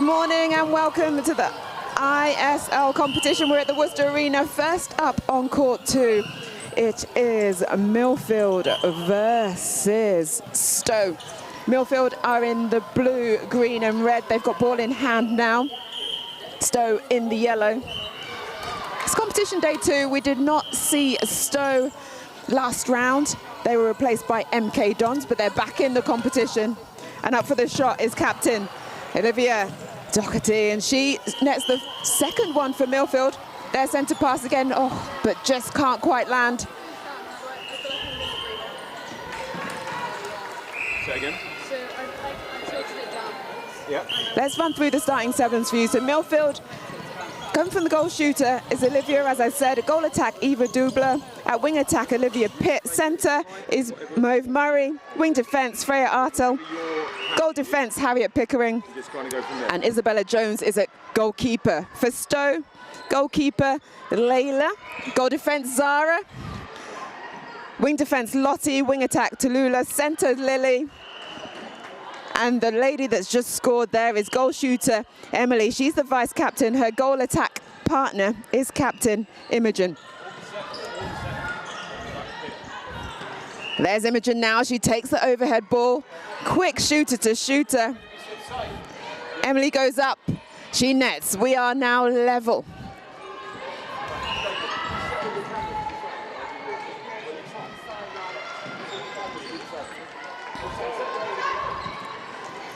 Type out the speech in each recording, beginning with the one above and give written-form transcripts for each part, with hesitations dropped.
morning and welcome to the ISL competition. We're at the Worcester Arena. First up on court 2, it is Milfield versus Stowe. Milfield are in the blue, green and red. They've got ball in hand now. Stowe in the yellow. It's competition day 2. We did not see Stowe last round. They were replaced by MK Dons, but they're back in the competition. And up for the shot is captain Olivia Doherty, and she nets the second one for Milfield. Their centre pass again, but just can't quite land. Say again? So I tilted it down. Yeah. Let's run through the starting sevens for you. So Milfield, coming from the goal shooter is Olivia, as I said. A goal attack, Eva Dubler. At wing attack, Olivia Pitt. Centre is Mauve Murray. Wing defence, Freya Artel. Goal defence, Harriet Pickering. And Isabella Jones is a goalkeeper. For Stowe, goalkeeper Layla. Goal defence, Zara. Wing defence, Lottie. Wing attack, Tallulah. Centre, Lily. And the lady that's just scored there is goal shooter Emily. She's the vice captain. Her goal attack partner is captain Imogen. There's Imogen now. She takes the overhead ball. Quick shooter to shooter. Emily goes up. She nets. We are now level.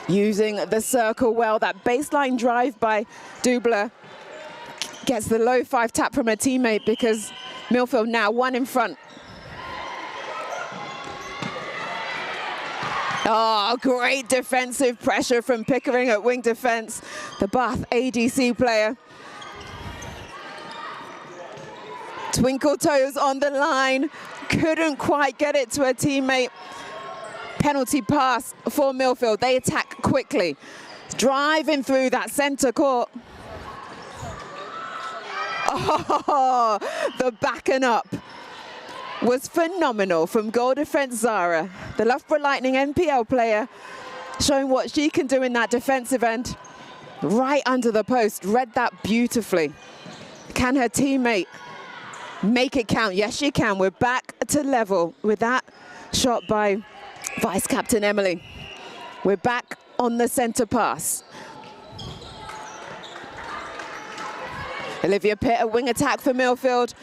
Using the circle well, that baseline drive by Dubler gets the low 5 tap from her teammate because Milfield now 1 in front. Oh, great defensive pressure from Pickering at wing defense, the Bath ADC player. Twinkle toes on the line, couldn't quite get it to her teammate. Penalty pass for Milfield. They attack quickly, driving through that centre court. Oh, the backing up was phenomenal from goal defence Zara, the Loughborough Lightning NPL player, showing what she can do in that defensive end. Right under the post, read that beautifully. Can her teammate make it count? Yes, she can. We're back to level with that shot by Vice Captain Emily. We're back on the centre pass. Olivia Pitt, a wing attack for Milfield.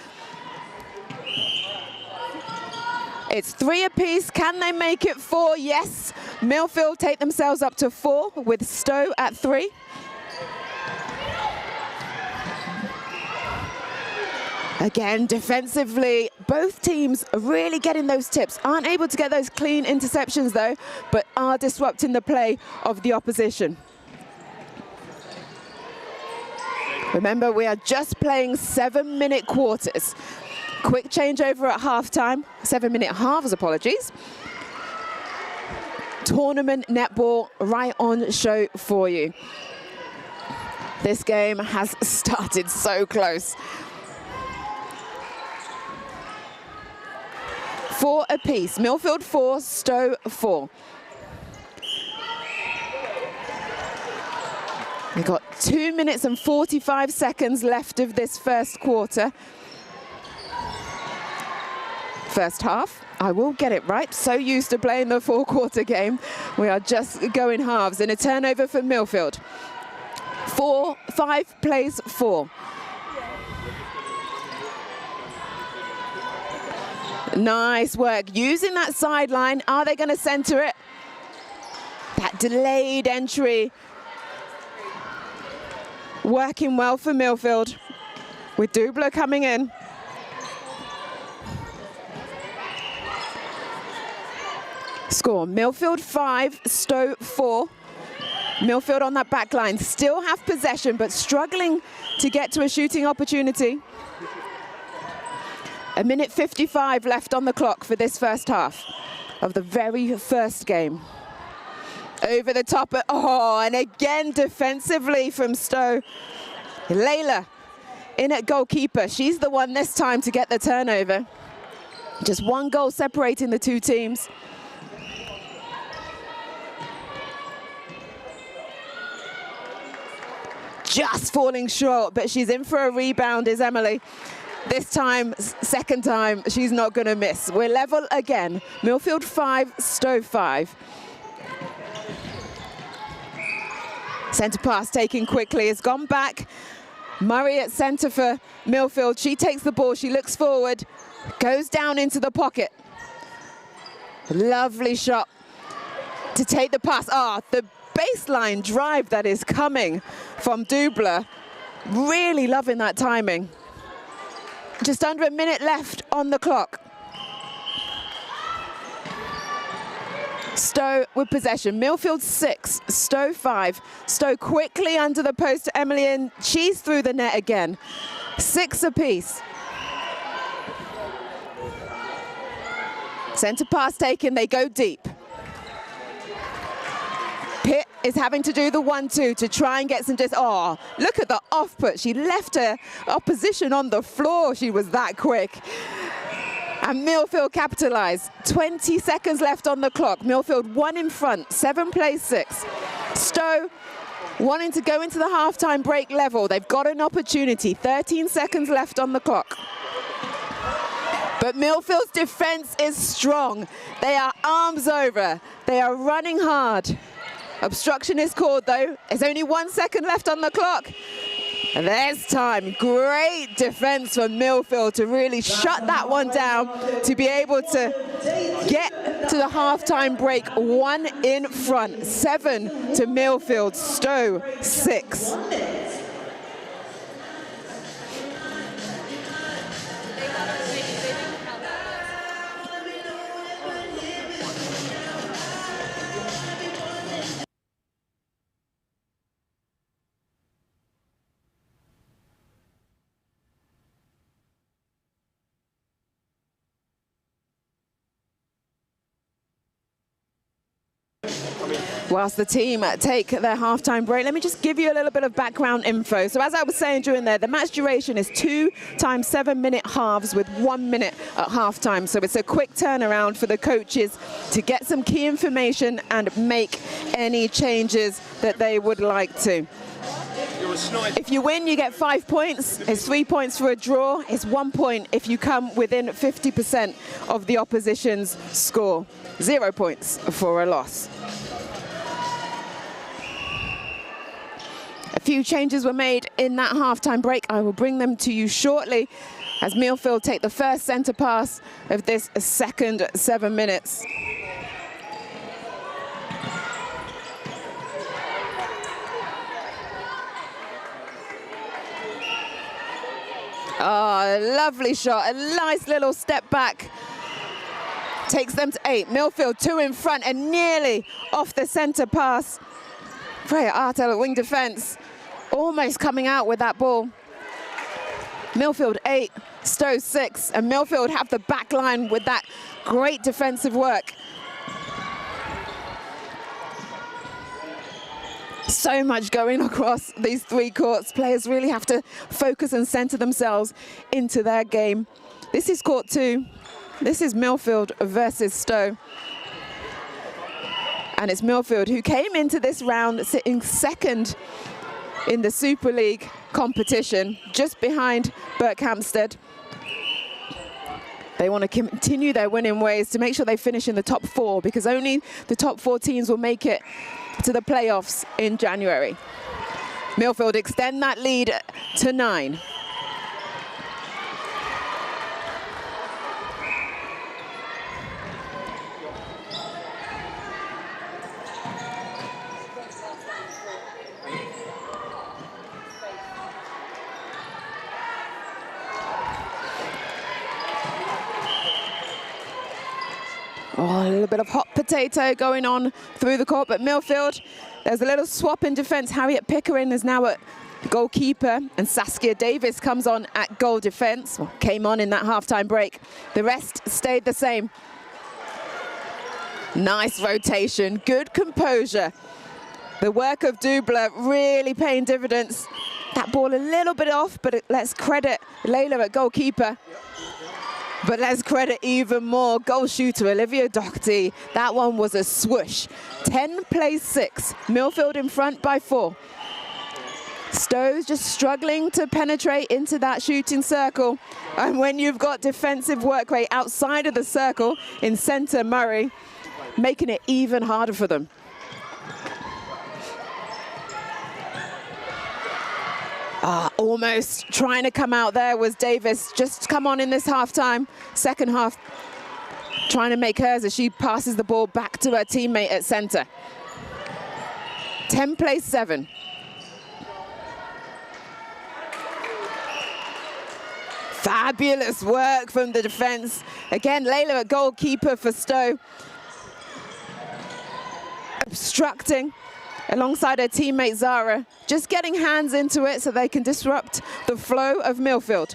It's 3 apiece. Can they make it 4? Yes. Milfield take themselves up to 4 with Stowe at 3. Again, defensively, both teams are really getting those tips. Aren't able to get those clean interceptions though, but are disrupting the play of the opposition. Remember, we are just playing 7-minute quarters. Quick changeover at halftime, 7-minute halves, apologies. Tournament netball right on show for you. This game has started so close. 4 apiece. Milfield 4, Stowe 4. We've got 2 minutes and 45 seconds left of this first quarter. First half, I will get it right. So used to playing the 4-quarter game. We are just going halves and a turnover for Milfield. 5 plays 4. Nice work, using that sideline. Are they going to centre it? That delayed entry. Working well for Milfield, with Dubler coming in. Score, Milfield 5, Stowe 4. Milfield on that back line, still have possession, but struggling to get to a shooting opportunity. 1:55 left on the clock for this first half of the very first game. Over the top, and again defensively from Stowe. Layla in at goalkeeper. She's the one this time to get the turnover. Just 1 goal separating the 2 teams. just falling short, but she's in for a rebound, is Emily. This time, second time, she's not going to miss. We're level again. Milfield 5, Stowe 5. Centre pass taken quickly. It's gone back. Murray at centre for Milfield. She takes the ball. She looks forward. Goes down into the pocket. Lovely shot to take the pass. The baseline drive that is coming from Dubler. Really loving that timing. Just under a minute left on the clock. Stowe with possession. Milfield 6, Stowe 5. Stowe quickly under the post to Emily, and she's through the net again. 6 apiece. Centre pass taken, they go deep. Pitt is having to do the 1-2 to try and get some look at the off put. She left her opposition on the floor. She was that quick. And Milfield capitalised. 20 seconds left on the clock. Milfield 1 in front, 7 plays 6. Stowe wanting to go into the halftime break level. They've got an opportunity. 13 seconds left on the clock. But Milfield's defence is strong. They are arms over. They are running hard. Obstruction is called though. There's only 1 second left on the clock. And there's time. Great defense from Milfield to really shut that one down, to be able to get to the halftime break 1 in front. 7 to Milfield, Stowe 6. Whilst the team take their halftime break, let me just give you a little bit of background info. So as I was saying during there, the match duration is 2 times 7-minute halves with 1 minute at halftime. So it's a quick turnaround for the coaches to get some key information and make any changes that they would like to. If you win, you get 5 points. It's 3 points for a draw. It's 1 point if you come within 50% of the opposition's score. 0 points for a loss. A few changes were made in that halftime break. I will bring them to you shortly as Milfield take the first centre pass of this second 7 minutes. Lovely shot, a nice little step back. Takes them to 8. Milfield 2 in front and nearly off the centre pass. Freya Artel at wing defence, almost coming out with that ball. Milfield 8, Stowe 6, and Milfield have the back line with that great defensive work. So much going across these 3 courts. Players really have to focus and centre themselves into their game. This is court 2. This is Milfield versus Stowe. And it's Milfield who came into this round sitting second in the Super League competition, just behind Berkhamsted. They want to continue their winning ways to make sure they finish in the top 4, because only the top 4 teams will make it to the playoffs in January. Milfield extend that lead to 9. A little bit of hot potato going on through the court, but Milfield, there's a little swap in defence. Harriet Pickering is now at goalkeeper, and Saskia Davis comes on at goal defence, well, came on in that halftime break. The rest stayed the same. Nice rotation, good composure. The work of Dubler really paying dividends. That ball a little bit off, but let's credit Layla at goalkeeper. But let's credit even more goal shooter Olivia Doherty. That one was a swoosh. 10 plays 6. Milfield in front by 4. Stowe's just struggling to penetrate into that shooting circle. And when you've got defensive work rate outside of the circle in centre Murray, making it even harder for them. Almost trying to come out there was Davis. Just come on in this half-time. Second half, trying to make hers as she passes the ball back to her teammate at centre. 10 plays 7. Fabulous work from the defence. Again, Layla at goalkeeper for Stowe. Obstructing alongside her teammate Zara. Just getting hands into it so they can disrupt the flow of Milfield.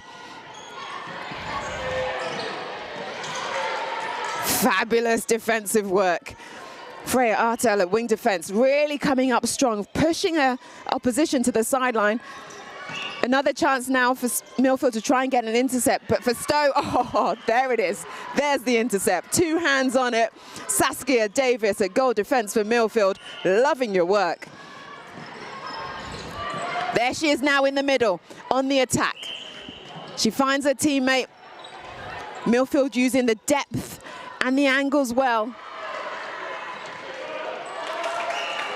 Fabulous defensive work. Freya Artel at wing defence, really coming up strong, pushing her opposition to the sideline. Another chance now for Milfield to try and get an intercept, but for Stowe, oh, there it is. There's the intercept. 2 hands on it. Saskia Davis at goal defence for Milfield. Loving your work. There she is now in the middle on the attack. She finds her teammate. Milfield using the depth and the angles well.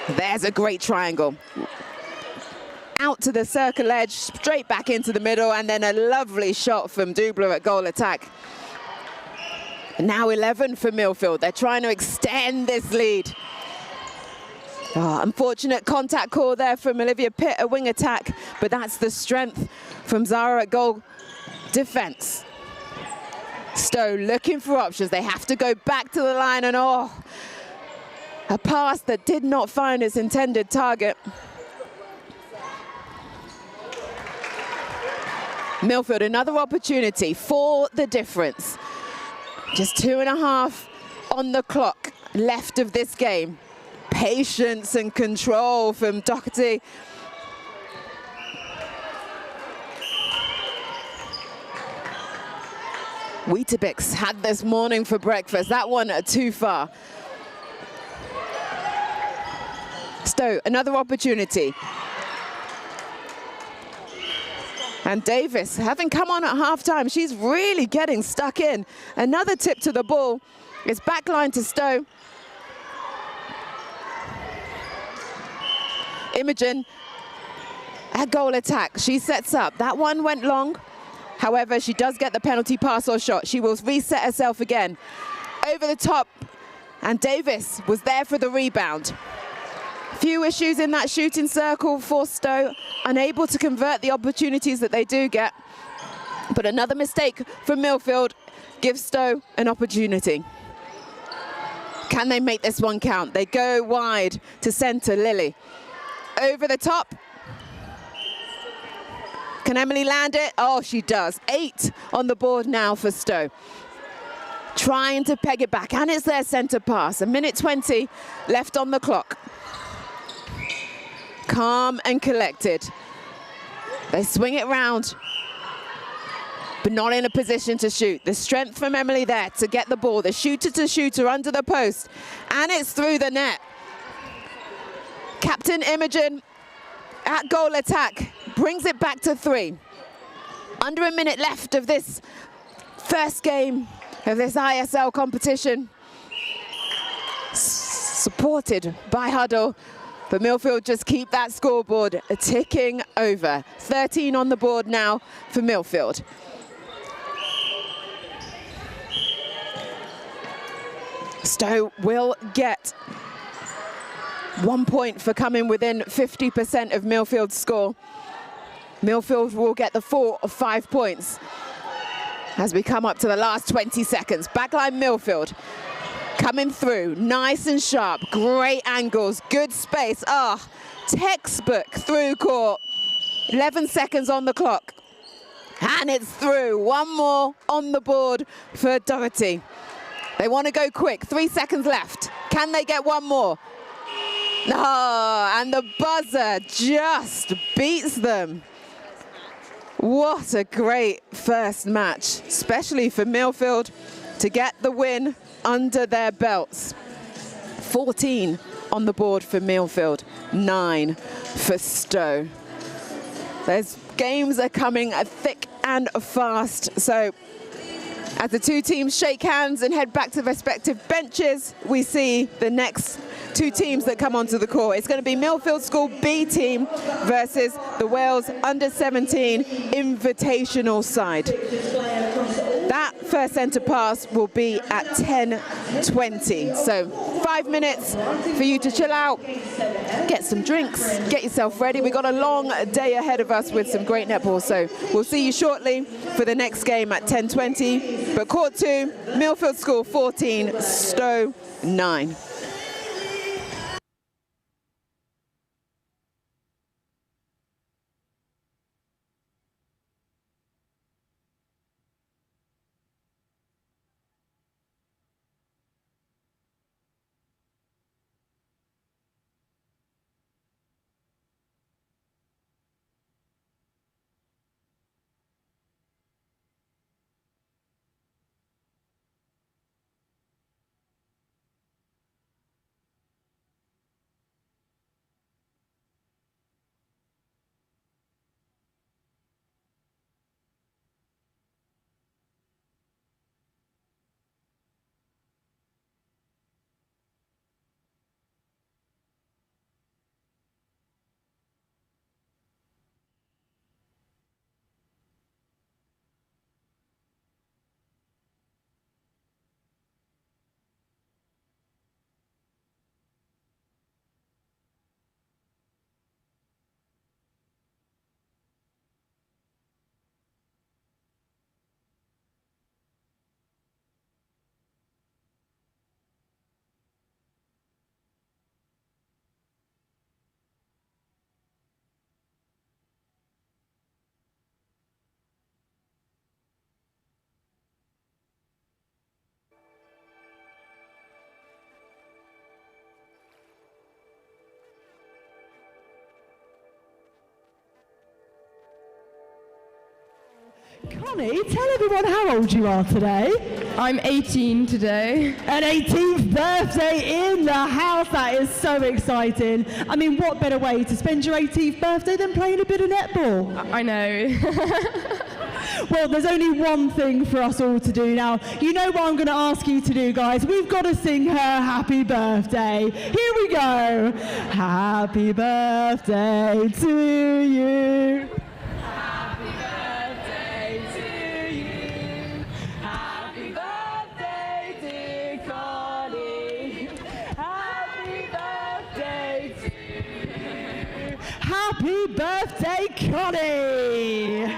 There's a great triangle. Out to the circle edge, straight back into the middle, and then a lovely shot from Dubler at goal attack. Now 11 for Milfield. They're trying to extend this lead. Unfortunate contact call there from Olivia Pitt, a wing attack, but that's the strength from Zara at goal defense. Stowe looking for options. They have to go back to the line, and a pass that did not find its intended target. Milfield, another opportunity for the difference. Just 2.5 on the clock left of this game. Patience and control from Doherty. Weetabix had this morning for breakfast. That one too far. Stowe, another opportunity. And Davis, having come on at half-time, she's really getting stuck in. Another tip to the ball. It's backline to Stowe. Imogen at goal attack. She sets up. That one went long. However, she does get the penalty pass or shot. She will reset herself again. Over the top. And Davis was there for the rebound. Few issues in that shooting circle for Stowe, unable to convert the opportunities that they do get. But another mistake from Milfield gives Stowe an opportunity. Can they make this one count? They go wide to centre, Lily. Over the top. Can Emily land it? Oh, she does. 8 on the board now for Stowe. Trying to peg it back, and it's their centre pass. 1:20 left on the clock. Calm and collected. They swing it round, but not in a position to shoot. The strength from Emily there to get the ball. The shooter to shooter under the post, and it's through the net. Captain Imogen at goal attack brings it back to 3. Under a minute left of this first game of this ISL competition. Supported by Huddle. But Milfield just keep that scoreboard ticking over. 13 on the board now for Milfield. Stowe will get 1 point for coming within 50% of Milfield's score. Milfield will get the 4 of 5 points as we come up to the last 20 seconds. Backline Milfield. Coming through, nice and sharp, great angles, good space. Textbook through court. 11 seconds on the clock. And it's through. One more on the board for Doherty. They want to go quick. 3 seconds left. Can they get one more? No, and the buzzer just beats them. What a great first match, especially for Milfield to get the win under their belts. 14 on the board for Milfield, 9 for Stowe. Those games are coming thick and fast. So as the two teams shake hands and head back to their respective benches, we see the next two teams that come onto the court. It's going to be Millfield School B team versus the Wales under-17 invitational side. That first centre pass will be at 10:20. So 5 minutes for you to chill out, get some drinks, get yourself ready. We've got a long day ahead of us with some great netball. So we'll see you shortly for the next game at 10:20. But court 2, Millfield School 14, Stowe 9. Connie, tell everyone how old you are today. I'm 18 today. An 18th birthday in the house. That is so exciting. I mean, what better way to spend your 18th birthday than playing a bit of netball? I know. Well, there's only one thing for us all to do now. You know what I'm going to ask you to do, guys? We've got to sing her happy birthday. Here we go. Happy birthday to you. Happy birthday, Connie!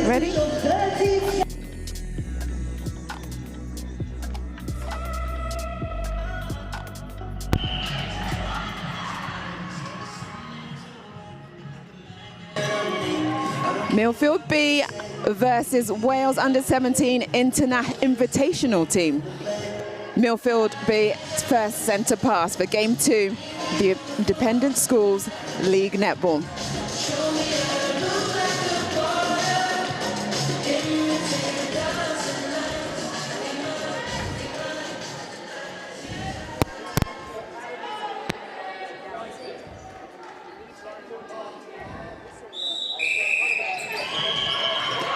Ready? Millfield B versus Wales under-17 invitational team. Millfield B first centre pass for game 2, the Independent Schools League Netball.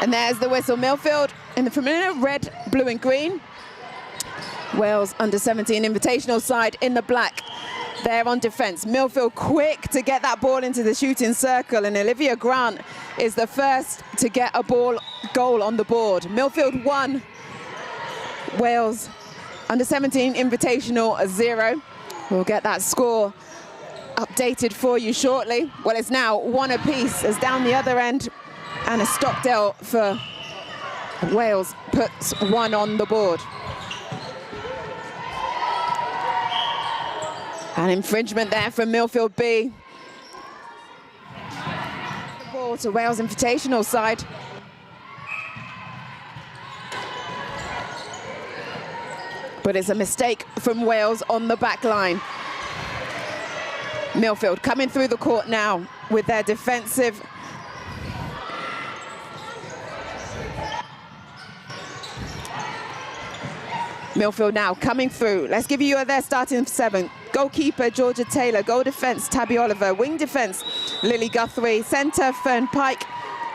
And there's the whistle. Millfield in the familiar red, blue and green. Wales under-17 invitational side in the black. there on defense. Milfield quick to get that ball into the shooting circle, and Olivia Grant is the first to get a goal on the board. Milfield 1, Wales under 17 Invitational 0. We'll get that score updated for you shortly. Well, it's now 1 apiece as down the other end, and a Stockdale for Wales puts 1 on the board. An infringement there from Millfield B. The ball to Wales Invitational side. But it's a mistake from Wales on the back line. Millfield coming through the court now with their defensive. Millfield now coming through. Let's give you their starting 7. Goalkeeper, Georgia Taylor. Goal defense, Tabby Oliver. Wing defense, Lily Guthrie. Centre, Fern Pike.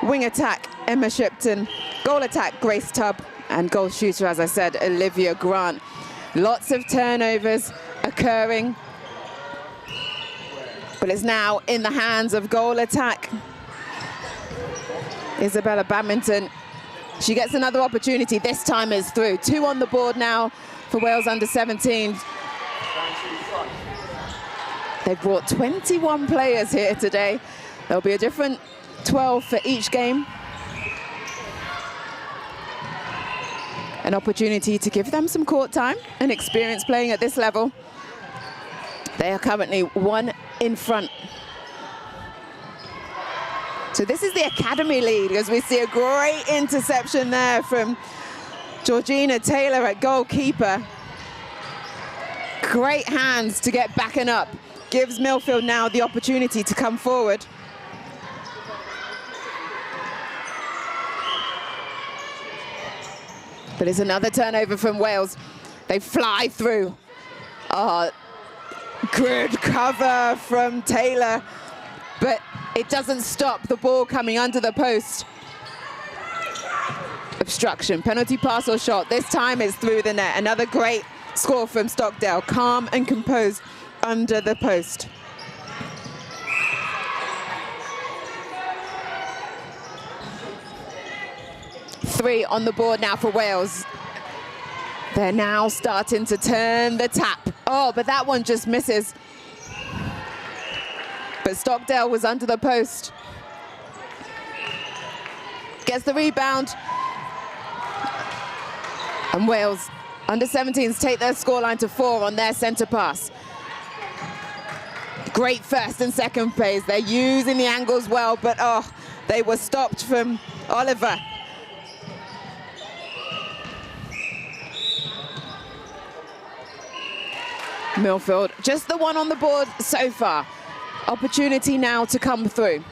Wing attack, Emma Shipton. Goal attack, Grace Tubb. And goal shooter, as I said, Olivia Grant. Lots of turnovers occurring. But it's now in the hands of goal attack. Isabella Badminton. She gets another opportunity. This time is through. 2 on the board now for Wales under 17. They've brought 21 players here today. There'll be a different 12 for each game. An opportunity to give them some court time and experience playing at this level. They are currently 1 in front. So this is the academy lead, as we see a great interception there from Georgina Taylor at goalkeeper. Great hands to get back and up. Gives Millfield now the opportunity to come forward. But it's another turnover from Wales. They fly through. Oh, good cover from Taylor, but it doesn't stop the ball coming under the post. Obstruction, penalty pass or shot. This time it's through the net. Another great score from Stockdale. Calm and composed under the post. Three on the board now for Wales. They're now starting to turn the tap. Oh, but that one just misses. But Stockdale was under the post. Gets the rebound. And Wales under 17s take their scoreline to 4 on their centre pass. Great first and second plays. They're using the angles well, but oh, they were stopped from Oliver. Milfield, just the 1 on the board so far. Opportunity now to come through.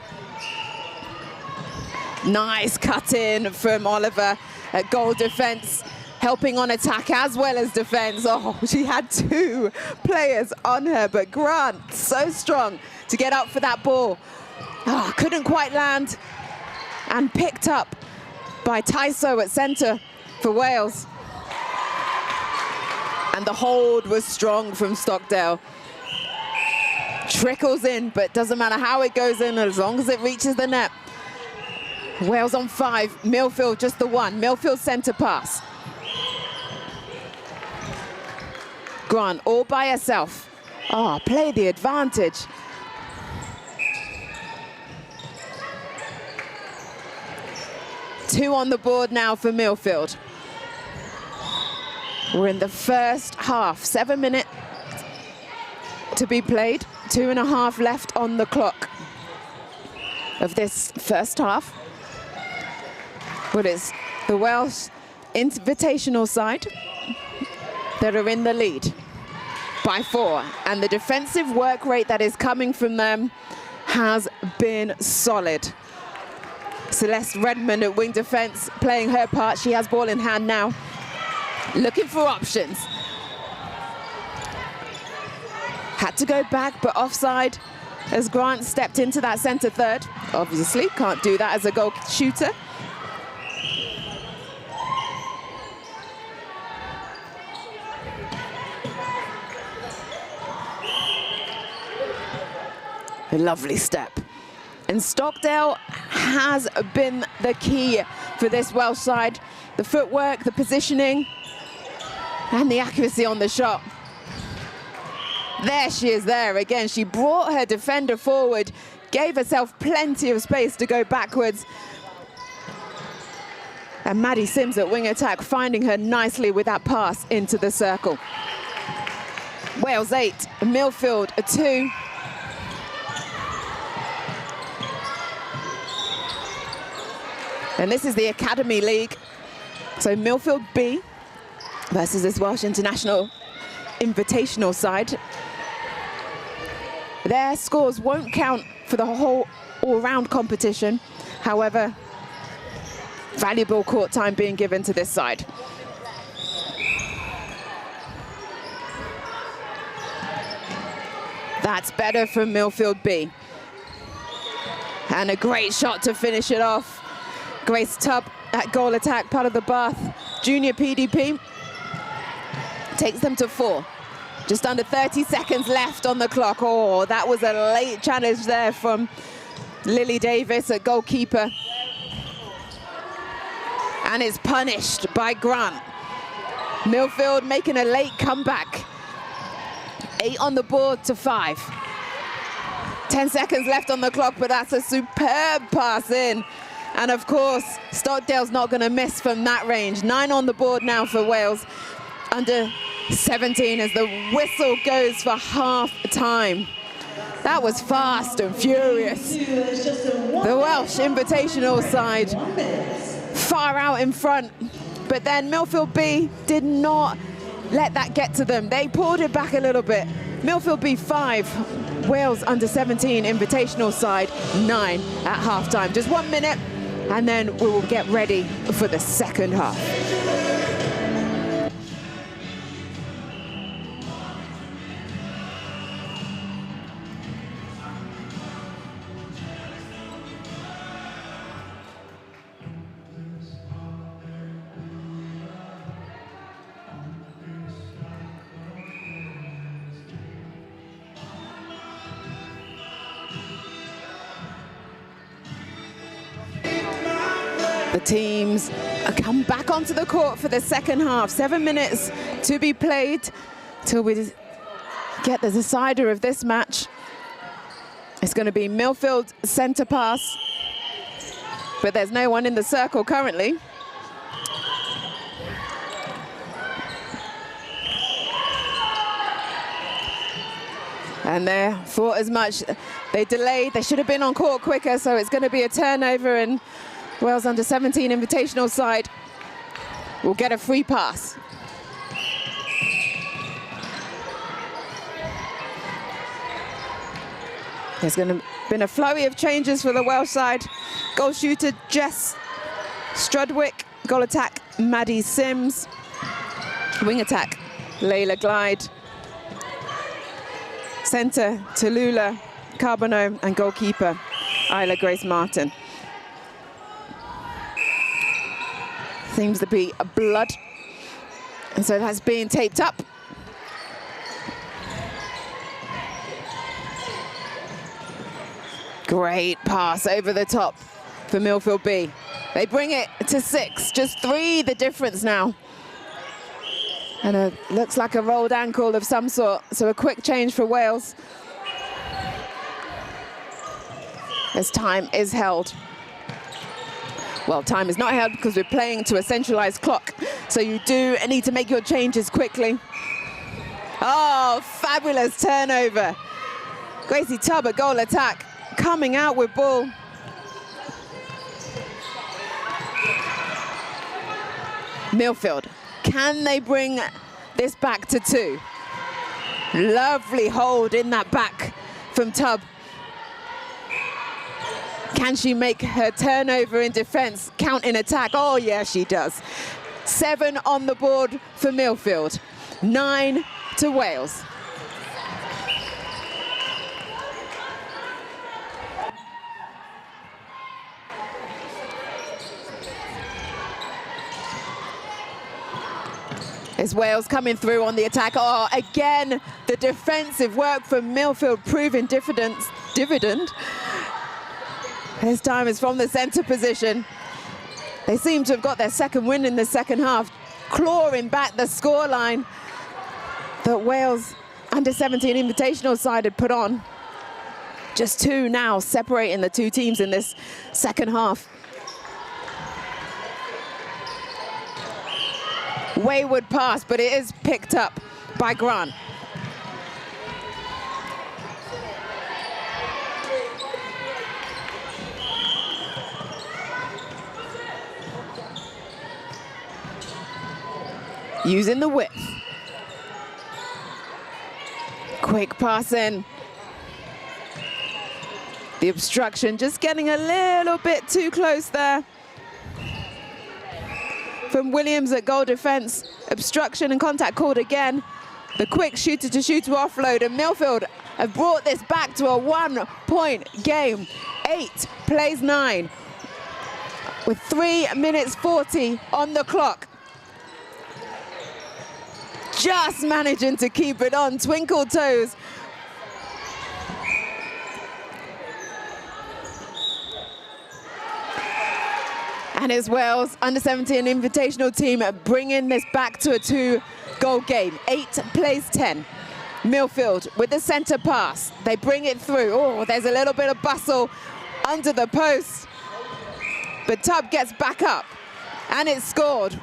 Nice cut in from Oliver at goal defense, helping on attack as well as defense. Oh, she had 2 players on her, but Grant, so strong to get up for that ball. Oh, couldn't quite land, and picked up by Tyso at centre for Wales. And the hold was strong from Stockdale. Trickles in, but doesn't matter how it goes in as long as it reaches the net. Wales on 5, Milfield just the 1. Milfield centre pass. Grant all by herself. Oh, play the advantage. Two on the board now for Milfield. We're in the first half, 7 minutes to be played, 2.5 left on the clock of this first half. But it's the Welsh Invitational side that are in the lead by 4. And the defensive work rate that is coming from them has been solid. Celeste Redmond at wing defense playing her part. She has ball in hand now, looking for options. Had to go back, but offside as Grant stepped into that centre third. Obviously, can't do that as a goal shooter. A lovely step. And Stockdale has been the key for this Welsh side. The footwork, the positioning, and the accuracy on the shot. There she is there again. She brought her defender forward, gave herself plenty of space to go backwards. And Maddie Sims at wing attack, finding her nicely with that pass into the circle. Wales 8, Milfield 2. And this is the Academy League. So Milfield B versus this Welsh International Invitational side. Their scores won't count for the whole all-round competition. However, valuable court time being given to this side. That's better from Milfield B. And a great shot to finish it off. Grace Tubb at goal attack, part of the Bath Junior PDP. Takes them to 4. Just under 30 seconds left on the clock. Oh, that was a late challenge there from Lily Davis at goalkeeper. And it's punished by Grant. Milfield making a late comeback. 8 on the board to 5. 10 seconds left on the clock, but that's a superb pass in. And of course, Stockdale's not going to miss from that range. 9 on the board now for Wales. Under 17 as the whistle goes for half time. That was fast and furious. The Welsh Invitational side far out in front. But then Milfield B did not let that get to them. They pulled it back a little bit. Milfield B 5, Wales under 17 Invitational side 9 at halftime. Just 1 minute, and then we will get ready for the second half. The teams come back onto the court for the second half. 7 minutes to be played till we get the decider of this match. It's going to be Milfield centre pass, but there's no one in the circle currently. And they thought as much. They delayed. They should have been on court quicker, so it's going to be a turnover, and Wales under 17 Invitational side will get a free pass. There's going to been a flurry of changes for the Welsh side. Goal shooter Jess Strudwick, goal attack Maddie Sims, wing attack Layla Glide, centre Tallulah Carbonneau, and goalkeeper Isla Grace Martin. Seems to be blood, and so that's being taped up. Great pass over the top for Milfield B. They bring it to 6, just 3 the difference now. And it looks like a rolled ankle of some sort, so a quick change for Wales as time is held. Well, time is not held because we're playing to a centralized clock, so you do need to make your changes quickly. Oh, fabulous turnover. Gracie Tubb at goal attack, coming out with ball. Milfield, can they bring this back to 2? Lovely hold in that back from Tubb. Can she make her turnover in defense count in attack? Oh, yeah, she does. 7 on the board for Milfield, 9 to Wales. Is Wales coming through on the attack? Oh, again, the defensive work from Milfield proving dividend. This time is from the centre position. They seem to have got their second win in the second half, clawing back the scoreline that Wales under-17 invitational side had put on. Just 2 now separating the two teams in this second half. Wayward pass, but it is picked up by Grant. Using the width. Quick pass in. The obstruction just getting a little bit too close there. From Williams at goal defence. Obstruction and contact called again. The quick shooter-to-shooter offload, and Milfield have brought this back to a 1-point game. 8 plays 9 with 3 minutes 40 on the clock. Just managing to keep it on, twinkle toes. And it's Wales under-17 invitational team bringing this back to a 2-goal game. 8 plays 10. Milfield with the centre pass. They bring it through. Oh, there's a little bit of bustle under the post. But Tubb gets back up and it's scored.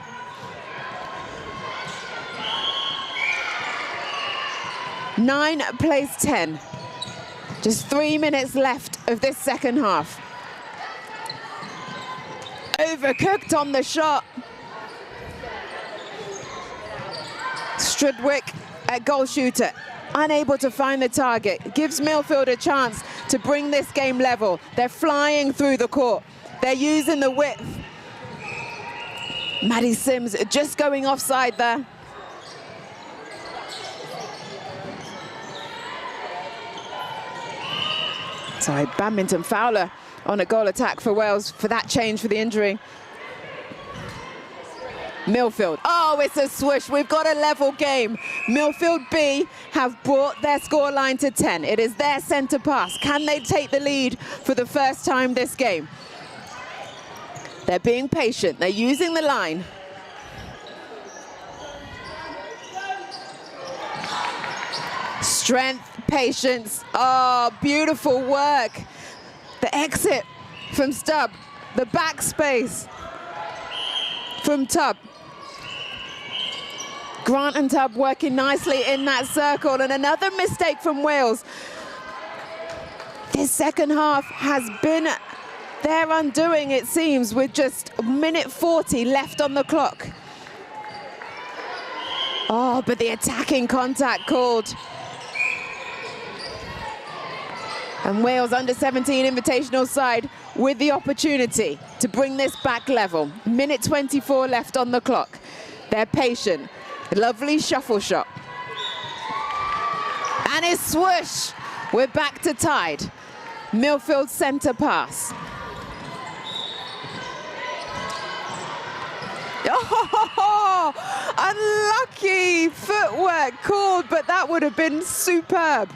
Nine plays 10. Just 3 minutes left of this second half. Overcooked on the shot. Strudwick at goal shooter, unable to find the target. Gives Milfield a chance to bring this game level. They're flying through the court. They're using the width. Maddie Sims just going offside there. Sorry, badminton Fowler on a goal attack for Wales for that change for the injury. Milfield, oh, it's a swoosh. We've got a level game. Milfield B have brought their scoreline to 10. It is their centre pass. Can they take the lead for the first time this game? They're being patient. They're using the line. Strength, patience. Oh, beautiful work. The exit from Stubb. The backspace from Tubb. Grant and Tubb working nicely in that circle, and another mistake from Wales. This second half has been their undoing, it seems, with just a minute 40 left on the clock. Oh, but the attacking contact called. And Wales under-17 invitational side with the opportunity to bring this back level. Minute 24 left on the clock. They're patient. Lovely shuffle shot. And it's swoosh. We're back to tied. Milfield centre pass. Oh, unlucky footwork called, but that would have been superb.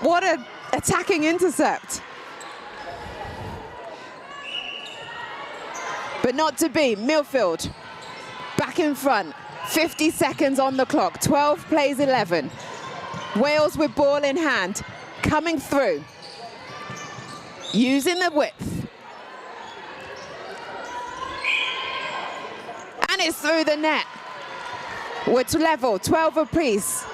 What an attacking intercept. But not to be. Milfield back in front. 50 seconds on the clock. 12 plays 11. Wales with ball in hand, coming through. Using the width. And it's through the net. We're to level, 12 apiece.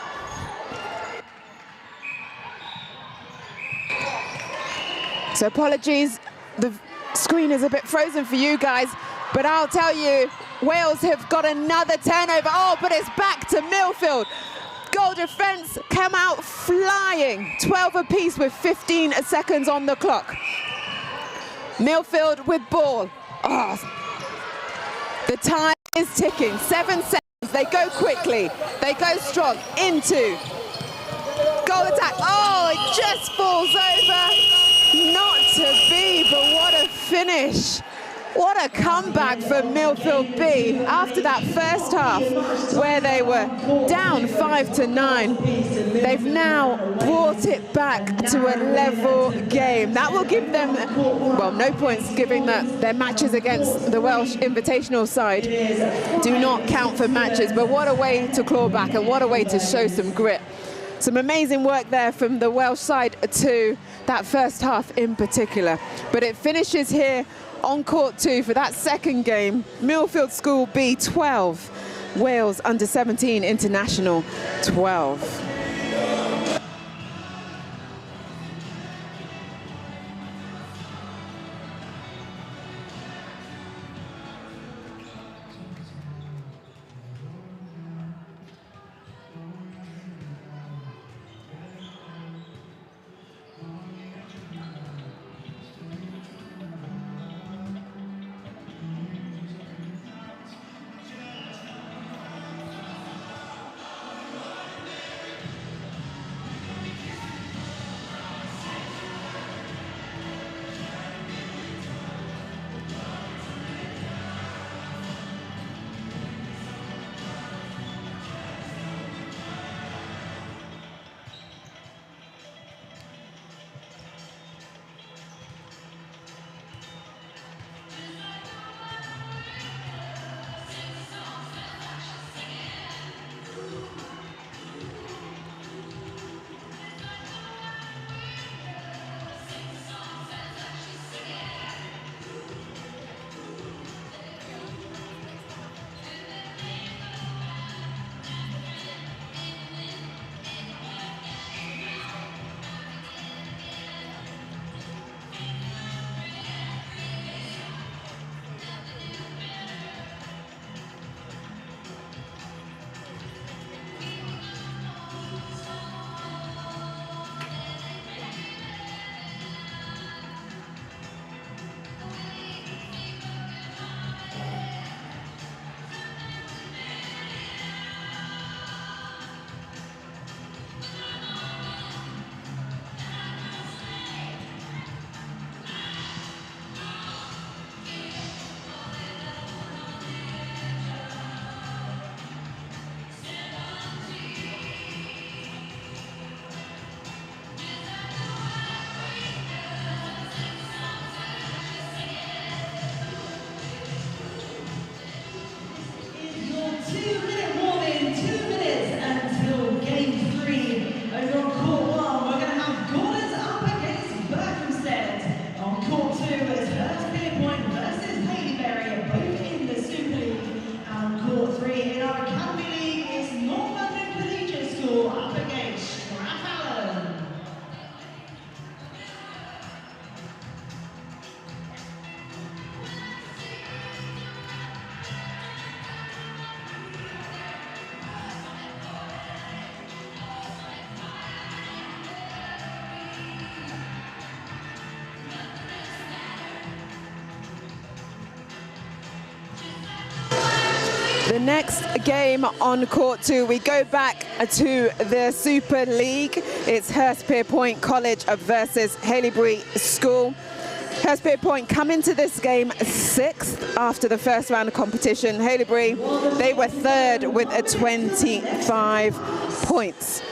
So apologies, the screen is a bit frozen for you guys, but I'll tell you, Wales have got another turnover. Oh, but it's back to Milfield. Goal defence come out flying. 12 apiece with 15 seconds on the clock. Milfield with ball. Oh, the time is ticking. 7 seconds. They go quickly. They go strong into goal attack. Oh, it just falls over. Not to be, but what a finish. What a comeback for Milfield B after that first half where they were down 5-9. They've now brought it back to a level game. That will give them, well, no points, given that their matches against the Welsh Invitational side do not count for matches. But what a way to claw back and what a way to show some grit. Some amazing work there from the Welsh side to that first half in particular. But it finishes here on court 2 for that second game. Millfield School B 12, Wales under 17 International 12. The next game on court 2, we go back to the Super League. It's Hurstpierpoint College versus Haileybury School. Hurstpierpoint come into this game 6th after the first round of competition. Haileybury, they were 3rd with a 25 points.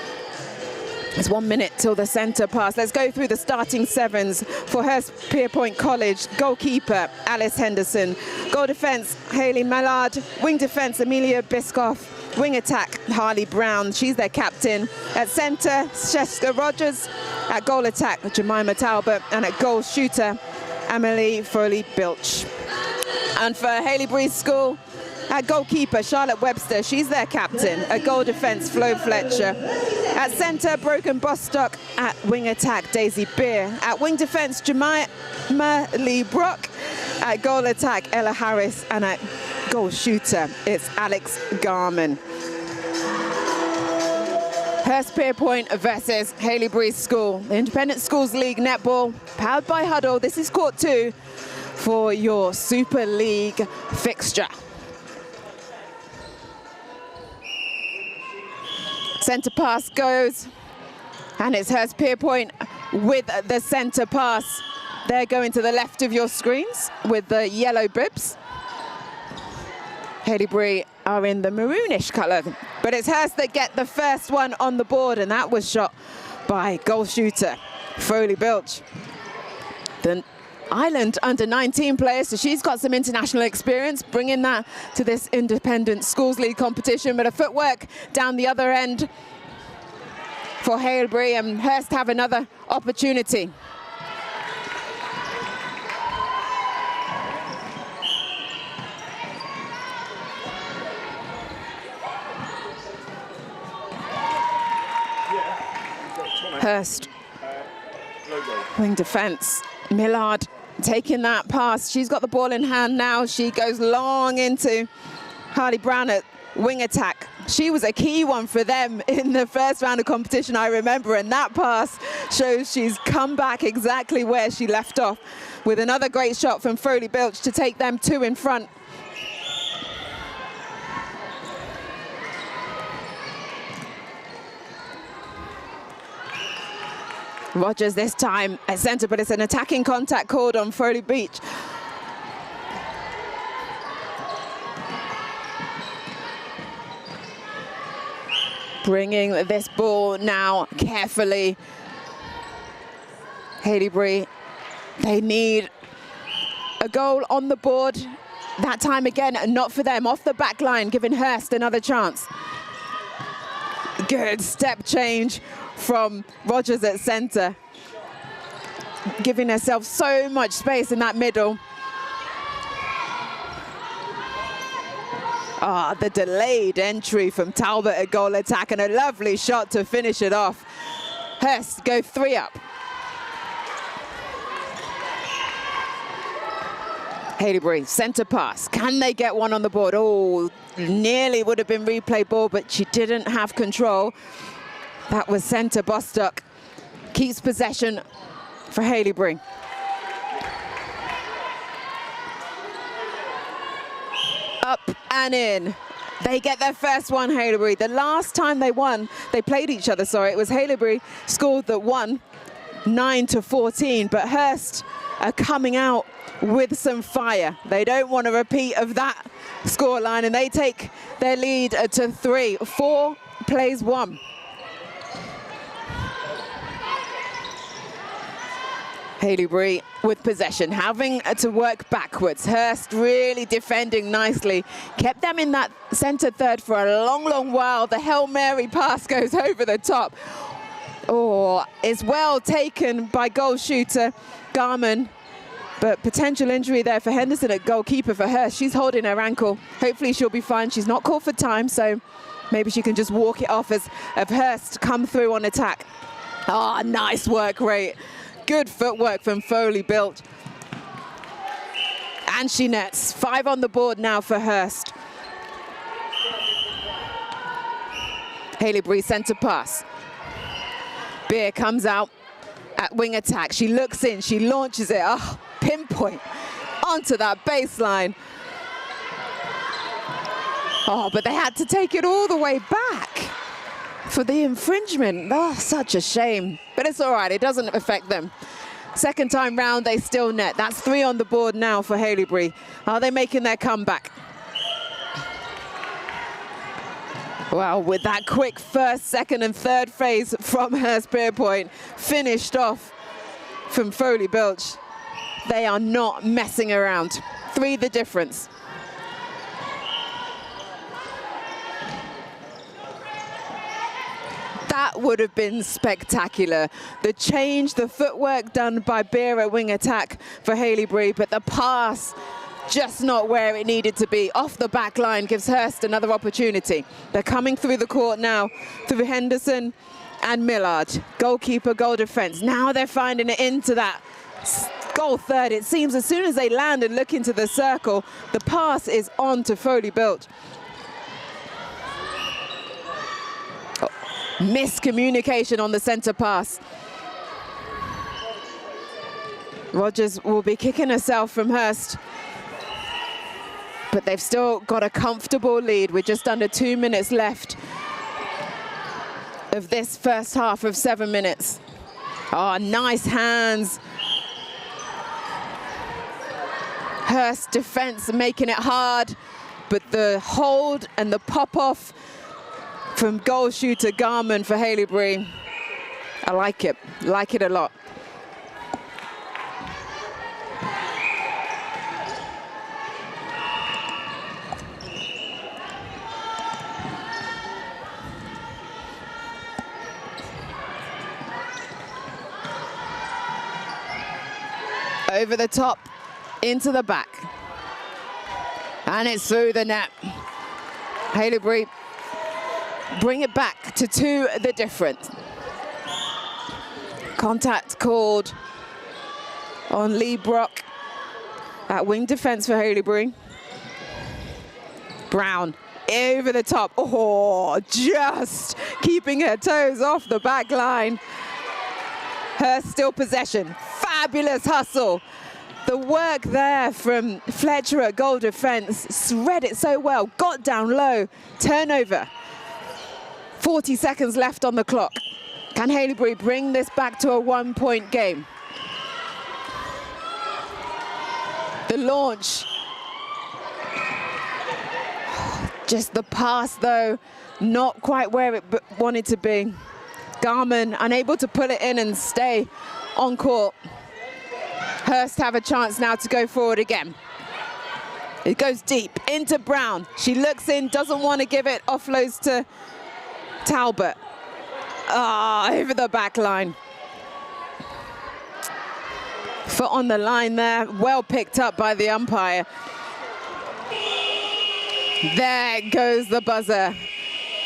It's 1 minute till the centre pass. Let's go through the starting 7s for Hurstpierpoint College. Goalkeeper, Alice Henderson. Goal defence, Hayley Mallard. Wing defence, Amelia Biscoff. Wing attack, Harley Brown. She's their captain. At centre, Sheska Rogers. At goal attack, Jemima Talbot. And at goal shooter, Emily Foley-Bilch. And for Haileybury School, at goalkeeper, Charlotte Webster, she's their captain. At goal defence, Flo Fletcher. At centre, Broken Bostock. At wing attack, Daisy Beer. At wing defence, Jemima Lee Brock. At goal attack, Ella Harris. And at goal shooter, it's Alex Garman. Hurstpierpoint versus Haileybury School. The Independent Schools League Netball, powered by Huddle. This is court 2 for your Super League fixture. Centre pass goes, and it's Hurstpierpoint with the centre pass. They're going to the left of your screens with the yellow bibs. Haileybury are in the maroonish colour, but it's Hurst that get the first one on the board, and that was shot by goal shooter Foley Bilch. The Island under-19 player, so she's got some international experience, bringing that to this independent schools league competition, but a footwork down the other end for Haileybury, and Hurst have another opportunity. Hurst, wing defence, Millard taking that pass. She's got the ball in hand now. She goes long into Harley Brown at wing attack. She was a key one for them in the first round of competition, I remember, and that pass shows she's come back exactly where she left off, with another great shot from Foley Bilch to take them 2 in front. Rogers this time at centre, but it's an attacking contact called on Foley Beach. Bringing this ball now carefully. Haileybury, they need a goal on the board. That time again, not for them. Off the back line, giving Hurst another chance. Good step change from Rogers at centre, giving herself so much space in that middle. Ah, the delayed entry from Talbot at goal attack, and a lovely shot to finish it off. Hurst go 3 up. Haileybury, centre pass. Can they get one on the board? Oh, nearly would have been replay ball, but she didn't have control. That was centre Bostock. Keeps possession for Haileybury. Up and in. They get their first one, Haileybury. The last time they played each other, sorry, it was Haileybury scored that won 9-14, but Hurst are coming out with some fire. They don't want a repeat of that scoreline, and they take their lead to 3. 4 plays 1. Haileybury with possession, having to work backwards. Hurst really defending nicely. Kept them in that centre third for a long, long while. The Hail Mary pass goes over the top. Oh, it's well taken by goal shooter Garman. But potential injury there for Henderson at goalkeeper for Hurst. She's holding her ankle. Hopefully she'll be fine. She's not called for time, so maybe she can just walk it off as Hurst come through on attack. Ah, nice work rate. Good footwork from Foley Bilch. And she nets. 5 on the board now for Hurst. Haileybury centre pass. Beer comes out at wing attack. She looks in, she launches it. Oh, pinpoint onto that baseline. Oh, but they had to take it all the way back for the infringement. Oh, such a shame. But it's all right, it doesn't affect them. Second time round, they still net. That's 3 on the board now for Haileybury. Are they making their comeback? Well, with that quick first, second and third phase from Hurstpierpoint, finished off from Foley Bilch. They are not messing around. 3 the difference. That would have been spectacular. The change, the footwork done by Beer at wing attack for Haileybury, but the pass just not where it needed to be. Off the back line gives Hurst another opportunity. They're coming through the court now through Henderson and Millard. Goalkeeper, goal defense. Now they're finding it into that goal third. It seems as soon as they land and look into the circle, the pass is on to Foley Bilch. Oh, miscommunication on the centre pass. Rogers will be kicking herself from Hurst. But they've still got a comfortable lead with just under 2 minutes left of this first half of 7 minutes. Oh, nice hands Hurst defense making it hard, but the hold and the pop-off from goal shooter Garman for Haileybury. I like it a lot. Over the top, into the back. And it's through the net. Haileybury bring it back to 2 the difference. Contact called on Lee Brock at wing defense for Haileybury. Brown over the top. Oh, just keeping her toes off the back line. Hurst still possession. Fabulous hustle. The work there from Fletcher at goal defense, read it so well, got down low, turnover. 40 seconds left on the clock. Can Haileybury bring this back to a 1-point game? The launch. Just the pass though, not quite where it wanted to be. Garman unable to pull it in and stay on court. Hurst have a chance now to go forward again. It goes deep into Brown. She looks in, doesn't want to give it, offloads to Talbot. Ah, over the back line. Foot on the line there, well picked up by the umpire. There goes the buzzer.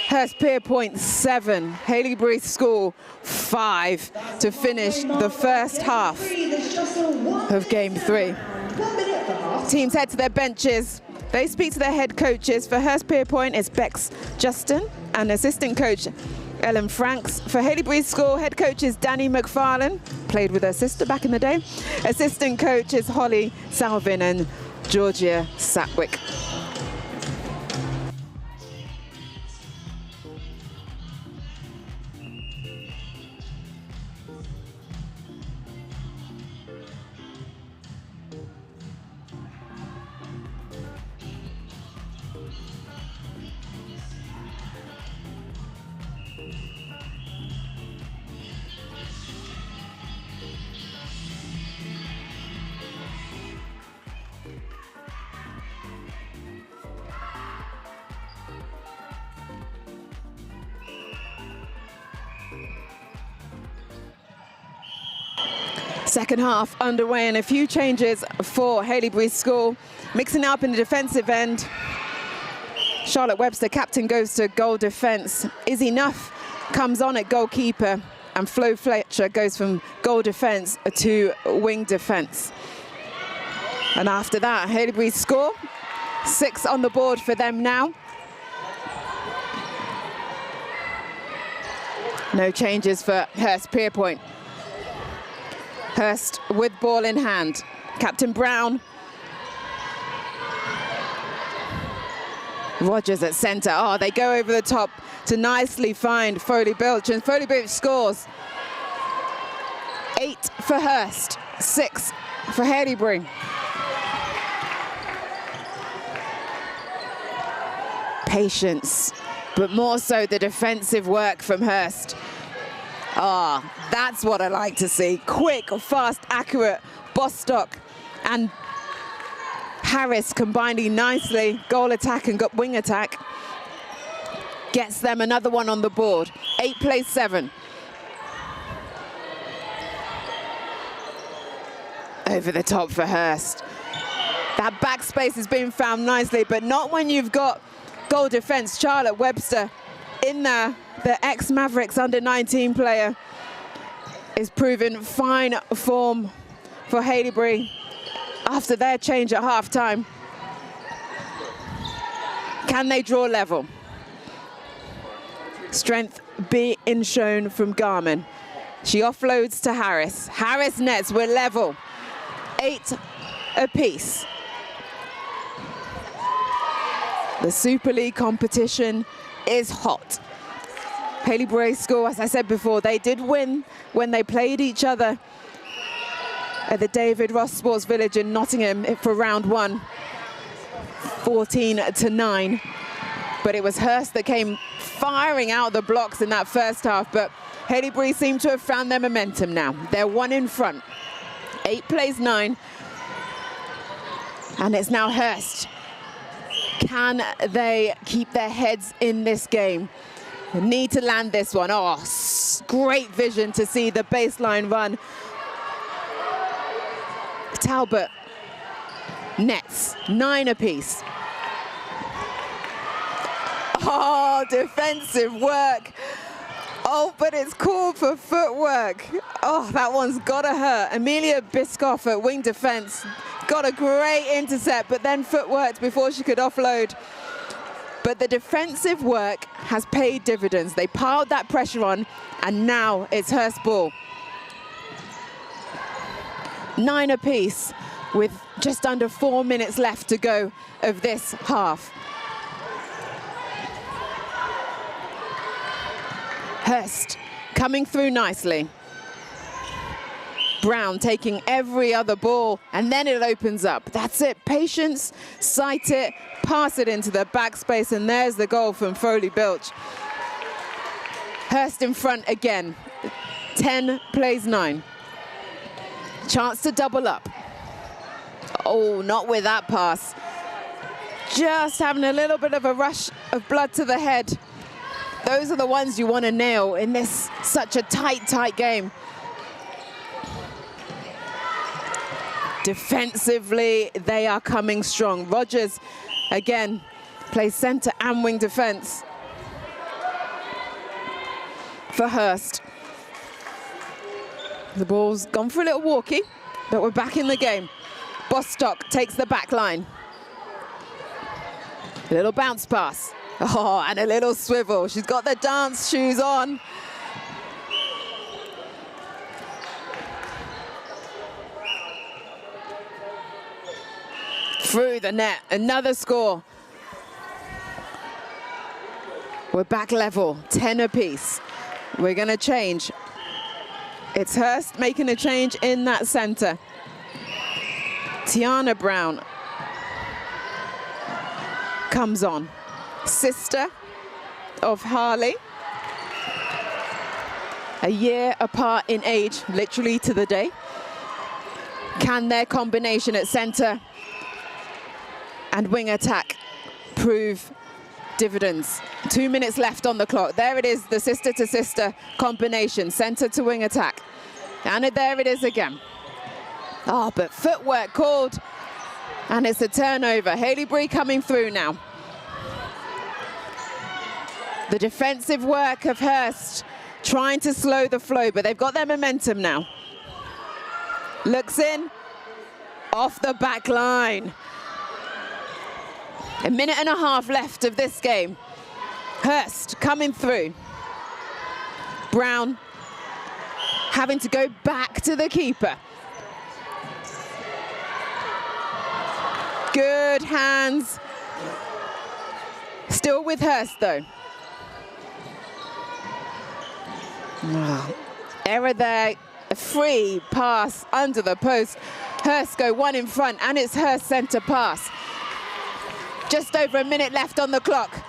Hurstpierpoint 7, Haileybury School 5 to finish the first half of game 3. Teams head to their benches. They speak to their head coaches. For Hurstpierpoint, it's Bex Justin and assistant coach Ellen Franks. For Haileybury School, head coach is Danny McFarlane, played with her sister back in the day. Assistant coach is Holly Salvin and Georgia Satwick. Second half underway and a few changes for Haileybury School. Mixing up in the defensive end. Charlotte Webster, captain, goes to goal defense. Izzy Nuff comes on at goalkeeper and Flo Fletcher goes from goal defense to wing defense. And after that, Haileybury score. 6 on the board for them now. No changes for Hurstpierpoint. Hurst with ball in hand. Captain Brown. Rogers at centre. Oh, they go over the top to nicely find Foley Bilch, and Foley Bilch scores. 8 for Hurst, 6 for Haileybury. Patience, but more so the defensive work from Hurst. Ah, that's what I like to see. Quick, fast, accurate. Bostock and Harris combining nicely. Goal attack and wing attack. Gets them another one on the board. 8 plays 7. Over the top for Hurst. That backspace has been found nicely, but not when you've got goal defense. Charlotte Webster in there. The ex-Mavericks under-19 player is proving fine form for Haileybury after their change at half-time. Can they draw level? Strength being shown from Garman. She offloads to Harris. Harris nets, we're level. 8 apiece. The Super League competition is hot. Haileybury School, as I said before, they did win when they played each other at the David Ross Sports Village in Nottingham for round one, 14-9. But it was Hurst that came firing out the blocks in that first half, but Haileybury seem to have found their momentum now. They're one in front. 8 plays 9. And it's now Hurst. Can they keep their heads in this game? They need to land this one. Oh, great vision to see the baseline run. Talbot nets 9 apiece. Oh, defensive work. Oh, but it's called for footwork. Oh, that one's gotta hurt. Amelia Biscoff at wing defense got a great intercept, but then footworked before she could offload. But the defensive work has paid dividends. They piled that pressure on, and now it's Hurst ball. 9 apiece with just under 4 minutes left to go of this half. Hurst coming through nicely. Brown taking every other ball, and then it opens up. That's it, patience, sight it, pass it into the backspace, and there's the goal from Foley Bilch. Hurst in front again, 10 plays 9. Chance to double up. Oh, not with that pass. Just having a little bit of a rush of blood to the head. Those are the ones you want to nail in this such a tight game. Defensively, they are coming strong. Rogers, again, plays centre and wing defence for Hurst. The ball's gone for a little walkie, but we're back in the game. Bostock takes the back line. A little bounce pass. Oh, and a little swivel. She's got the dance shoes on. Through the net, another score. We're back level, 10 apiece. We're gonna change. It's Hurst making a change in that center. Tiana Brown comes on. Sister of Harley. A year apart in age, literally to the day. Can their combination at center and wing attack prove dividends? 2 minutes left on the clock. There it is, the sister-to-sister combination, center to wing attack. And there it is again. Oh, but footwork called, and it's a turnover. Haileybury coming through now. The defensive work of Hurst trying to slow the flow, but they've got their momentum now. Looks in, off the back line. A minute and a half left of this game. Hurst coming through. Brown having to go back to the keeper. Good hands. Still with Hurst though. Oh, error there, a free pass under the post. Hurst go one in front, and it's Hurst centre pass. Just over a minute left on the clock.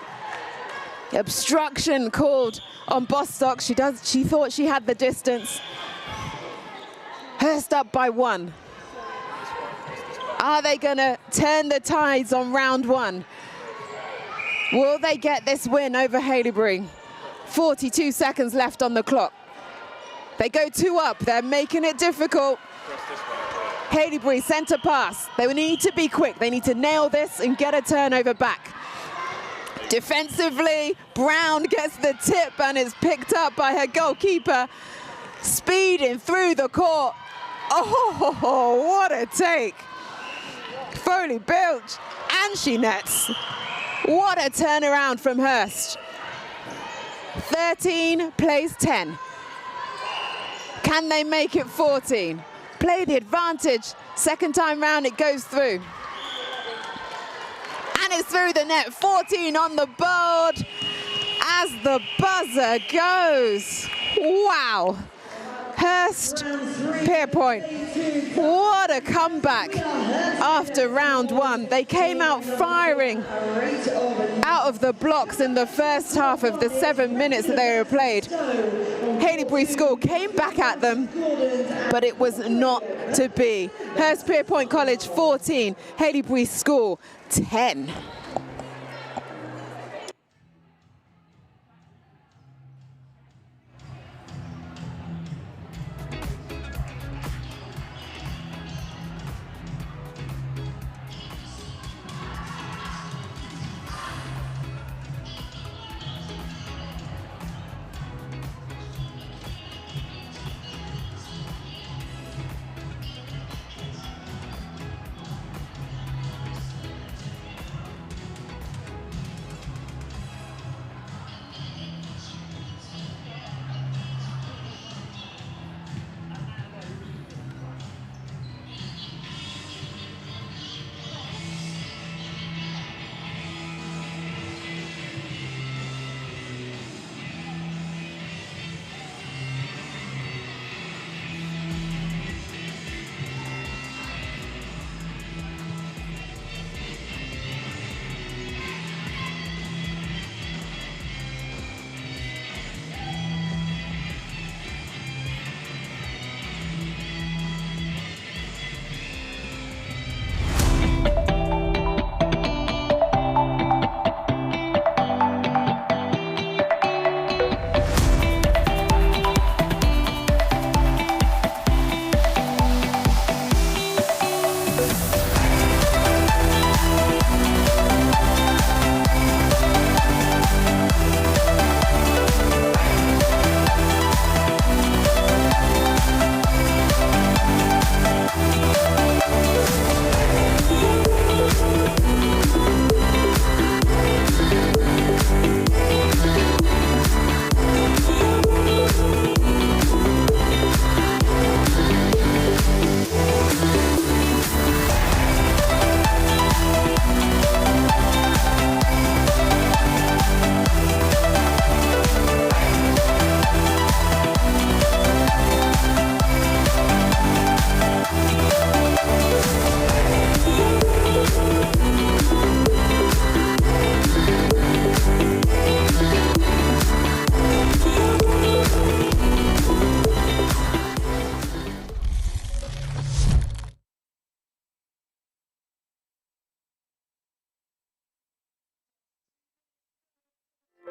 Obstruction called on Bostock. She thought she had the distance. Hurst up by 1. Are they gonna turn the tides on round 1? Will they get this win over Haileybury? 42 seconds left on the clock. They go 2 up, they're making it difficult. Haileybury centre pass. They need to be quick. They need to nail this and get a turnover back. Defensively, Brown gets the tip and is picked up by her goalkeeper. Speeding through the court. Oh, what a take. Foley Bilch, and she nets. What a turnaround from Hurst. 13 plays 10. Can they make it 14? Play the advantage. Second time round, it goes through. And it's through the net. 14 on the board as the buzzer goes. Wow. Hurstpierpoint, what a comeback after round one. They came out firing out of the blocks in the first half of the 7 minutes that they were played. Haileybury School came back at them, but it was not to be. Hurstpierpoint College 14, Haileybury School 10.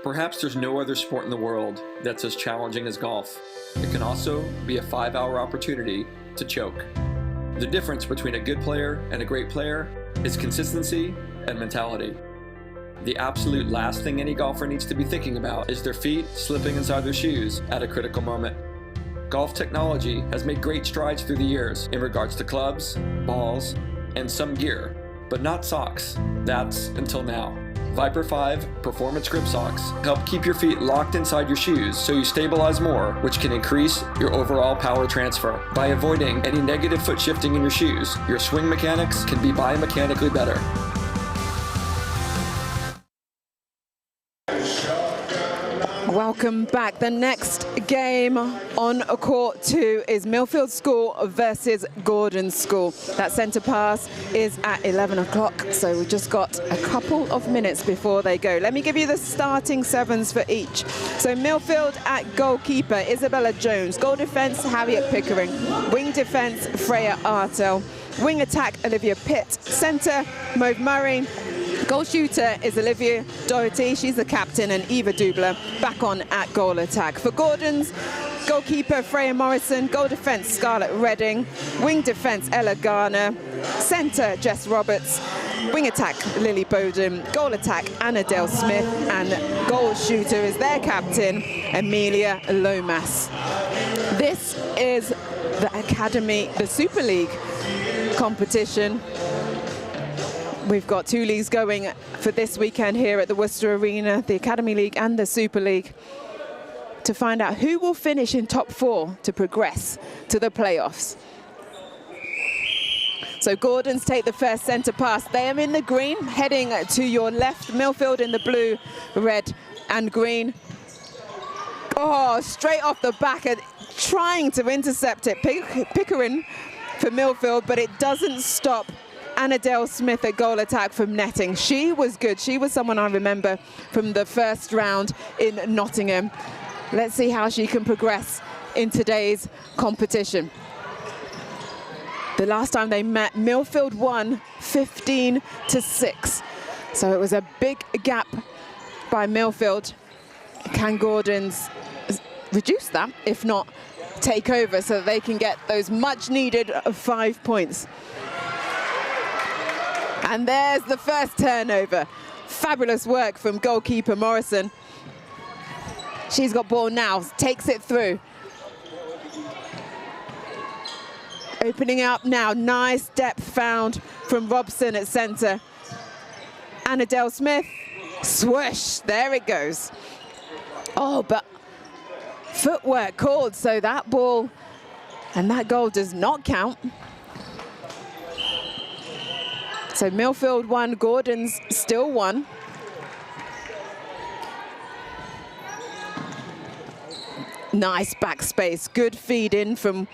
Perhaps there's no other sport in the world that's as challenging as golf. It can also be a 5-hour opportunity to choke. The difference between a good player and a great player is consistency and mentality. The absolute last thing any golfer needs to be thinking about is their feet slipping inside their shoes at a critical moment. Golf technology has made great strides through the years in regards to clubs, balls, and some gear, but not socks. That's until now. Viper 5 Performance Grip Socks help keep your feet locked inside your shoes so you stabilize more, which can increase your overall power transfer. By avoiding any negative foot shifting in your shoes, your swing mechanics can be biomechanically better. Welcome back. The next game on court 2 is Milfield School versus Gordon School. That centre pass is at 11 o'clock, so we've just got a couple of minutes before they go. Let me give you the starting sevens for each. So Milfield at goalkeeper, Isabella Jones. Goal defence, Harriet Pickering. Wing defence, Freya Artel. Wing attack, Olivia Pitt. Centre, Mauve Murray. Goal shooter is Olivia Doherty, she's the captain, and Eva Dubler back on at goal attack. For Gordon's, goalkeeper Freya Morrison, goal defence Scarlett Redding, wing defence Ella Garner, centre Jess Roberts, wing attack Lily Bowden, goal attack Annadale Smith, and goal shooter is their captain Amelia Lomas. This is the Academy, the Super League competition. We've got 2 leagues going for this weekend here at the Worcester Arena, the Academy League and the Super League, to find out who will finish in top 4 to progress to the playoffs. So Gordons take the first centre pass. They are in the green, heading to your left. Milfield in the blue, red and green. Oh, straight off the back and trying to intercept it. Pickering for Milfield, but it doesn't stop Annadale Smith at goal attack from netting. She was good. She was someone I remember from the first round in Nottingham. Let's see how she can progress in today's competition. The last time they met, Milfield won 15-6. So it was a big gap by Milfield. Can Gordons reduce that, if not take over, so that they can get those much needed 5 points? And there's the first turnover. Fabulous work from goalkeeper Morrison. She's got ball now, takes it through. Opening up now, nice depth found from Robson at centre. Annadale Smith, swoosh, there it goes. Oh, but footwork called, so that ball and that goal does not count. So Milfield won, Gordon's still won. Nice back space, good feed in from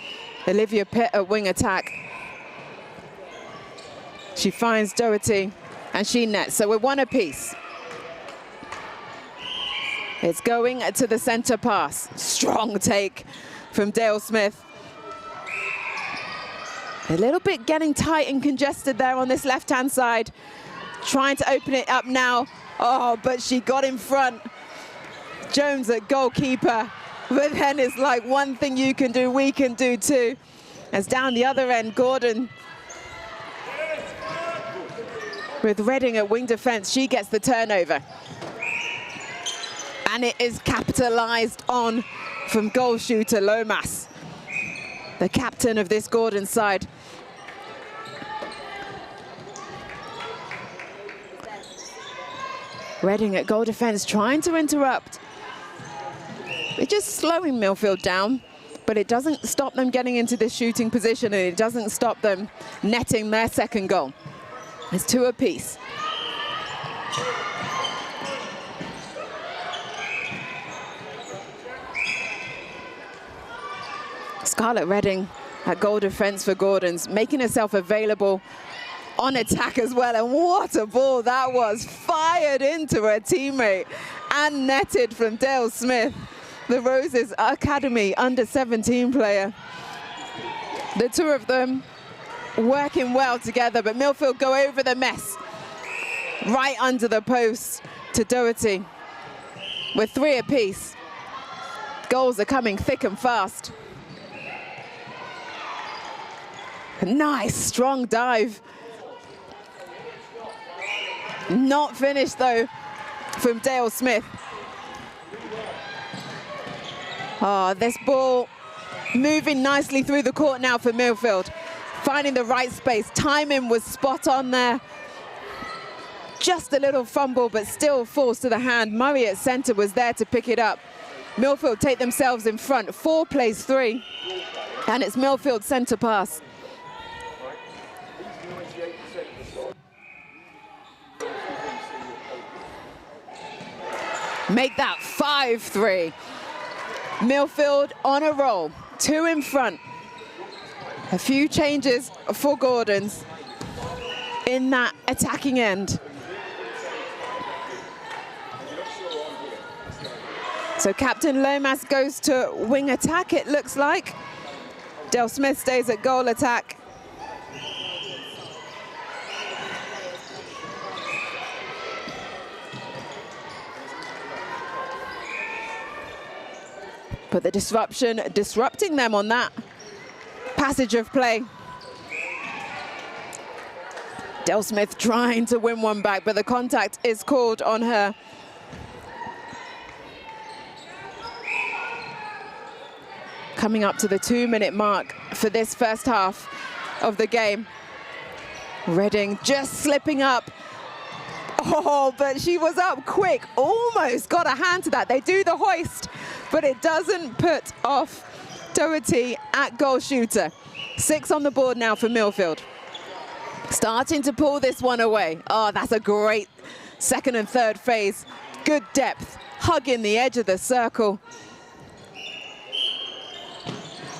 Olivia Pitt at wing attack. She finds Doherty and she nets, so we're one apiece. It's going to the centre pass. Strong take from Dale Smith. A little bit getting tight and congested there on this left-hand side. Trying to open it up now. Oh, but she got in front. Jones at goalkeeper. But then it's like, one thing you can do, we can do too. As down the other end, Gordon with Reading at wing defence, she gets the turnover. And it is capitalised on from goal shooter Lomas, the captain of this Gordon side. Reading at goal defence, trying to interrupt. They're just slowing Milfield down, but it doesn't stop them getting into this shooting position, and it doesn't stop them netting their second goal. It's 2 apiece. Scarlett Reading at goal defence for Gordons, making herself available on attack as well. And what a ball that was, fired into her teammate and netted from Dale Smith, the Roses Academy under-17 player. The two of them working well together, but Milfield go over the mess. Right under the post to Doherty. With 3 apiece. Goals are coming thick and fast. A nice, strong dive. Not finished though from Dale Smith. Oh, this ball moving nicely through the court now for Milfield. Finding the right space. Timing was spot on there. Just a little fumble, but still falls to the hand. Murray at centre was there to pick it up. Milfield take themselves in front. 4 plays 3. And it's Milfield centre pass. Make that 5-3. Milfield on a roll, 2 in front. A few changes for Gordons in that attacking end. So Captain Lomas goes to wing attack, it looks like. Dale Smith stays at goal attack. But the disrupting them on that passage of play. Dale Smith trying to win one back, but the contact is called on her. Coming up to the 2-minute mark for this first half of the game. Reading just slipping up. Oh, but she was up quick, almost got a hand to that. They do the hoist, but it doesn't put off Doherty at goal shooter. 6 on the board now for Milfield. Starting to pull this one away. Oh, that's a great second and third phase. Good depth, hugging the edge of the circle.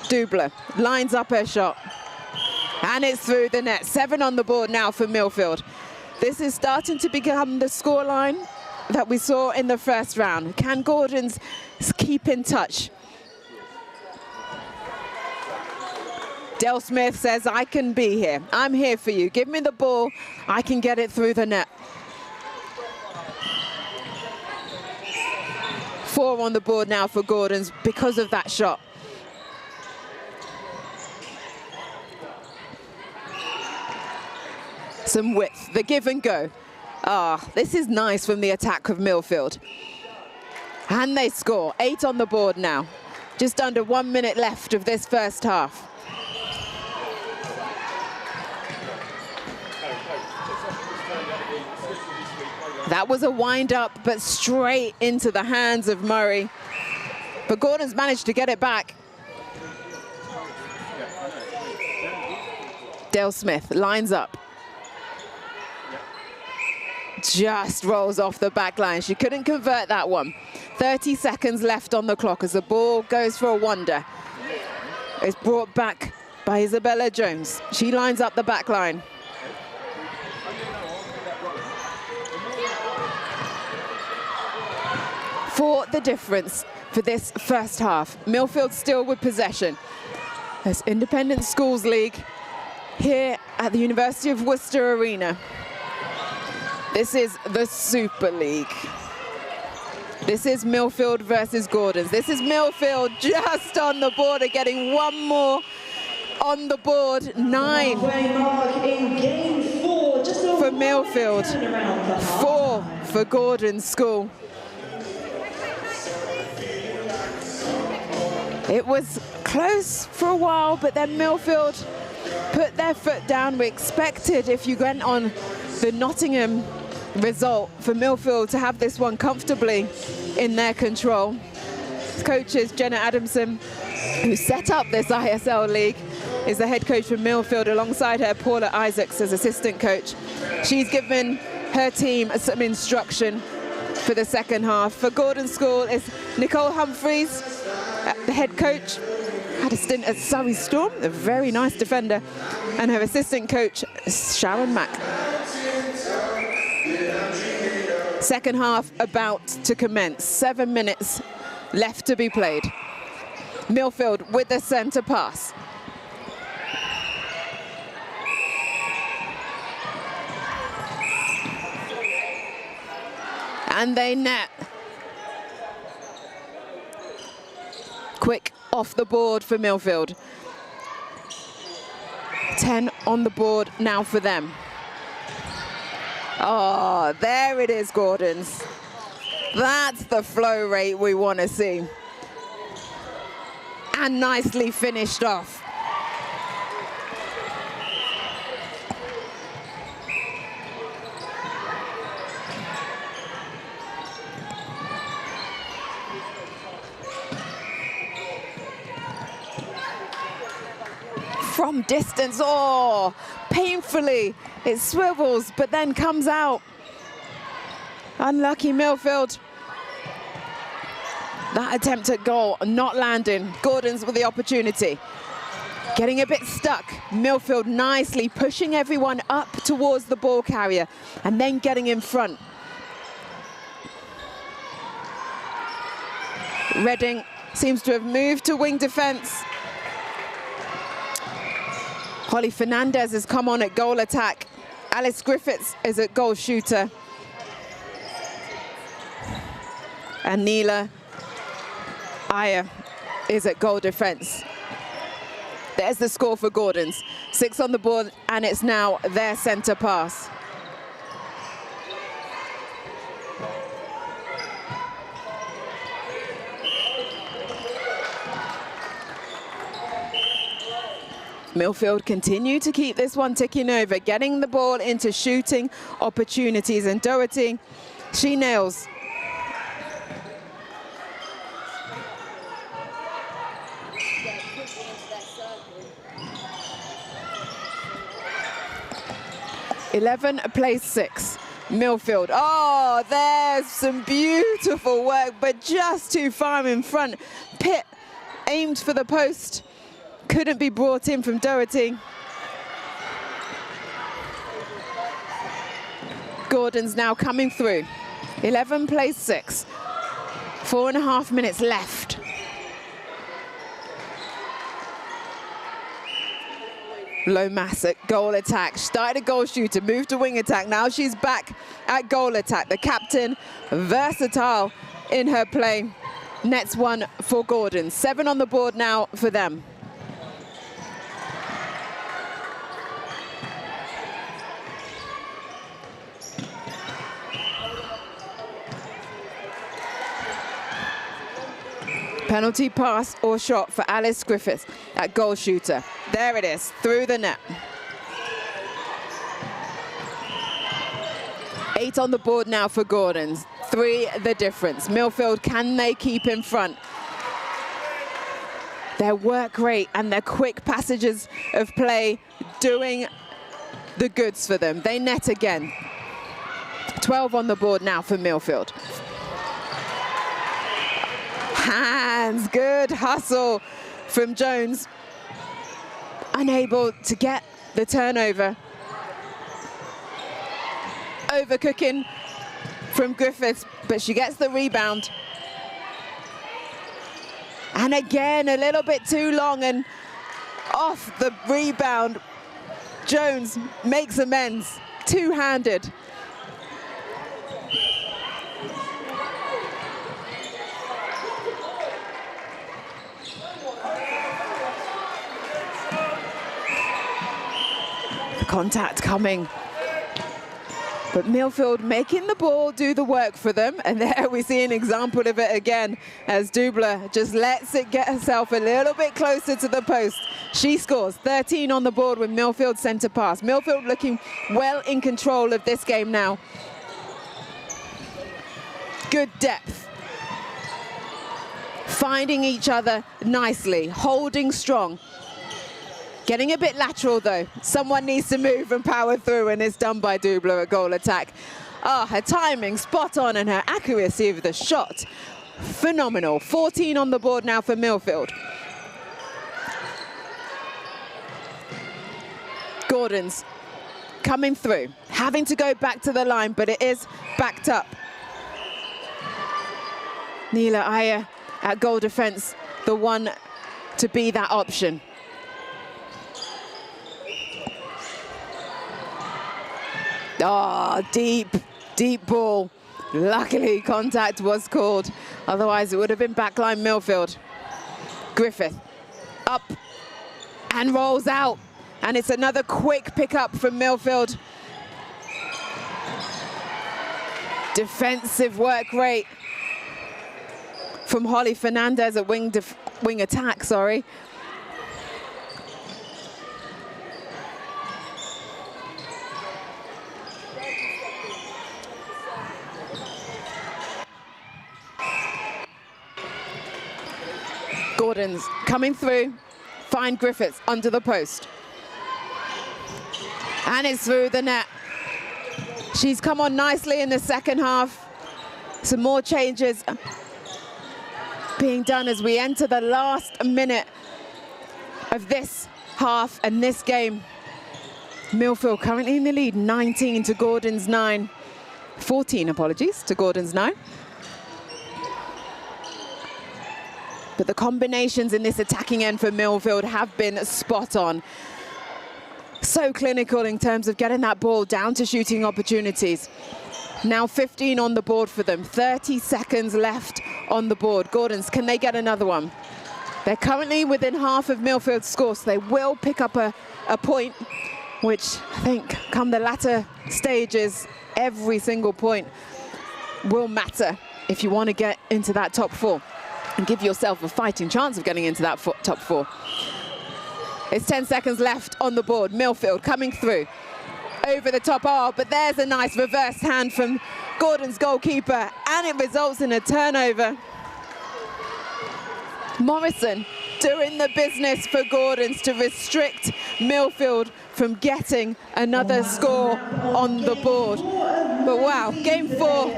Dubler lines up her shot. And it's through the net. 7 on the board now for Milfield. This is starting to become the scoreline that we saw in the first round. Can Gordons keep in touch? Del Smith says, I can be here. I'm here for you. Give me the ball. I can get it through the net. 4 on the board now for Gordons because of that shot. Some width, the give and go. This is nice from the attack of Milfield. And they score. 8 on the board now. Just under 1 minute left of this first half. That was a wind up, but straight into the hands of Murray. But Gordon's managed to get it back. Dale Smith lines up. Just rolls off the back line. She couldn't convert that one. 30 seconds left on the clock as the ball goes for a wander. It's brought back by Isabella Jones. She lines up the back line. For the difference for this first half. Milfield still with possession. There's Independent Schools League here at the University of Worcester Arena. This is the Super League. This is Milfield versus Gordons. This is Milfield just on the border, getting one more on the board. 9 for Milfield, 4 for Gordons School. It was close for a while, but then Milfield put their foot down. We expected, if you went on the Nottingham result, for Milfield to have this one comfortably in their control. Coaches Jenna Adamson, who set up this ISL league, is the head coach for Milfield. Alongside her, Paula Isaacs as assistant coach. She's given her team some instruction for the second half. For Gordon School is Nicole Humphreys, the head coach. Had a stint at Surrey Storm, a very nice defender, and her assistant coach, Sharon Mack. Second half about to commence. 7 minutes left to be played. Milfield with the centre pass. And they net. Quick off the board for Milfield. 10 on the board now for them. Oh, there it is, Gordons. That's the flow rate we want to see. And nicely finished off. From distance, oh, painfully, it swivels, but then comes out. Unlucky Milfield. That attempt at goal not landing. Gordons with the opportunity. Getting a bit stuck. Milfield nicely pushing everyone up towards the ball carrier and then getting in front. Reading seems to have moved to wing defence. Holly Fernandez has come on at goal attack. Alice Griffiths is at goal shooter. And Neela Aya is at goal defence. There's the score for Gordons. 6 on the board, and it's now their centre pass. Milfield continue to keep this one ticking over, getting the ball into shooting opportunities. And Doherty, she nails. Plays 6. Milfield. Oh, there's some beautiful work, but just too far in front. Pitt aimed for the post. couldn't be brought in from Doherty. Gordon's now coming through. 11 plays 6. 4.5 minutes left. Low mass at goal attack. Started a goal shooter, moved to wing attack. Now she's back at goal attack. The captain, versatile in her play. Nets one for Gordon. 7 on the board now for them. Penalty pass or shot for Alice Griffiths at goal shooter. There it is, through the net. 8 on the board now for Gordon's. 3 the difference. Milfield, can they keep in front? Their work rate and their quick passages of play doing the goods for them. They net again. 12 on the board now for Milfield. Hands, good hustle from Jones. Unable to get the turnover. Overcooking from Griffiths, but she gets the rebound. And again, a little bit too long and off the rebound. Jones makes amends, two-handed. Contact coming. But Milfield making the ball do the work for them. And there we see an example of it again as Dubler just lets it get herself a little bit closer to the post. She scores 13 on the board with Milfield centre pass. Milfield looking well in control of this game now. Good depth. Finding each other nicely, holding strong. Getting a bit lateral though. Someone needs to move and power through, and it's done by Dubler at goal attack. Her timing spot on and her accuracy of the shot, phenomenal. 14 on the board now for Milfield. Gordon's coming through, having to go back to the line, but it is backed up. Neela Iyer at goal defense, the one to be that option. Deep, deep ball. Luckily, contact was called. Otherwise, it would have been backline Milfield. Griffith up and rolls out. And it's another quick pickup from Milfield. Defensive work rate from Holly Fernandez at wing attack, sorry. Gordon's coming through, find Griffiths under the post. And it's through the net. She's come on nicely in the second half. Some more changes being done as we enter the last minute of this half and this game. Milfield currently in the lead, 19 to Gordon's 9. 14, apologies, to Gordon's 9. But the combinations in this attacking end for Milfield have been spot on. So clinical in terms of getting that ball down to shooting opportunities. Now 15 on the board for them, 30 seconds left on the board. Gordon's, can they get another one? They're currently within half of Milfield's score, so they will pick up a point, which I think come the latter stages, every single point will matter if you want to get into that top 4. And give yourself a fighting chance of getting into that top 4. It's 10 seconds left on the board. Milfield coming through. Over the top, but there's a nice reverse hand from Gordon's goalkeeper, and it results in a turnover. Morrison doing the business for Gordon's to restrict Milfield from getting another score on the board. But wow, game 4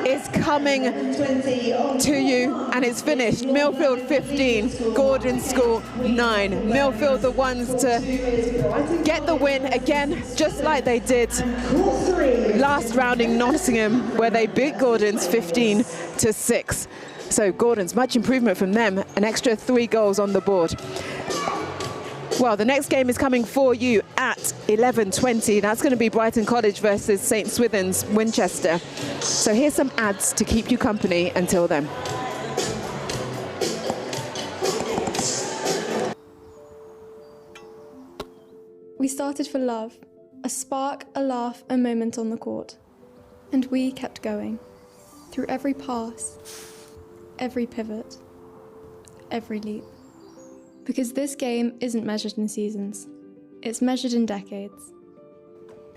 is coming to you, and it's finished. Milfield 15, Gordon School 9. Milfield the ones to get the win again, just like they did last round in Nottingham, where they beat Gordon's 15-6. So Gordon's, much improvement from them, an extra 3 goals on the board. Well, the next game is coming for you at 11:20. That's going to be Brighton College versus St. Swithun's Winchester. So here's some ads to keep you company until then. We started for love, a spark, a laugh, a moment on the court. And we kept going, through every pass, every pivot, every leap. Because this game isn't measured in seasons, it's measured in decades.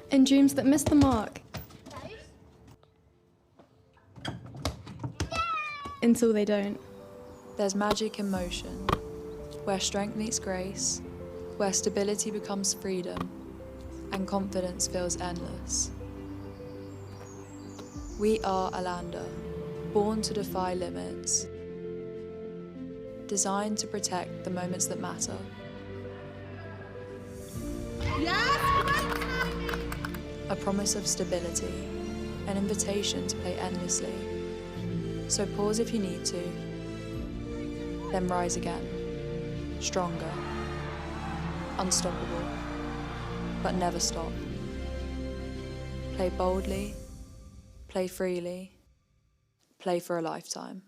In dreams that miss the mark, until they don't. There's magic in motion, where strength meets grace, where stability becomes freedom, and confidence feels endless. We are Alanda, born to defy limits, designed to protect the moments that matter. A promise of stability, an invitation to play endlessly. So pause if you need to, then rise again, stronger, unstoppable, but never stop. Play boldly, play freely, play for a lifetime.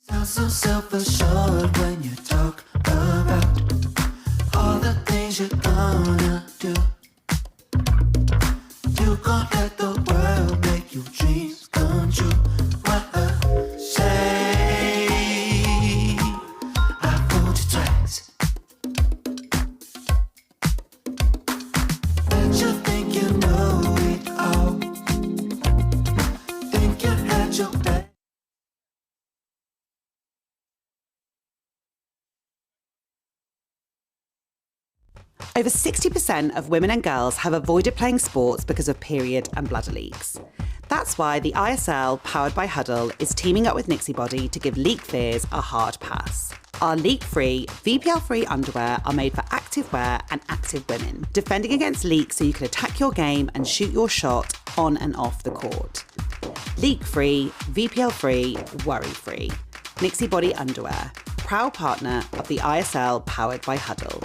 Sound so self-assured when you talk about all the things you're gonna do. You gon' let the world make your dreams come true. What a shame I pulled you twice. Bet you think you know it all. Think you had your back. Over 60% of women and girls have avoided playing sports because of period and bladder leaks. That's why the ISL, powered by Huddle, is teaming up with Nixie Body to give leak fears a hard pass. Our leak-free, VPL-free underwear are made for active wear and active women, defending against leaks so you can attack your game and shoot your shot on and off the court. Leak-free, VPL-free, worry-free. Nixie Body underwear, proud partner of the ISL, powered by Huddle.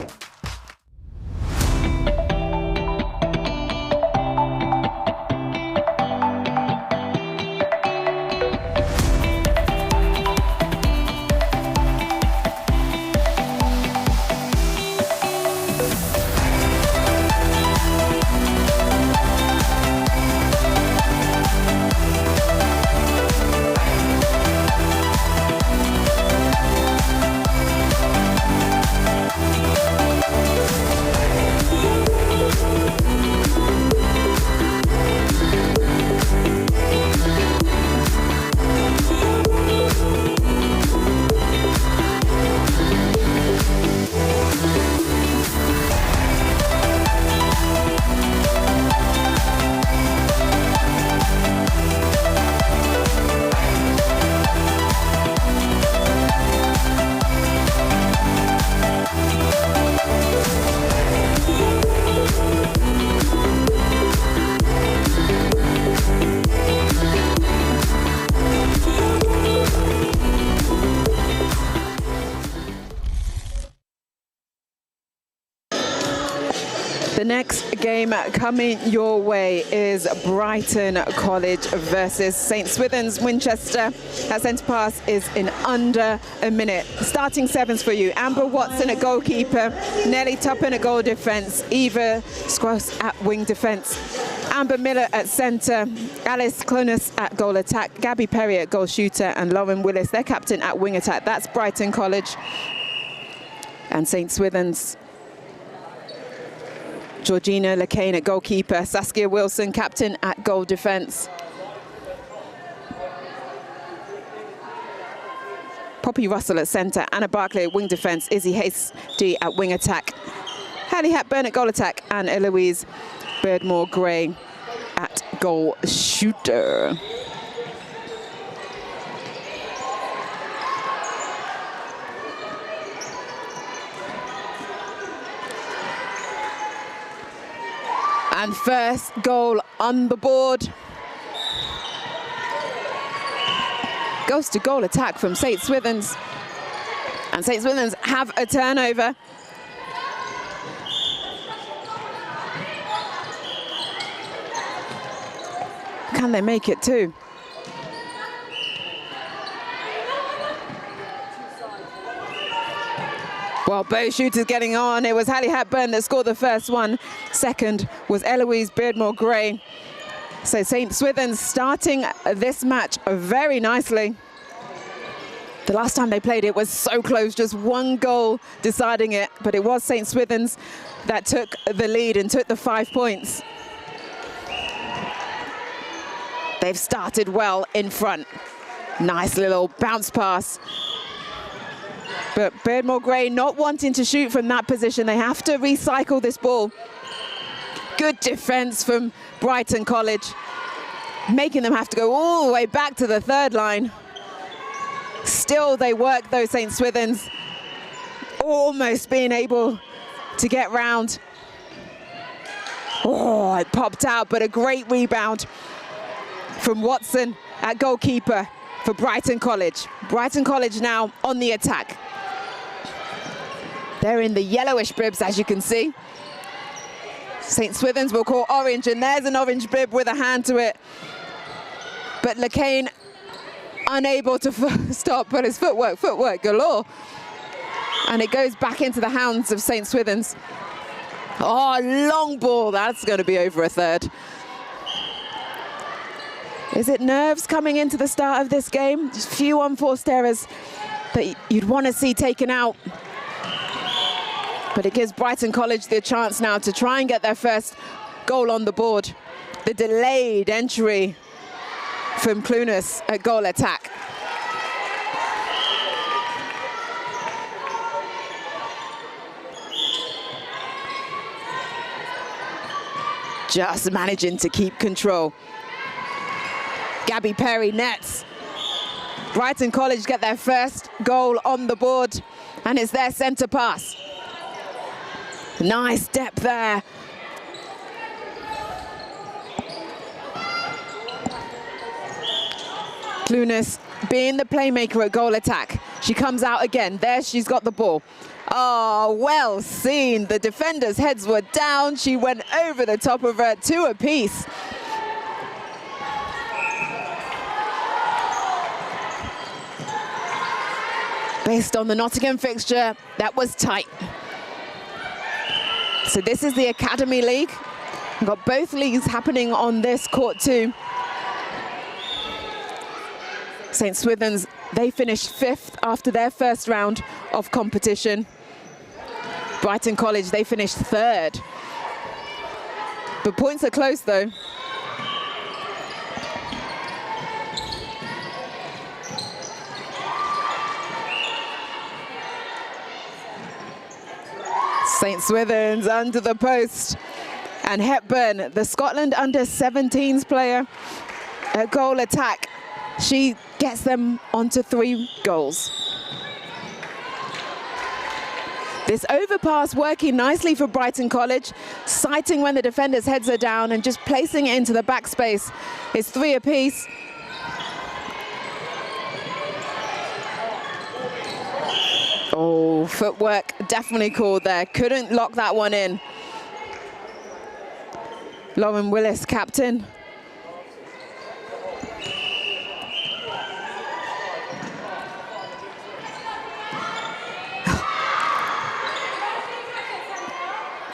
The next game coming your way is Brighton College versus St. Swithun's Winchester. That centre pass is in under a minute. Starting sevens for you: Amber Watson at goalkeeper, Nellie Tuppen at goal defence, Eva Scross at wing defence, Amber Miller at centre, Alice Clunas at goal attack, Gabby Perry at goal shooter, and Lauren Willis, their captain, at wing attack. That's Brighton College. And St. Swithun's: Georgina Lacane at goalkeeper, Saskia Wilson, captain, at goal defence. Poppy Russell at centre, Anna Barclay at wing defence, Izzy Hasty at wing attack, Haley Hepburn at goal attack, and Eloise Beardmore-Gray at goal shooter. And first goal on the board. Goes to goal attack from St. Swithun's. And St. Swithun's have a turnover. Can they make it too? Well, both shooters getting on. It was Haley Hepburn that scored the first one. Second was Eloise Beardmore-Gray. So St. Swithun's starting this match very nicely. The last time they played it was so close, just one goal deciding it, but it was St. Swithun's that took the lead and took the 5 points. They've started well in front. Nice little bounce pass. But Beardmore-Gray not wanting to shoot from that position. They have to recycle this ball. Good defense from Brighton College, making them have to go all the way back to the third line. Still they work those St. Swithun's, almost being able to get round. Oh, it popped out, but a great rebound from Watson at goalkeeper for Brighton College. Brighton College now on the attack. They're in the yellowish bibs, as you can see. St. Swithun's will call orange, and there's an orange bib with a hand to it. But LeCain unable to stop, but his footwork galore. And it goes back into the hands of St. Swithun's. Oh, long ball, that's going to be over a third. Is it nerves coming into the start of this game? Just few unforced errors that you'd want to see taken out. But it gives Brighton College the chance now to try and get their first goal on the board. The delayed entry from Clunas at goal attack. Just managing to keep control. Gabby Perry nets. Brighton College get their first goal on the board, and it's their centre pass. Nice depth there. Clunas being the playmaker at goal attack. She comes out again. There she's got the ball. Oh, well seen. The defenders' heads were down. She went over the top of her, 2 apiece. Based on the Nottingham fixture, that was tight. So this is the Academy League. We've got both leagues happening on this court too. St. Swithun's, they finished 5th after their first round of competition. Brighton College, they finished 3rd. The points are close though. St. Swithun's under the post. And Hepburn, the Scotland under-17s player, at goal attack. She gets them onto 3 goals. This overpass working nicely for Brighton College, sighting when the defenders' heads are down and just placing it into the backspace. It's 3 apiece. Oh, footwork definitely called there. Couldn't lock that one in. Lauren Willis, captain.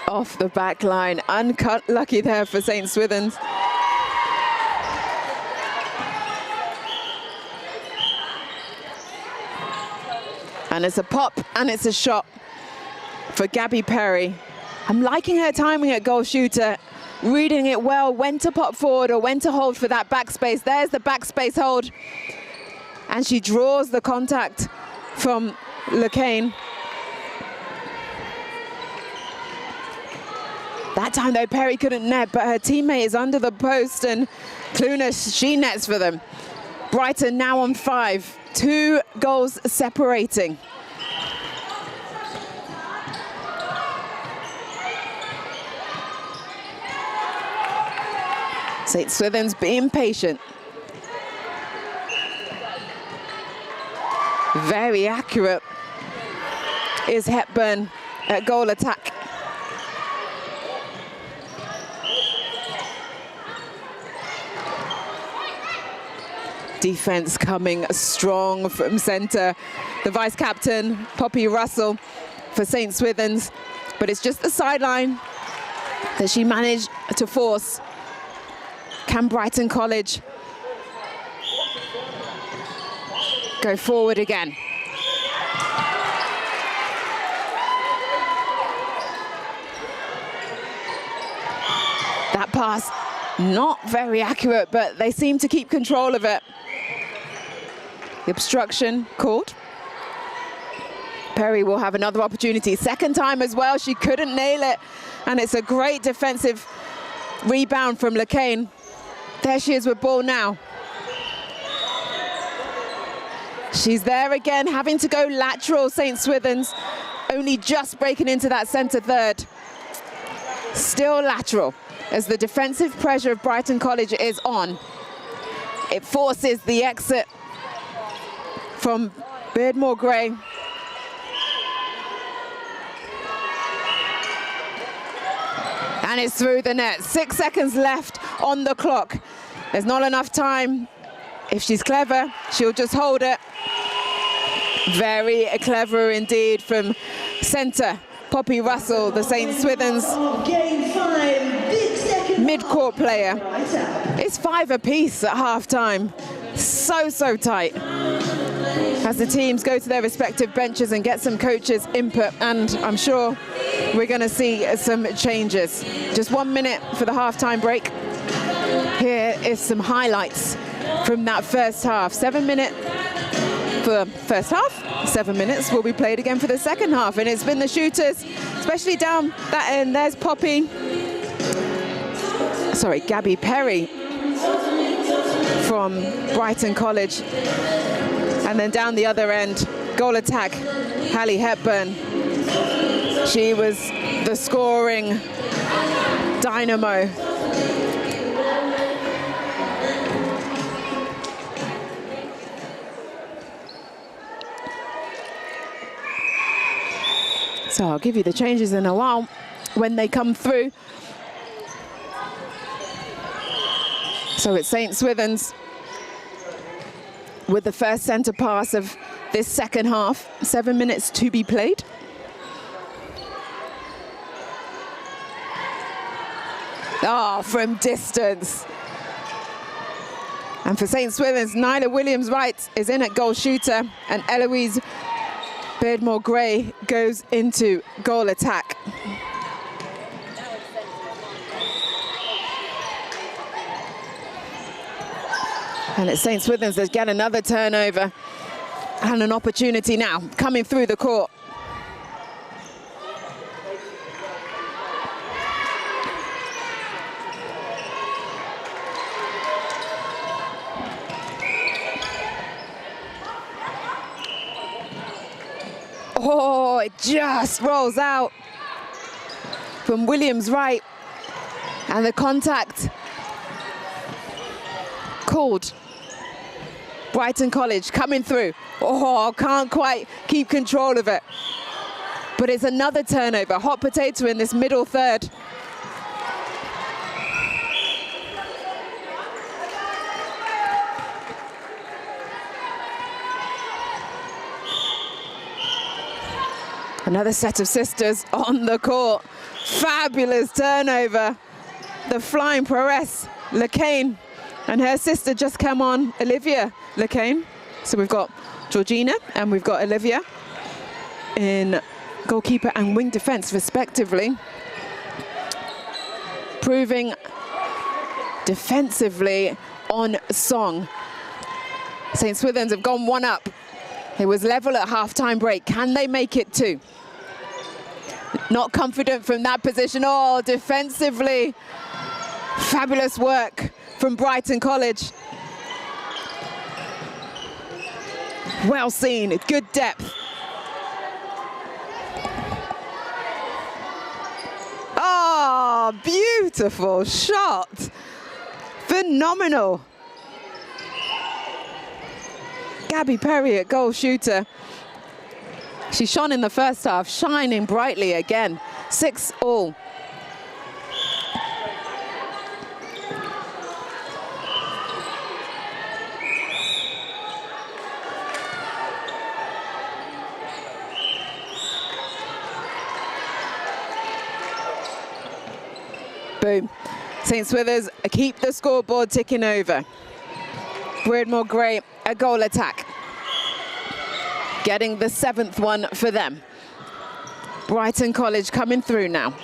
Off the back line, uncut lucky there for St. Swithun's. And it's a pop and it's a shot for Gabby Perry. I'm liking her timing at goal shooter, reading it well, when to pop forward or when to hold for that backspace. There's the backspace hold. And she draws the contact from Wrekin. That time though, Perry couldn't net, but her teammate is under the post, and Clunas, she nets for them. Brighton now on 5, 2 goals separating. St. Swithun's being patient. Very accurate is Hepburn at goal attack. Defense coming strong from centre. The vice captain, Poppy Russell, for St. Swithun's, but it's just the sideline that she managed to force. Can Brighton College go forward again? That pass, not very accurate, but they seem to keep control of it. The obstruction called. Perry will have another opportunity. Second time as well, she couldn't nail it. And it's a great defensive rebound from Wrekin. There she is with ball now. She's there again, having to go lateral. St. Swithun's only just breaking into that centre third. Still lateral, as the defensive pressure of Brighton College is on. It forces the exit from Beardmore Gray. And it's through the net. 6 seconds left on the clock. There's not enough time. If she's clever, she'll just hold it. Very clever indeed from centre Poppy Russell, the St. Swithun's mid-court player. It's 5 apiece at half-time. So tight. As the teams go to their respective benches and get some coaches' input, and I'm sure we're going to see some changes. Just 1 minute for the half-time break. Here is some highlights from that first half. 7 minutes for first half, 7 minutes will be played again for the second half, and it's been the shooters, especially down that end. There's Gabby Perry from Brighton College, and then down the other end, goal attack, Hallie Hepburn. She was the scoring dynamo. So I'll give you the changes in a while when they come through. So it's St. Swithun's with the first centre pass of this second half. 7 minutes to be played. From distance. And for St. Swithun's, Nyla Williams-Wright is in at goal shooter, and Eloise Beardmore Gray goes into goal attack. And it's St. Swithun's that get another turnover and an opportunity now coming through the court. Oh, it just rolls out from Williams-Wright, and the contact called. Brighton College coming through. Oh, can't quite keep control of it. But it's another turnover, hot potato in this middle third. Another set of sisters on the court. Fabulous turnover. The flying prowess, Wrekin, and her sister just come on, Olivia Wrekin. So we've got Georgina and we've got Olivia in goalkeeper and wing defence respectively. Proving defensively on song. St. Swithun's have gone one up It was level at half-time break. Can they make it 2? Not confident from that position. Oh, defensively, fabulous work from Brighton College. Well seen, good depth. Oh, beautiful shot. Phenomenal. Gabby Perry at goal shooter. She shone in the first half, shining brightly again. 6-all. Boom. St. Swithers keep the scoreboard ticking over. Breadmore Gray, a goal attack. Getting the 7th one for them. Brighton College coming through now.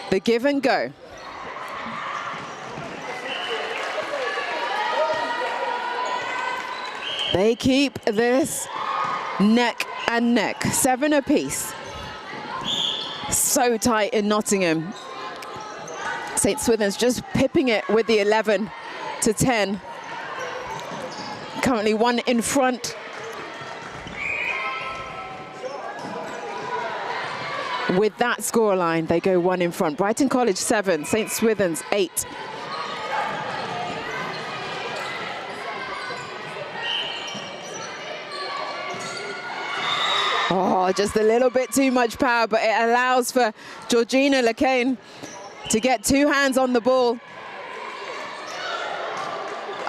The give and go. They keep this neck and neck. 7 apiece. So tight in Nottingham. St. Swithun's just pipping it with the 11-10. Currently 1 in front. With that scoreline, they go 1 in front. Brighton College 7, St. Swithun's 8. Oh, just a little bit too much power, but it allows for Georgina Lacane to get 2 hands on the ball.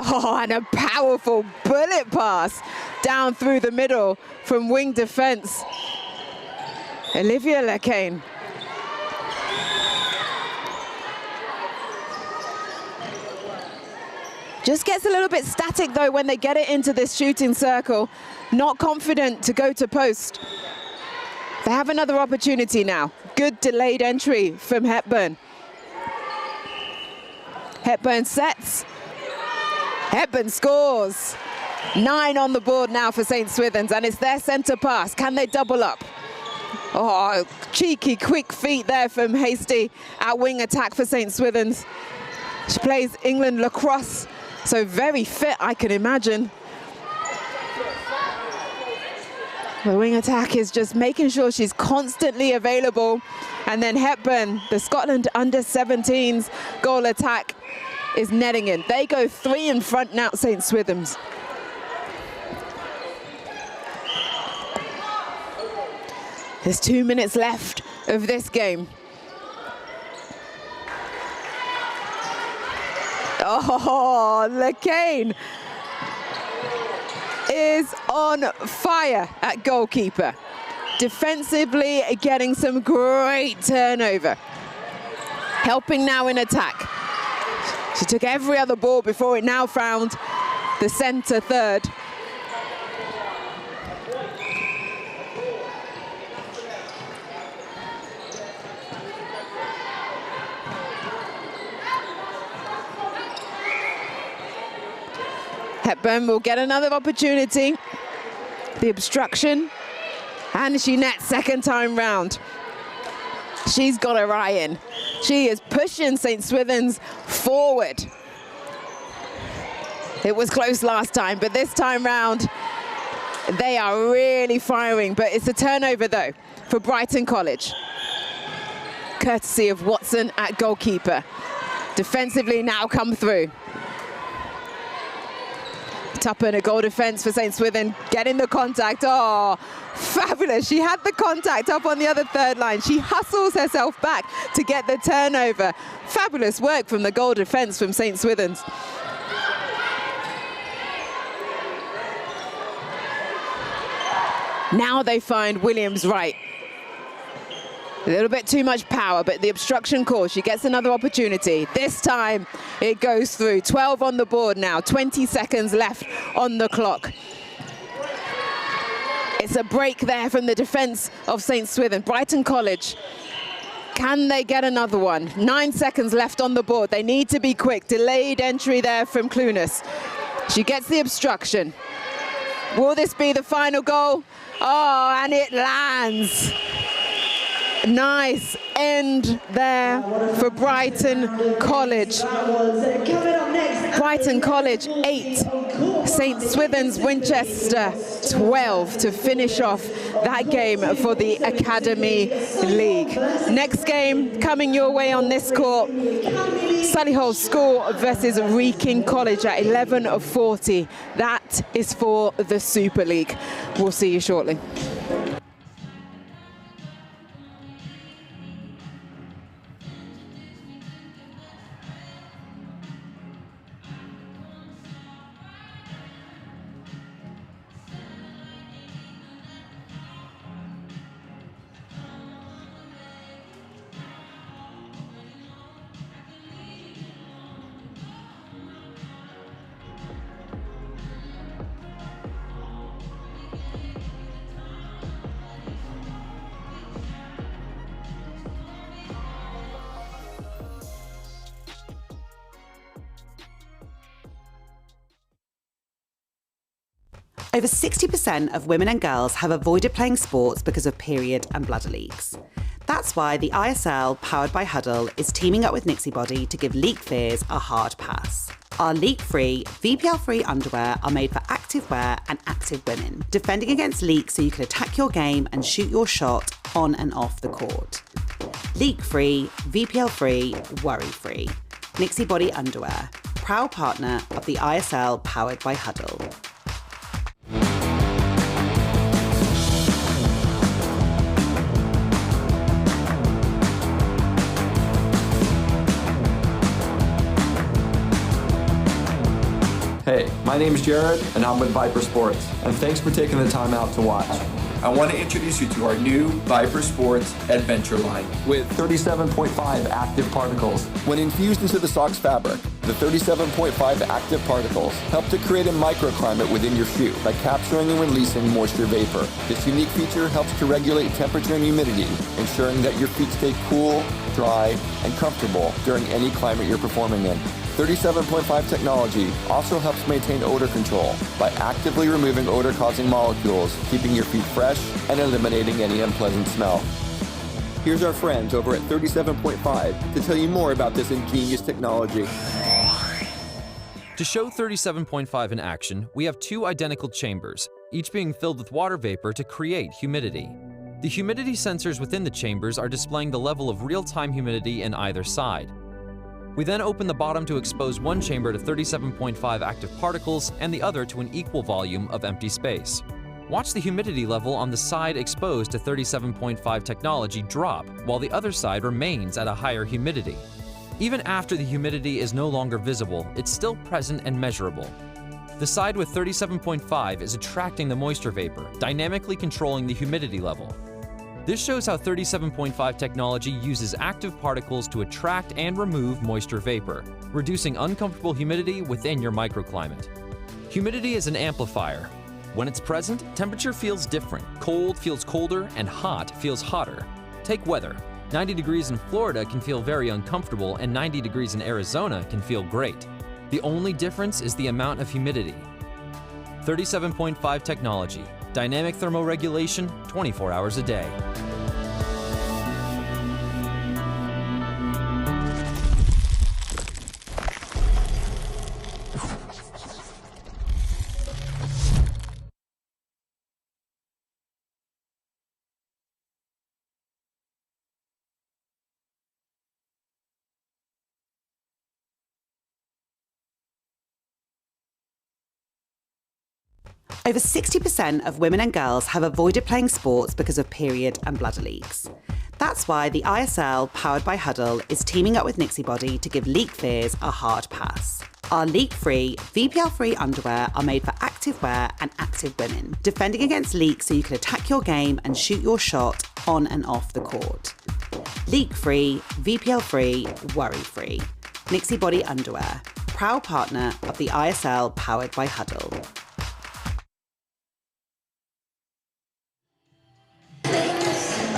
Oh, and a powerful bullet pass down through the middle from wing defense. Olivia Lacane. Just gets a little bit static though when they get it into this shooting circle. Not confident to go to post. They have another opportunity now. Good delayed entry from Hepburn. Hepburn sets. Hepburn scores. 9 on the board now for St. Swithun's, and it's their centre pass. Can they double up? Oh, cheeky, quick feet there from Hasty at wing attack for St. Swithun's. She plays England lacrosse, so very fit, I can imagine. The wing attack is just making sure she's constantly available. And then Hepburn, the Scotland under-17s goal attack, is netting in. They go 3 in front now, St. Swithun's. There's 2 minutes left of this game. Oh, Lacane is on fire at goalkeeper. Defensively getting some great turnover. Helping now in attack. She took every other ball before it now found the centre third. Hepburn will get another opportunity. The obstruction, and she nets second time round. She's got her eye in. She is pushing St. Swithun's forward. It was close last time, but this time round, they are really firing. But it's a turnover though for Brighton College. Courtesy of Watson at goalkeeper. Defensively now come through. Tuppen, a goal defence for St. Swithun, getting the contact. Oh, fabulous. She had the contact up on the other third line. She hustles herself back to get the turnover. Fabulous work from the goal defence from St. Swithun's. Now they find Williams right. A little bit too much power, but the obstruction call, she gets another opportunity. This time it goes through. 12 on the board now, 20 seconds left on the clock. It's a break there from the defense of St. Swithun. Brighton College, can they get another one? 9 seconds left on the board. They need to be quick. Delayed entry there from Clunas. She gets the obstruction. Will this be the final goal? Oh, and it lands. Nice end there for Brighton College. Brighton College 8, St Swithun's Winchester 12 to finish off that game for the Academy League. Next game coming your way on this court, Solihull School versus Wrekin College at 11:40. That is for the Super League. We'll see you shortly. Over 60% of women and girls have avoided playing sports because of period and bladder leaks. That's why the ISL, powered by Huddle, is teaming up with Nixie to give leak fears a hard pass. Our leak-free, VPL-free underwear are made for active wear and active women, defending against leaks so you can attack your game and shoot your shot on and off the court. Leak-free, VPL-free, worry-free. Nixie Body Underwear, proud partner of the ISL, powered by Huddle. Hey, my name is Jared, and I'm with Viper Sports, and thanks for taking the time out to watch. I want to introduce you to our new Viper Sports Adventure line with 37.5 active particles. When infused into the sock's fabric, the 37.5 active particles help to create a microclimate within your shoe by capturing and releasing moisture vapor. This unique feature helps to regulate temperature and humidity, ensuring that your feet stay cool, dry, and comfortable during any climate you're performing in. 37.5 technology also helps maintain odor control by actively removing odor-causing molecules, keeping your feet fresh and eliminating any unpleasant smell. Here's our friends over at 37.5 to tell you more about this ingenious technology. To show 37.5 in action, we have two identical chambers, each being filled with water vapor to create humidity. The humidity sensors within the chambers are displaying the level of real-time humidity in either side. We then open the bottom to expose one chamber to 37.5 active particles and the other to an equal volume of empty space. Watch the humidity level on the side exposed to 37.5 technology drop, while the other side remains at a higher humidity. Even after the humidity is no longer visible, it's still present and measurable. The side with 37.5 is attracting the moisture vapor, dynamically controlling the humidity level. This shows how 37.5 technology uses active particles to attract and remove moisture vapor, reducing uncomfortable humidity within your microclimate. Humidity is an amplifier. When it's present, temperature feels different, cold feels colder, and hot feels hotter. Take weather. 90 degrees in Florida can feel very uncomfortable, and 90 degrees in Arizona can feel great. The only difference is the amount of humidity. 37.5 technology. Dynamic thermoregulation, 24 hours a day. Over 60% of women and girls have avoided playing sports because of period and bladder leaks. That's why the ISL, powered by Huddle, is teaming up with Nixie to give leak fears a hard pass. Our leak-free, VPL-free underwear are made for active wear and active women, defending against leaks so you can attack your game and shoot your shot on and off the court. Leak-free, VPL-free, worry-free. Nixie Body Underwear, proud partner of the ISL, powered by Huddle.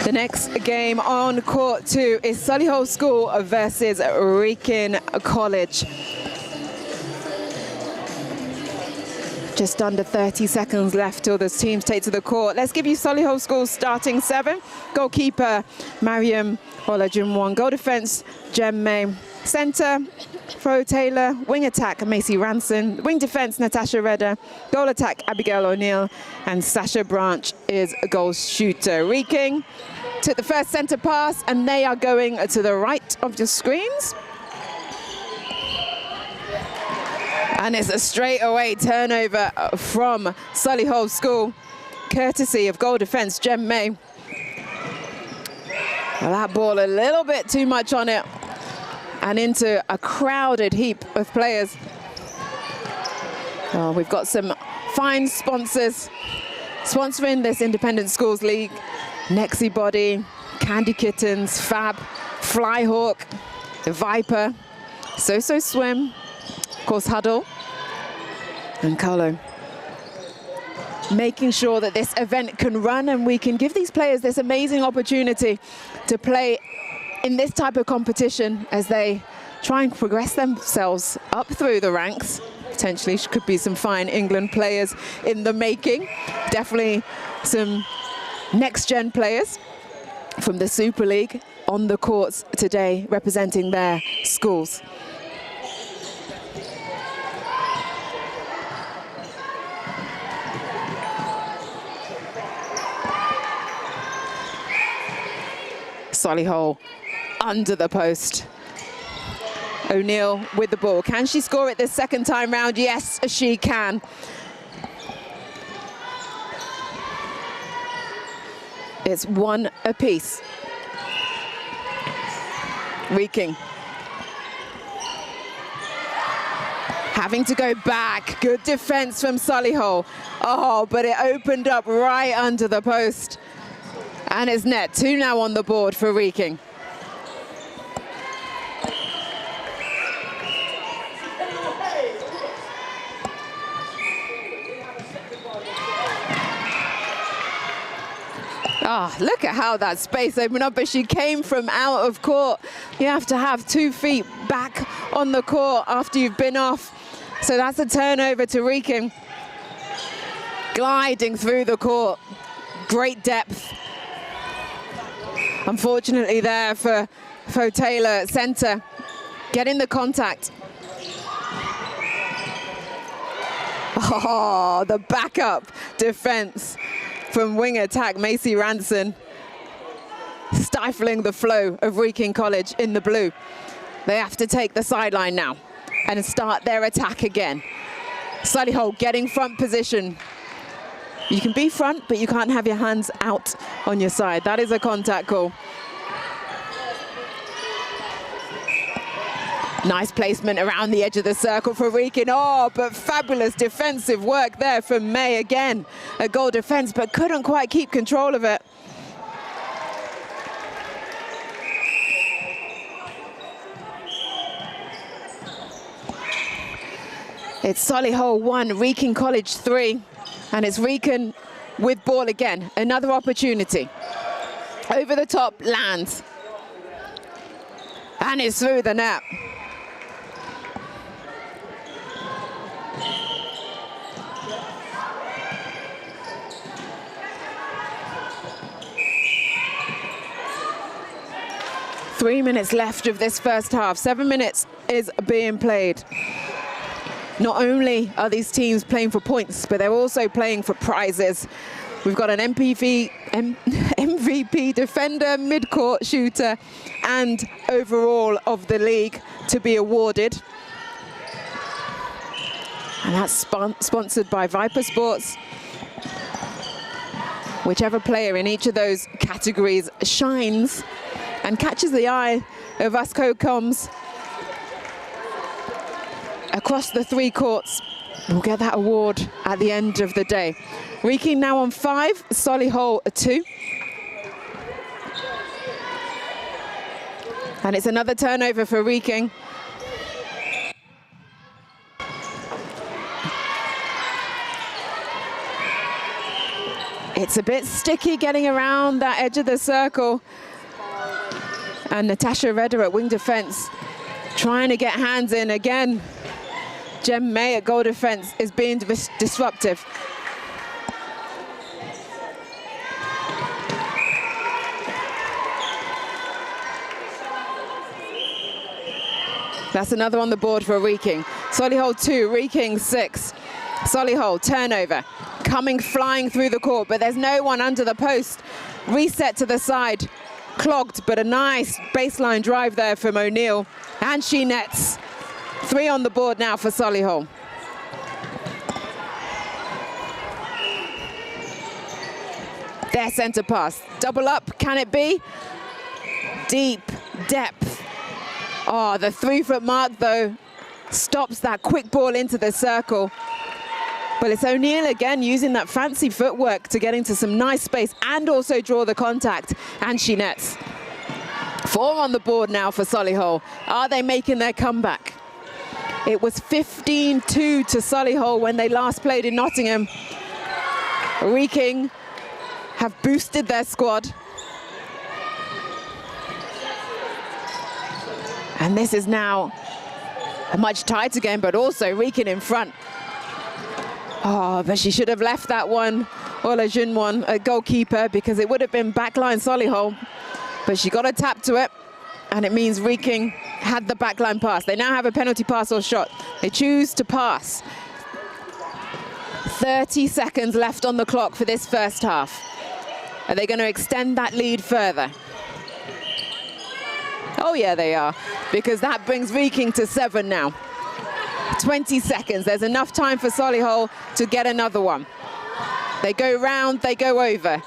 The next game on court 2 is Solihull School versus Wrekin College. Just under 30 seconds left till the teams take to the court. Let's give you Solihull School's starting 7. Goalkeeper, Mariam Olajunwan. Goal defence, Jem May. Centre, Fro Taylor. Wing attack, Macy Ranson. Wing defence, Natasha Redder. Goal attack, Abigail O'Neill. And Sasha Branch is a goal shooter. Wrekin took the first centre pass, and they are going to the right of your screens. And it's a straightaway turnover from Solihull School, courtesy of goal defence, Jem May. Well, that ball a little bit too much on it, and into a crowded heap of players. Oh, we've got some fine sponsors sponsoring this Independent Schools League. Nexi Body, Candy Kittens, Fab, Flyhawk, Viper, So Swim, of course Huddle, and Colo. Making sure that this event can run and we can give these players this amazing opportunity to play in this type of competition as they try and progress themselves up through the ranks. Potentially could be some fine England players in the making. Definitely some next-gen players from the Super League on the courts today representing their schools. Solihull under the post. O'Neill with the ball. Can she score it this second time round? Yes, she can. It's 1 apiece. Wrekin. Having to go back. Good defense from Solihull. Oh, but it opened up right under the post. And it's net. 2 now on the board for Wrekin. Ah, look at how that space opened up, but she came from out of court. You have to have 2 feet back on the court after you've been off. So that's a turnover to Wrekin. Gliding through the court. Great depth. Unfortunately there for Fro Taylor, centre, getting the contact. Oh, the backup defense from wing attack, Macy Ranson, stifling the flow of Wrekin College in the blue. They have to take the sideline now and start their attack again. Solihull getting front position. You can be front, but you can't have your hands out on your side. That is a contact call. Nice placement around the edge of the circle for Wrekin. Oh, but fabulous defensive work there from May again. A goal defense, but couldn't quite keep control of it. It's Solihull 1, Wrekin College 3. And it's Wrekin with ball again. Another opportunity. Over the top, lands. And it's through the net. Three minutes left of this first half. 7 minutes is being played. Not only are these teams playing for points, but they're also playing for prizes. We've got an MVP defender, mid-court shooter, and overall of the league to be awarded. And that's sponsored by Viper Sports. Whichever player in each of those categories shines and catches the eye of us co-coms across the 3 courts, we'll get that award at the end of the day. Wrekin now on 5, Solihull 2. And it's another turnover for Wrekin. It's a bit sticky getting around that edge of the circle. And Natasha Redder at wing defense trying to get hands in again. Jem May at goal defence is being disruptive. That's another on the board for Wrekin. Solihull 2, Wrekin 6. Solihull, turnover. Coming flying through the court, but there's no one under the post. Reset to the side. Clogged, but a nice baseline drive there from O'Neill. And she nets. 3 on the board now for Solihull. Their centre pass. Double up, can it be? Deep depth. Oh, the 3-foot mark, though, stops that quick ball into the circle. But it's O'Neill again using that fancy footwork to get into some nice space and also draw the contact, and she nets. 4 on the board now for Solihull. Are they making their comeback? It was 15-2 to Solihull when they last played in Nottingham. Wrekin have boosted their squad. And this is now a much tighter game, but also Wrekin in front. Oh, but she should have left that one, Ola Junwon, a goalkeeper, because it would have been backline Solihull. But she got a tap to it, and it means Wrekin had the backline pass. They now have a penalty pass or shot. They choose to pass. 30 seconds left on the clock for this first half. Are they going to extend that lead further? Oh yeah, they are, because that brings Wrekin to 7 now. 20 seconds, there's enough time for Solihull to get another one. They go round, they go over.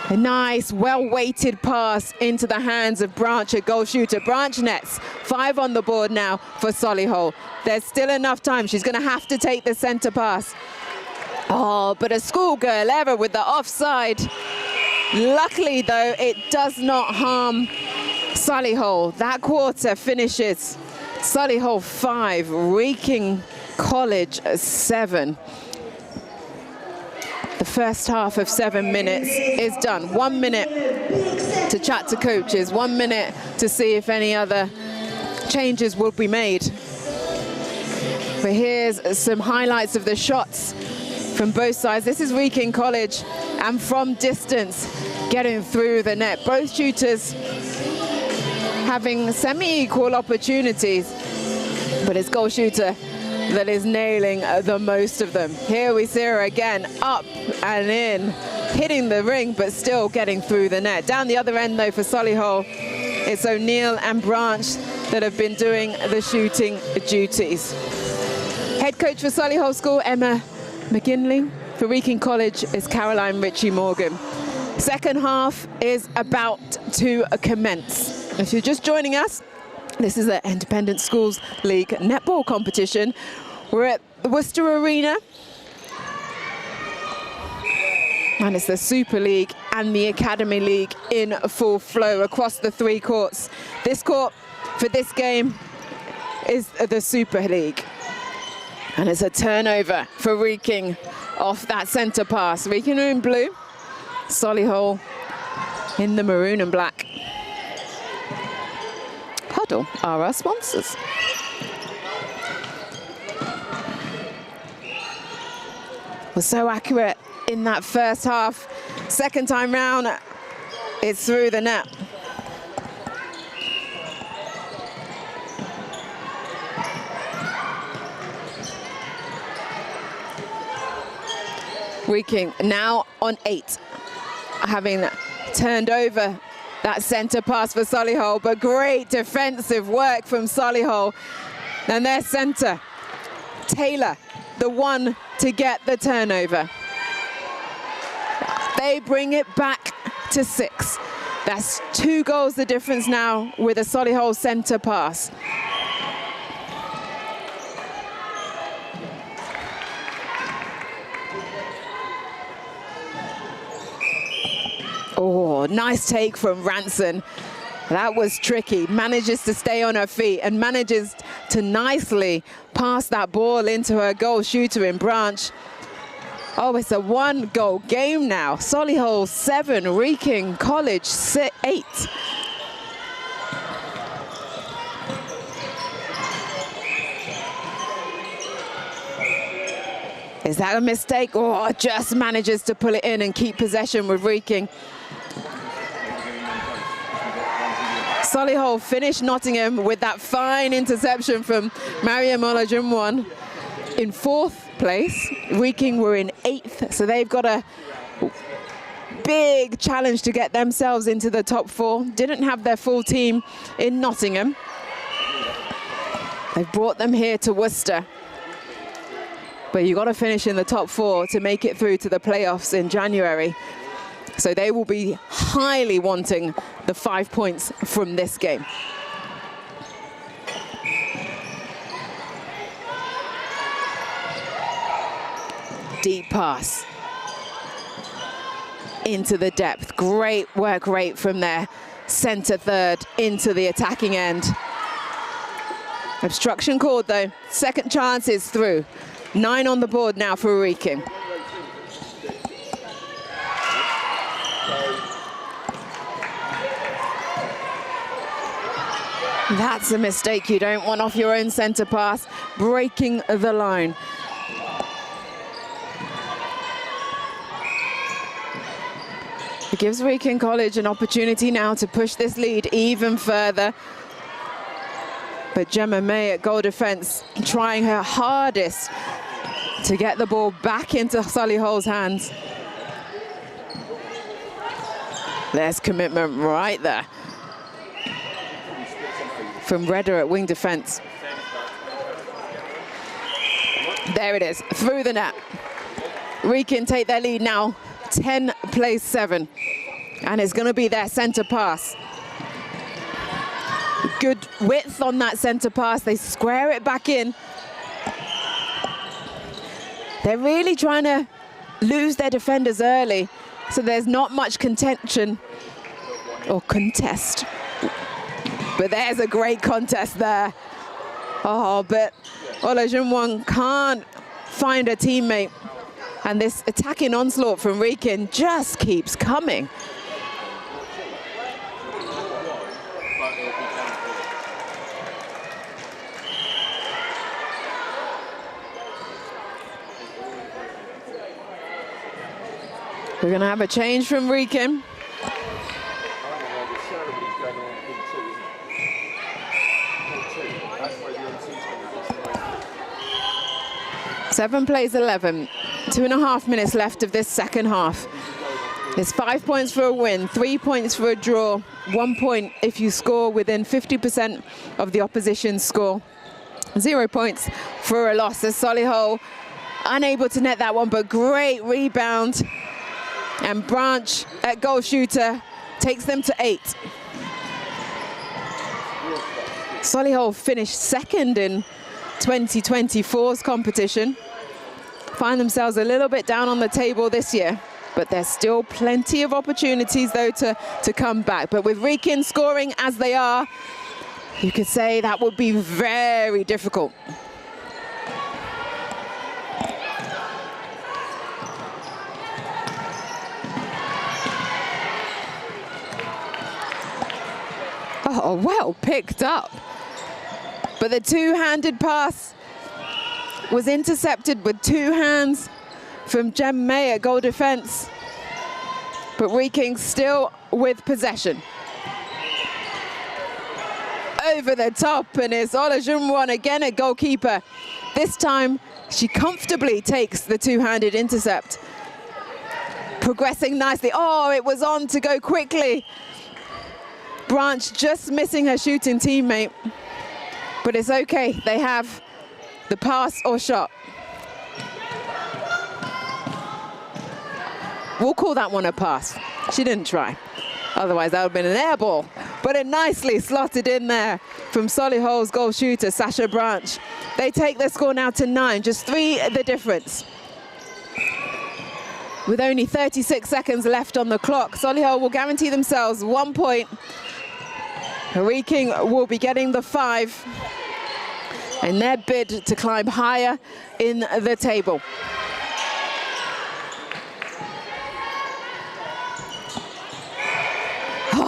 A nice, well-weighted pass into the hands of Branch, a goal shooter. Branch nets, 5 on the board now for Solihull. There's still enough time, she's gonna have to take the centre pass. Oh, but a schoolgirl error with the offside. Luckily, though, it does not harm Solihull. That quarter finishes Solihull 5, Wrekin College 7. The first half of 7 minutes is done. 1 minute to chat to coaches, 1 minute to see if any other changes will be made. But here's some highlights of the shots from both sides. This is Wrekin College, and from distance, getting through the net. Both shooters having semi-equal opportunities, but it's goal shooter that is nailing the most of them. Here we see her again, up and in, hitting the ring, but still getting through the net. Down the other end, though, for Solihull, it's O'Neill and Branch that have been doing the shooting duties. Head coach for Solihull School, Emma McGinley. For Wrekin College is Caroline Ritchie-Morgan. Second half is about to commence. If you're just joining us, this is the Independent Schools League netball competition. We're at the Worcester Arena. And it's the Super League and the Academy League in full flow across the 3 courts. This court for this game is the Super League. And it's a turnover for Wrekin off that centre pass. Wrekin are in blue, Solihull in the maroon and black. Huddle are our sponsors. Was so accurate in that first half. Second time round, it's through the net. Wrekin now on 8, having turned over that centre pass for Solihull, but great defensive work from Solihull. And their centre, Taylor, the one to get the turnover. They bring it back to 6. That's 2 goals the difference now with a Solihull centre pass. Oh, nice take from Ranson. That was tricky. Manages to stay on her feet and manages to nicely pass that ball into her goal shooter in Branch. Oh, it's a 1-goal game now. Solihull 7, Wrekin College 8. Is that a mistake? Or just manages to pull it in and keep possession with Wrekin. Solihull finished Nottingham with that fine interception from Mariam Olajumwan in 4th place. Wrekin were in 8th, so they've got a big challenge to get themselves into the top 4. Didn't have their full team in Nottingham. They've brought them here to Worcester. But you've got to finish in the top 4 to make it through to the playoffs in January. So they will be highly wanting the 5 points from this game. Deep pass into the depth. Great work rate from their centre third into the attacking end. Obstruction called though. Second chance is through. 9 on the board now for Wrekin. That's a mistake you don't want off your own centre pass, breaking the line. It gives Wrekin College an opportunity now to push this lead even further. But Gemma May at goal defence trying her hardest to get the ball back into Solihull's hands. There's commitment right there from Redder at wing defence. There it is, through the net. Wrekin take their lead now, 10 plays 7. And it's going to be their centre pass. Good width on that centre pass. They square it back in. They're really trying to lose their defenders early, so there's not much contention or contest. But there's a great contest there. Oh, but Olajumwan can't find a teammate. And this attacking onslaught from Wrekin just keeps coming. We're going to have a change from Wrekin. Seven plays 11. 2.5 minutes left of this second half. There's 5 points for a win, 3 points for a draw, 1 point if you score within 50% of the opposition's score. 0 points for a loss as Solihull unable to net that one, but great rebound. And Branch at goal shooter takes them to 8. Solihull finished second in 2024's competition. Find themselves a little bit down on the table this year, but there's still plenty of opportunities though to come back. But with Wrekin scoring as they are, you could say that would be very difficult. Oh, well picked up. But the two-handed pass was intercepted with 2 hands from Gem May at goal defence. But Wrekin still with possession. Over the top, and it's Olajumwan again at goalkeeper. This time, she comfortably takes the two-handed intercept. Progressing nicely. Oh, it was on to go quickly. Branch just missing her shooting teammate. But it's okay, they have the pass or shot. We'll call that one a pass. She didn't try. Otherwise, that would have been an air ball. But it nicely slotted in there from Solihull's goal shooter, Sasha Branch. They take their score now to 9, just 3 the difference. With only 36 seconds left on the clock, Solihull will guarantee themselves 1 point. Wrekin will be getting the 5 in their bid to climb higher in the table.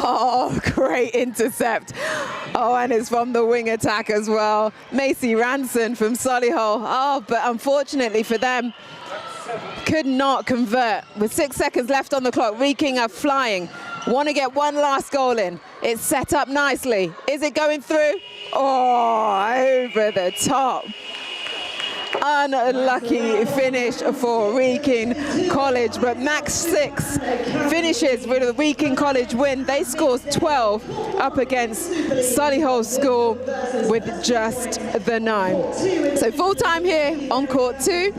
Oh, great intercept. Oh, and it's from the wing attack as well. Macy Ranson from Solihull. Oh, but unfortunately for them, could not convert. With 6 seconds left on the clock, Wrekin are flying. Want to get one last goal in. It's set up nicely. Is it going through? Oh, over the top. Unlucky finish for Wrekin College, but Max 6 finishes with a Wrekin College win. They score 12 up against Solihull School with just the 9. So full time here on court 2.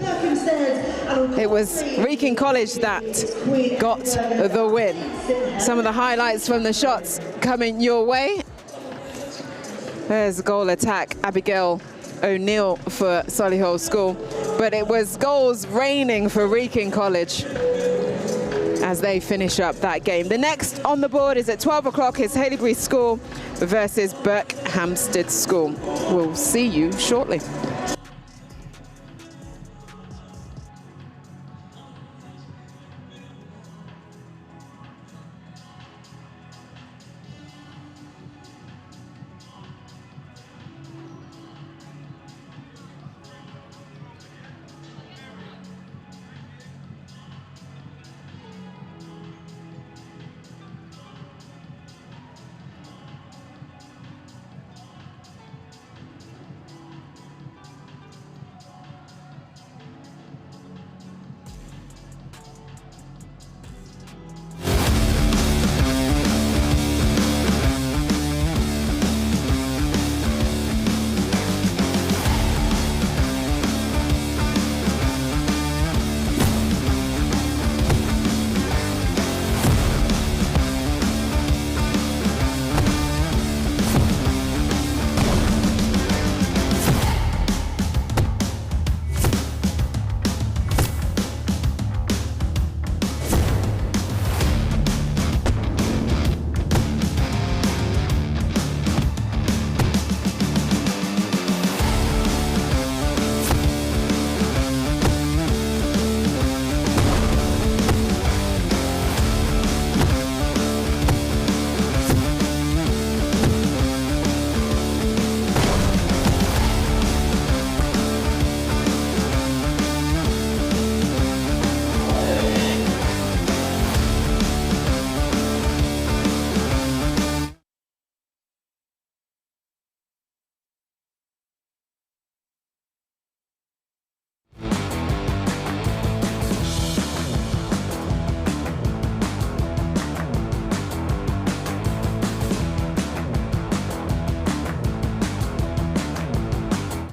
It was Wrekin College that got the win. Some of the highlights from the shots coming your way. There's a goal attack, Abigail O'Neill for Solihull School, but it was goals raining for Wrekin College as they finish up that game. The next on the board is at 12 o'clock. It's Haileybury School versus Berkhamsted School. We'll see you shortly.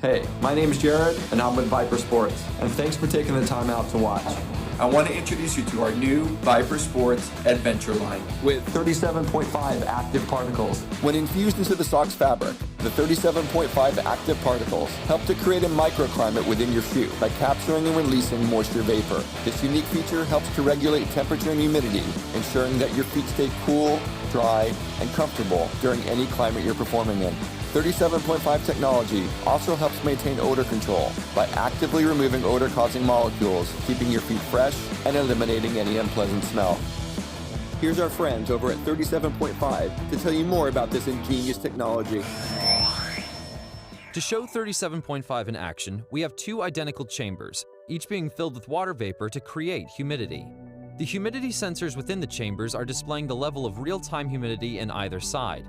Hey, my name is Jared, and I'm with Viper Sports, and thanks for taking the time out to watch. I want to introduce you to our new Viper Sports Adventure line with 37.5 active particles. When infused into the sock's fabric, the 37.5 active particles help to create a microclimate within your shoe by capturing and releasing moisture vapor. This unique feature helps to regulate temperature and humidity, ensuring that your feet stay cool, dry, and comfortable during any climate you're performing in. 37.5 technology also helps maintain odor control by actively removing odor-causing molecules, keeping your feet fresh and eliminating any unpleasant smell. Here's our friends over at 37.5 to tell you more about this ingenious technology. To show 37.5 in action, we have 2 identical chambers, each being filled with water vapor to create humidity. The humidity sensors within the chambers are displaying the level of real-time humidity in either side.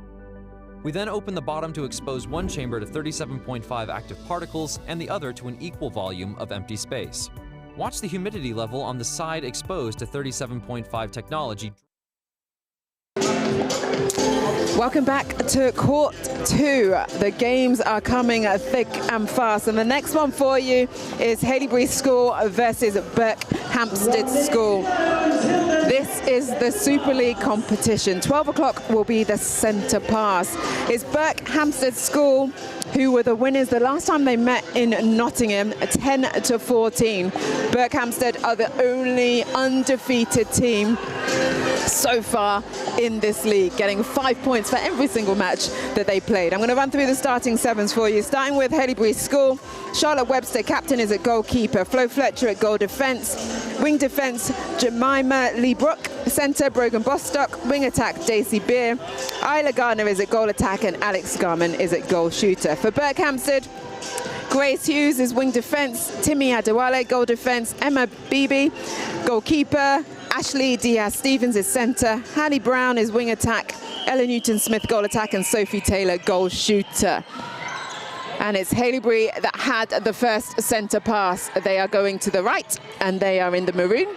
We then open the bottom to expose one chamber to 37.5 active particles and the other to an equal volume of empty space. Watch the humidity level on the side exposed to 37.5 technology. Welcome back to Court 2. The games are coming thick and fast, and the next one for you is Haileybury School versus Berkhamsted School. This is the Super League competition. 12 o'clock will be the centre pass. It's Berkhamsted School who were the winners the last time they met in Nottingham, 10-14. Berkhamsted are the only undefeated team so far in this league, getting 5 points for every single match that they played. I'm going to run through the starting sevens for you, starting with Haileybury School. Charlotte Webster, captain, is at goalkeeper. Flo Fletcher at goal defence. Wing defence, Jemima Lee Brook. Centre, Brogan Bostock. Wing attack, Daisy Beer. Isla Gardner is at goal attack, and Alex Garman is at goal shooter. For Berkhamsted, Grace Hughes is wing defence. Timmy Adewale, goal defence. Emma Beebe, goalkeeper. Ashley Diaz-Stevens is centre. Hallie Brown is wing attack. Ella Newton-Smith, goal attack, and Sophie Taylor, goal shooter. And it's Haileybury that had the first centre pass. They are going to the right, and they are in the maroon.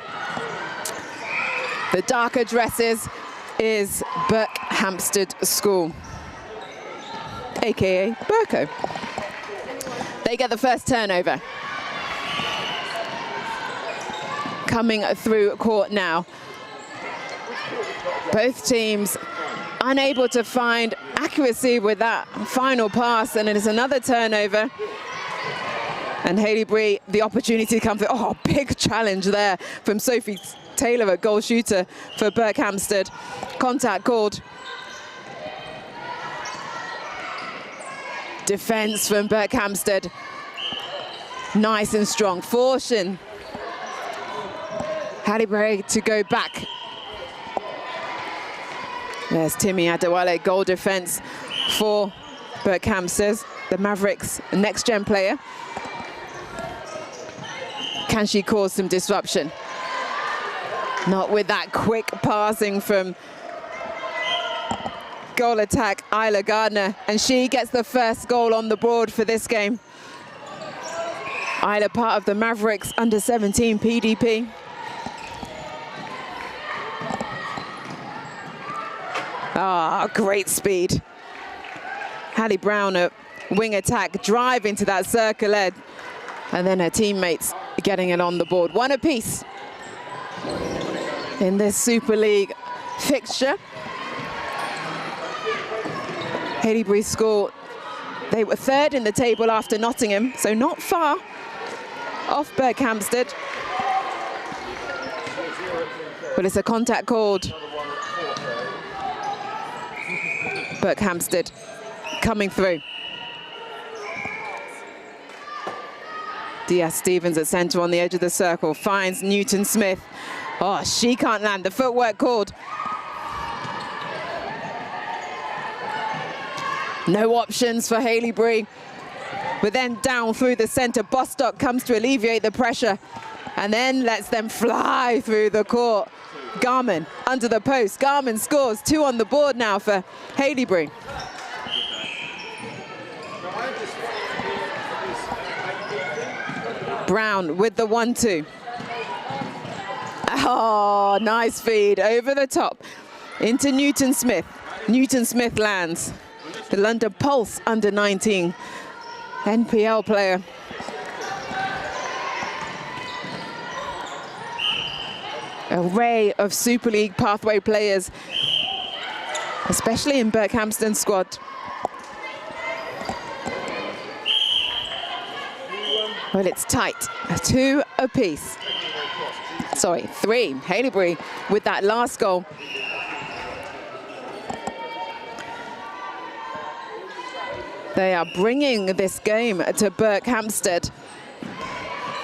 The darker dresses is Berkhamsted School, aka Burko. They get the first turnover. Coming through court now. Both teams unable to find accuracy with that final pass, and it is another turnover. And Haileybury, the opportunity to come through. Oh, big challenge there from Sophie Taylor, a goal shooter for Berkhamsted. Contact called. Defence from Berkhamsted. Nice and strong. Fortune. Haileybury to go back. There's Timmy Adewale, goal defence for Berkhamsted, the Mavericks next-gen player. Can she cause some disruption? Not with that quick passing from goal attack, Isla Gardner, and she gets the first goal on the board for this game. Isla, part of the Mavericks under-17 PDP. Ah, great speed. Hallie Brown, a wing attack, drive into that circle head, and then her teammates getting it on the board. One apiece in this Super League fixture. Haileybury School, they were third in the table after Nottingham, so not far off Berkhamsted. But it's a contact called. Berkhamsted coming through. Diaz-Stevens at centre on the edge of the circle, finds Newton-Smith. Oh, she can't land, the footwork called. No options for Haileybury, but then down through the centre. Bostock comes to alleviate the pressure and then lets them fly through the court. Garman under the post. Garman scores, 2 on the board now for Haileybury. Brown with the 1-2. Oh, nice feed over the top into Newton-Smith. Newton-Smith lands. The London Pulse under 19 NPL player. Array of Super League pathway players, especially in Berkhamsted squad. Well, it's tight, 2 apiece. Sorry, 3. Haileybury with that last goal. They are bringing this game to Berkhamsted.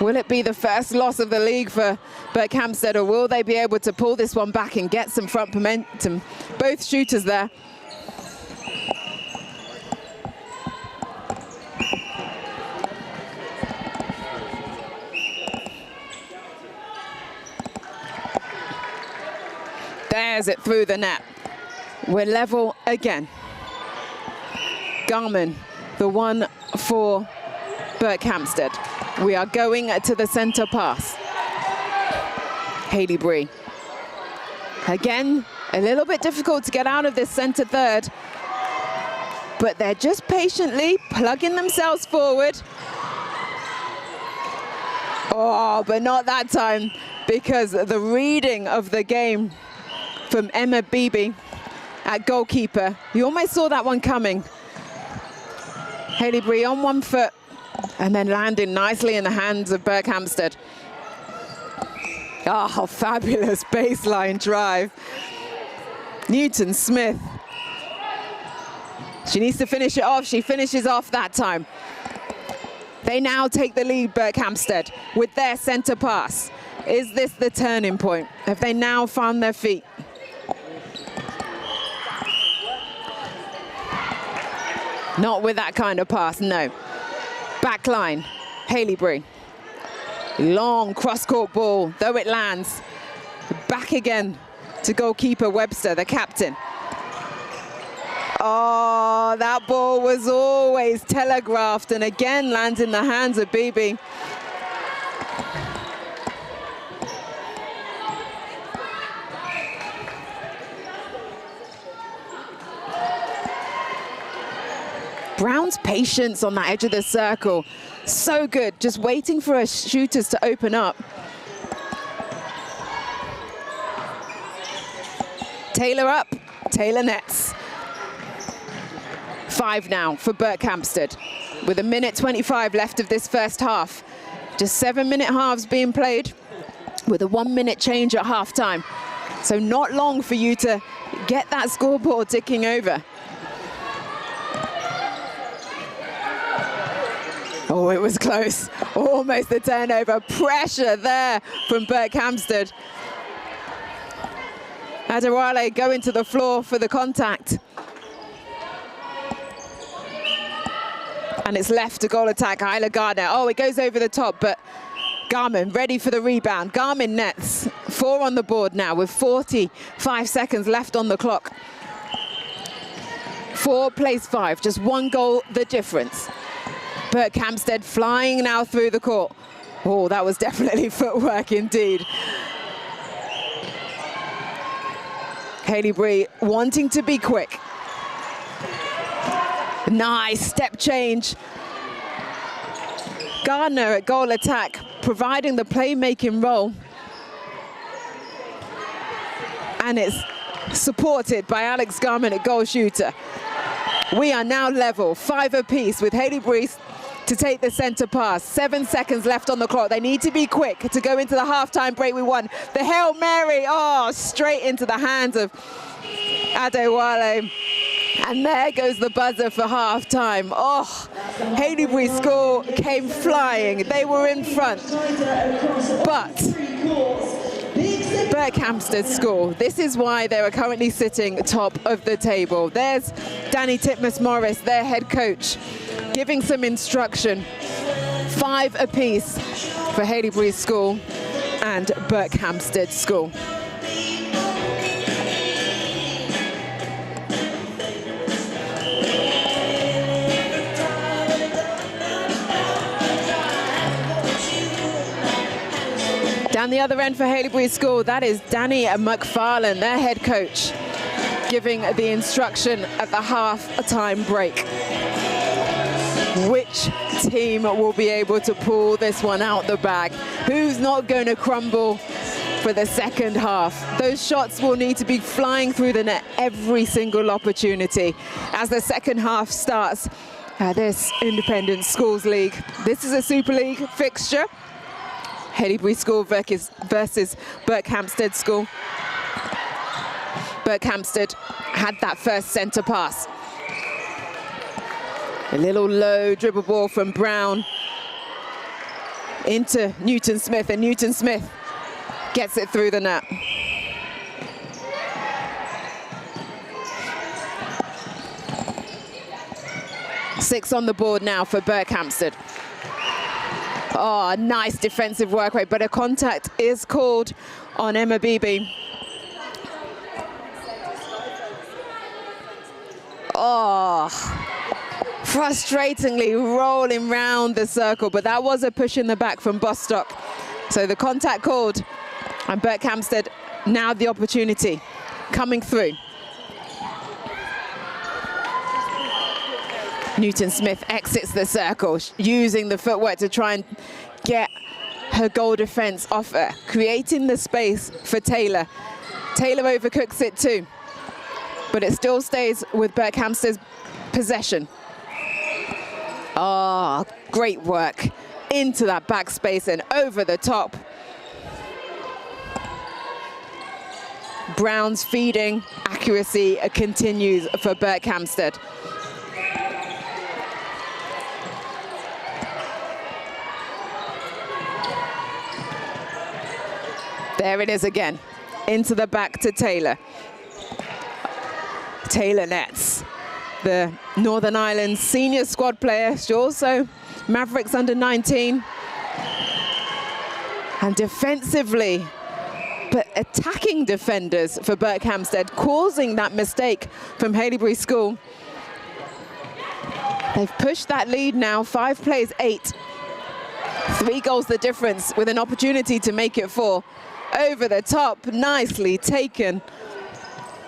Will it be the first loss of the league for Berkhamsted, or will they be able to pull this one back and get some front momentum? Both shooters there. There's it through the net. We're level again. Garman, the one for Berkhamsted. We are going to the centre pass. Haileybury. Again, a little bit difficult to get out of this centre third, but they're just patiently plugging themselves forward. Oh, but not that time, because the reading of the game from Emma Beebe at goalkeeper. You almost saw that one coming. Haileybury on 1 foot, and then landing nicely in the hands of Berkhamsted. Oh, fabulous baseline drive. Newton-Smith. She needs to finish it off. She finishes off that time. They now take the lead, Berkhamsted, with their centre pass. Is this the turning point? Have they now found their feet? Not with that kind of pass, no. Back line, Haileybury. Long cross-court ball, though it lands. Back again to goalkeeper Webster, the captain. Oh, that ball was always telegraphed and again lands in the hands of Bibi. Brown's patience on that edge of the circle, so good, just waiting for her shooters to open up. Taylor up, Taylor nets. 5 now for Berkhamsted, with 1:25 left of this first half. Just 7-minute halves being played, with a 1-minute change at halftime. So not long for you to get that scoreboard ticking over. Oh, it was close. Almost the turnover. Pressure there from Berkhamsted. Adewale going to the floor for the contact. And it's left to goal attack, Isla Gardner. Oh, it goes over the top, but Garmin ready for the rebound. Garmin nets. 4 on the board now with 45 seconds left on the clock. 4 plays 5, just 1 goal the difference. Berkhamsted flying now through the court. Oh, that was definitely footwork indeed. Haileybury wanting to be quick. Nice step change. Gardner at goal attack, providing the playmaking role. And it's supported by Alex Garman at goal shooter. We are now level, 5 apiece with Haileybury to take the centre pass. 7 seconds left on the clock. They need to be quick to go into the halftime break with 1. The Hail Mary, oh, straight into the hands of Adewale. And there goes the buzzer for half-time. Oh, Haileybury score came flying. They were in front. But Berkhamsted score. This is why they are currently sitting top of the table. There's Danny Titmus-Morris, their head coach, giving some instruction. 5 apiece for Haileybury School and Berkhamsted School. Down the other end for Haileybury School, that is Danny McFarlane, their head coach, giving the instruction at the half-time break. Which team will be able to pull this one out the bag? Who's not going to crumble for the second half? Those shots will need to be flying through the net every single opportunity as the second half starts. This Independent Schools League. This is a Super League fixture. Haileybury School versus Berkhamsted School. Berkhamsted had that first centre pass. A little low dribble ball from Brown into Newton-Smith, and Newton-Smith gets it through the net. Six on the board now for Berkhamsted. Oh, nice defensive work rate, but a contact is called on Emma Bibi. Oh, frustratingly rolling round the circle, but that was a push in the back from Bostock. So the contact called, and Berkhamsted now the opportunity coming through. Newton-Smith exits the circle, using the footwork to try and get her goal defense off her, creating the space for Taylor. Taylor overcooks it too, but it still stays with Berkhamsted's possession. Oh, great work into that back space and over the top. Brown's feeding accuracy continues for Berkhamsted. There it is again, into the back to Taylor. Taylor nets, the Northern Ireland senior squad player. She also Mavericks under 19. And defensively, but attacking defenders for Berkhamsted, causing that mistake from Haileybury School. They've pushed that lead now, 5 plays 8. 3 goals the difference with an opportunity to make it 4. Over the top, nicely taken.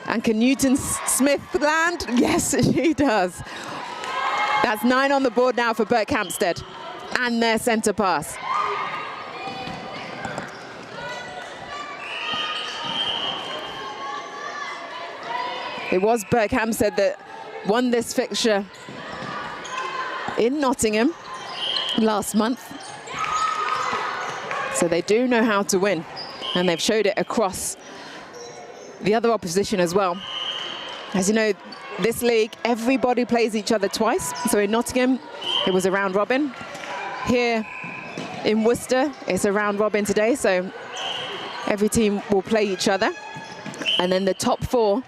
And can Newton-Smith land? Yes, she does. That's 9 on the board now for Berkhamsted and their centre pass. It was Berkhamsted that won this fixture in Nottingham last month. So they do know how to win, and they've showed it across the other opposition as well. As you know, this league, everybody plays each other twice. So in Nottingham, it was a round robin. Here in Worcester, it's a round robin today, so every team will play each other. And then the top 4,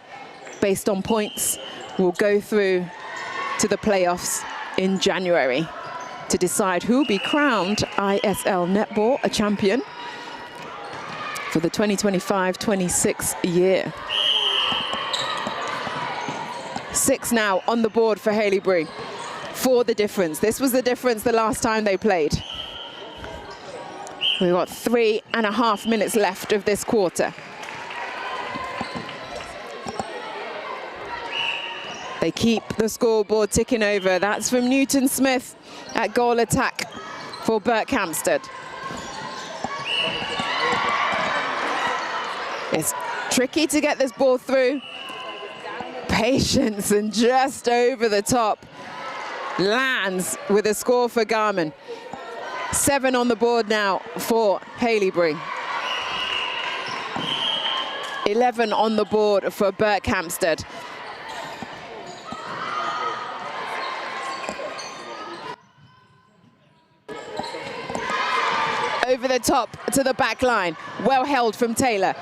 based on points, will go through to the playoffs in January to decide who will be crowned ISL Netball a champion for the 2025-26 year. 6 now on the board for Haileybury for the difference. This was the difference the last time they played. We've got 3.5 minutes left of this quarter. They keep the scoreboard ticking over. That's from Newton-Smith at goal attack for Berkhamsted. It's tricky to get this ball through. Patience and just over the top. Lands with a score for Garmin. 7 on the board now for Haileybury. 11 on the board for Berkhamsted. Over the top to the back line. Well held from Taylor.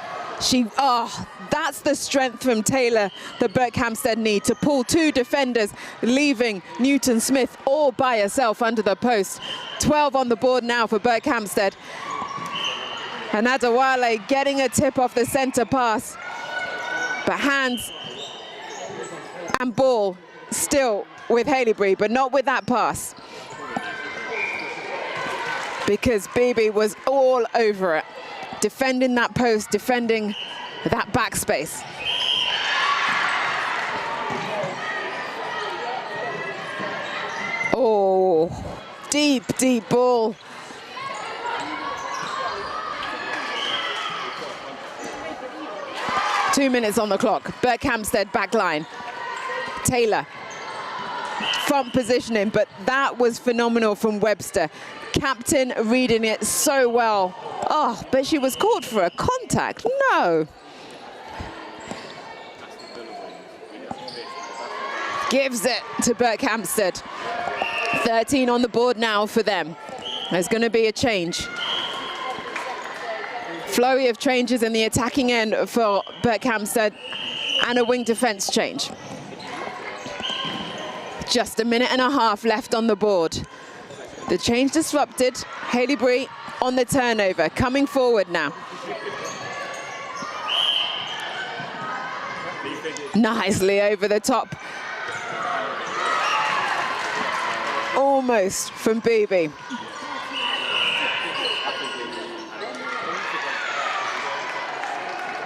That's the strength from Taylor that Berkhamsted need to pull 2 defenders, leaving Newton-Smith all by herself under the post. 12 on the board now for Berkhamsted. And Adewale getting a tip off the centre pass. But hands and ball still with Haileybury, but not with that pass. Because Bibi was all over it, defending that post, defending that backspace. Oh, deep, deep ball. Two minutes on the clock. Berkhamsted back line. Taylor, front positioning, but that was phenomenal from Webster. Captain reading it so well. Oh, but she was called for a contact. No. Gives it to Berkhamsted. 13 on the board now for them. There's going to be a change. Flurry of changes in the attacking end for Berkhamsted and a wing defense change. Just 1.5 minutes left on the board. The change disrupted. Haileybury on the turnover, coming forward now. Nicely over the top. Almost from Bibi.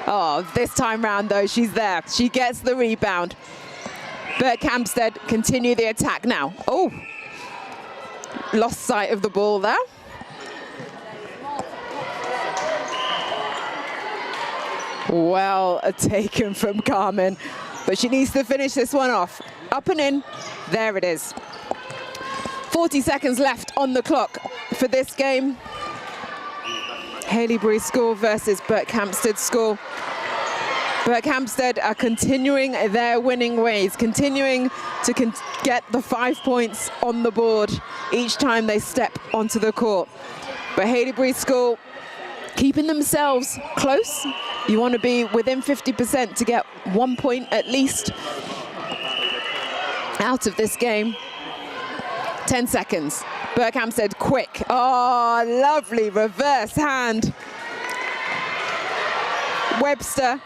Oh, this time round though, she's there. She gets the rebound. Berkhamsted continue the attack now. Oh, lost sight of the ball there. Well taken from Carmen, but she needs to finish this one off. Up and in, there it is. 40 seconds left on the clock for this game. Haileybury score versus Berkhamsted score. Berkhamsted are continuing their winning ways, continuing to get the 5 points on the board each time they step onto the court. But Haileybury School keeping themselves close. You want to be within 50% to get 1 point at least out of this game. 10 seconds. Berkhamsted quick. Oh, lovely reverse hand. Webster.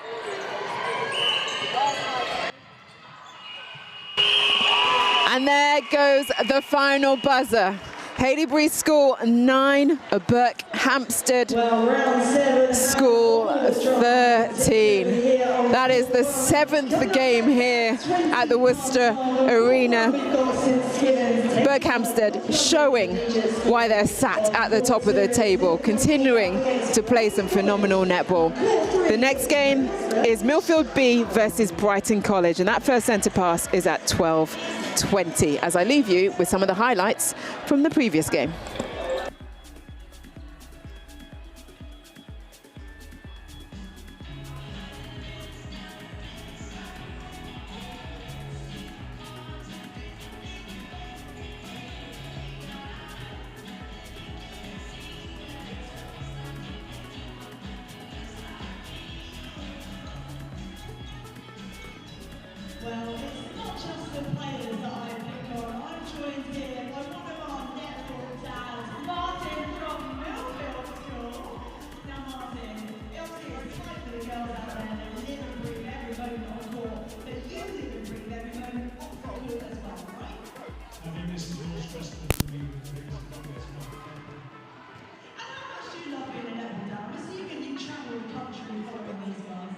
And there goes the final buzzer. Haileybury School 9, Berkhamsted School 13. That is the 7th game here at the Worcester Arena. Berkhamsted showing why they're sat at the top of the table, continuing to play some phenomenal netball. The next game is Milfield B versus Brighton College, and that first centre pass is at 12:20, as I leave you with some of the highlights from the previous game. Well, it's not just the players that I pick on. I'm joined here by one of our netball dads, Martin from Millfield School. Now, Martin, obviously it's like for the girls out there that live and breathe every moment on court, but you live and breathe every moment off the court as well, right? I think this is more stressful for me because of as well. And how much do you love being a netball dad? I'm assuming you travel the country following these guys.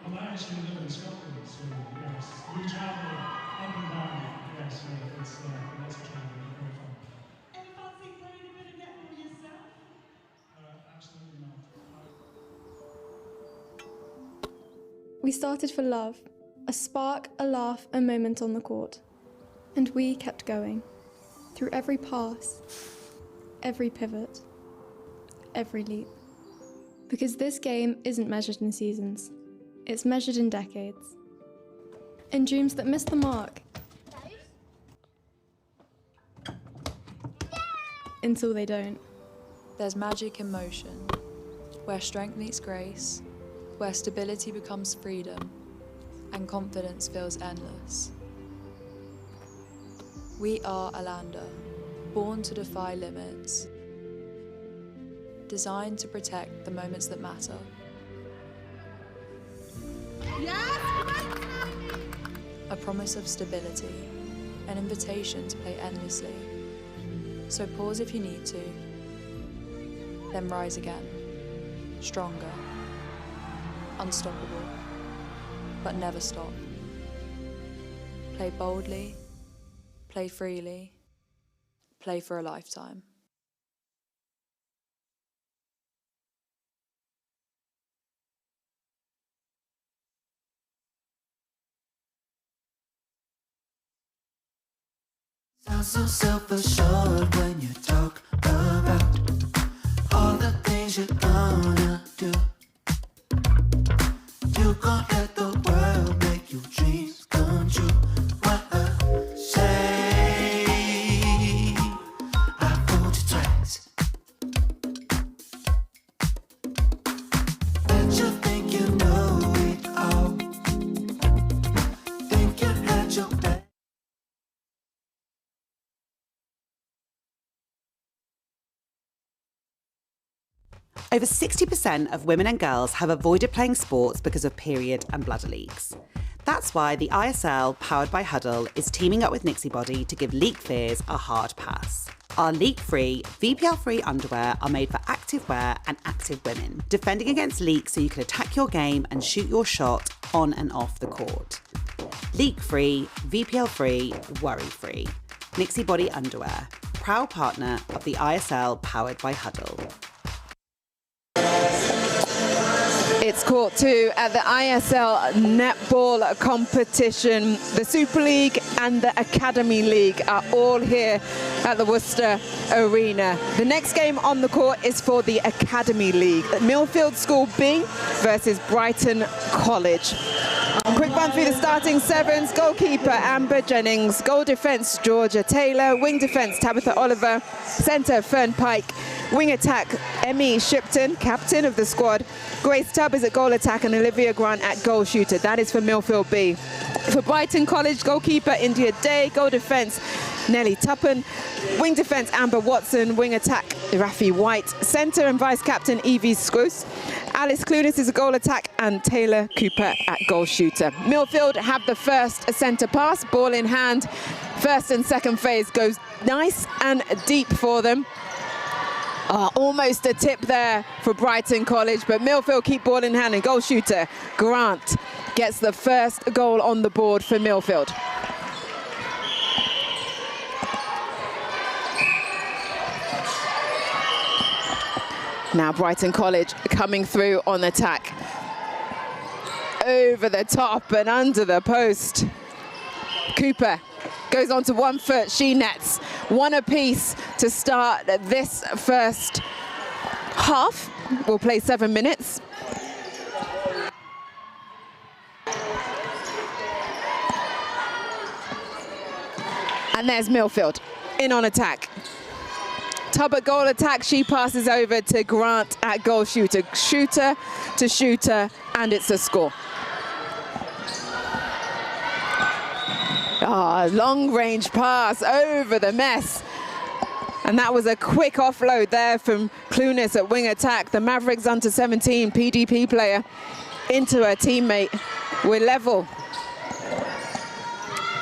Well, I actually live in Scotland, so yes, we travel up and down. Yes, so it's lots of traveling, very fun. Ever fancy playing a bit of netball yourself? Absolutely not. We started for love, a spark, a laugh, a moment on the court. And we kept going, through every pass, every pivot, every leap. Because this game isn't measured in seasons, it's measured in decades. In dreams that miss the mark, until they don't. There's magic in motion, where strength meets grace, where stability becomes freedom, and confidence feels endless. We are Alander, born to defy limits, designed to protect the moments that matter. A promise of stability, an invitation to play endlessly. So pause if you need to, then rise again, stronger, unstoppable, but never stop. Play boldly, play freely, play for a lifetime. Sound so self-assured when you talk about all the things you're gonna do. You gon' let the world make your dreams come true. What a shame I fooled you twice. Bet you think you know it all. Think you had your back. Over 60% of women and girls have avoided playing sports because of period and bladder leaks. That's why the ISL, powered by Huddle, is teaming up with Nixibody to give leak fears a hard pass. Our leak-free, VPL-free underwear are made for active wear and active women, defending against leaks so you can attack your game and shoot your shot on and off the court. Leak-free, VPL-free, worry-free. Nixibody underwear, proud partner of the ISL, powered by Huddle. It's court 2 at the ISL Netball competition. The Super League and the Academy League are all here at the Worcester Arena. The next game on the court is for the Academy League. Millfield School B versus Brighton College. Quick run through the starting sevens. Goalkeeper Amber Jennings, goal defence Georgia Taylor, wing defence Tabitha Oliver, centre Fern Pike, wing attack Emmy Shipton, captain of the squad. Grace Tubb is at goal attack and Olivia Grant at goal shooter. That is for Millfield B. For Brighton College, goalkeeper India Day, goal defence Nellie Tuppen, wing defence Amber Watson, wing attack Rafi White, centre and vice captain Evie Scroose. Alice Clunas is a goal attack and Taylor Cooper at goal shooter. Millfield have the first centre pass, ball in hand. First and second phase goes nice and deep for them. Almost a tip there for Brighton College, but Millfield keep ball in hand and goal shooter Grant gets the first goal on the board for Millfield. Now Brighton College coming through on attack. Over the top and under the post. Cooper goes onto 1 foot, she nets. One apiece to start this first half. We'll play 7 minutes. And there's Millfield in on attack. Tubb at goal attack, she passes over to Grant at goal shooter. Shooter to shooter, and it's a score. Long range pass over the mess. And that was a quick offload there from Clunas at wing attack. The Mavericks under 17 PDP player into her teammate. We're level.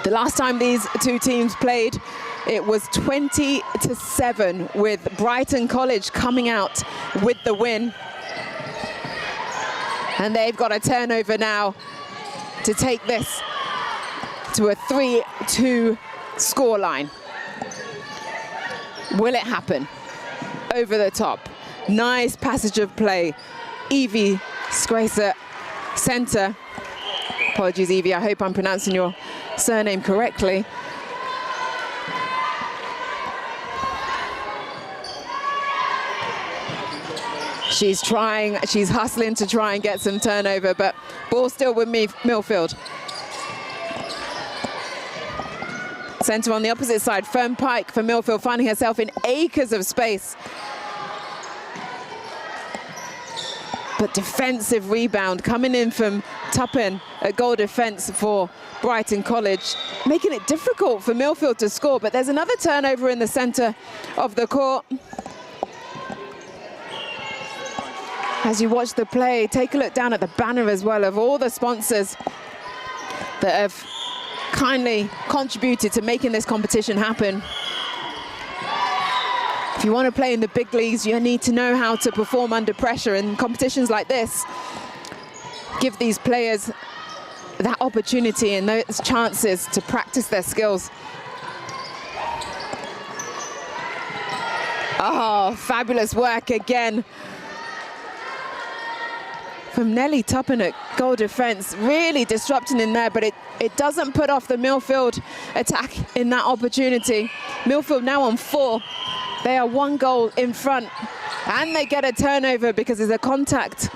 The last time these two teams played, it was 20-7 with Brighton College coming out with the win. And they've got a turnover now to take this to a 3-2 scoreline. Will it happen? Over the top. Nice passage of play. Evie Scracer, centre. Apologies, Evie, I hope I'm pronouncing your surname correctly. She's trying, she's hustling to try and get some turnover, but ball still with Millfield. Centre on the opposite side, Fern Pike for Millfield, finding herself in acres of space. But defensive rebound coming in from Tuppen at goal defence for Brighton College, making it difficult for Millfield to score, but there's another turnover in the centre of the court. As you watch the play, take a look down at the banner as well of all the sponsors that have kindly contributed to making this competition happen. If you want to play in the big leagues, you need to know how to perform under pressure, and competitions like this give these players that opportunity and those chances to practice their skills. Oh, fabulous work again from Nellie Tuppen at goal defence, really disrupting in there, but it doesn't put off the Millfield attack in that opportunity. Millfield now on 4. They are 1 goal in front, and they get a turnover because there's a contact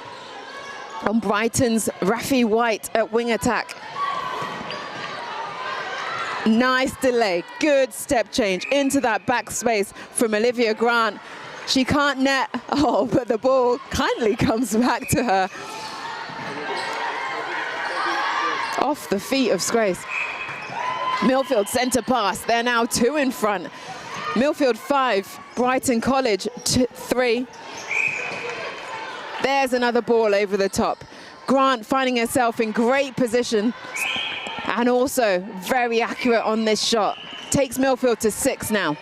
on Brighton's Rafi White at wing attack. Nice delay, good step change into that back space from Olivia Grant. She can't net, but the ball kindly comes back to her. Off the feet of Scrace. Millfield centre pass, they're now 2 in front. Millfield 5, Brighton College 3. There's another ball over the top. Grant finding herself in great position and also very accurate on this shot. Takes Millfield to 6 now.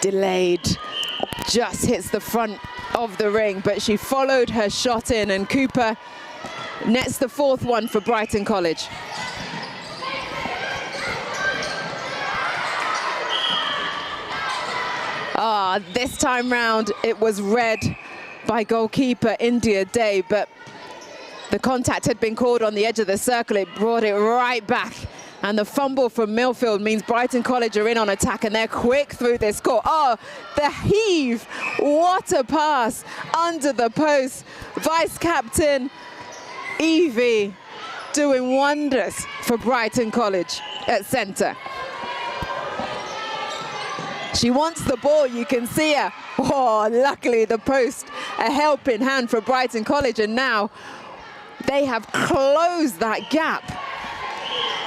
Delayed, just hits the front of the ring, but she followed her shot in, and Cooper nets the 4th one for Brighton College. This time round, it was red by goalkeeper India Day, but the contact had been called on the edge of the circle. It brought it right back. And the fumble from Milfield means Brighton College are in on attack, and they're quick through this score. Oh, the heave. What a pass under the post. Vice-captain Evie doing wonders for Brighton College at centre. She wants the ball, you can see her. Oh, luckily the post, a helping hand for Brighton College, and now they have closed that gap.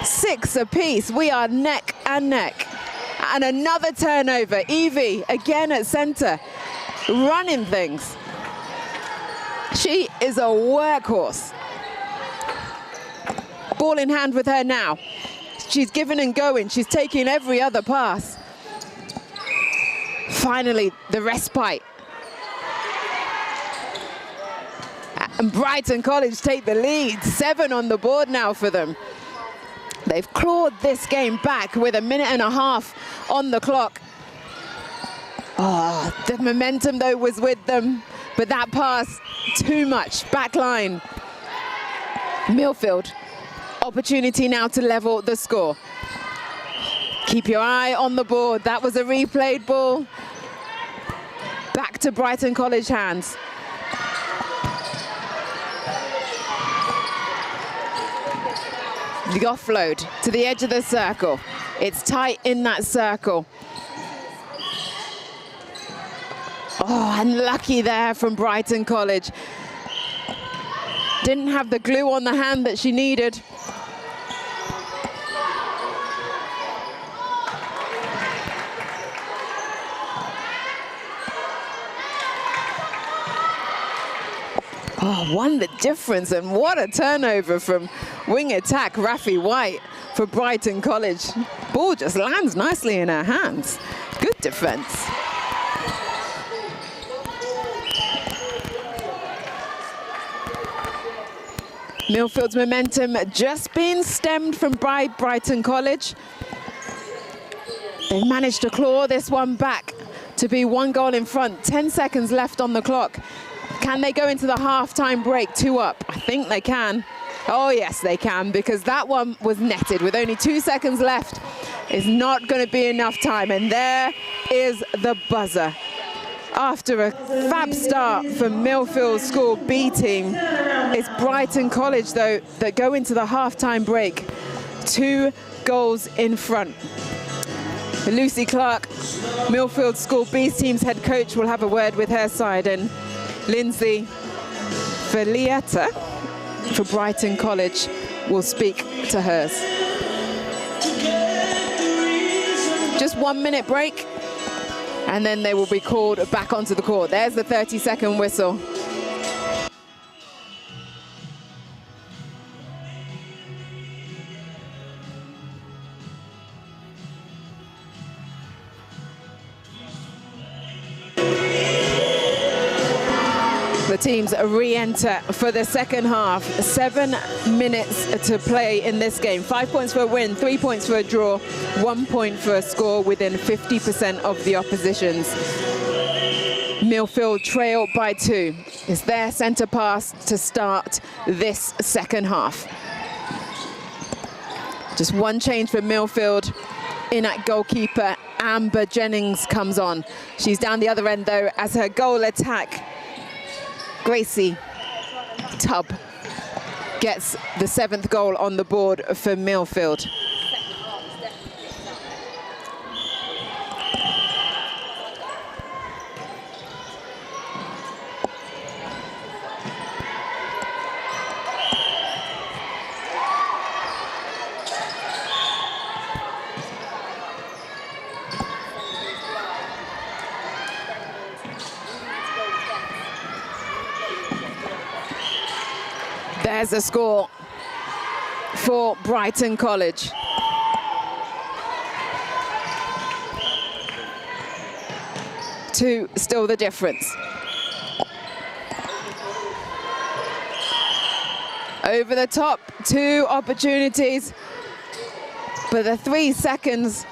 6 apiece. We are neck and neck. And another turnover. Evie again at centre, running things. She is a workhorse. Ball in hand with her now. She's giving and going. She's taking every other pass. Finally, the respite. And Brighton College take the lead. 7 on the board now for them. They've clawed this game back with 1.5 minutes on the clock. Oh, the momentum, though, was with them. But that pass, too much. Back line. Milfield, opportunity now to level the score. Keep your eye on the board. That was a replayed ball. Back to Brighton College hands. The offload to the edge of the circle. It's tight in that circle. Oh, unlucky there from Brighton College. Didn't have the glue on the hand that she needed. Oh, won the difference, and what a turnover from wing attack Rafi White for Brighton College. Ball just lands nicely in her hands. Good defense. Millfield's momentum just being stemmed from Brighton College. They've managed to claw this one back to be 1 goal in front. 10 seconds left on the clock. Can they go into the half-time break 2 up? I think they can. Oh, yes, they can, because that one was netted with only 2 seconds left. It's not going to be enough time, and there is the buzzer. After a fab start for Millfield School B team, it's Brighton College, though, that go into the half-time break 2 goals in front. Lucy Clark, Millfield School B team's head coach, will have a word with her side, and Lindsay Felietta for Brighton College will speak to hers. Just 1 minute break, and then they will be called back onto the court. There's the 30-second whistle. The teams re-enter for the second half. 7 minutes to play in this game. 5 points for a win, 3 points for a draw, 1 point for a score within 50% of the oppositions. Milfield trail by 2. It's their centre pass to start this second half. Just one change for Milfield. In at goalkeeper, Amber Jennings comes on. She's down the other end, though, as her goal attack. Gracie Tubb gets the 7th goal on the board for Milfield. There's a score for Brighton College. Two still the difference. Over the top, 2 opportunities, but the 3 seconds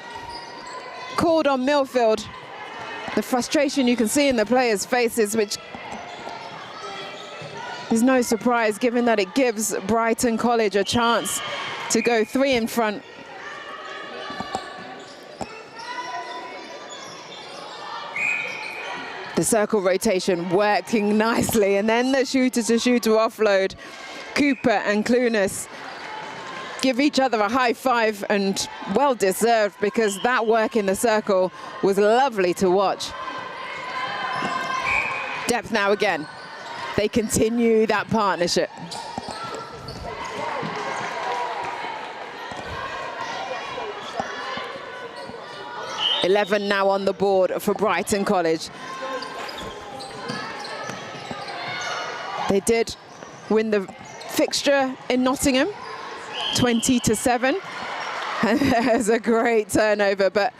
called on Milfield The frustration you can see in the players' faces, which is no surprise given that it gives Brighton College a chance to go 3 in front. The circle rotation working nicely, and then the shooter-to-shooter offload. Cooper and Clunas give each other a high five, and well deserved, because that work in the circle was lovely to watch. Depth now again. They continue that partnership. $11 now on the board for Brighton College. They did win the fixture in Nottingham, 20-7. And there's a great turnover, but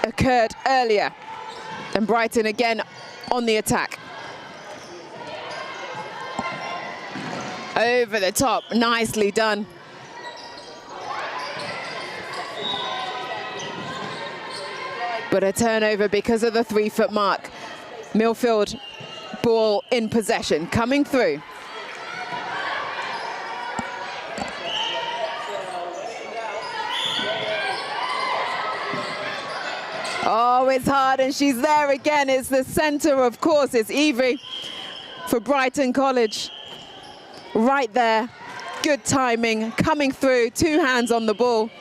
occurred earlier. And Brighton again on the attack. Over the top, nicely done. But a turnover because of the 3-foot mark. Milfield ball in possession, coming through. Oh, it's hard, and she's there again. It's the center, of course. It's Evie for Brighton College. Right there. Good timing, coming through. 2 hands on the ball.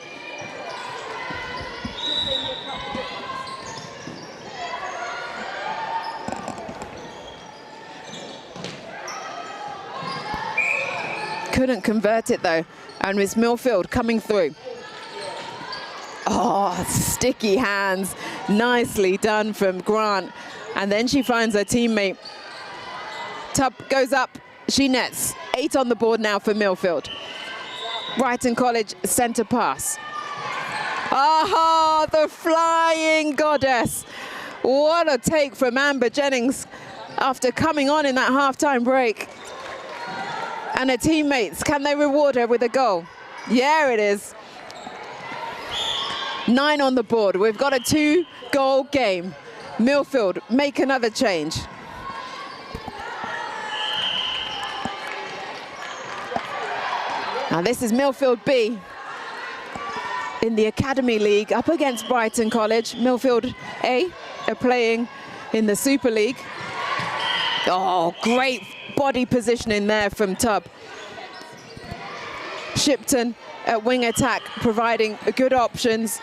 Couldn't convert it though, and it's Milfield coming through. Oh, sticky hands, nicely done from Grant. And then she finds her teammate. Tubb goes up, she nets. 8 on the board now for Milfield. Brighton College centre pass. Ah, the flying goddess. What a take from Amber Jennings after coming on in that halftime break. And her teammates, can they reward her with a goal? Yeah, it is. 9 on the board. We've got a 2-goal game. Milfield make another change. Now this is Milfield B in the Academy League up against Brighton College. Milfield A are playing in the Super League. Oh, great body positioning there from Tubb. Shipton at wing attack, providing good options.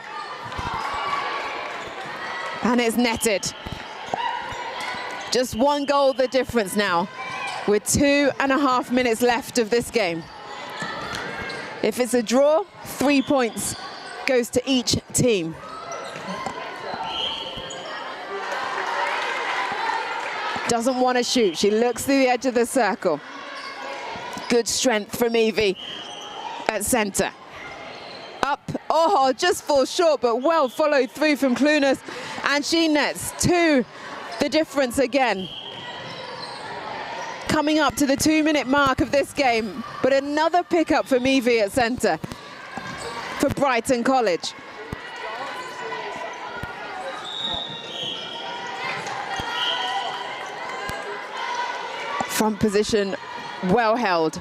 And it's netted. Just 1 goal the difference now, with 2.5 minutes left of this game. If it's a draw, 3 points goes to each team. Doesn't want to shoot. She looks through the edge of the circle. Good strength from Evie at centre. Up, oh, just falls short, but well followed through from Clunas. And she nets 2, the difference again. Coming up to the 2-minute mark of this game, but another pickup from Evie at centre for Brighton College. Front position well held.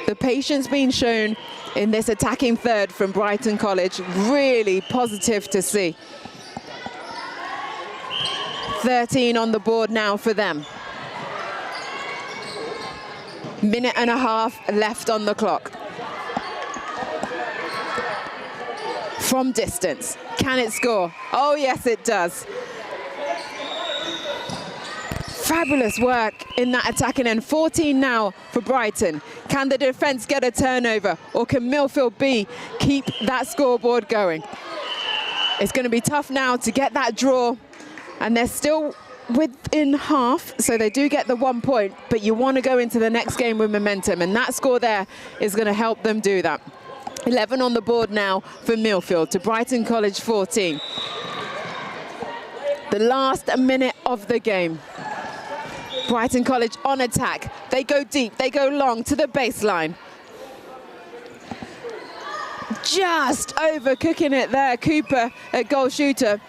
The patience being shown in this attacking third from Brighton College, really positive to see. 13 on the board now for them. 1.5 minutes left on the clock. From distance, can it score? Oh yes, it does. Fabulous work in that attacking end. 14 now for Brighton. Can the defence get a turnover, or can Milfield B keep that scoreboard going? It's going to be tough now to get that draw, and they're still within half, so they do get the 1 point, but you want to go into the next game with momentum, and that score there is going to help them do that. 11 on the board now for Milfield to Brighton College 14. The last minute of the game. Brighton College on attack. They go deep, they go long to the baseline. just overcooking it there, Cooper, a goal shooter.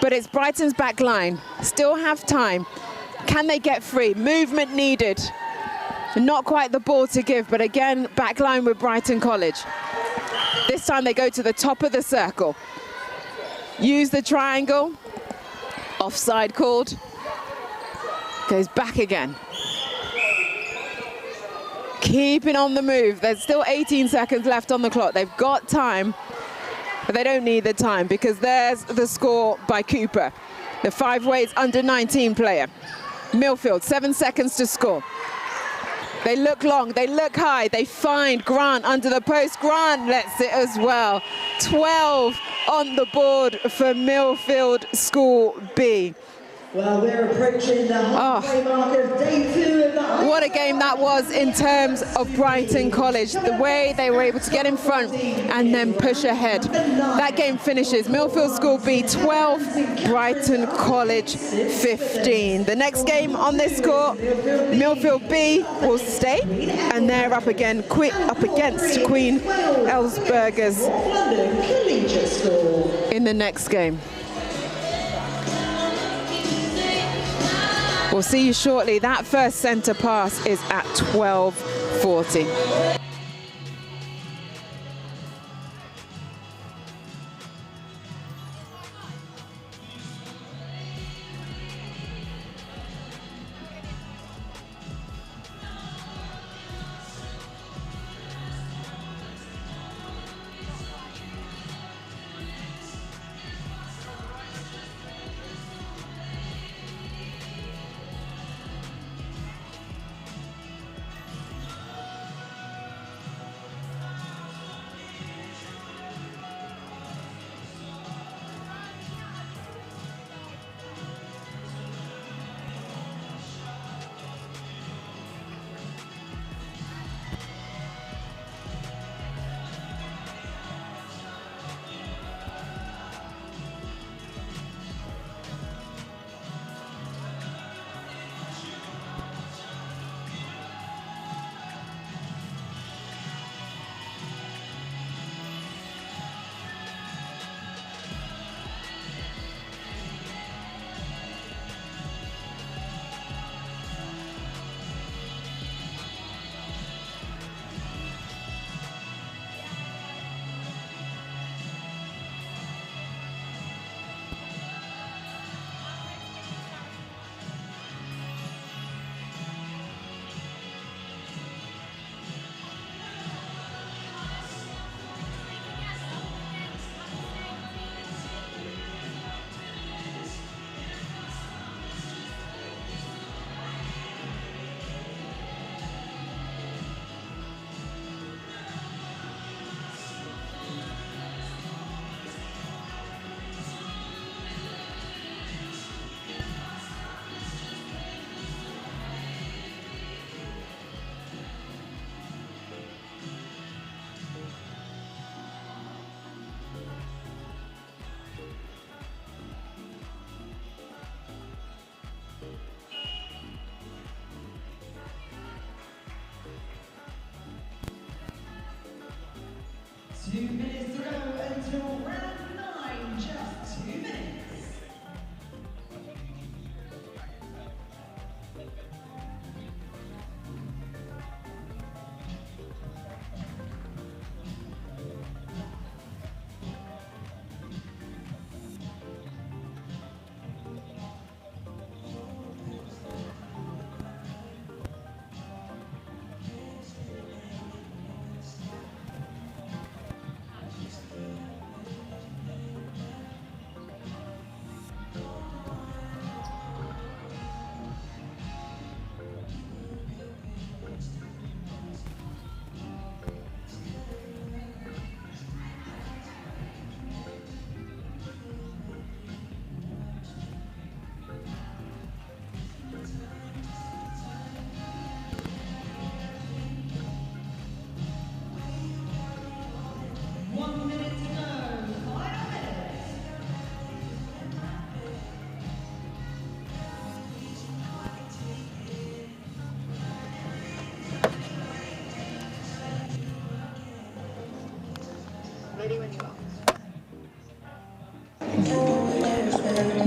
But it's Brighton's back line. Still have time. Can they get free? Movement needed. Not quite the ball to give, but again, back line with Brighton College. This time they go to the top of the circle. Use the triangle. Offside called. Goes back again. Keeping on the move. There's still 18 seconds left on the clock. They've got time, but they don't need the time because there's the score by Cooper, the 5 weights under 19 player. Milfield, 7 seconds to score. They look long, they look high, they find Grant under the post. Grant lets it as well. 12 on the board for Millfield School B. Well, we're approaching the halfway mark of day 2 of the What a game that was in terms of Brighton College. The way they were able to get in front and then push ahead. That game finishes Millfield School B 12, Brighton College 15. The next game on this court, Millfield B will stay, and they're up against Queen Elsburgers in the next game. We'll see you shortly. That first centre pass is at 12:40.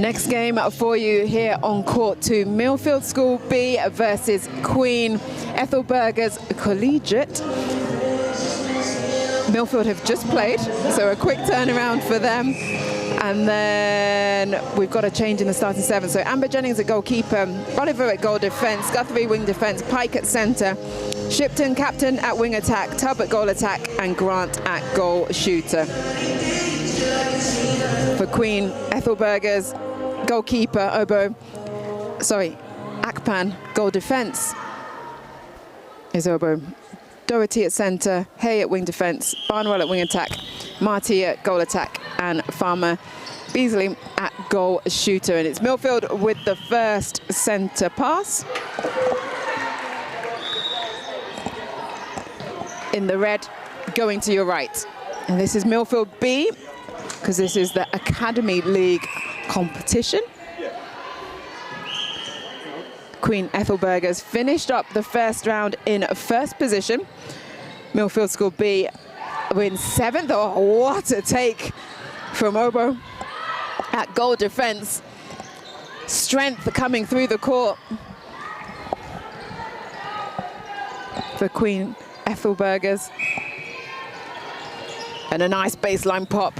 Next game for you here on court 2, Millfield School B versus Queen Ethelburga's Collegiate. Milfield have just played, so a quick turnaround for them. And then we've got a change in the starting 7. So Amber Jennings at goalkeeper, Oliver at goal defence, Guthrie wing defence, Pike at centre, Shipton captain at wing attack, Tubb at goal attack, and Grant at goal shooter. For Queen Ethelburga's goalkeeper, Akpan, goal defence is Obo. Doherty at centre, Hay at wing defence, Barnwell at wing attack, Marty at goal attack, and Farmer Beasley at goal shooter. And it's Milfield with the first centre pass. In the red, going to your right. And this is Milfield B, because this is the Academy League competition. Queen Ethelburga's finished up the first round in first position. Millfield School B wins 7th. Oh, what a take from Obo at goal defence. Strength coming through the court for Queen Ethelburga's. And a nice baseline pop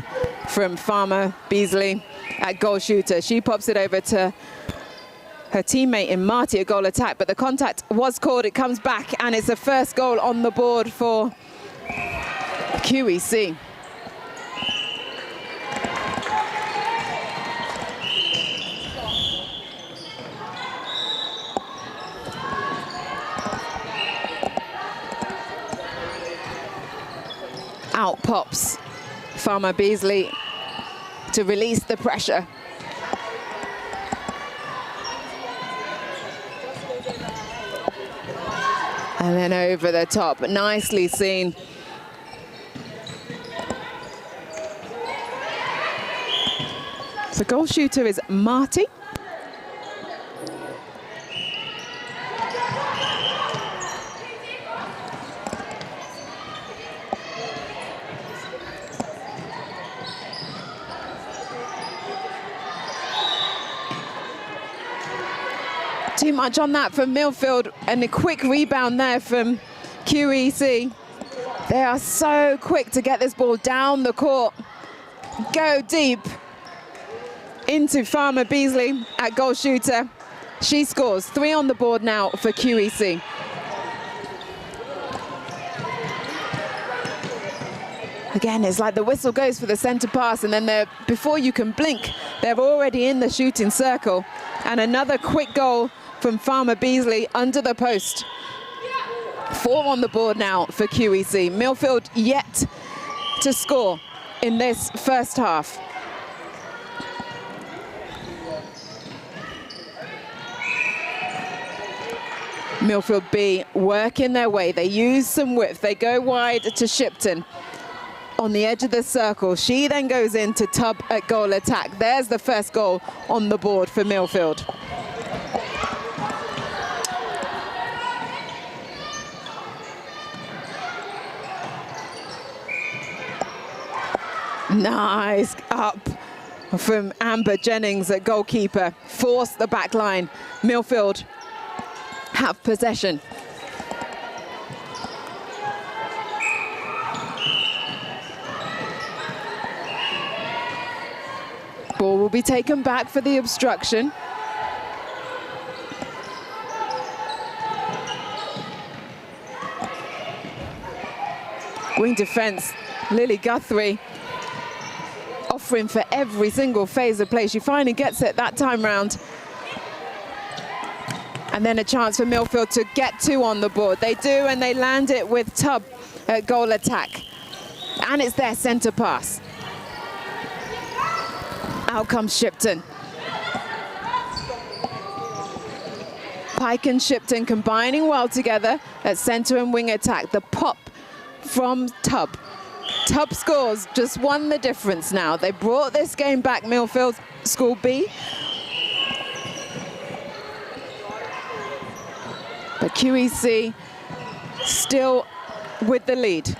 from Farmer Beasley at goal shooter. She pops it over to her teammate in Marty at goal attack, but the contact was called. It comes back, and it's the first goal on the board for QEC. Out pops Farmer Beasley to release the pressure. And then over the top, nicely seen. The goal shooter is Marty. Too much on that from Milfield, and a quick rebound there from QEC. They are so quick to get this ball down the court, go deep into Farmer Beasley at goal shooter. She scores 3 on the board now for QEC. Again, it's like the whistle goes for the centre pass, and then before you can blink, they're already in the shooting circle. And another quick goal from Farmer Beasley under the post. 4 on the board now for QEC. Milfield yet to score in this first half. Milfield B working their way. They use some width. They go wide to Shipton on the edge of the circle. She then goes into Tubb at goal attack. There's the first goal on the board for Milfield. Nice up from Amber Jennings at goalkeeper. Force the back line. Milfield have possession. Ball will be taken back for the obstruction. Wing defence, Lily Guthrie offering for every single phase of play. She finally gets it that time round. And then a chance for Milfield to get 2 on the board. They do, and they land it with Tubb at goal attack. And it's their centre pass. Out comes Shipton. Pike and Shipton combining well together at centre and wing attack. The pop from Tubb. Tubb scores, just won the difference now. They brought this game back, Millfield School B. But QEC still with the lead.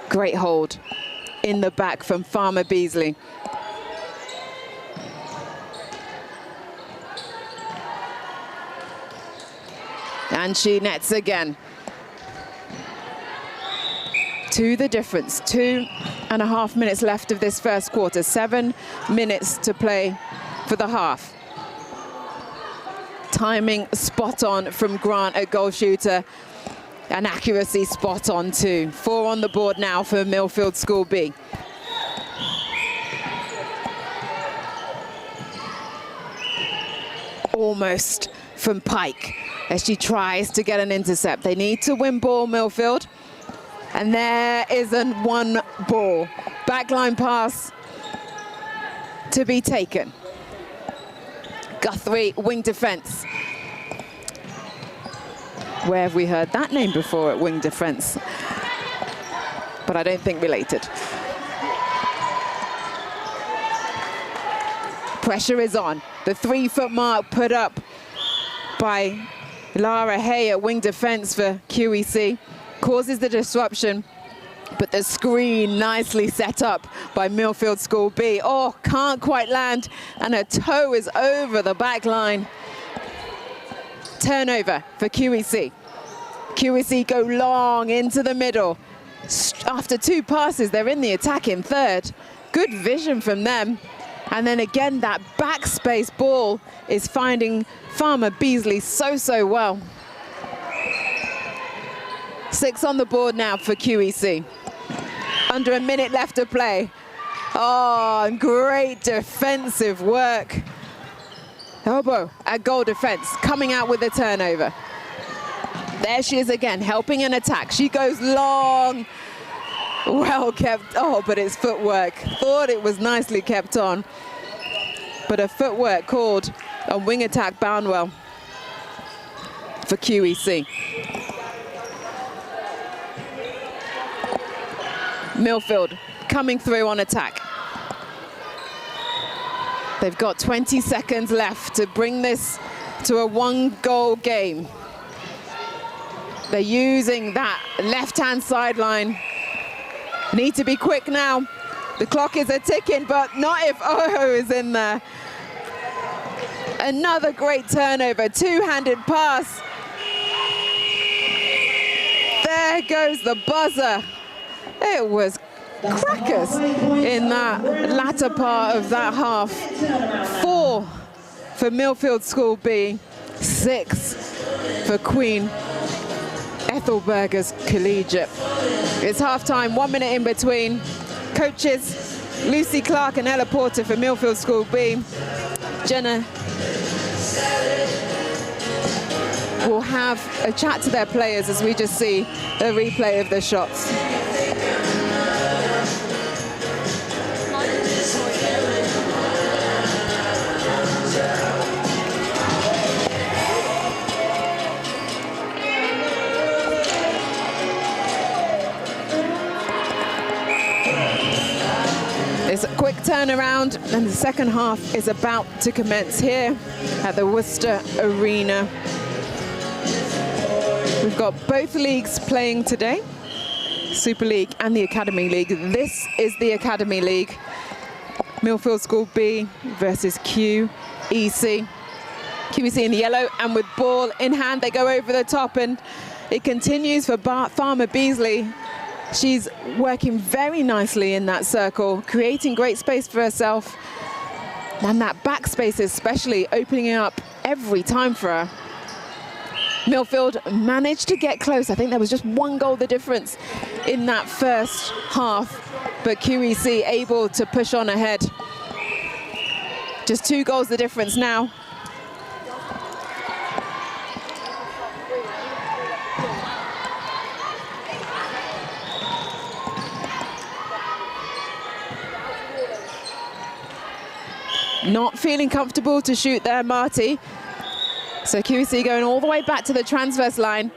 Great hold in the back from Farmer Beasley. And she nets again. 2 the difference, 2.5 minutes left of this first quarter, 7 minutes to play for the half. Timing spot on from Grant at goal shooter, and accuracy spot on too. 4 on the board now for Millfield School B. Almost from Pike as she tries to get an intercept. They need to win ball, Millfield. And there isn't one ball. Backline pass to be taken. Guthrie, wing defense. Where have we heard that name before at wing defense? But I don't think related. Pressure is on. The 3-foot mark put up by Lara Hay at wing defense for QEC causes the disruption, but the screen nicely set up by Millfield School B. Oh, can't quite land, and her toe is over the back line. Turnover for QEC. QEC go long into the middle. After 2 passes, they're in the attacking third. Good vision from them. And then again, that backspace ball is finding Farmer Beasley so well. 6 on the board now for QEC. Under a minute left to play. Oh, great defensive work. Elbow at goal defense, coming out with a turnover. There she is again, helping an attack. She goes long. Well kept. Oh, but it's footwork. Thought it was nicely kept on. But a footwork called a wing attack bound well for QEC. Millfield coming through on attack. They've got 20 seconds left to bring this to a 1-goal game. They're using that left-hand sideline. Need to be quick now. The clock is a-ticking, but not if Oho is in there. Another great turnover, 2-handed pass. There goes the buzzer. It was crackers in that latter part of that half. 4 for Millfield School B, 6 for Queen Ethelburga's Collegiate. It's half-time, 1 minute in between. Coaches, Lucy Clark and Ella Porter for Millfield School B. Jenna will have a chat to their players as we just see a replay of the shots. It's a quick turnaround, and the second half is about to commence here at the Worcester Arena. We've got both leagues playing today, Super League and the Academy League. This is the Academy League. Millfield School B versus QEC. QEC in the yellow, and with ball in hand, they go over the top, and it continues for Farmer Beasley. She's working very nicely in that circle, creating great space for herself. And that backspace especially opening up every time for her. Millfield managed to get close. I think there was just 1 goal the difference in that first half, but QEC able to push on ahead. Just 2 goals the difference now. Not feeling comfortable to shoot there, Marty. So QEC going all the way back to the transverse line.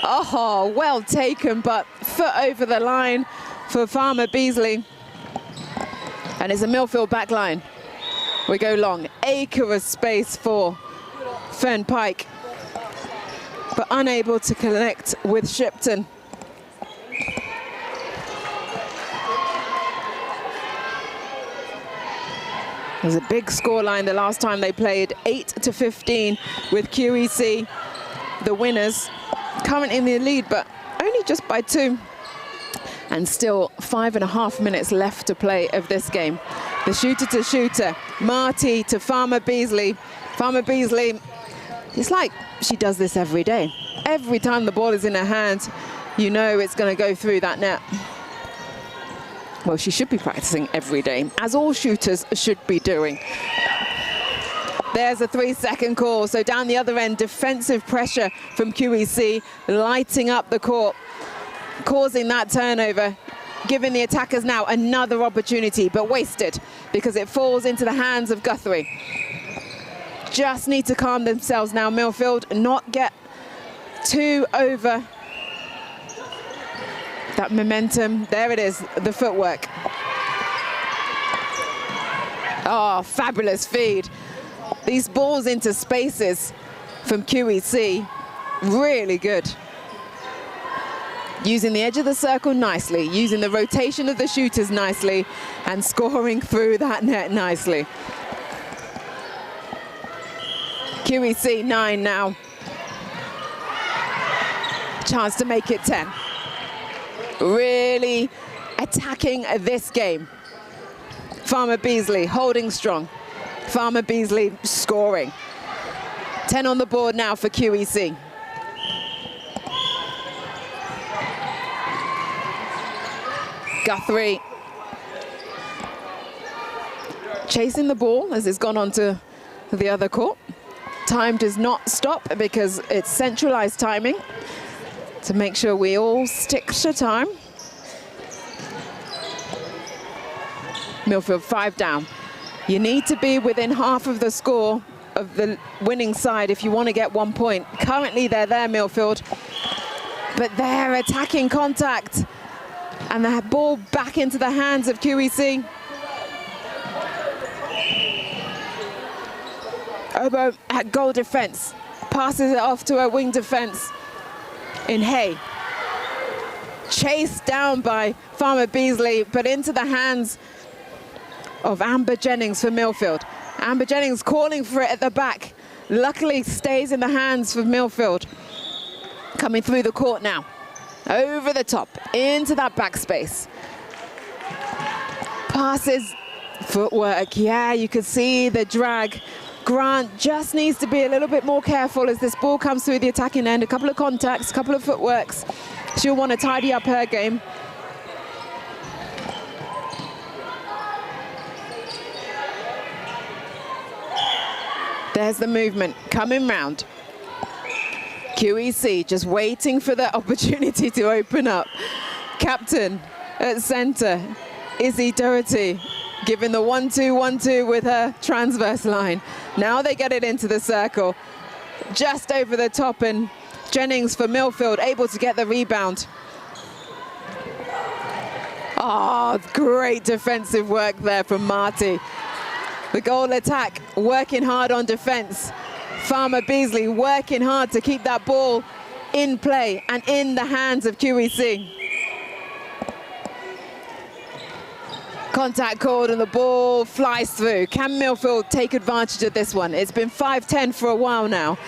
Oh, well taken, but foot over the line for Farmer Beasley. And it's a Millfield back line. We go long. Acre of space for Fern Pike, but unable to connect with Shipton. There's a big scoreline the last time they played, 8-15 with QEC, the winners. Currently in the lead, but only just by 2. And still 5.5 minutes left to play of this game. The shooter to shooter, Marty to Farmer Beasley. Farmer Beasley, it's like she does this every day. Every time the ball is in her hand, you know it's going to go through that net. Well, she should be practicing every day, as all shooters should be doing. There's a 3-second call. So down the other end, defensive pressure from QEC, lighting up the court, causing that turnover, giving the attackers now another opportunity, but wasted because it falls into the hands of Guthrie. Just need to calm themselves now, Milfield, not get too over that momentum. There it is, the footwork. Oh, fabulous feed. These balls into spaces from QEC, really good. Using the edge of the circle nicely, using the rotation of the shooters nicely, and scoring through that net nicely. QEC 9 now. Chance to make it 10. Really attacking this game. Farmer Beasley holding strong. Farmer Beasley scoring. 10 on the board now for QEC. Guthrie chasing the ball as it's gone onto the other court. Time does not stop because it's centralized timing to make sure we all stick to time. Milfield 5 down. You need to be within half of the score of the winning side if you want to get 1 point. Currently they're there, Milfield, but they're attacking contact. And the ball back into the hands of QEC. Obo at goal defense, passes it off to a wing defense in Hay. Chased down by Farmer Beasley, but into the hands of Amber Jennings for Milfield. Amber Jennings calling for it at the back. Luckily stays in the hands of Milfield. Coming through the court now. Over the top, into that backspace. Passes, footwork, yeah, you can see the drag. Grant just needs to be a little bit more careful as this ball comes through the attacking end. A couple of contacts, a couple of footworks. She'll want to tidy up her game. There's the movement coming round. QEC just waiting for the opportunity to open up. Captain at center, Izzy Doherty, giving the 1-2-1-2 with her transverse line. Now they get it into the circle, just over the top, and Jennings for Milfield able to get the rebound. Oh, great defensive work there from Marty. The goal attack, working hard on defense. Farmer Beasley working hard to keep that ball in play and in the hands of QEC. Contact called and the ball flies through. Can Milfield take advantage of this one? It's been 5-10 for a while now.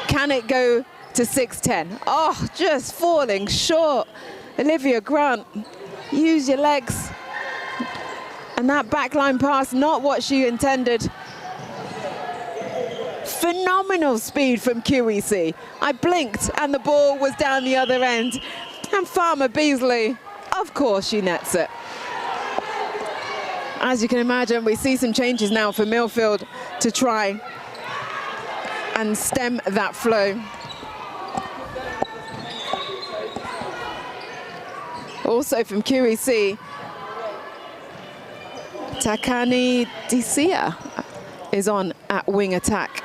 Can it go to 6-10? Oh, just falling short. Olivia Grant, use your legs. And that backline pass, not what she intended. Phenomenal speed from QEC. I blinked and the ball was down the other end. And Farmer Beasley, of course she nets it. As you can imagine, we see some changes now for Milfield to try and stem that flow. Also from QEC, Takani Disia is on at wing attack.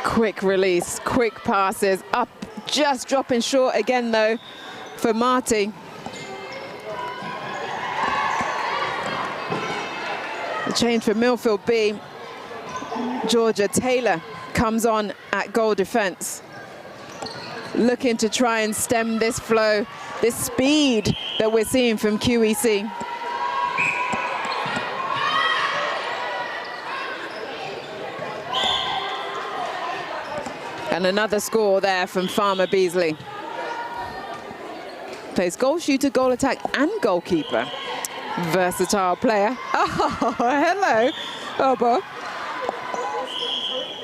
Quick release, quick passes, up, just dropping short again though for Marty. The change for Milfield B. Georgia. Taylor comes on at goal defense, looking to try and stem this flow, this speed that we're seeing from QEC. And another score there from Farmer Beasley. Plays goal shooter, goal attack, and goalkeeper. Versatile player. Oh, hello, Obo.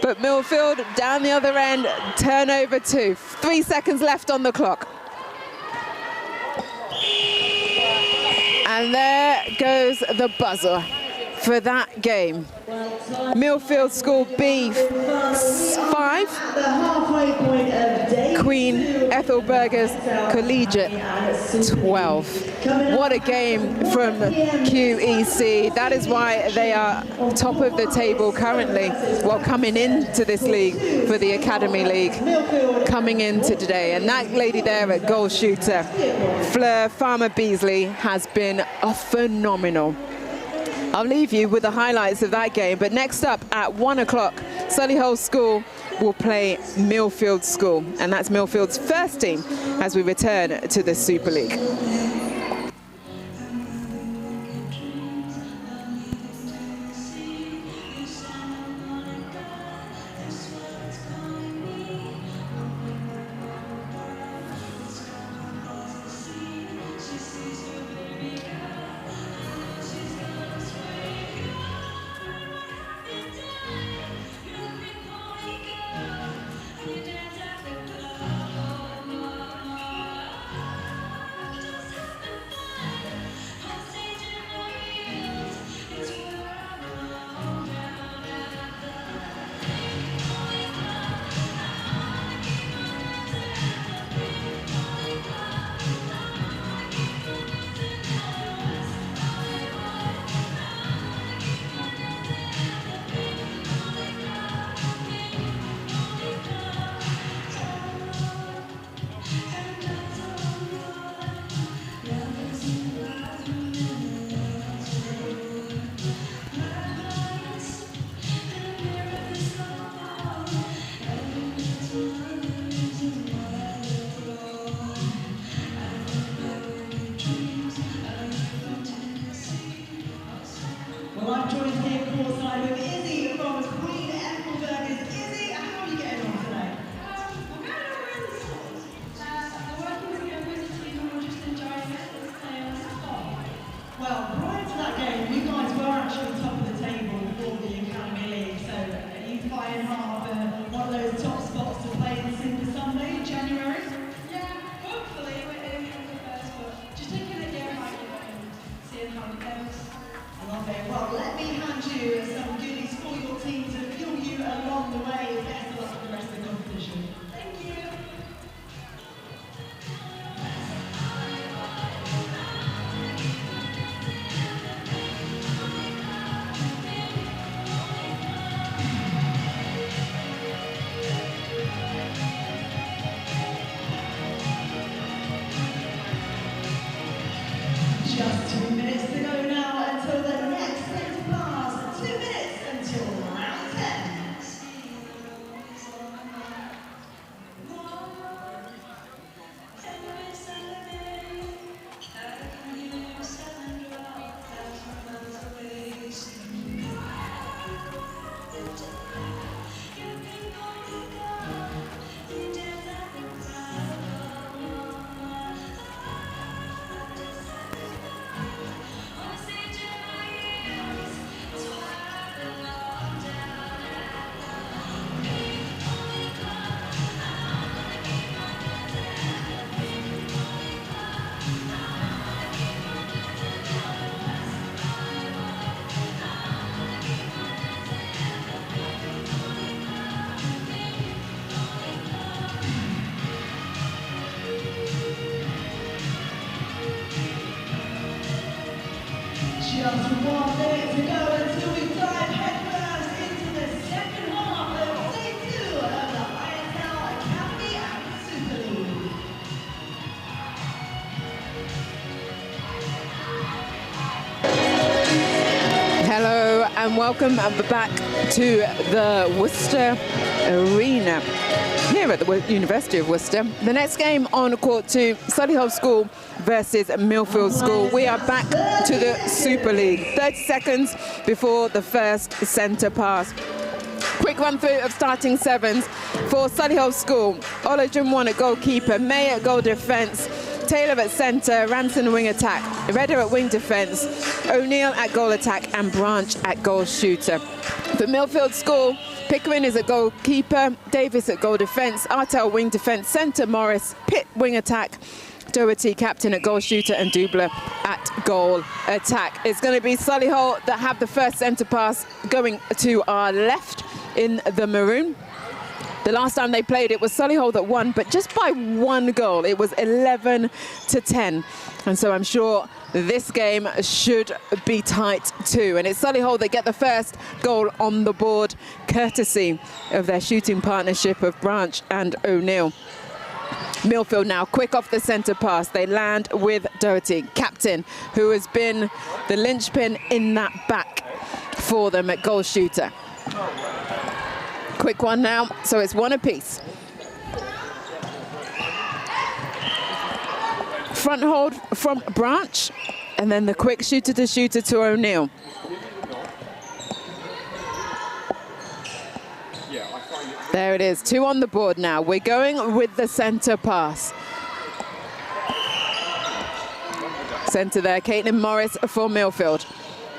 But Milfield down the other end, turnover 2. 3 seconds left on the clock. And there goes the buzzer for that game. Milfield School B 5, Queen Ethelburga's Collegiate 12. What a game from QEC. That is why they are top of the table currently, well, coming into this league for the Academy League, coming into today. And that lady there at goal shooter, Fleur Farmer Beasley, has been a phenomenal. I'll leave you with the highlights of that game, but next up at 1 o'clock, Solihull School will play Millfield School, and that's Millfield's first team as we return to the Super League. and welcome back to the Worcester Arena here at the University of Worcester. The next game on court 2, Solihull School versus Millfield School. We are back to the Super League. 30 seconds before the first centre pass. Quick run through of starting sevens for Solihull School. Olajuwon at goalkeeper, May at goal defence, Taylor at centre, Ranson wing attack, Redder at wing defence, O'Neill at goal attack, and Branch at goal shooter. For Milfield School, Pickering is at goalkeeper, Davis at goal defence, Artel wing defence, centre Morris, Pitt wing attack, Doherty captain at goal shooter, and Dubler at goal attack. It's going to be Solihull that have the first centre pass going to our left in the maroon. The last time they played, it was Solihull that won, but just by 1 goal. It was 11-10. And so I'm sure this game should be tight too. And it's Solihull that get the first goal on the board, courtesy of their shooting partnership of Branch and O'Neill. Milfield now quick off the centre pass. They land with Doherty, captain, who has been the linchpin in that back for them at goal shooter. Quick one now, so it's 1 apiece. Front hold from Branch, and then the quick shooter to O'Neill. There it is, 2 on the board now. We're going with the centre pass. Centre there, Caitlin Morris for Milfield.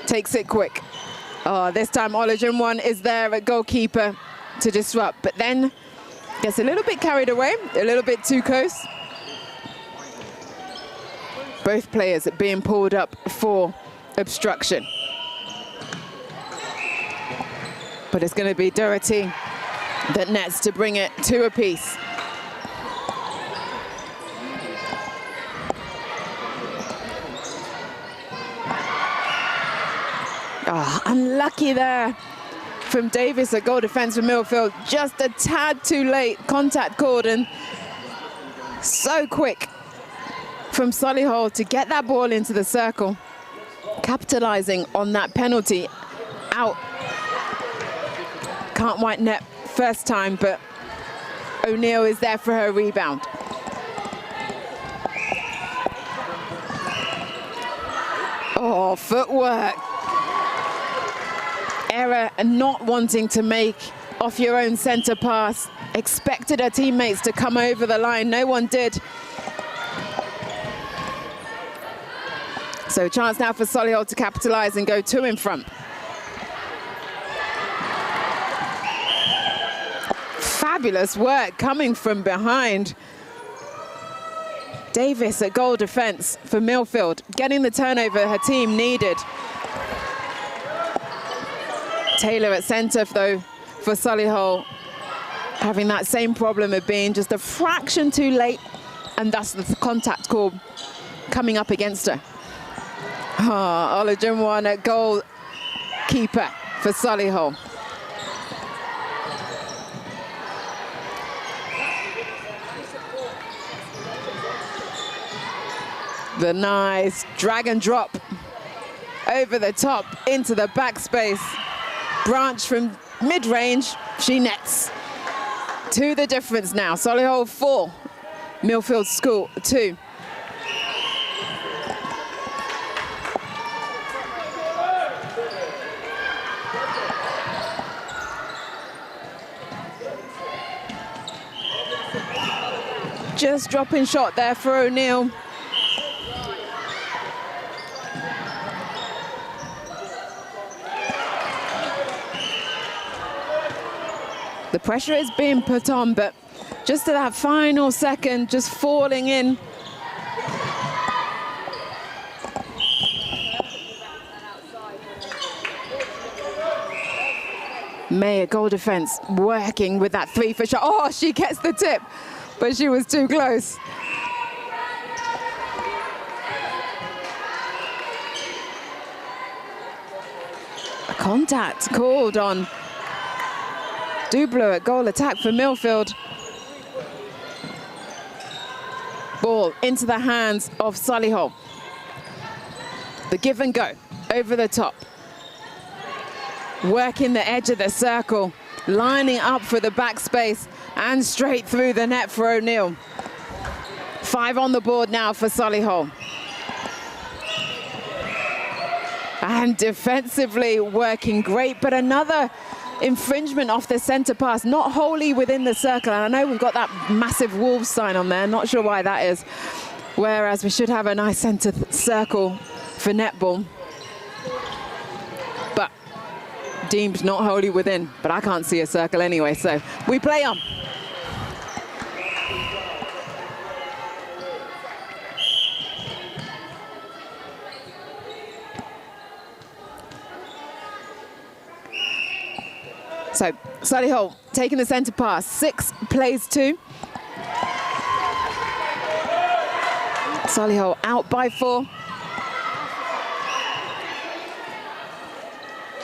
Takes it quick. Oh, this time Olajuwon is there at goalkeeper to disrupt, but then gets a little bit carried away, a little bit too close. Both players being pulled up for obstruction. But it's going to be Doherty that nets to bring it 2 apiece. Oh, unlucky there from Davis at goal defence for Milfield. Just a tad too late. Contact called, and so quick from Solihull to get that ball into the circle, capitalising on that penalty out. Can't white net first time, but O'Neill is there for her rebound. Oh, footwork. Error and not wanting to make off your own centre pass. Expected her teammates to come over the line. No one did. So chance now for Solihull to capitalise and go 2 in front. Fabulous work coming from behind. Davis at goal defence for Milfield, getting the turnover her team needed. Taylor at centre, though, for Solihull, having that same problem of being just a fraction too late, and thus the contact call coming up against her. Oh, Olajuwon at goalkeeper for Solihull. The nice drag and drop over the top into the backspace. Branch from mid-range, she nets. 2 the difference now. Solihull 4, Milfield School 2. Just dropping shot there for O'Neill. The pressure is being put on, but just to that final second, just falling in. May at goal defence, working with that 3 for shot. Oh, she gets the tip, but she was too close. A contact called on Dubler at goal attack for Milfield. Ball into the hands of Solihull. The give and go over the top. working the edge of the circle, lining up for the backspace and straight through the net for O'Neill. 5 on the board now for Solihull. And defensively working great, but another infringement off the centre pass, not wholly within the circle. And I know we've got that massive Wolves sign on there, not sure why that is. Whereas we should have a nice centre circle for netball. But deemed not wholly within, but I can't see a circle anyway, so we play on. So Solihull taking the centre pass, 6 plays 2. Solihull out by 4.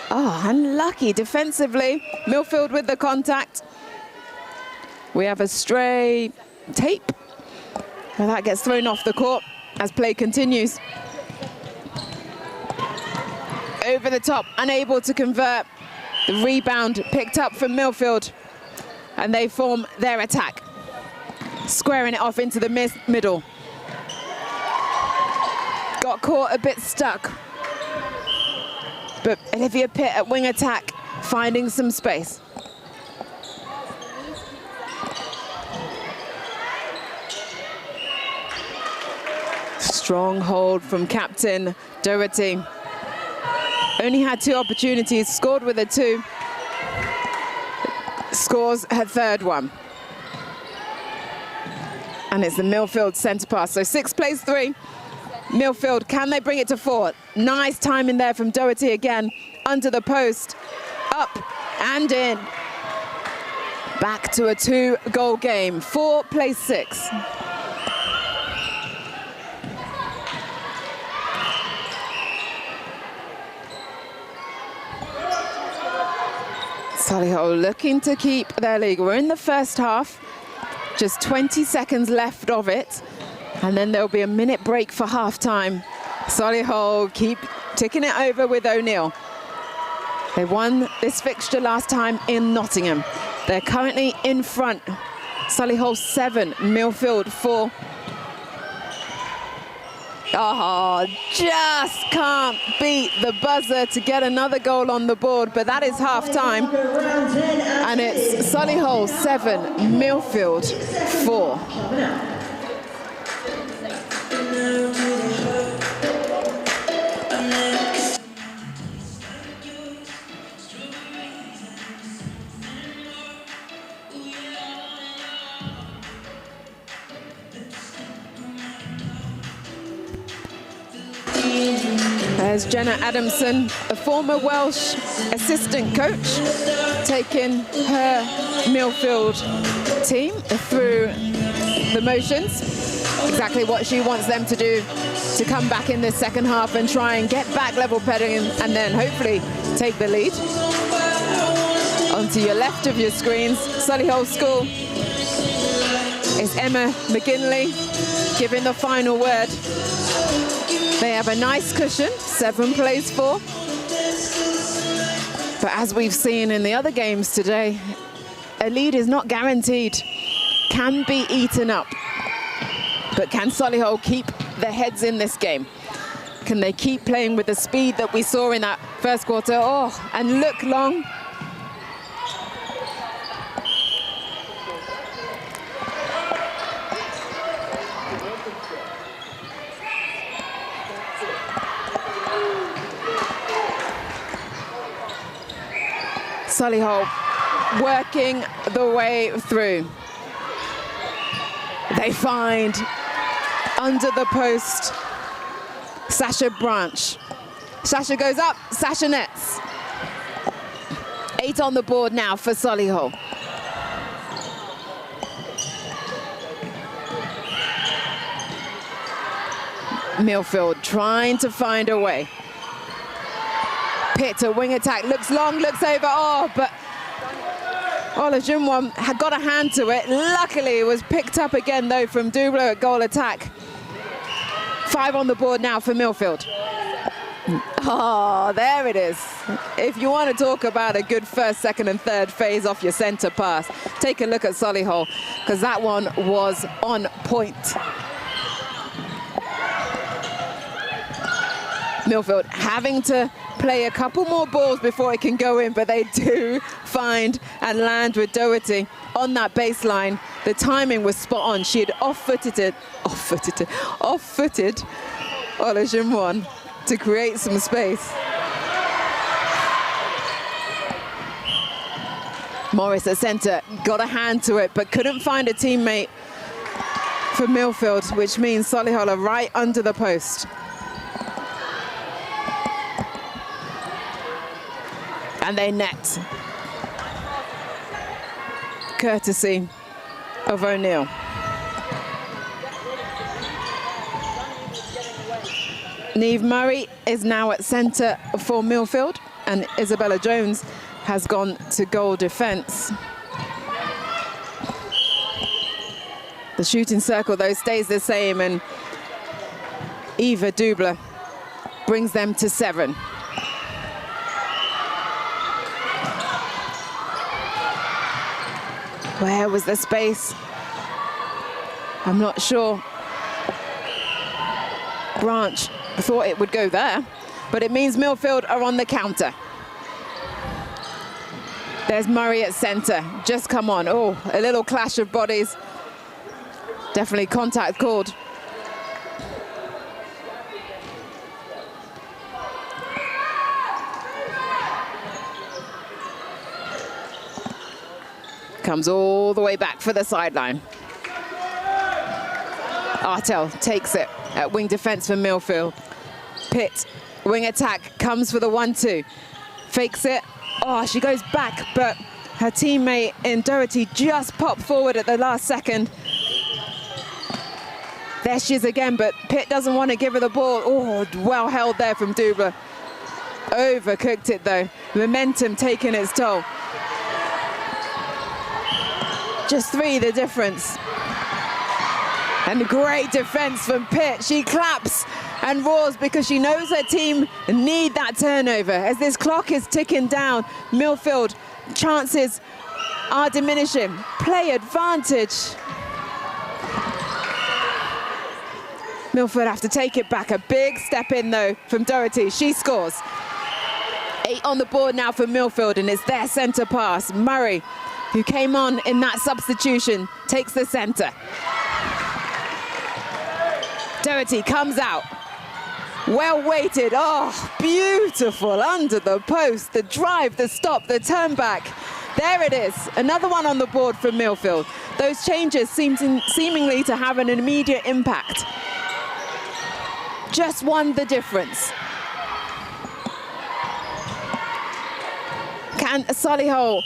Oh, unlucky defensively. Milfield with the contact. We have a stray tape. Well, that gets thrown off the court as play continues. Over the top, unable to convert. The rebound picked up from Milfield, and they form their attack. Squaring it off into the middle. Got caught a bit stuck. But Olivia Pitt at wing attack, finding some space. Strong hold from captain Doherty. Only had 2 opportunities, scored with a 2. Scores her 3rd one. And it's the Milfield centre pass. So 6 plays 3. Milfield, can they bring it to 4? Nice timing there from Doherty again. Under the post, up and in. Back to a 2-goal game. 4 plays 6. Solihull looking to keep their lead. We're in the first half, just 20 seconds left of it, and then there'll be a minute break for half-time. Solihull keep ticking it over with O'Neill. They won this fixture last time in Nottingham. They're currently in front. Solihull 7, Milfield 4. Oh, just can't beat the buzzer to get another goal on the board, but that is half-time. And it's Solihull 7, Milfield 4. There's Jenna Adamson, a former Welsh assistant coach, taking her Milfield team through the motions. Exactly what she wants them to do to come back in this second half and try and get back level pegging and then hopefully take the lead. Onto your left of your screens, Solihull School is Emma McGinley giving the final word. They have a nice cushion, 7 plays 4. But as we've seen in the other games today, a lead is not guaranteed, can be eaten up. But can Solihull keep their heads in this game? Can they keep playing with the speed that we saw in that first quarter? Oh, and look long. Solihull working the way through. They find under the post Sasha Branch. Sasha goes up, Sasha nets. 8 on the board now for Solihull. Milfield trying to find a way. Pitt, a wing attack, looks long, looks over, oh, but Olajunwan had got a hand to it. Luckily, it was picked up again, though, from Dublo at goal attack. 5 on the board now for Milfield. Oh, there it is. If you want to talk about a good first, second and third phase off your centre pass, take a look at Solihull, because that one was on point. Milfield having to play a couple more balls before it can go in, but they do find and land with Doherty on that baseline. The timing was spot on. She had off-footed Olajuwon to create some space. Morris at centre got a hand to it, but couldn't find a teammate for Milfield, which means Solihull are right under the post. And they net, courtesy of O'Neill. Niamh Murray is now at centre for Milfield, and Isabella Jones has gone to goal defence. The shooting circle, though, stays the same, and Eva Dubler brings them to 7. Where was the space? I'm not sure. Branch thought it would go there, but it means Milfield are on the counter. There's Murray at centre, just come on. Oh, a little clash of bodies. Definitely contact called. Comes all the way back for the sideline. Artel takes it at wing defence for Milfield. Pitt, wing attack, comes for the 1-2. Fakes it. Oh, she goes back, but her teammate in Doherty just popped forward at the last second. There she is again, but Pitt doesn't want to give her the ball. Oh, well held there from Dubler. Overcooked it though. Momentum taking its toll. Just 3 the difference. And great defense from Pitt. She claps and roars because she knows her team need that turnover. As this clock is ticking down, Milfield chances are diminishing. Play advantage. Milfield have to take it back. A big step in though from Doherty. She scores. 8 on the board now for Milfield, and it's their centre pass. Murray, who came on in that substitution, takes the centre. Doherty comes out. Well weighted. Oh, beautiful under the post. The drive, the stop, the turn back. There it is. Another one on the board for Milfield. Those changes seemingly to have an immediate impact. Just one the difference. Can Solihull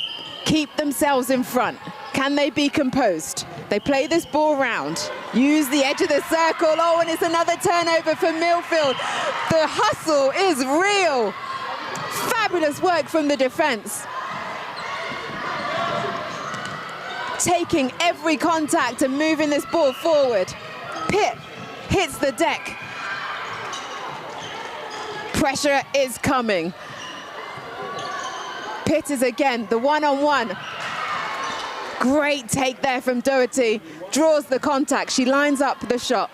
keep themselves in front? Can they be composed? They play this ball round, use the edge of the circle. Oh, and it's another turnover for Milfield. The hustle is real. Fabulous work from the defense. Taking every contact and moving this ball forward. Pitt hits the deck. Pressure is coming. Pitt is again the one-on-one. Great take there from Doherty. Draws the contact. She lines up the shot.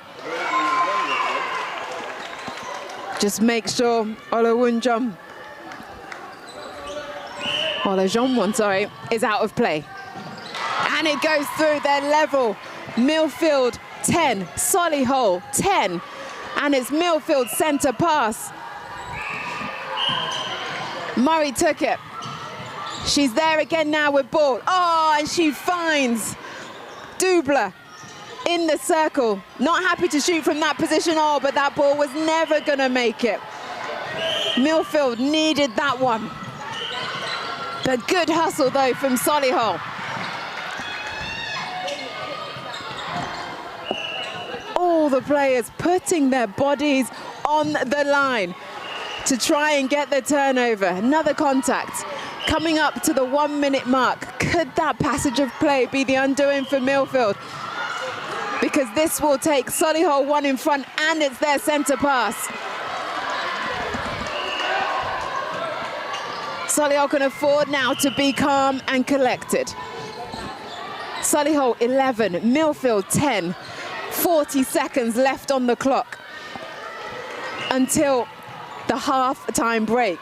Just make sure Olajuwon is out of play. And it goes through their level. Milfield 10, Solihull 10. And it's Milfield centre pass. Murray took it. She's there again now with ball. Oh, and she finds Dubler in the circle. Not happy to shoot from that position. Oh, but that ball was never going to make it. Milfield needed that one. But good hustle, though, from Solihull. All the players putting their bodies on the line to try and get the turnover. Another contact. Coming up to the 1 minute mark. Could that passage of play be the undoing for Milfield? Because this will take Solihull 1 in front, and it's their centre pass. Solihull can afford now to be calm and collected. Solihull 11, Milfield 10. 40 seconds left on the clock until the half-time break.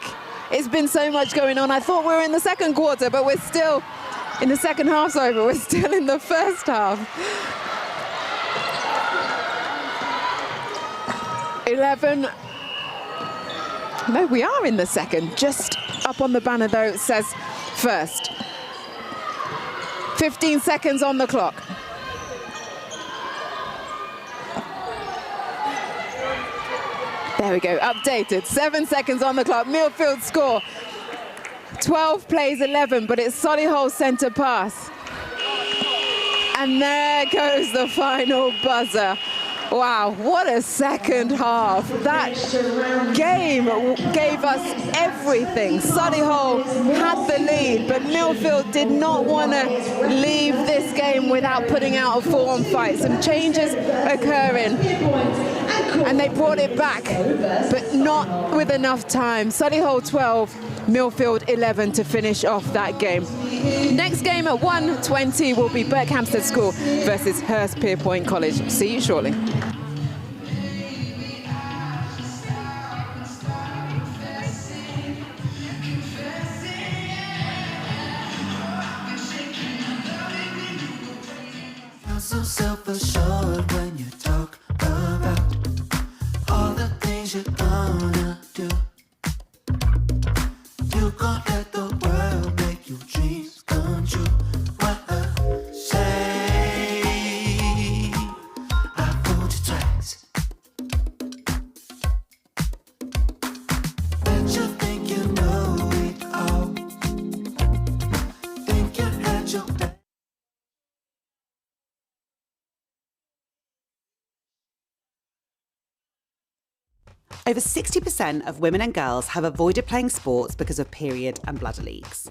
It's been so much going on. I thought we were in the second quarter, but we're still in the second half's over. We're still in the first half. 11. No, we are in the second. Just up on the banner, though, it says first. 15 seconds on the clock. There we go, updated. 7 seconds on the clock. Milfield score. 12 plays 11, but it's Solihull centre pass. And there goes the final buzzer. Wow, what a second half. That game gave us everything. Solihull had the lead, but Milfield did not want to leave this game without putting out a full-on fight. Some changes occurring, and they brought it back, but not with enough time. Solihull 12, Milfield 11 to finish off that game. Next game at 1:20 will be Berkhamsted School versus Hurstpierpoint College. See you shortly. So self-assured when you talk about all the things you're gonna do. You can't let the world make your dreams come true. What a shame I pulled your tracks. Bet you think you know it all. Think you had your back. Over 60% of women and girls have avoided playing sports because of period and bladder leaks.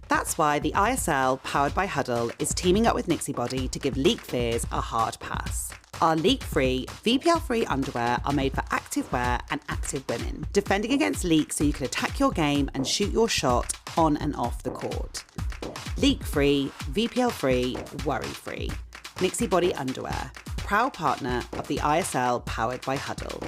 That's why the ISL, powered by Huddle, is teaming up with Nixibody to give leak fears a hard pass. Our leak-free, VPL-free underwear are made for active wear and active women, defending against leaks so you can attack your game and shoot your shot on and off the court. Leak-free, VPL-free, worry-free. Nixibody underwear, proud partner of the ISL, powered by Huddle.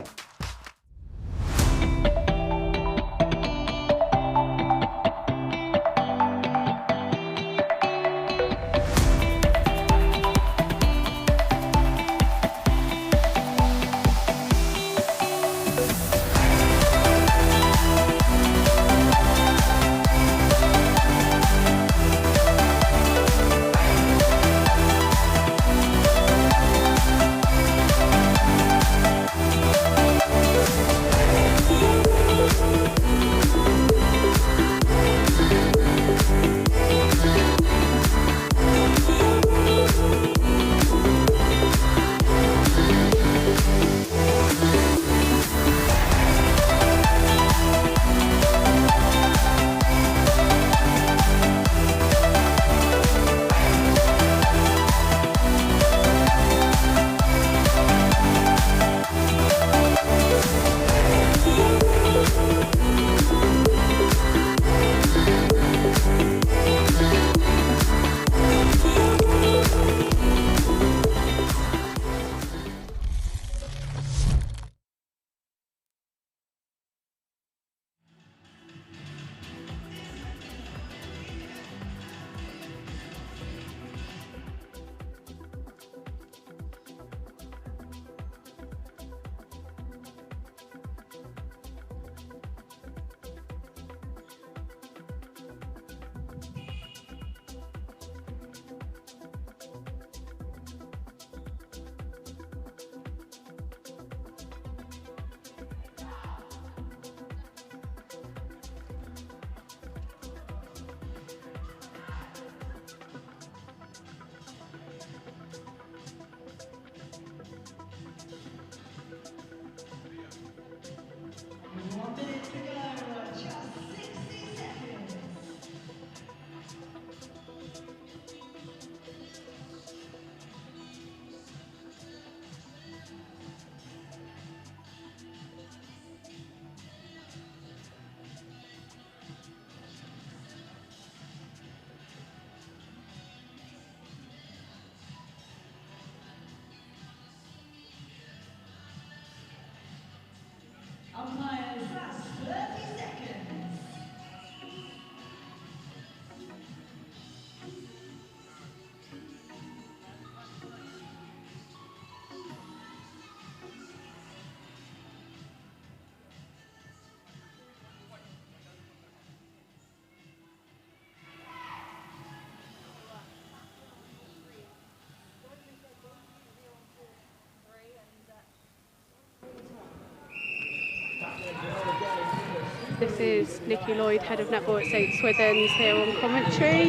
This is Nikki Lloyd, Head of Netball at St Swithun's here on commentary.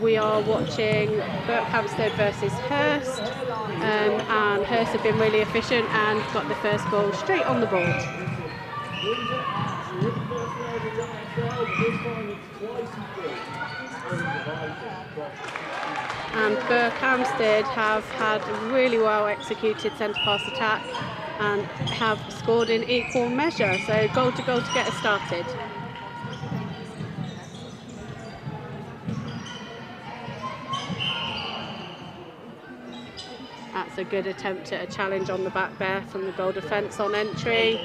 We are watching Berkhamsted versus Hurst, and Hurst have been really efficient and got the first goal straight on the board. And Berkhamsted have had a really well executed centre pass attack and have scored in equal measure, so goal to get us started. That's a good attempt at a challenge on the back there from the goal defence on entry,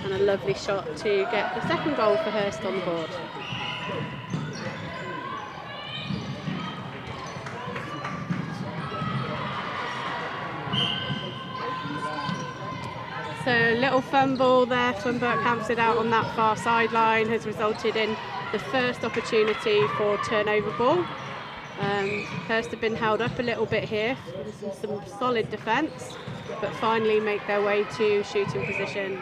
and a lovely shot to get the second goal for Hurst on the board. So a little fumble there from Berkhamsted out on that far sideline has resulted in the first opportunity for turnover ball. Hurst have been held up a little bit here, some solid defence, but finally make their way to shooting position.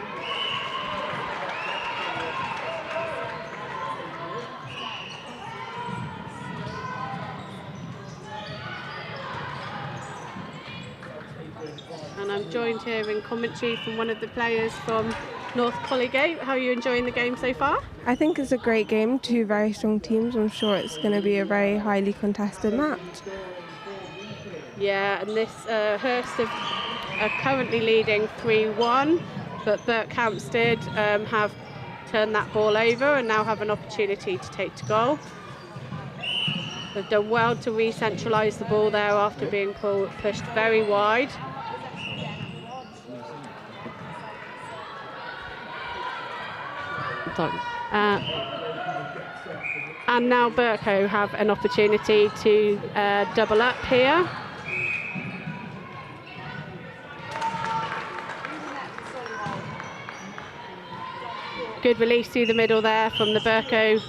And I'm joined here in commentary from one of the players from North Collegiate. How are you enjoying the game so far? I think it's a great game, two very strong teams. I'm sure it's going to be a very highly contested match. Yeah, and this Hurst are currently leading 3-1, but Berkhamsted have turned that ball over and now have an opportunity to take to goal. They've done well to re-centralise the ball there after being pushed very wide. And now Burke have an opportunity to double up here. Good release through the middle there from the Burke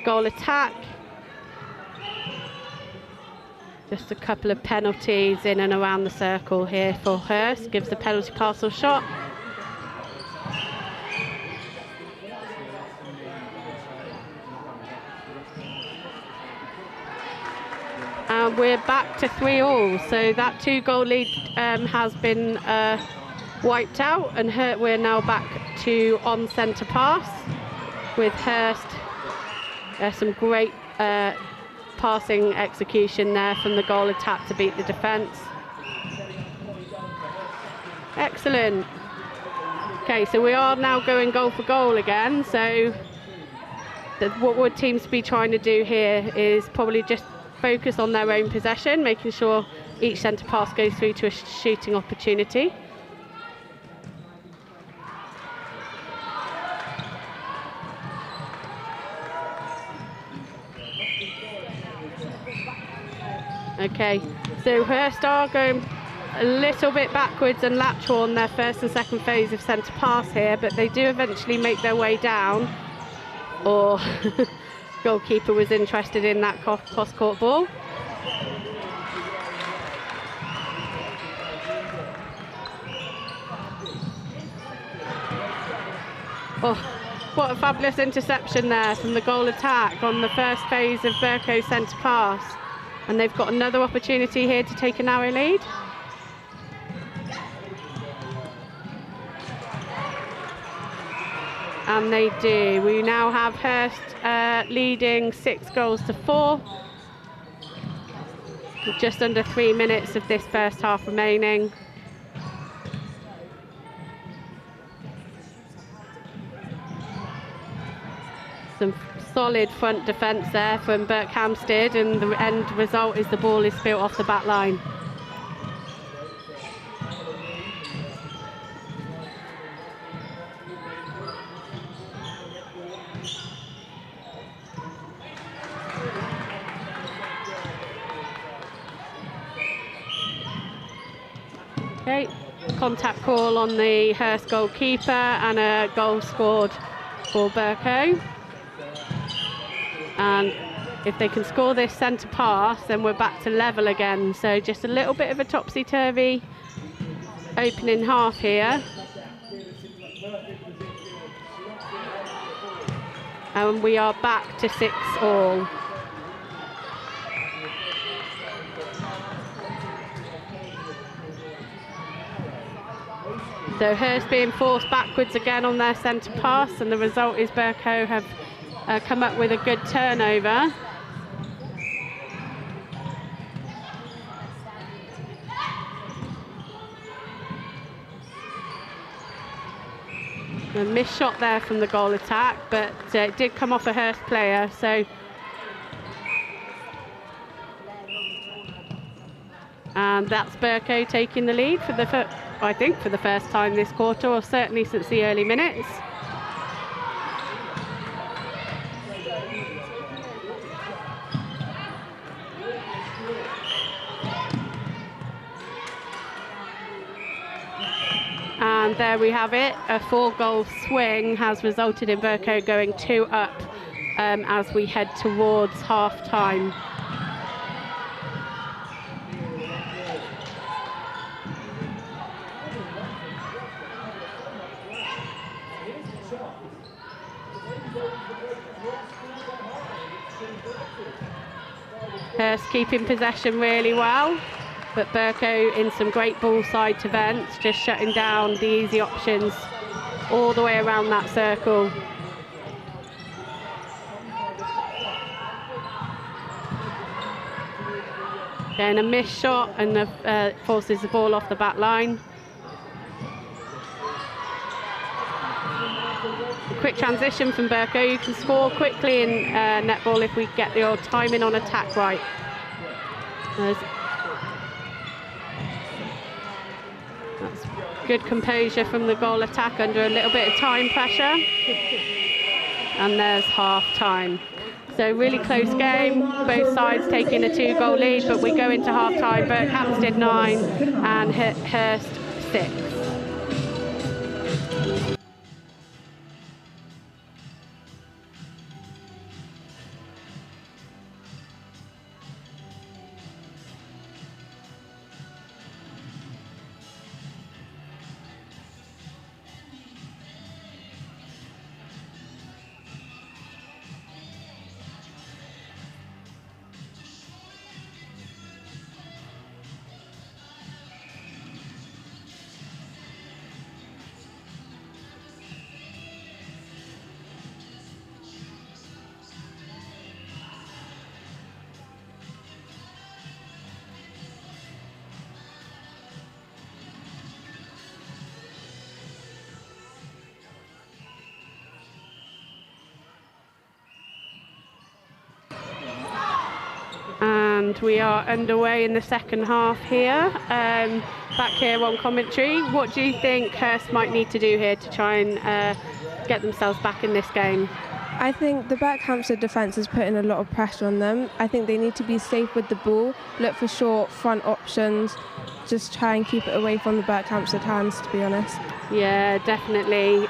goal attack. Just a couple of penalties in and around the circle here for Hurst. Gives the penalty castle shot. And we're back to 3-3, so that 2-goal lead has been wiped out, and we're now back to on centre pass with Hurst. Some great passing execution there from the goal attack to beat the defence. Excellent. Okay, so we are now going goal for goal again, so what would teams be trying to do here is probably just focus on their own possession, making sure each centre pass goes through to a shooting opportunity. Okay, so Hurst are going a little bit backwards and lateral on their first and second phase of centre pass here, but they do eventually make their way down, or goalkeeper was interested in that cross-court ball. Oh, what a fabulous interception there from the goal attack on the first phase of Burke's centre pass. And they've got another opportunity here to take a narrow lead. And they do. We now have Hurst leading 6-4. With just under 3 minutes of this first half remaining. Some solid front defence there from Berkhamsted, and the end result is the ball is spilt off the back line. Okay, contact call on the Hurst goalkeeper and a goal scored for Burke. And if they can score this centre pass, then we're back to level again. So just a little bit of a topsy-turvy opening half here. And we are back to 6-all. So Hurst being forced backwards again on their centre pass, and the result is Burke have come up with a good turnover. A missed shot there from the goal attack, but it did come off a Hurst player. So, and that's Burke taking the lead for the, I think, for the first time this quarter, or certainly since the early minutes. And there we have it. A 4-goal swing has resulted in Burke going 2 up as we head towards half-time. Hurst keeping possession really well, but Burke in some great ball side events, just shutting down the easy options all the way around that circle. Then a missed shot and forces the ball off the back line. A quick transition from Burke. You can score quickly in netball if we get your timing on attack right. That's good composure from the goal attack under a little bit of time pressure. And there's half time. So really close game, both sides taking a 2-goal lead, but we go into half time. Berkhamsted 9 and Hurst 6. And we are underway in the second half here. Back here on commentary, what do you think Hurst might need to do here to try and get themselves back in this game? I think the Berkhamsted defence is putting a lot of pressure on them. I think they need to be safe with the ball, look for short front options, just try and keep it away from the Berkhamsted hands, to be honest. Yeah, definitely.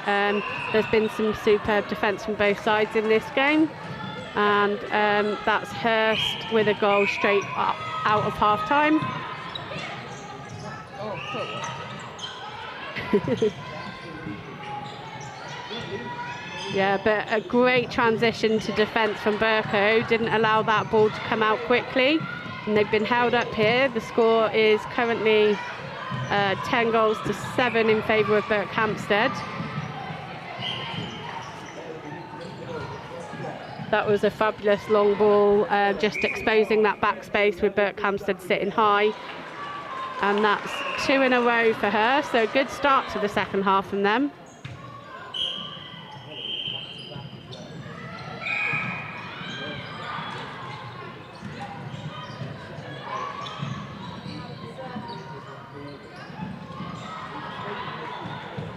There's been some superb defence from both sides in this game. And that's Hurst with a goal straight up out of half-time. Yeah, but a great transition to defence from Burke. Didn't allow that ball to come out quickly. And they've been held up here. The score is currently 10-7 in favour of Berkhamsted. That was a fabulous long ball, just exposing that back space with Berkhamsted sitting high. And that's 2 in a row for her, so good start to the second half from them.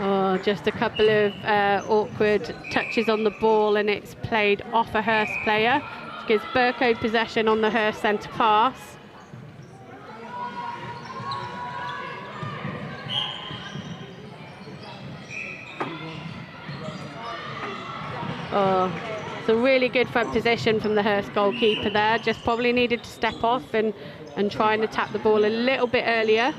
Oh, just a couple of awkward touches on the ball, and it's played off a Hurst player, which gives Burke possession on the Hurst centre pass. Oh, it's a really good front position from the Hurst goalkeeper there. Just probably needed to step off and try and attack the ball a little bit earlier.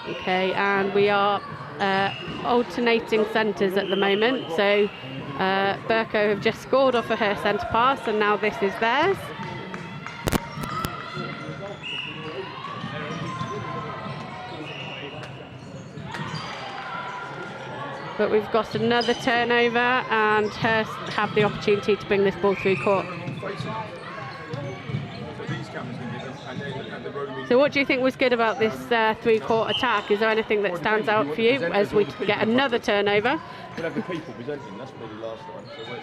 Okay, and we are alternating centres at the moment. So Burke have just scored off of her centre pass, and now this is theirs. But we've got another turnover, and Hurst have the opportunity to bring this ball through court. So what do you think was good about this three-court attack? Is there anything that stands out for you as we get another turnover? We'll have the people presenting, that's probably the last one. So we'll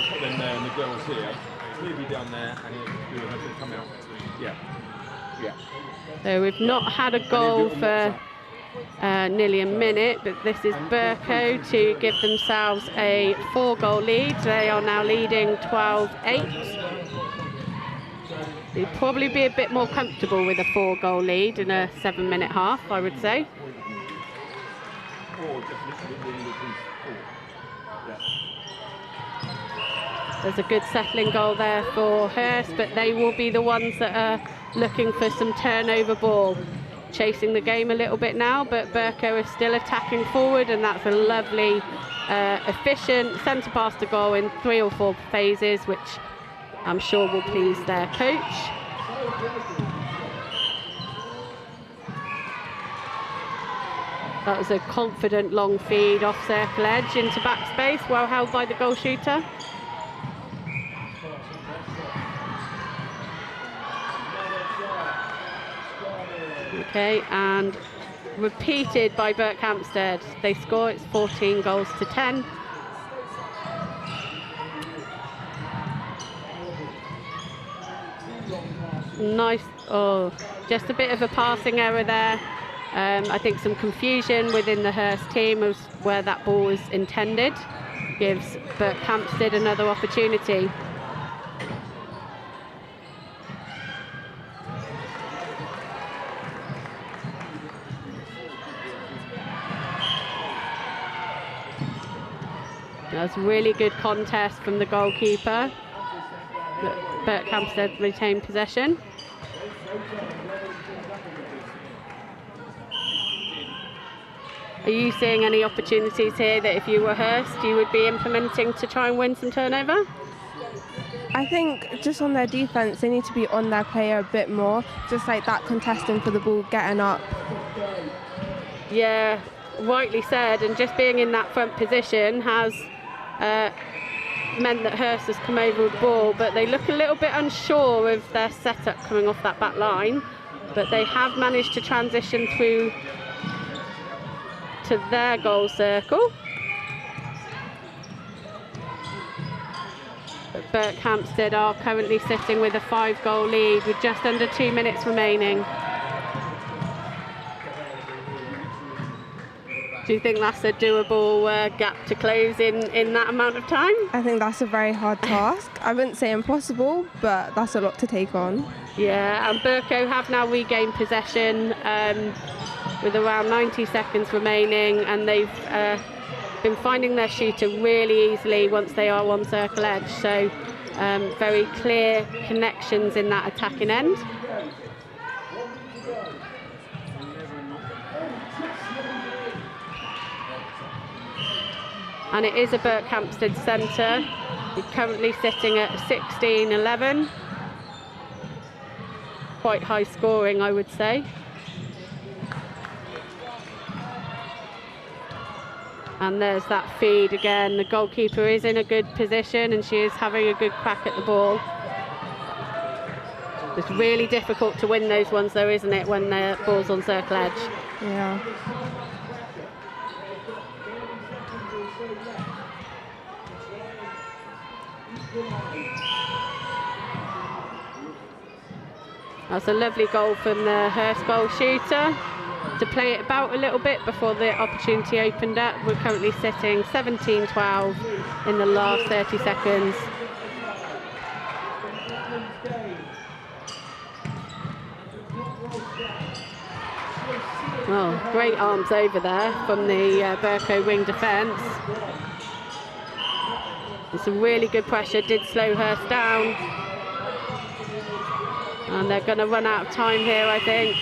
put them there and the girls here. He'll be down there and he'll come out. Yeah. So we've not had a goal for nearly a minute, but this is Burke to give themselves a 4-goal lead. They are now leading 12-8. They'd probably be a bit more comfortable with a 4-goal lead in a 7-minute half, I would say. There's a good settling goal there for Hurst, but they will be the ones that are looking for some turnover ball. Chasing the game a little bit now, but Burke is still attacking forward, and that's a lovely, efficient centre pass to goal in 3 or 4 phases, which I'm sure will please their coach. That was a confident long feed off circle edge into backspace, well held by the goal shooter. Okay, and repeated by Berkhamsted. They score, it's 14 goals to 10. Nice, just a bit of a passing error there. I think some confusion within the Hurst team as where that ball was intended. Gives Berkhamsted another opportunity. That's a really good contest from the goalkeeper. Berkhamsted retain possession. Are you seeing any opportunities here that if you were Hurst you would be implementing to try and win some turnover? I think just on their defence they need to be on their player a bit more, just like that contesting for the ball, getting up. Yeah, rightly said, and just being in that front position has meant that Hurst has come over with the ball, but they look a little bit unsure of their setup coming off that back line, but they have managed to transition through to their goal circle. But Berkhamsted are currently sitting with a 5-goal lead with just under 2 minutes remaining. Do you think that's a doable gap to close in that amount of time? I think that's a very hard task. I wouldn't say impossible, but that's a lot to take on. Yeah, and Burke have now regained possession with around 90 seconds remaining, and they've been finding their shooter really easily once they are on circle edge. So very clear connections in that attacking end. And it is a Berkhamsted centre. We're currently sitting at 16-11. Quite high scoring, I would say. And there's that feed again. The goalkeeper is in a good position and she is having a good crack at the ball. It's really difficult to win those ones though, isn't it, when the ball's on circle edge? Yeah. That's a lovely goal from the Hurst goal shooter to play it about a little bit before the opportunity opened up. We're currently sitting 17-12 in the last 30 seconds. Oh, great arms over there from the Burke wing defence. And some really good pressure did slow Hurst down. And they're going to run out of time here, I think.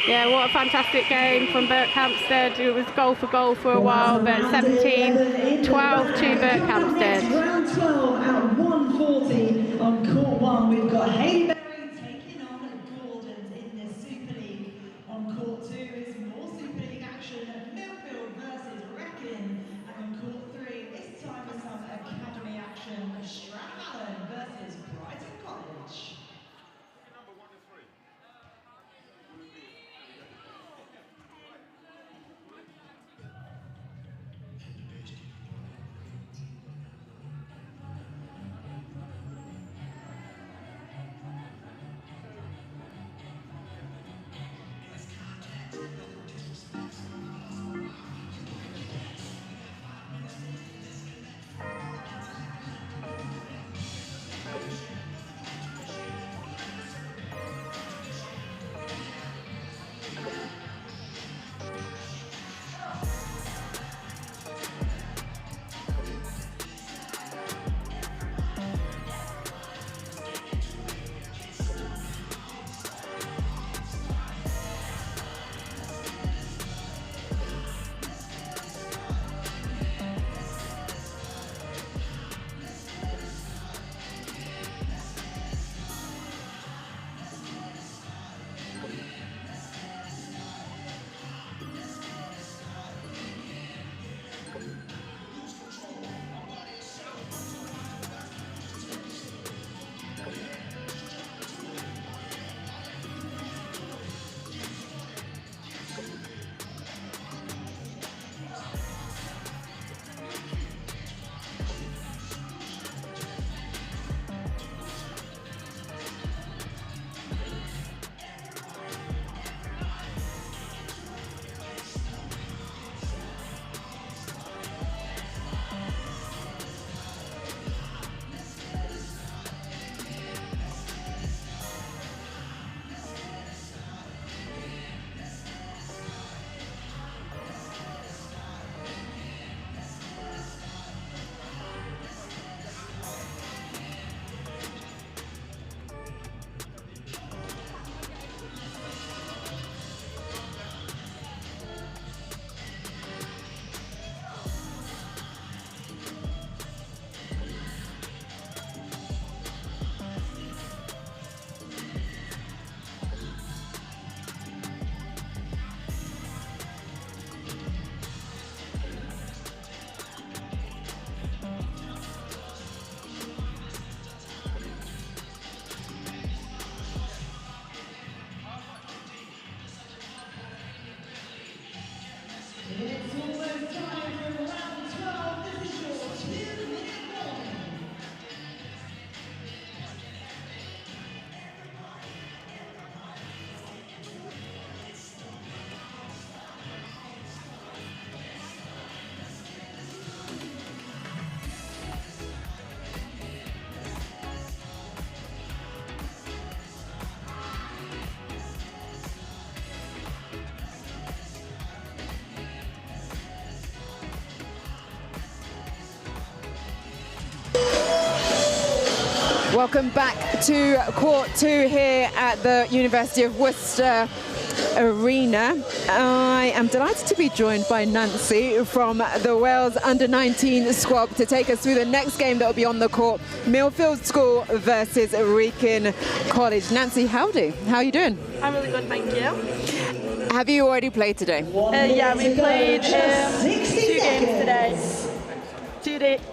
Yeah, what a fantastic game from Berkhamsted. It was goal for a while, but 17-12 to Berkhamsted. Round 12 at 1:40 on court 1. We've got Haileybury taking on Gordons in the Super League. On court 2 is more Super League action at Millfield versus Wrekin. And on court 3, this time is some academy action. Stowe versus Brighton College. Welcome back to Court 2 here at the University of Worcester Arena. I am delighted to be joined by Nancy from the Wales Under-19 squad to take us through the next game that will be on the court, Millfield School versus Wrekin College. Nancy, howdy. How are you doing? I'm really good, thank you. Have you already played today? Yeah, we played 2 games today.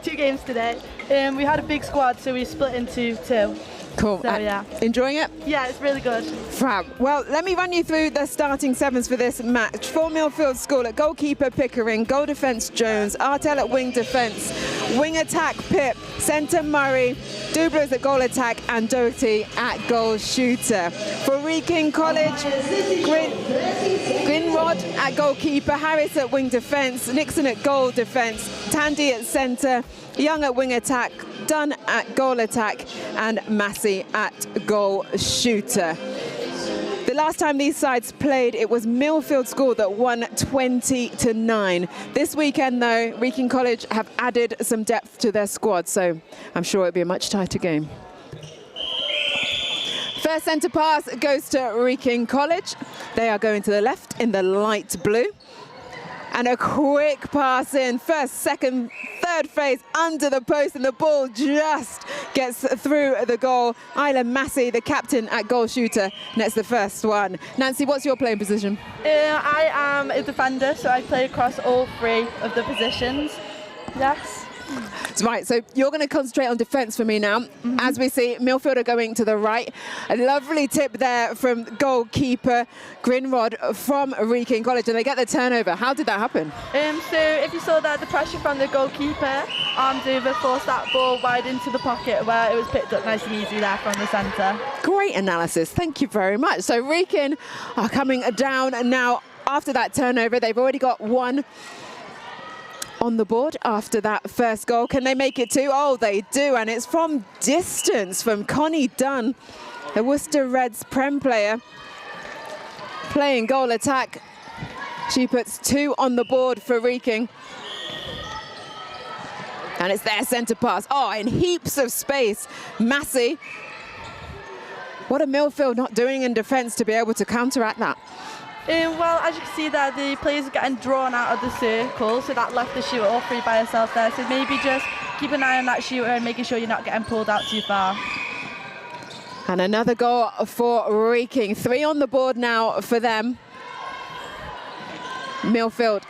Two games today. We had a big squad, so we split into 2. Cool. So, yeah. Enjoying it? Yeah, it's really good. Fab. Well, let me run you through the starting 7s for this match. For Millfield School, at goalkeeper Pickering, goal defence Jones, Artel at wing defence, wing attack Pip, centre Murray, doublers at goal attack, and Doherty at goal shooter. For Wrekin College, Grinrod at goalkeeper, Harris at wing defence, Nixon at goal defence, Tandy at centre, Young at wing attack, Dunn at goal attack, and Massey at goal shooter. The last time these sides played, it was Millfield School that won 20-9. This weekend, though, Wrekin College have added some depth to their squad, so I'm sure it'll be a much tighter game. First centre pass goes to Wrekin College. They are going to the left in the light blue. And a quick pass in, first, second, third phase under the post, and the ball just gets through the goal. Isla Massey, the captain at goal shooter, nets the first one. Nancy, what's your playing position? I am a defender, so I play across all three of the positions. Yes. Right, so you're going to concentrate on defence for me now. As we see, Milfield are going to the right. A lovely tip there from goalkeeper Grinrod from Wrekin College, and they get the turnover. How did that happen? So if you saw that, the pressure from the goalkeeper, arms over, forced that ball wide into the pocket where it was picked up nice and easy there from the centre. Great analysis. Thank you very much. So Wrekin are coming down now after that turnover. They've already got one on the board after that first goal. Can they make it two? Oh, they do, and it's from distance from Connie Dunn, the Worcester Reds Prem player, playing goal attack. She puts two on the board for Wrekin. And it's their centre pass. Oh, in heaps of space. Massey. What are Milfield not doing in defence to be able to counteract that? Well, as you can see there, the players are getting drawn out of the circle, so that left the shooter all three by herself there. So maybe just keep an eye on that shooter and making sure you're not getting pulled out too far. And another goal for Wrekin. Three on the board now for them. Milfield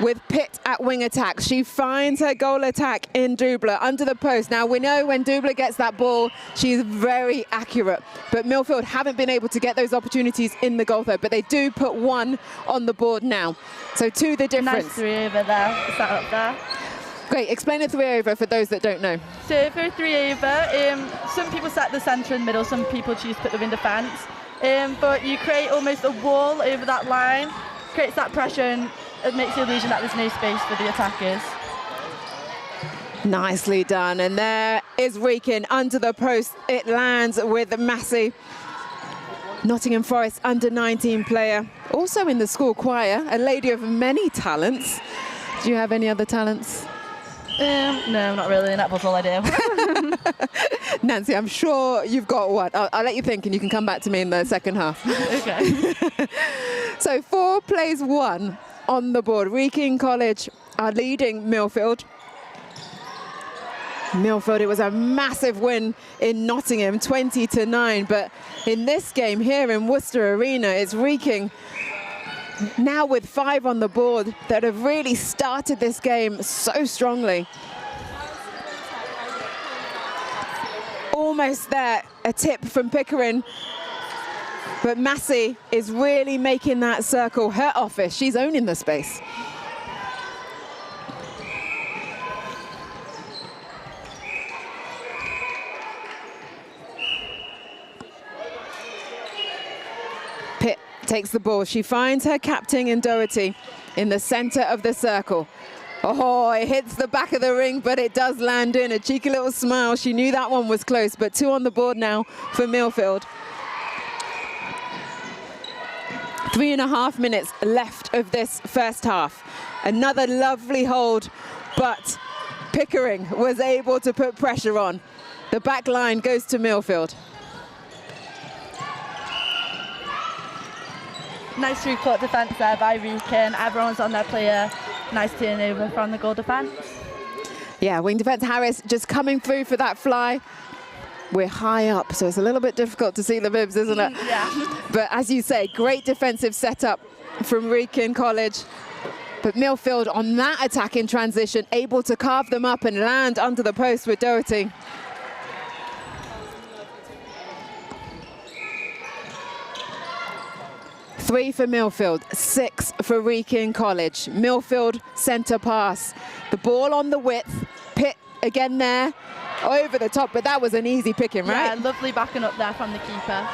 with Pitt at wing attack. She finds her goal attack in Dubler under the post. Now we know when Dubler gets that ball, she's very accurate. But Milfield haven't been able to get those opportunities in the goal third, but they do put one on the board now. So two the difference. Nice three over there, sat up there. Great, explain a three over for those that don't know. So for a three over, some people set the centre and middle, some people choose to put them in defence. But you create almost a wall over that line, creates that pressure, and it makes the illusion that there's no space for the attackers. Nicely done, and there is Wrekin under the post. It lands with Massey. Nottingham Forest under-19 player, also in the school choir, a lady of many talents. Do you have any other talents? No, not really. Netball's all I do. Nancy, I'm sure you've got one. I'll let you think, and you can come back to me in the second half. Okay. So 4 plays 1 on the board. Wrekin College are leading Milfield. Milfield, it was a massive win in Nottingham, 20-9, but in this game here in Worcester Arena, it's Wrekin now with 5 on the board that have really started this game so strongly. Almost there, a tip from Pickering, but Massey is really making that circle her office. She's owning the space. Pitt takes the ball. She finds her captain in Doherty in the center of the circle. Oh, it hits the back of the ring, but it does land in. A cheeky little smile. She knew that one was close, but 2 on the board now for Milfield. 3.5 minutes left of this first half. Another lovely hold, but Pickering was able to put pressure on. The back line goes to Milfield. Nice three-court defence there by Wrekin. Everyone's on their player. Nice turnover from the goal defence. Yeah, wing defence Harris just coming through for that fly. We're high up, so it's a little bit difficult to see the bibs, isn't it? Yeah. But as you say, great defensive setup from Wrekin College. But Milfield on that attack in transition, able to carve them up and land under the post with Doherty. Three for Milfield, 6 for Wrekin College. Milfield centre pass. The ball on the width. Pitt again there, over the top, but that was an easy picking, right? Yeah, lovely backing up there from the keeper.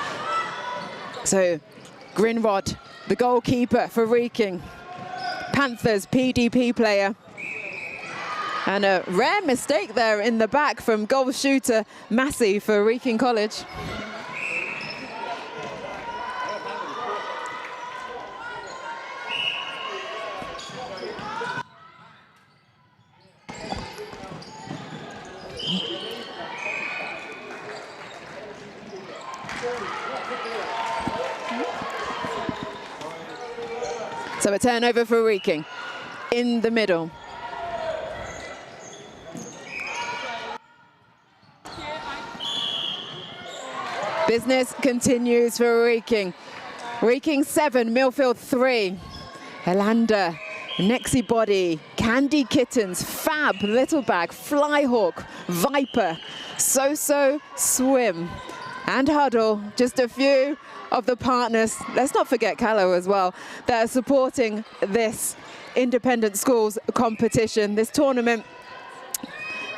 So, Grinrod, the goalkeeper for Wrekin. Panthers PDP player. And a rare mistake there in the back from goal shooter Massey for Wrekin College. So a turnover for Wrekin in the middle. Business continues for Wrekin. Wrekin 7, Milfield 3. Helanda, Nexi Body, Candy Kittens, Fab, Little Bag, Flyhawk, Viper, So-So, Swim, and Huddle. Just a few of the partners, let's not forget Callow as well, that are supporting this independent schools competition, this tournament.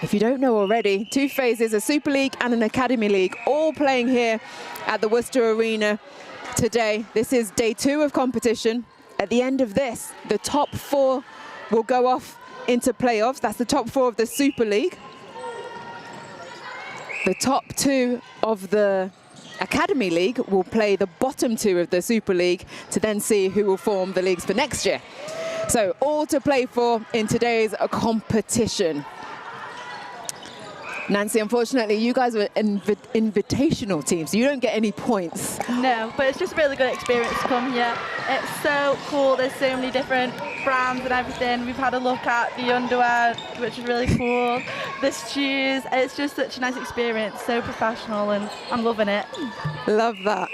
If you don't know already, 2 phases, a Super League and an Academy League, all playing here at the Worcester Arena today. This is day 2 of competition. At the end of this, the top 4 will go off into playoffs. That's the top 4 of the Super League. The top 2 of the Academy League will play the bottom 2 of the Super League to then see who will form the leagues for next year. So all to play for in today's competition. Nancy, unfortunately, you guys were invitational teams, so you don't get any points. No, but it's just a really good experience to come here. It's so cool. There's so many different brands and everything. We've had a look at the underwear, which is really cool. The shoes. It's just such a nice experience, so professional, and I'm loving it. Love that.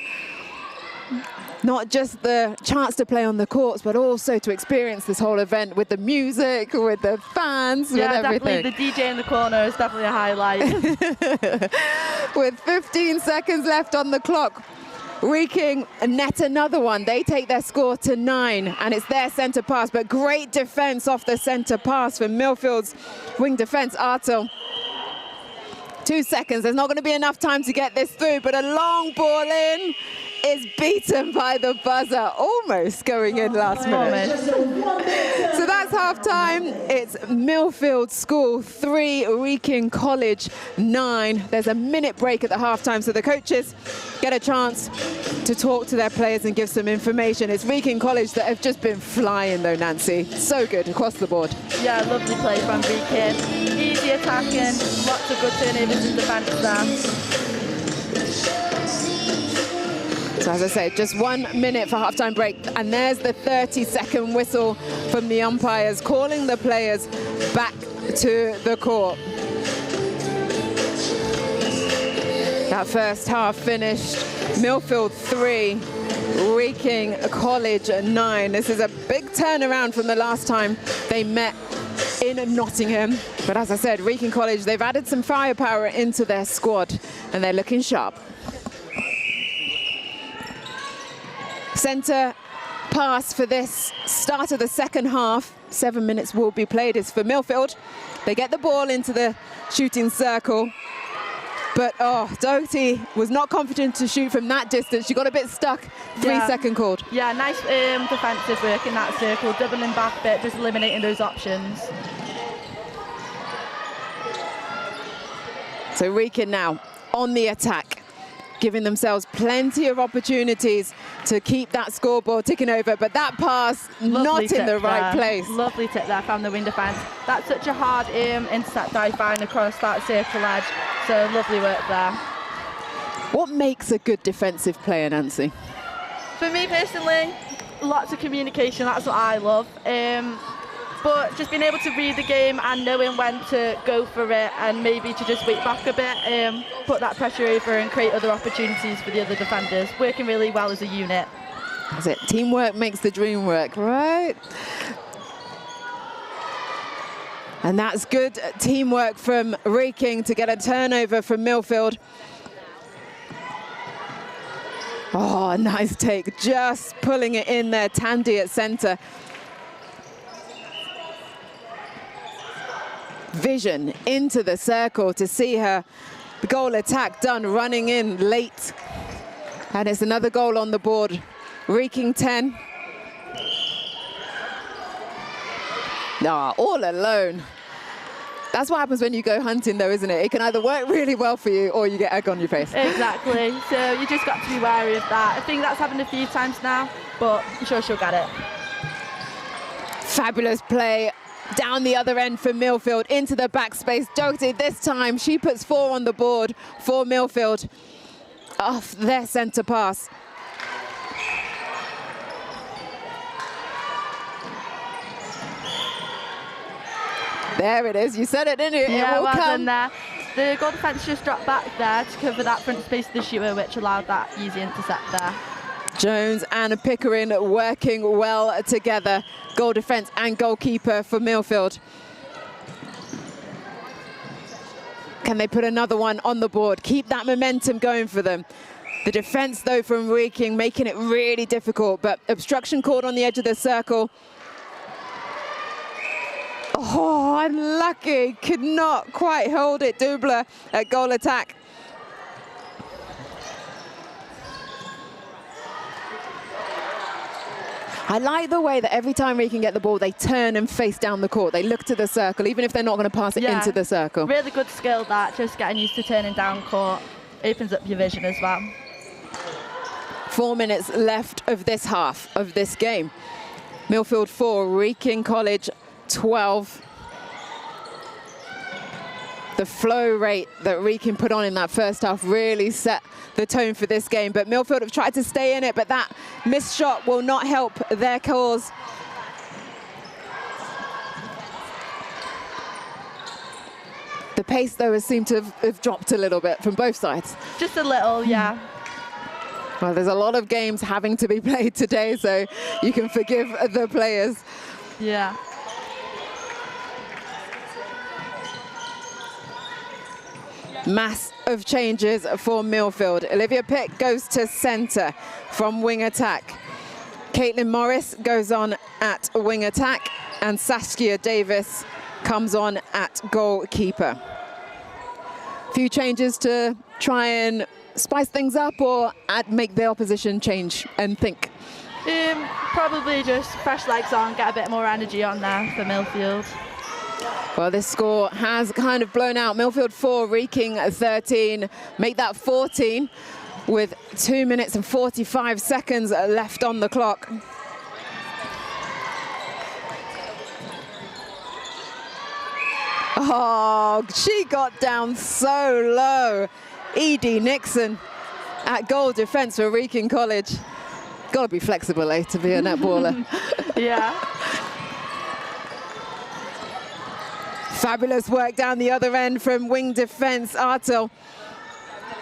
Not just the chance to play on the courts, but also to experience this whole event with the music, with the fans, with everything. Definitely. The DJ in the corner is definitely a highlight. With 15 seconds left on the clock, Wrekin net another one. They take their score to 9, and it's their centre pass, but great defence off the centre pass from Millfield's wing defence, Artel. 2 seconds, there's not going to be enough time to get this through, but a long ball in is beaten by the buzzer, almost going in last minute. So that's half time. It's Millfield School 3, Wrekin College 9. There's a minute break at the half time, so the coaches get a chance to talk to their players and give some information. It's Wrekin College that have just been flying though, Nancy. So good across the board. Yeah, lovely play from Wrekin. Easy attacking, lots of good turnovers in defence there. So as I say, just 1 minute for halftime break, and there's the 30-second whistle from the umpires calling the players back to the court. That first half finished, Milfield 3, Wrekin College 9. This is a big turnaround from the last time they met in Nottingham. But as I said, Wrekin College, they've added some firepower into their squad, and they're looking sharp. Centre pass for this start of the second half. 7 minutes will be played. It's for Milfield. They get the ball into the shooting circle. But, Doherty was not confident to shoot from that distance. She got a bit stuck. 3-second called. Yeah, nice defensive work in that circle. Doubling back a bit, just eliminating those options. So Wrekin now on the attack, giving themselves plenty of opportunities to keep that scoreboard ticking over, but that pass not in the right place. Lovely tip there from the wing defence. That's such a hard intercept dive fine across that circle edge, so lovely work there. What makes a good defensive player, Nancy? For me personally, lots of communication, that's what I love. But just being able to read the game and knowing when to go for it and maybe to just wait back a bit, put that pressure over and create other opportunities for the other defenders. Working really well as a unit. That's it. Teamwork makes the dream work, right? And that's good teamwork from Wrekin to get a turnover from Milfield. Oh, nice take. Just pulling it in there. Tandy at centre. Vision into the circle to see her goal attack done, running in late. And it's another goal on the board. Wrekin 10. All alone. That's what happens when you go hunting though, isn't it? It can either work really well for you or you get egg on your face. Exactly. So you just got to be wary of that. I think that's happened a few times now, but I'm sure she'll get it. Fabulous play down the other end for Milfield into the backspace. Doherty this time, she puts 4 on the board for Milfield off their centre pass. There it is. You said it, didn't you? Yeah, it will well come. done there. The goal defence just dropped back there to cover that front space of the shooter, which allowed that easy intercept there. Jones and Pickering working well together. Goal defence and goalkeeper for Milfield. Can they put another one on the board? Keep that momentum going for them. The defence, though, from Wrekin, making it really difficult, but obstruction called on the edge of the circle. Oh, unlucky. Could not quite hold it. Dubler at goal attack. I like the way that every time Wrekin get the ball, they turn and face down the court. They look to the circle, even if they're not going to pass it into the circle. Really good skill, that. Just getting used to turning down court opens up your vision as well. 4 minutes left of this half of this game. Milfield 4, Wrekin College 12. The flow rate that Wrekin put on in that first half really set the tone for this game, but Milfield have tried to stay in it, but that missed shot will not help their cause. The pace, though, has seemed to have dropped a little bit from both sides. Just a little, yeah. Well, there's a lot of games having to be played today, so you can forgive the players. Yeah. Mass of changes for Milfield. Olivia Pitt goes to centre from wing attack. Caitlin Morris goes on at wing attack, and Saskia Davis comes on at goalkeeper. Few changes to try and spice things up or make the opposition change and think. Probably just fresh legs on, get a bit more energy on there for Milfield. Well, this score has kind of blown out. Milfield 4, Wrekin 13. Make that 14 with 2 minutes and 45 seconds left on the clock. Oh, she got down so low. Edie Nixon at goal defence for Wrekin College. Got to be flexible, eh, to be a netballer. Yeah. Fabulous work down the other end from wing defence. Artel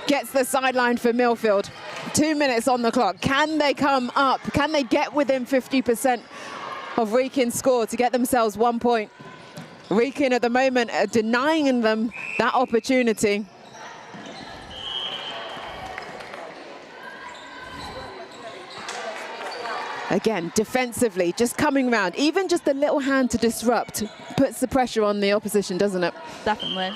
gets the sideline for Milfield. 2 minutes on the clock. Can they come up? Can they get within 50% of Wrekin's score to get themselves 1 point? Wrekin at the moment are denying them that opportunity. Again, defensively, just coming round. Even just a little hand to disrupt puts the pressure on the opposition, doesn't it? Definitely.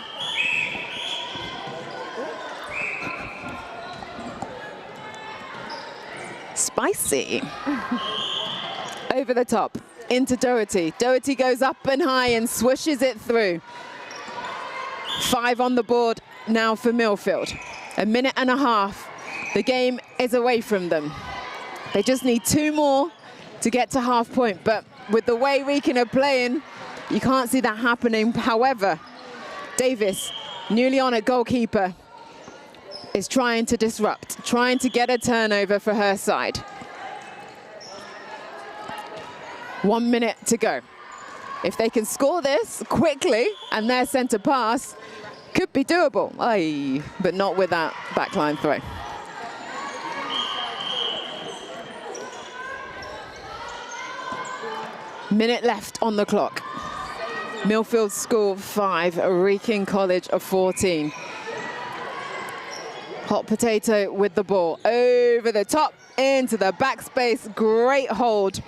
Spicy. Over the top, into Doherty. Doherty goes up and high and swooshes it through. 5 on the board now for Milfield. 1.5 minutes. The game is away from them. They just need 2 more to get to half point, but with the way Wrekin are playing, you can't see that happening. However, Davis, newly on at goalkeeper, is trying to disrupt, trying to get a turnover for her side. 1 minute to go. If they can score this quickly and their centre pass, could be doable. Aye, but not with that backline throw. Minute left on the clock. Milfield score 5, Wrekin College of 14. Hot potato with the ball. Over the top, into the backspace. Great hold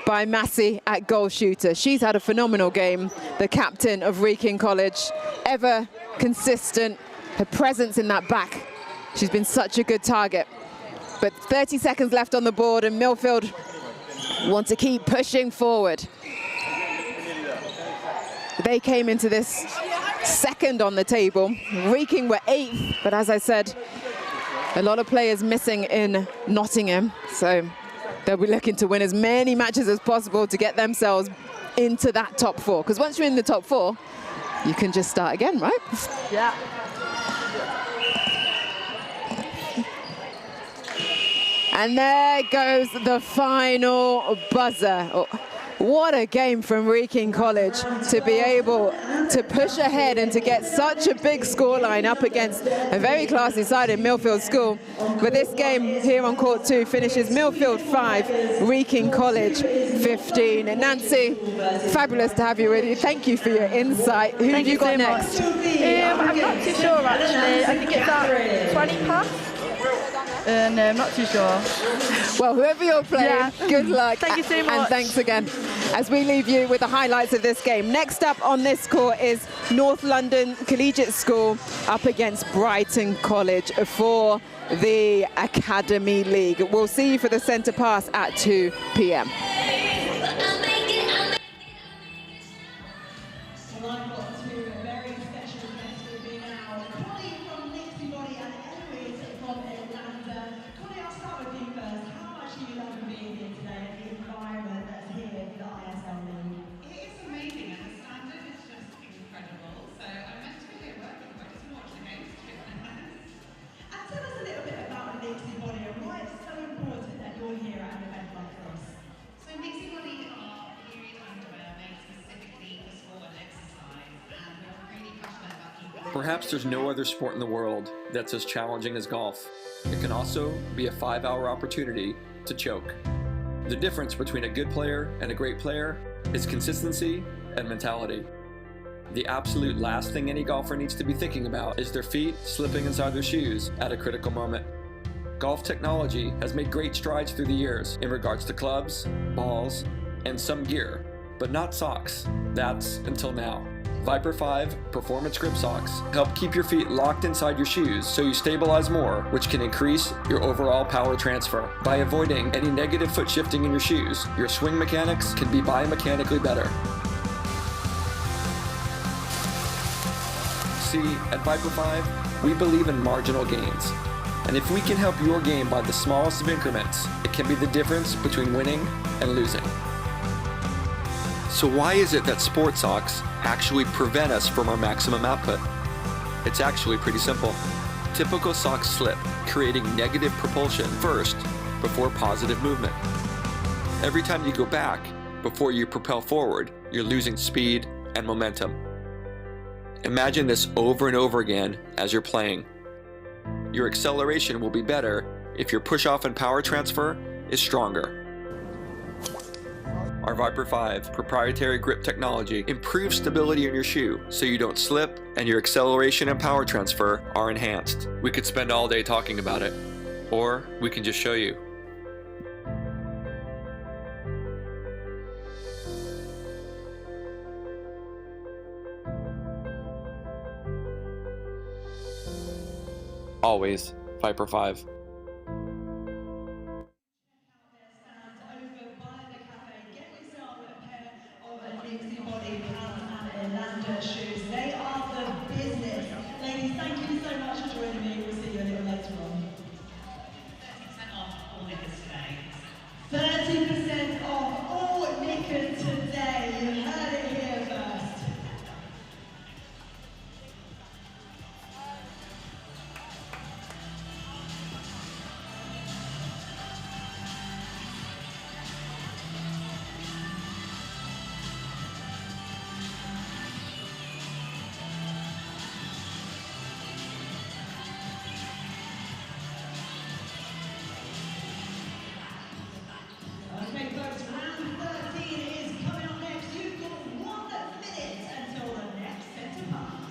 by Massey at goal shooter. She's had a phenomenal game. The captain of Wrekin College, ever consistent. Her presence in that back. She's been such a good target. But 30 seconds left on the board, and Milfield want to keep pushing forward. They came into this second on the table. Wrekin were 8th, but as I said, a lot of players missing in Nottingham, so they'll be looking to win as many matches as possible to get themselves into that top 4. Because once you're in the top 4, you can just start again, right? Yeah. And there goes the final buzzer. Oh, What a game from Wrekin College to be able to push ahead and to get such a big scoreline up against a very classy side in Milfield School. But this game here on court 2 finishes Milfield 5, Wrekin College 15. And Nancy, fabulous to have you with you. Thank you for your insight. Who have you got next? I'm not too sure actually. I think it's at 20 past. No, I'm not too sure. Well, whoever you're playing, good luck. Thank you so much. And thanks again. As we leave you with the highlights of this game. Next up on this court is North London Collegiate School up against Brighton College for the Academy League. We'll see you for the centre pass at 2 p.m. Perhaps there's no other sport in the world that's as challenging as golf. It can also be a 5-hour opportunity to choke. The difference between a good player and a great player is consistency and mentality. The absolute last thing any golfer needs to be thinking about is their feet slipping inside their shoes at a critical moment. Golf technology has made great strides through the years in regards to clubs, balls, and some gear, but not socks. That's until now. Viper 5 Performance Grip Socks help keep your feet locked inside your shoes so you stabilize more, which can increase your overall power transfer. By avoiding any negative foot shifting in your shoes, your swing mechanics can be biomechanically better. See, at Viper 5, we believe in marginal gains. And if we can help your game by the smallest of increments, it can be the difference between winning and losing. So why is it that sport socks actually prevent us from our maximum output? It's actually pretty simple. Typical socks slip, creating negative propulsion first before positive movement. Every time you go back, before you propel forward, you're losing speed and momentum. Imagine this over and over again as you're playing. Your acceleration will be better if your push-off and power transfer is stronger. Our Viper 5 proprietary grip technology improves stability in your shoe so you don't slip and your acceleration and power transfer are enhanced. We could spend all day talking about it, or we can just show you. Always Viper 5. They are the business. Ladies, thank you so much for joining me. We'll see you a little later on. 30% off all knickers today. 30% off all knickers today. You heard it here first. Okay, folks, round 13 is coming up next. You've got 1 minute until the next centre pass.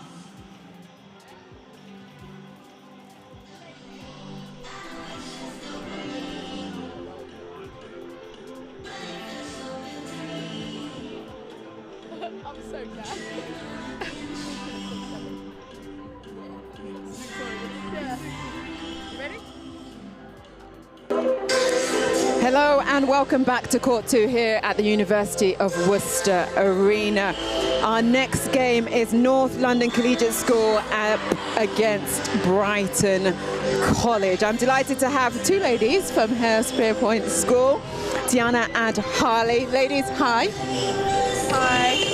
I'm so glad. Yeah. You ready? Hello and welcome back to Court 2 here at the University of Worcester Arena. Our next game is North London Collegiate School up against Brighton College. I'm delighted to have 2 ladies from Hurstpierpoint School, Tiana and Harley. Ladies, hi. Hi.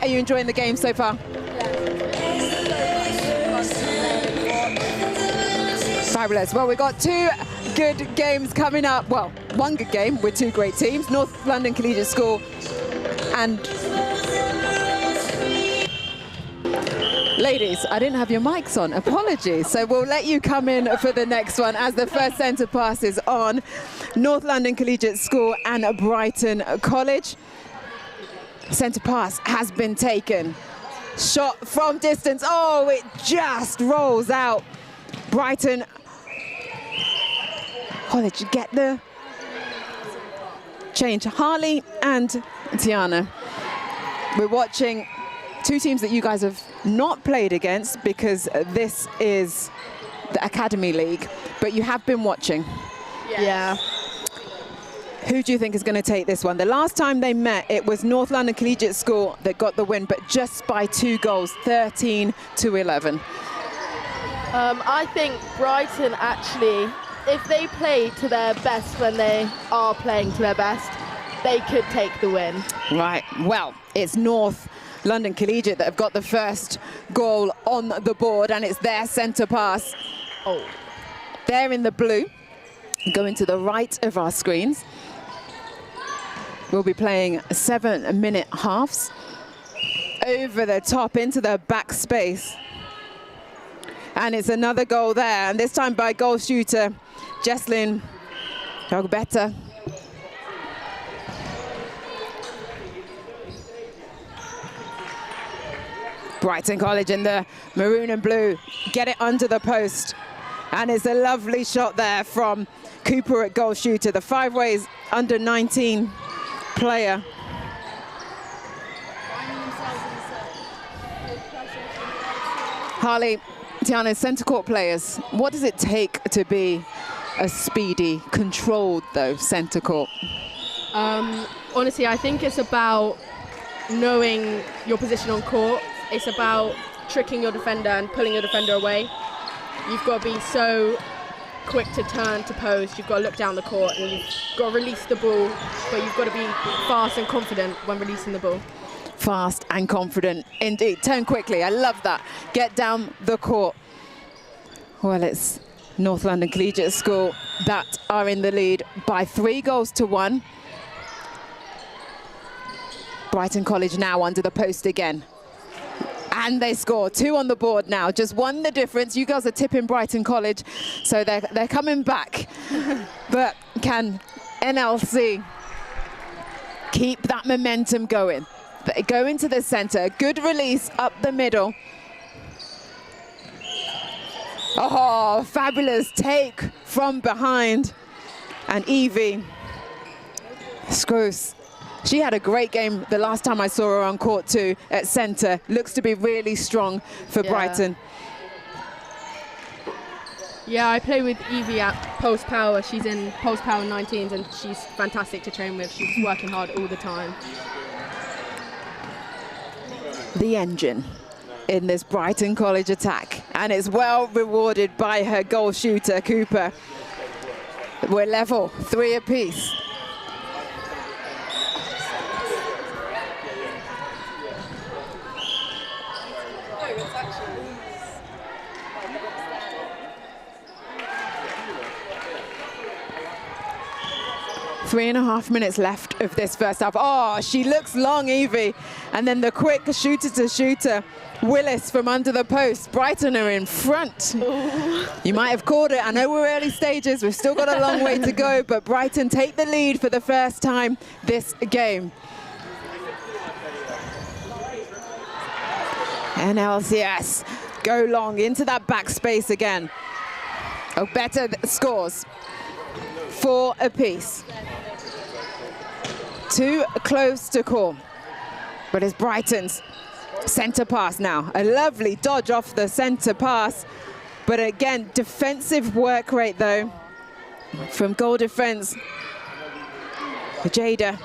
Are you enjoying the game so far? Fabulous. Well, we've got 2 good games coming up. Well, one good game with two great teams, North London Collegiate School and... Ladies, I didn't have your mics on, apologies. So we'll let you come in for the next one as the first centre pass is on. North London Collegiate School and Brighton College. Centre pass has been taken. Shot from distance, oh, it just rolls out. Brighton College get the change. Harley and Tiana. We're watching two teams that you guys have not played against because this is the Academy League, but you have been watching. Yeah. Who do you think is going to take this one? The last time they met, it was North London Collegiate School that got the win, but just by 2 goals, 13-11. I think Brighton actually, if they play to their best when they are playing to their best, they could take the win. Right, well, it's North London Collegiate that have got the first goal on the board, and it's their centre pass. Oh, they're in the blue, going to the right of our screens. We'll be playing 7-minute halves. Over the top into the back space. And it's another goal there, and this time by goal shooter Jesslyn Ogbeta. Brighton College in the maroon and blue get it under the post, and it's a lovely shot there from Cooper at goal shooter, the 5 ways under 19 player. Harley, Tiana, centre court players, what does it take to be a speedy, controlled though centre court? Honestly, I think it's about knowing your position on court. It's about tricking your defender and pulling your defender away. You've got to be so quick to turn to post. You've got to look down the court and you've got to release the ball, but you've got to be fast and confident when releasing the ball. Fast and confident, indeed. Turn quickly, I love that. Get down the court. Well, it's North London Collegiate School that are in the lead by 3-1. Brighton College now under the post again. And they score 2 on the board now, just 1 the difference. You guys are tipping Brighton College, so they're coming back. But can NLC keep that momentum going? They go into the center, good release up the middle. Oh, fabulous take from behind. And Evie Scroose, she had a great game the last time I saw her on court too at centre. Looks to be really strong for Brighton. Yeah, I play with Evie at Post Power. She's in Post Power 19s and she's fantastic to train with. She's working hard all the time. The engine in this Brighton College attack, and it's well rewarded by her goal shooter, Cooper. We're level, 3 apiece. Three and a half minutes left of this first half. Oh, she looks long, Evie. And then the quick shooter to shooter. Willis from under the post. Brighton are in front. Ooh. You might have called it. I know we're early stages. We've still got a long way to go, but Brighton take the lead for the first time this game. NLCS go long into that back space again. Ogbeta scores. 4 apiece. 2 close to call. But it's Brighton's centre pass now. A lovely dodge off the centre pass. But again, defensive work rate though from goal defence. Jada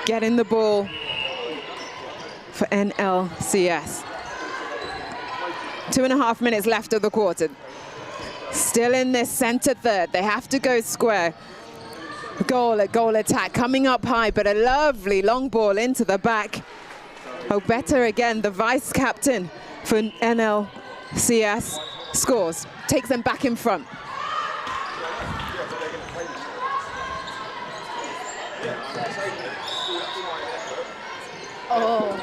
getting the ball for NLCS. 2.5 minutes left of the quarter. Still in this centre third. They have to go square. Goal attack coming up high, but a lovely long ball into the back. Ogbeta again, the vice captain for NLCS, scores, takes them back in front. Oh.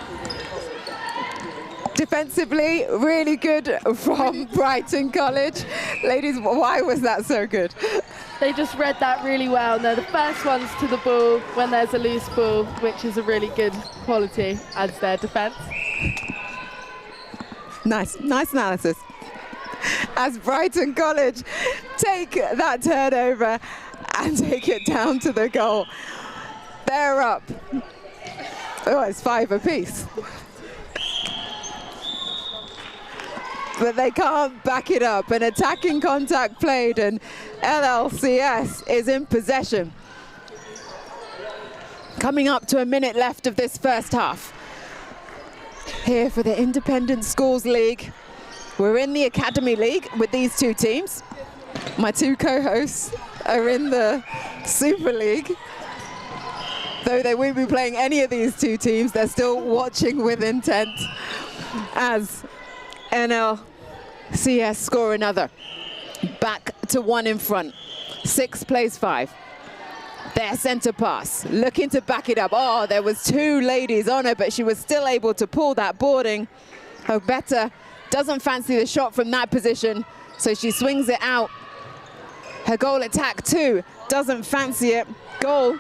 Defensively, really good from Brighton College. Ladies, why was that so good? They just read that really well. They're the first ones to the ball when there's a loose ball, which is a really good quality as their defence. Nice analysis. As Brighton College take that turnover and take it down to the goal. They're up. Oh, it's 5 apiece. But they can't back it up. An attacking contact played and LLCS is in possession. Coming up to a minute left of this first half. Here for the Independent Schools League. We're in the Academy League with these two teams. My two co-hosts are in the Super League. Though they won't be playing any of these two teams, they're still watching with intent as NLCS score another. Back to 1 in front. 6 plays 5. Their centre pass, looking to back it up. Oh, there was 2 ladies on her, but she was still able to pull that boarding. Hurstpierpoint doesn't fancy the shot from that position, so she swings it out. Her goal attack too, doesn't fancy it. Goal.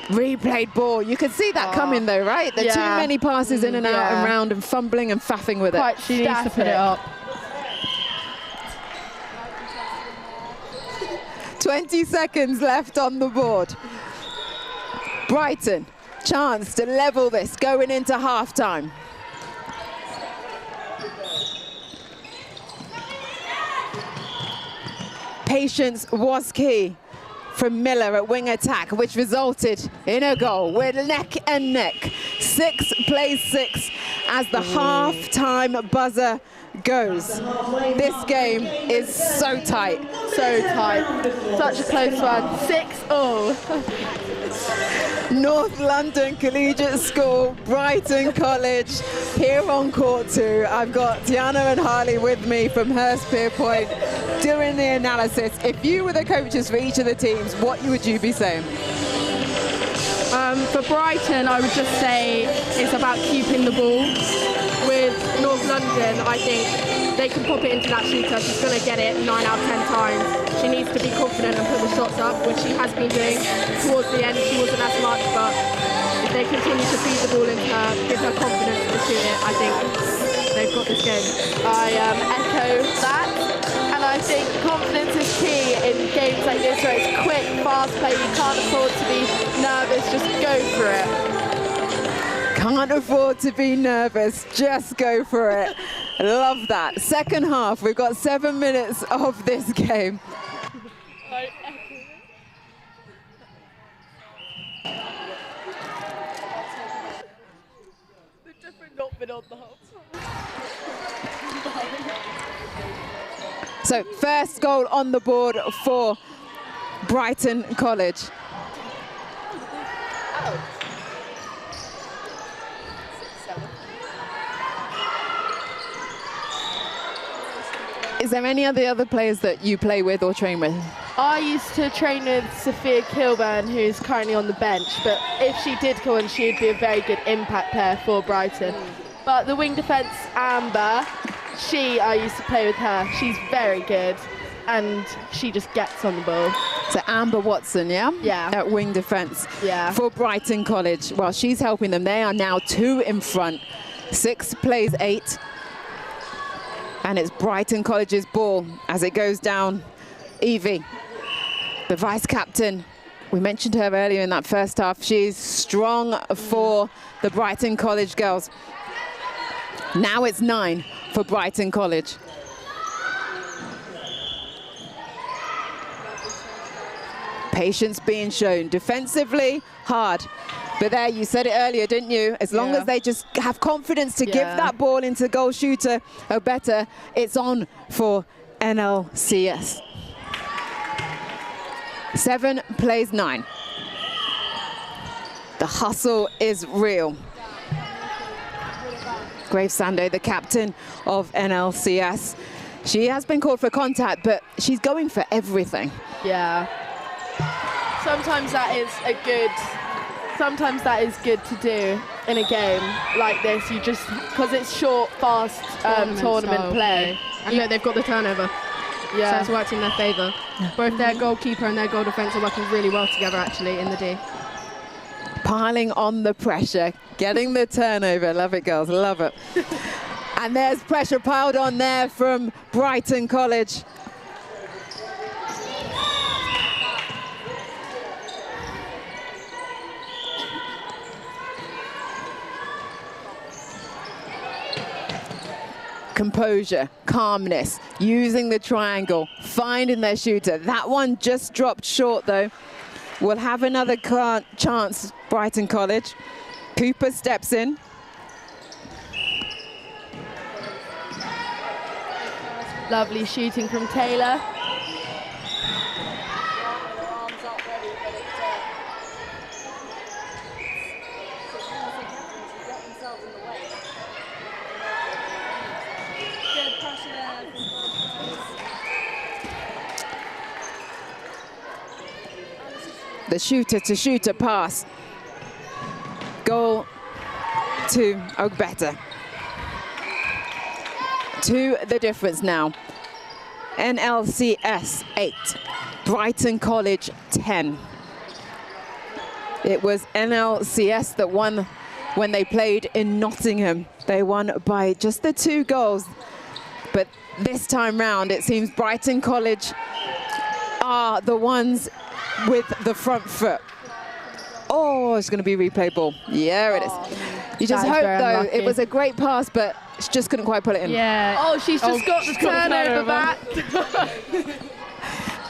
Replayed ball. You could see that coming though, right? The too many passes in and out and round and fumbling and faffing with it. She needs to put it up. 20 seconds left on the board. Brighton, chance to level this going into half-time. Patience was key from Miller at wing attack, which resulted in a goal. We're neck and neck. 6 plays 6 as the half-time buzzer goes. This game is so tight. So tight. Such a close one. 6-all. North London Collegiate School, Brighton College, here on court 2. I've got Tiana and Harley with me from Hurstpierpoint doing the analysis. If you were the coaches for each of the teams, what would you be saying? For Brighton, I would just say it's about keeping the ball. With North London, I think they can pop it into that shooter. She's going to get it 9 out of 10 times. She needs to be confident and put the shots up, which she has been doing. Towards the end, she wasn't as much, but if they continue to feed the ball into her, give her confidence to shoot it, I think they've got this game. I echo that, and I think confidence is key in games like this where it's quick, fast play. You can't afford to be nervous, just go for it. Can't afford to be nervous, just go for it. Love that. Second half, we've got 7 minutes of this game. So first goal on the board for Brighton College. Is there any other players that you play with or train with? I used to train with Sophia Kilburn, who's currently on the bench, but if she did go on, she'd be a very good impact player for Brighton. But the wing defence, Amber, I used to play with her. She's very good, and she just gets on the ball. So Amber Watson, yeah? Yeah. At wing defence. Yeah. For Brighton College. Well, she's helping them. They are now 2 in front. 6 plays 8. And it's Brighton College's ball as it goes down. Evie, the vice captain. We mentioned her earlier in that first half. She's strong for the Brighton College girls. Now it's 9 for Brighton College. Patience being shown. Defensively, hard. But there, you said it earlier, didn't you? As long as they just have confidence to give that ball into goal shooter or better, it's on for NLCS. 7 plays 9. The hustle is real. Graves Sando, the captain of NLCS. She has been called for contact, but she's going for everything. Yeah. sometimes that is good to do in a game like this. You just, because it's short, fast tournament play. And look, they've got the turnover. Yeah. So it's worked in their favour. Both their goalkeeper and their goal defence are working really well together, actually, in the D. Piling on the pressure, getting the turnover. Love it, girls, love it. And there's pressure piled on there from Brighton College. Composure, calmness, using the triangle, finding their shooter. That one just dropped short though. We'll have another chance, Brighton College. Cooper steps in. Lovely shooting from Taylor. The shooter-to-shooter pass. Goal to Ogbeta. To the difference now. NLCS 8, Brighton College 10. It was NLCS that won when they played in Nottingham. They won by just the 2 goals. But this time round, it seems Brighton College are the ones with the front foot. Oh, it's going to be replay ball. Yeah, it is. You just hope, though, unlucky. It was a great pass, but she just couldn't quite put it in. Yeah. Oh, she's just got the turnover back.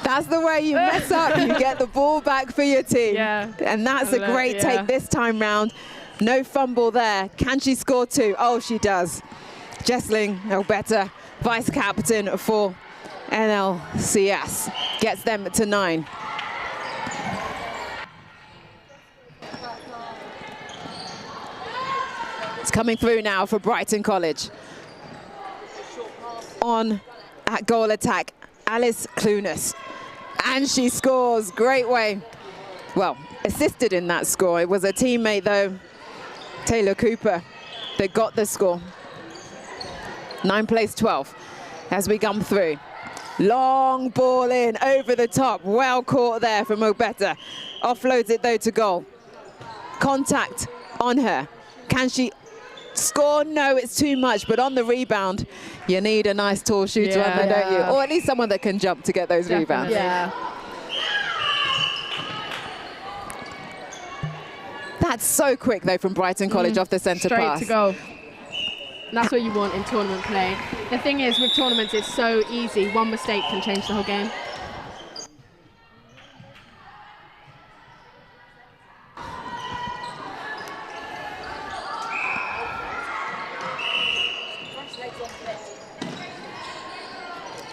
That's the way you mess up. You get the ball back for your team. Yeah. And that's a great take this time round. No fumble there. Can she score 2? Oh, she does. Jessling Ogbeta, vice captain for NLCS, gets them to 9. It's coming through now for Brighton College. On at goal attack, Alice Clunas. And she scores, great way. Well, assisted in that score. It was a teammate though, Taylor Cooper, that got the score. 9 plays 12 as we come through. Long ball in, over the top. Well caught there from Ogbeta. Offloads it though to goal. Contact on her. Can she score? No, it's too much, but on the rebound, you need a nice tall shooter on there, don't you? Or at least someone that can jump to get those rebounds. Yeah. That's so quick, though, from Brighton College off the centre pass. Straight to goal. That's what you want in tournament play. The thing is, with tournaments, it's so easy. One mistake can change the whole game.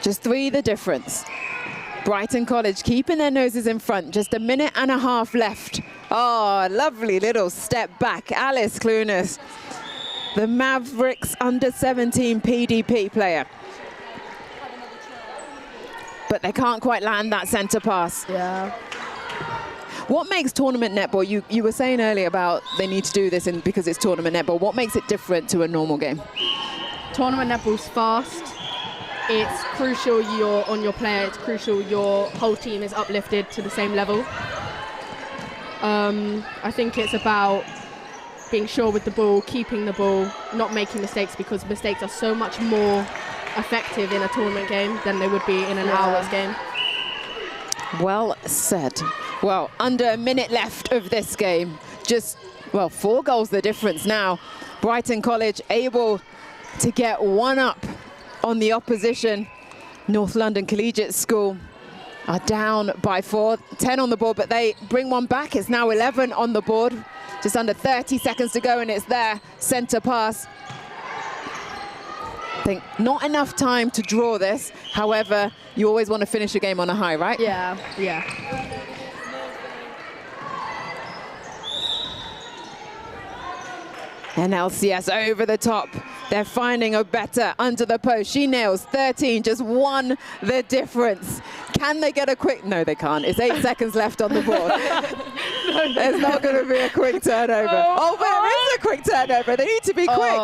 Just 3 the difference. Brighton College keeping their noses in front. Just a minute and a half left. Oh, lovely little step back. Alice Clunas, the Mavericks under-17 PDP player. But they can't quite land that centre pass. Yeah. What makes tournament netball, you were saying earlier about they need to do this because it's tournament netball. What makes it different to a normal game? Tournament netball's fast. It's crucial you're on your player. It's crucial your whole team is uplifted to the same level. I think it's about being sure with the ball, keeping the ball, not making mistakes, because mistakes are so much more effective in a tournament game than they would be in an hours game. Well said. Well, under a minute left of this game. Just, well, 4 goals the difference now. Brighton College able to get 1 up on the opposition. North London Collegiate School are down by 4, 10 on the board, but they bring 1 back. It's now 11 on the board. Just under 30 seconds to go, and it's their centre pass. I think not enough time to draw this. However, you always want to finish a game on a high, right? Yeah, yeah. NLCS over the top. They're finding Ogbeta under the post. She nails 13, just 1 the difference. Can they get a quick? No, they can't. It's 8 seconds left on the board. There's not going to be a quick turnover. Oh, but there is a quick turnover. They need to be quick.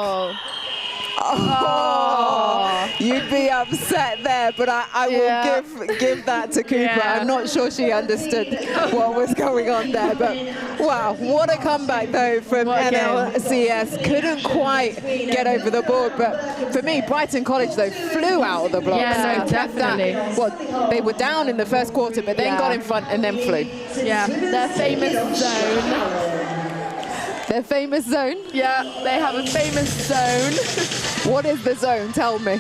Oh, you'd be upset there, but I will give that to Cooper. Yeah. I'm not sure she understood what was going on there, but wow, what a comeback though from NLCS. Couldn't quite get over the board, but for me, Brighton College though flew out of the blocks. Yeah, and kept definitely. They were down in the first quarter, but then got in front and then flew. Yeah, their famous zone. Their famous zone? Yeah, they have a famous zone. What is the zone? Tell me.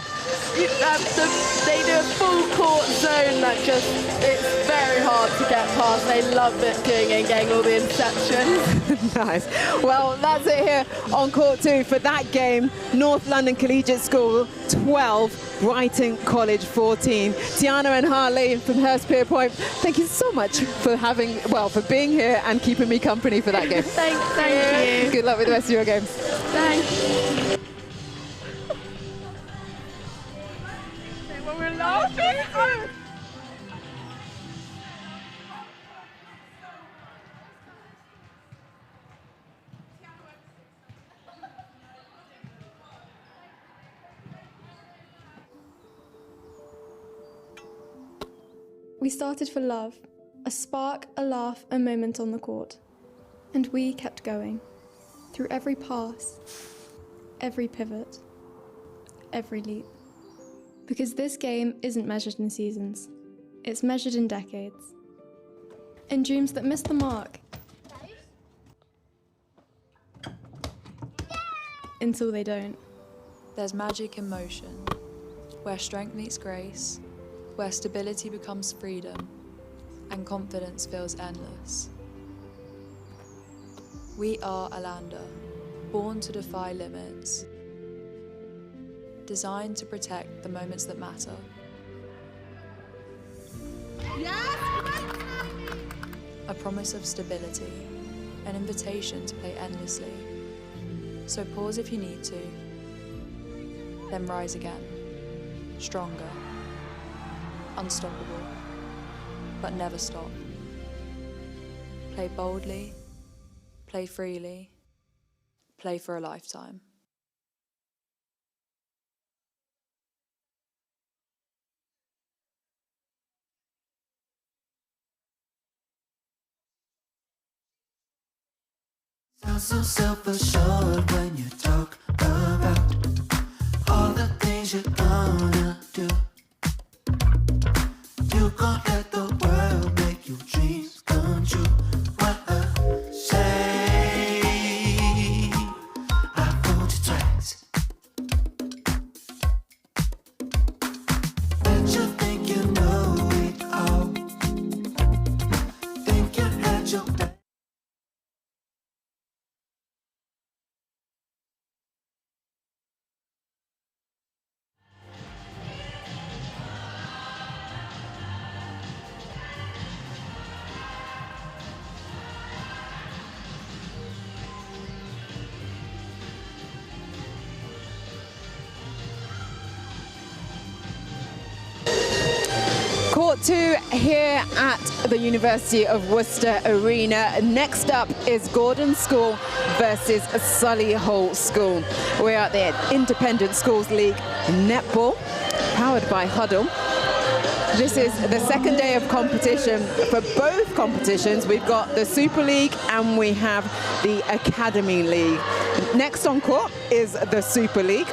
They do a full court zone that it's very hard to get past. They love it doing it and getting all the interceptions. Nice. Well, that's it here on court 2 for that game. North London Collegiate School 12, Brighton College 14. Tiana and Harley from Hurstpierpoint, thank you so much for for being here and keeping me company for that game. Thank you. Good luck with the rest of your games. Thanks. We're laughing. We started for love, a spark, a laugh, a moment on the court. And we kept going, through every pass, every pivot, every leap. Because this game isn't measured in seasons, it's measured in decades. In dreams that miss the mark, until they don't. There's magic in motion, where strength meets grace, where stability becomes freedom, and confidence feels endless. We are Alanda, born to defy limits, designed to protect the moments that matter. A promise of stability, an invitation to play endlessly. So pause if you need to, then rise again, stronger, unstoppable, but never stop. Play boldly, play freely, play for a lifetime. Sound so self-assured when you talk about all the things you're gonna do. You can't let the world make your dreams come true. What a shame I pulled your tracks. Bet you think you know it all. Think you had your back. Court 2 here at the University of Worcester Arena. Next up is Gordon School versus Solihull School. We're at the Independent Schools League Netball, powered by Huddle. This is the second day of competition for both competitions. We've got the Super League and we have the Academy League. Next on court is the Super League.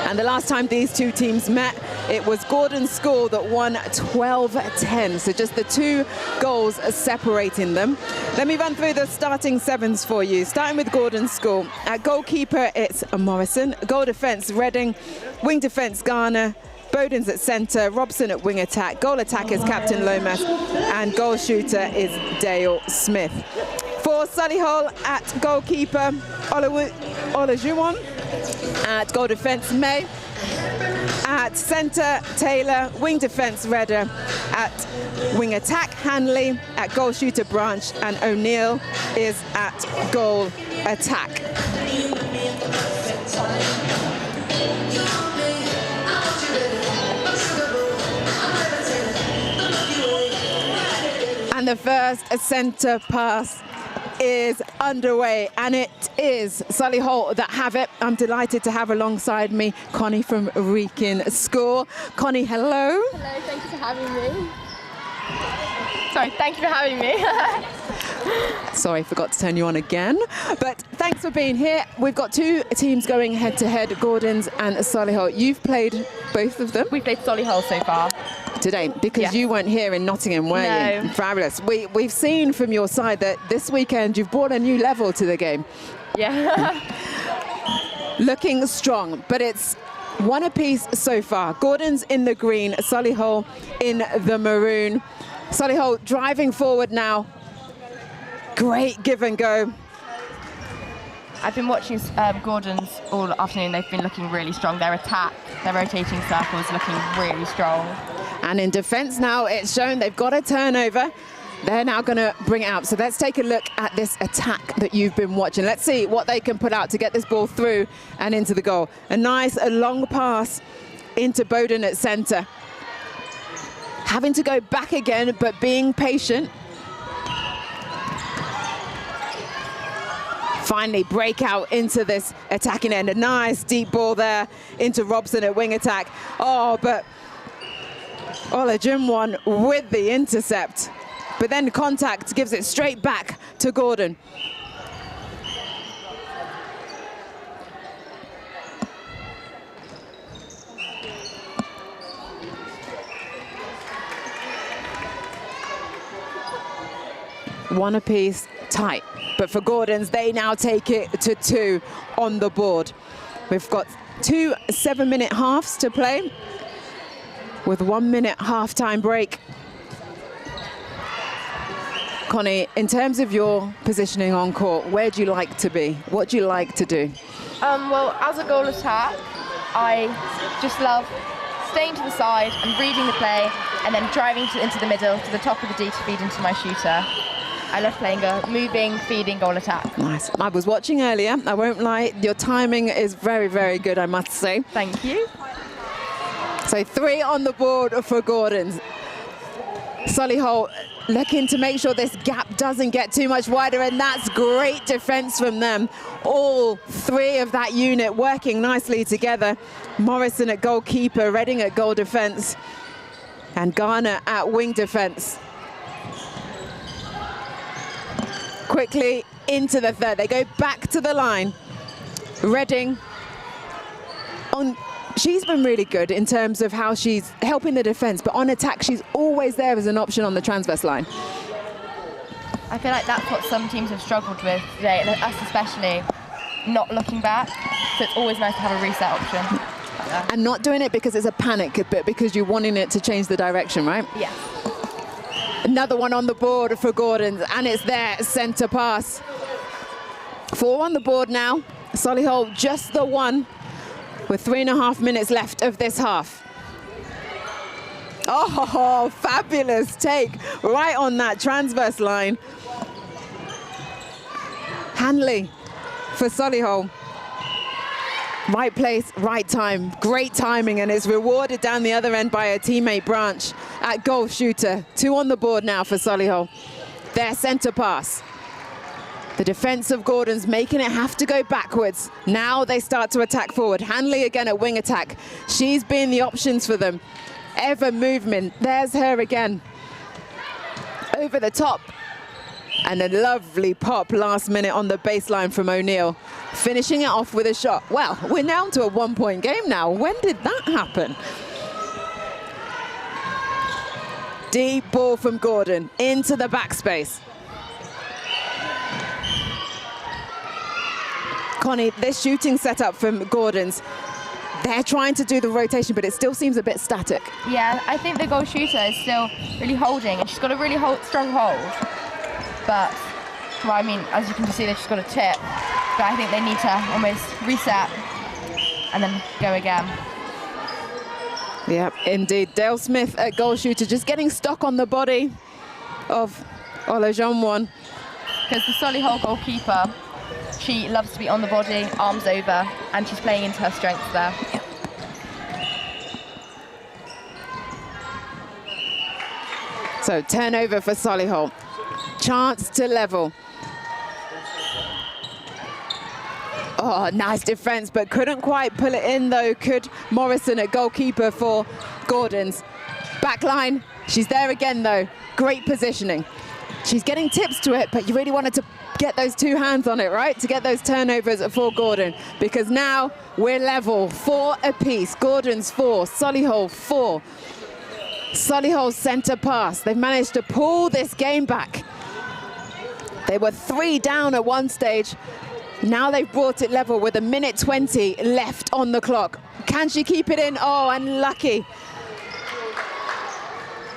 And the last time these two teams met, it was Gordon School that won 12-10. So just the 2 goals separating them. Let me run through the starting sevens for you. Starting with Gordon School. At goalkeeper, it's Morrison. Goal defence, Redding. Wing defence, Garner. Bowden's at centre, Robson at wing attack, goal attack is Captain Lomas, and goal shooter is Dale Smith. For Solihull, at goalkeeper, Olajuwon. At goal defence, May. At centre, Taylor. Wing defence, Redder. At wing attack, Hanley. At goal shooter, Branch. And O'Neill is at goal attack. And the first centre pass is underway, and it is Solihull that have it. I'm delighted to have alongside me Connie from Wrekin School. Connie, hello. Hello, thank you for having me. Sorry, thank you for having me. Sorry, forgot to turn you on again. But thanks for being here. We've got two teams going head-to-head, Gordon's and Solihull. You've played both of them? We've played Solihull so far. Today, because you weren't here in Nottingham, were you? Fabulous. We've seen from your side that this weekend you've brought a new level to the game. Yeah. Looking strong, but it's one apiece so far. Gordon's in the green, Solihull in the maroon. Solihull driving forward now. Great give and go. I've been watching Gordon's all afternoon. They've been looking really strong. Their attack, their rotating circles looking really strong. And in defence now, it's shown they've got a turnover. They're now going to bring it out. So let's take a look at this attack that you've been watching. Let's see what they can put out to get this ball through and into the goal. A nice long pass into Bowden at centre. Having to go back again, but being patient. Finally break out into this attacking end. A nice deep ball there into Robson at wing attack. Oh, but Olajim with the intercept. But then contact gives it straight back to Gordon. One apiece, tight. But for Gordon's, they now take it to 2 on the board. We've got 2 7-minute halves to play with 1 minute half-time break. Connie, in terms of your positioning on court, where do you like to be? What do you like to do? Well, as a goal attack, I just love staying to the side and reading the play and then driving into the middle to the top of the D to feed into my shooter. I love playing a moving, feeding goal attack. Nice. I was watching earlier. I won't lie. Your timing is very, very good, I must say. Thank you. So 3 on the board for Gordon's. Solihull looking to make sure this gap doesn't get too much wider, and that's great defence from them. All 3 of that unit working nicely together. Morrison at goalkeeper, Redding at goal defence, and Garner at wing defence. Quickly into the third. They go back to the line. Redding she's been really good in terms of how she's helping the defence, but on attack she's always there as an option on the transverse line. I feel like that's what some teams have struggled with today, and us especially, not looking back. So it's always nice to have a reset option. And not doing it because it's a panic, but because you're wanting it to change the direction, right? Yeah. Another one on the board for Gordon, and it's their centre pass. 4 on the board now. Solihull just the 1 with 3.5 minutes left of this half. Oh, fabulous take right on that transverse line. Hanley for Solihull. Right place, right time, great timing, and it's rewarded down the other end by a teammate Branch at goal shooter. 2 on the board now for Solihull. Their centre pass. The defence of Gordon's making it have to go backwards. Now they start to attack forward. Hanley again at wing attack. She's been the options for them. Ever movement. There's her again. Over the top. And a lovely pop last minute on the baseline from O'Neill. Finishing it off with a shot. Well, we're down to a 1-point game now. When did that happen? Deep ball from Gordon into the backspace. Connie, this shooting setup from Gordon's, they're trying to do the rotation, but it still seems a bit static. Yeah, I think the goal shooter is still really holding, and she's got a really strong hold. But, well, I mean, as you can see, they've just got a tip. But I think they need to almost reset and then go again. Yep, indeed. Dale Smith at goal shooter, just getting stuck on the body of Olajonwon. Because the Solihull goalkeeper, she loves to be on the body, arms over, and she's playing into her strengths there. So turnover for Solihull. Chance to level. Oh, nice defense, but couldn't quite pull it in though. Could Morrison at goalkeeper for Gordons. Back line, she's there again though. Great positioning. She's getting tips to it, but you really wanted to get those two hands on it, right? To get those turnovers for Gordon, because now we're level, 4 apiece. Gordon's 4, Solihull 4. Solihull centre pass. They've managed to pull this game back. They were 3 down at one stage. Now they've brought it level with 1:20 left on the clock. Can she keep it in? Oh, unlucky.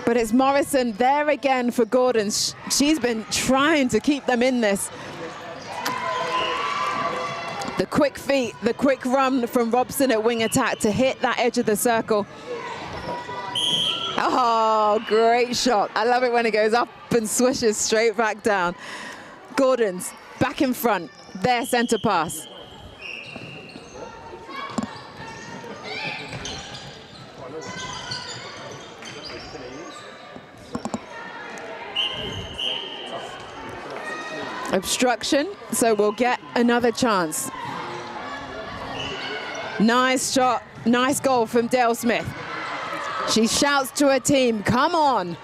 But it's Morrison there again for Gordon. She's been trying to keep them in this. The quick feet, the quick run from Robson at wing attack to hit that edge of the circle. Oh, great shot. I love it when it goes up and swishes straight back down. Gordon's back in front, their centre pass. Obstruction, so we'll get another chance. Nice shot, nice goal from Dale Smith. She shouts to her team, come on.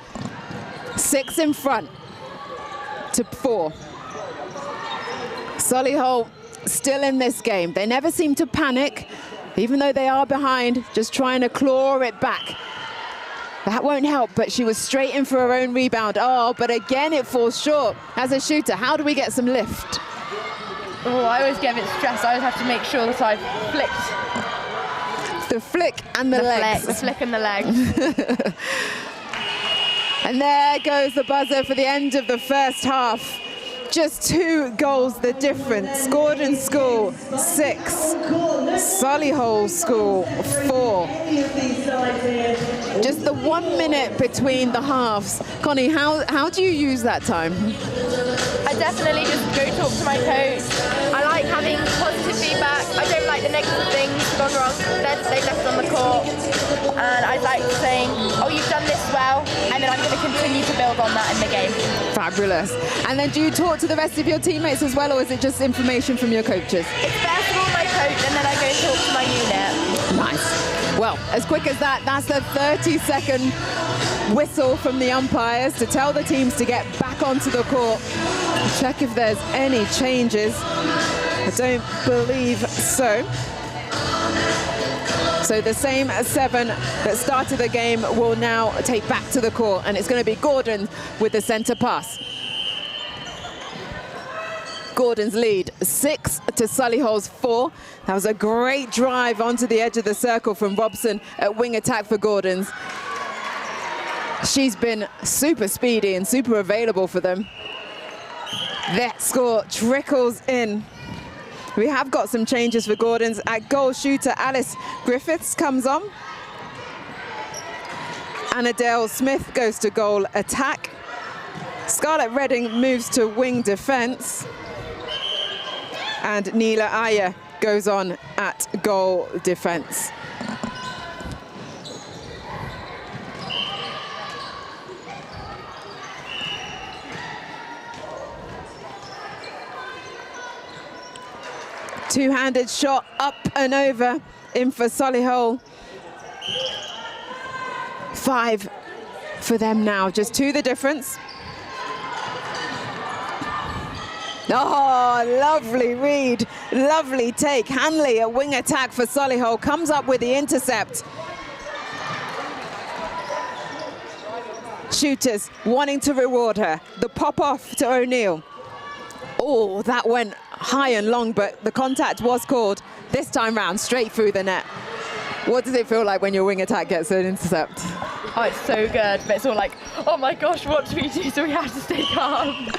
6 in front to 4. Solihull still in this game. They never seem to panic, even though they are behind, just trying to claw it back. That won't help, but she was straight in for her own rebound. Oh, but again it falls short. As a shooter, how do we get some lift? Oh, I always get a bit stressed. I always have to make sure that I've flicked. The flick and the legs. The flick and the legs. And there goes the buzzer for the end of the first half. Just 2 goals the difference. Gordon School 6, Solihull School 4. Just the 1 minute between the halves. Connie, how do you use that time? I definitely just go talk to my coach. I like having positive feedback. I don't like the negative things gone wrong. They left on the court. And I like saying, oh, you've done this well, and then I'm going to continue to build on that in the game. Fabulous. And then do you talk to the rest of your teammates as well, or is it just information from your coaches? It's first of all my coach, and then I go and talk to my unit. Nice. Well, as quick as that, that's the 30-second whistle from the umpires to tell the teams to get back onto the court. Check if there's any changes. I don't believe so. So the same 7 that started the game will now take back to the court, and it's going to be Gordon with the centre pass. Gordon's lead, 6 to Solihull's 4. That was a great drive onto the edge of the circle from Robson at wing attack for Gordon's. She's been super speedy and super available for them. That score trickles in. We have got some changes for Gordon's. At goal, shooter Alice Griffiths comes on. Annadale Smith goes to goal attack. Scarlett Redding moves to wing defence. And Neela Ayer goes on at goal defence. Two-handed shot up and over in for Solihull. 5 for them now, just 2 the difference. Oh, lovely read, lovely take. Hanley, a wing attack for Solihull, comes up with the intercept. Shooters wanting to reward her. The pop off to O'Neill. Oh, that went high and long, but the contact was called this time round, straight through the net. What does it feel like when your wing attack gets an intercept? Oh, it's so good, but it's all like, oh my gosh, what do we do? So we have to stay calm.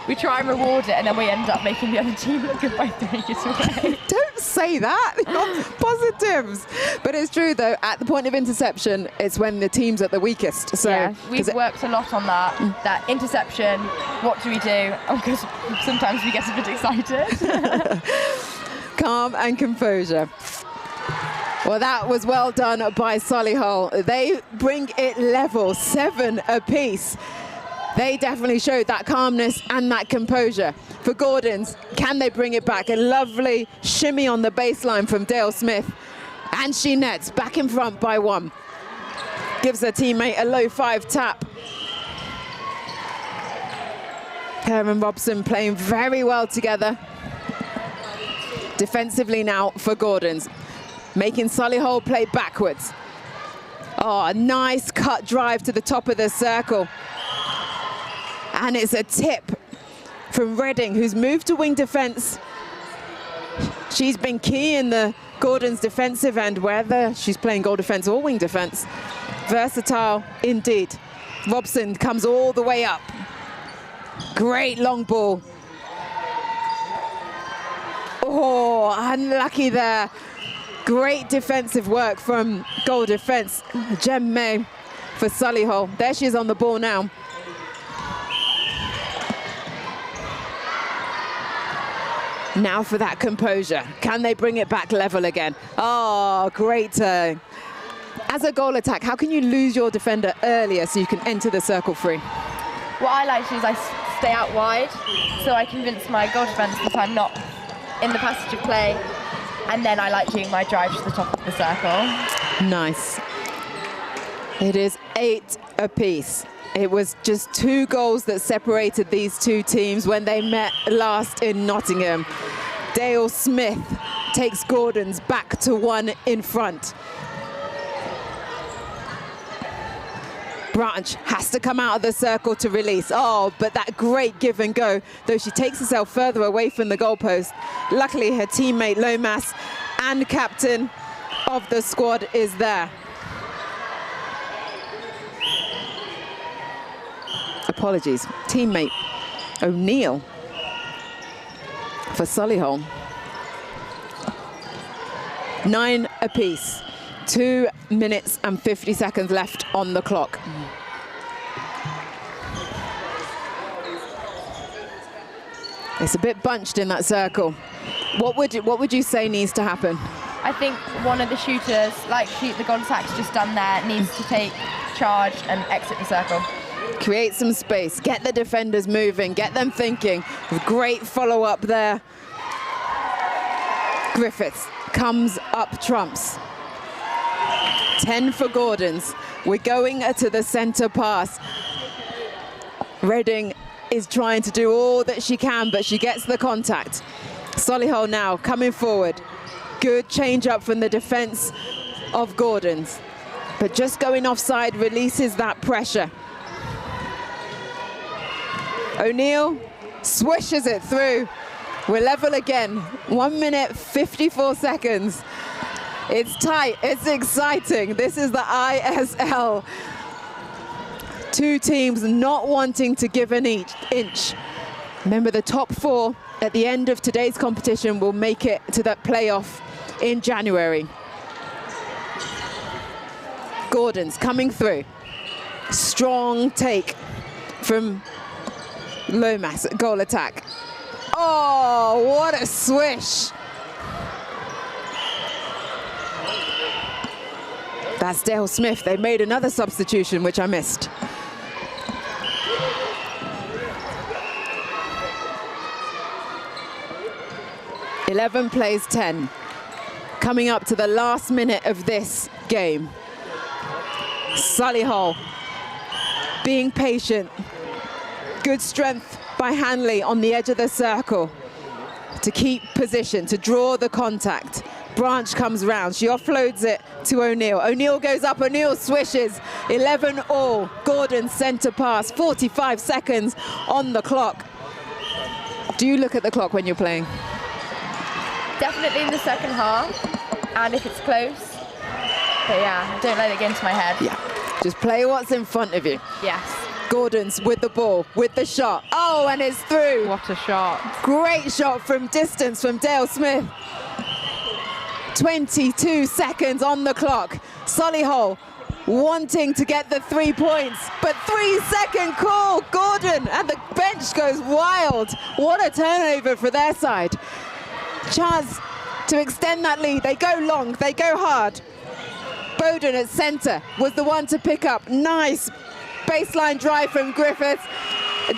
We try and reward it, and then we end up making the other team look good by throwing it away. Don't say that. Positives. But it's true, though, at the point of interception, it's when the team's at the weakest. So yeah, we've worked a lot on that. That interception, what do we do? Because sometimes we get a bit excited. Calm and composure. Well, that was well done by Solihull. They bring it level, 7 apiece. They definitely showed that calmness and that composure. For Gordons, can they bring it back? A lovely shimmy on the baseline from Dale Smith. And she nets back in front by 1. Gives her teammate a low 5 tap. Her and Robson playing very well together. Defensively now for Gordons, making Solihull play backwards. Oh, a nice cut drive to the top of the circle. And it's a tip from Redding, who's moved to wing defence. She's been key in the Gordon's defensive end, whether she's playing goal defence or wing defence. Versatile indeed. Robson comes all the way up. Great long ball. Oh, unlucky there. Great defensive work from goal defence. Jem May for Solihull. There she is on the ball now. Now for that composure. Can they bring it back level again? Oh, great turn. As a goal attack, how can you lose your defender earlier so you can enter the circle free? What I like to do is I stay out wide, so I convince my goal defenders that I'm not in the passage of play, and then I like doing my drive to the top of the circle. Nice. It is 8 apiece. It was just 2 goals that separated these two teams when they met last in Nottingham. Dale Smith takes Gordons back to 1 in front. Branch has to come out of the circle to release. Oh, but that great give and go, though she takes herself further away from the goalpost. Luckily, her teammate Lomas and captain of the squad is there. Apologies, teammate O'Neill for Solihull. 9 apiece. 2 minutes and 50 seconds left on the clock. It's a bit bunched in that circle. What would you say needs to happen? I think one of the shooters, like the goal attack's just done there, needs to take charge and exit the circle. Create some space, get the defenders moving, get them thinking. Great follow-up there. Griffiths comes up trumps. 10 for Gordons. We're going to the centre pass. Redding is trying to do all that she can, but she gets the contact. Solihull now coming forward. Good change up from the defence of Gordons. But just going offside releases that pressure. O'Neill swishes it through. We're level again. 1 minute, 54 seconds. It's tight, it's exciting. This is the ISL. 2 teams not wanting to give an inch. Remember, the top 4 at the end of today's competition will make it to that playoff in January. Gordon's coming through. Strong take from Lomas, goal attack. Oh, what a swish. That's Dale Smith. They made another substitution, which I missed. (11 plays 10). Coming up to the last minute of this game. Solihull being patient. Good strength by Hanley on the edge of the circle to keep position, to draw the contact. Branch comes round, she offloads it to O'Neill. O'Neill goes up, O'Neill swishes. 11 all. Gordon centre pass, 45 seconds on the clock. Do you look at the clock when you're playing? Definitely in the second half, and if it's close. But yeah, don't let it get into my head. Yeah, just play what's in front of you. Yes. Gordon's with the ball, with the shot. Oh, and it's through. What a shot. Great shot from distance from Dale Smith. 22 seconds on the clock. Solihull wanting to get the 3 points, but 3-second call. Gordon, and the bench goes wild. What a turnover for their side. Chance to extend that lead. They go long, they go hard. Bowden at centre was the one to pick up. Nice baseline drive from Griffiths.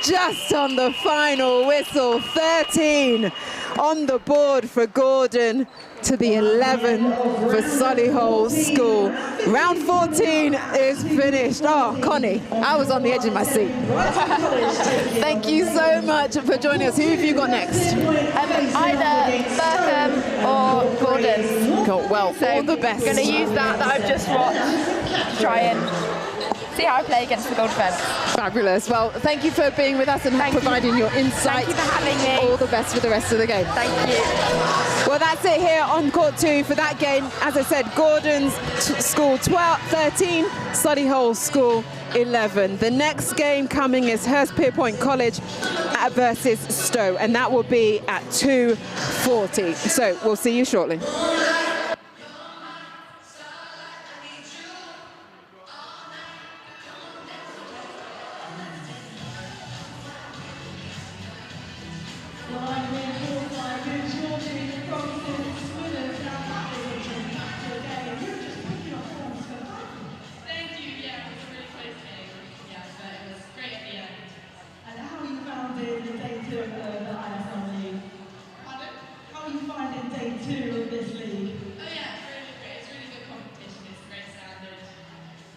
Just on the final whistle, 13 on the board for Gordon to the 11 for Solihull School. Round 14 is finished. Oh, Connie, I was on the edge of my seat. Thank you so much for joining us. Who have you got next? Either Berkham or Gordon. Cool. Well, So all the best. I'm going to use that I've just watched to try and see how I play against the goal defence. Fabulous. Well, thank you for being with us and providing your insight. Thank you for having me. All the best for the rest of the game. Thank you. Well, that's it here on court 2 for that game. As I said, Gordon's School 13, Solihull School 11. The next game coming is Hurstpierpoint College versus Stowe, and that will be at 2:40. So we'll see you shortly.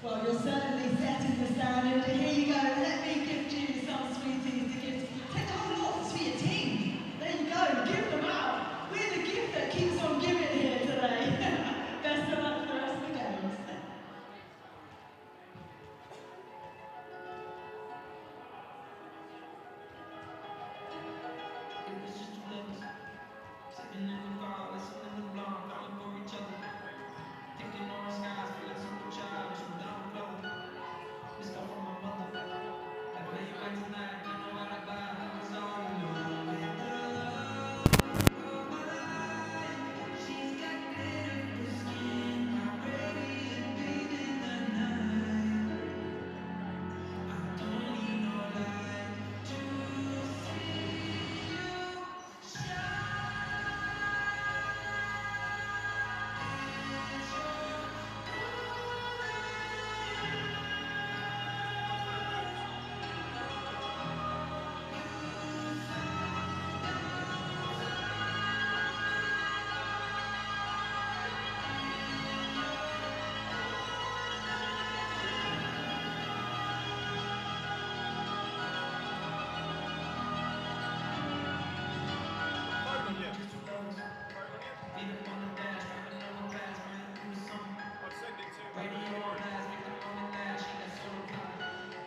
Well, you're certainly setting the standard. Here you go. Let me gift you some sweeties to give. Take the whole lot for your team. There you go. Give them out. We're the gift that keeps on giving here today. Best of luck for the rest of the games.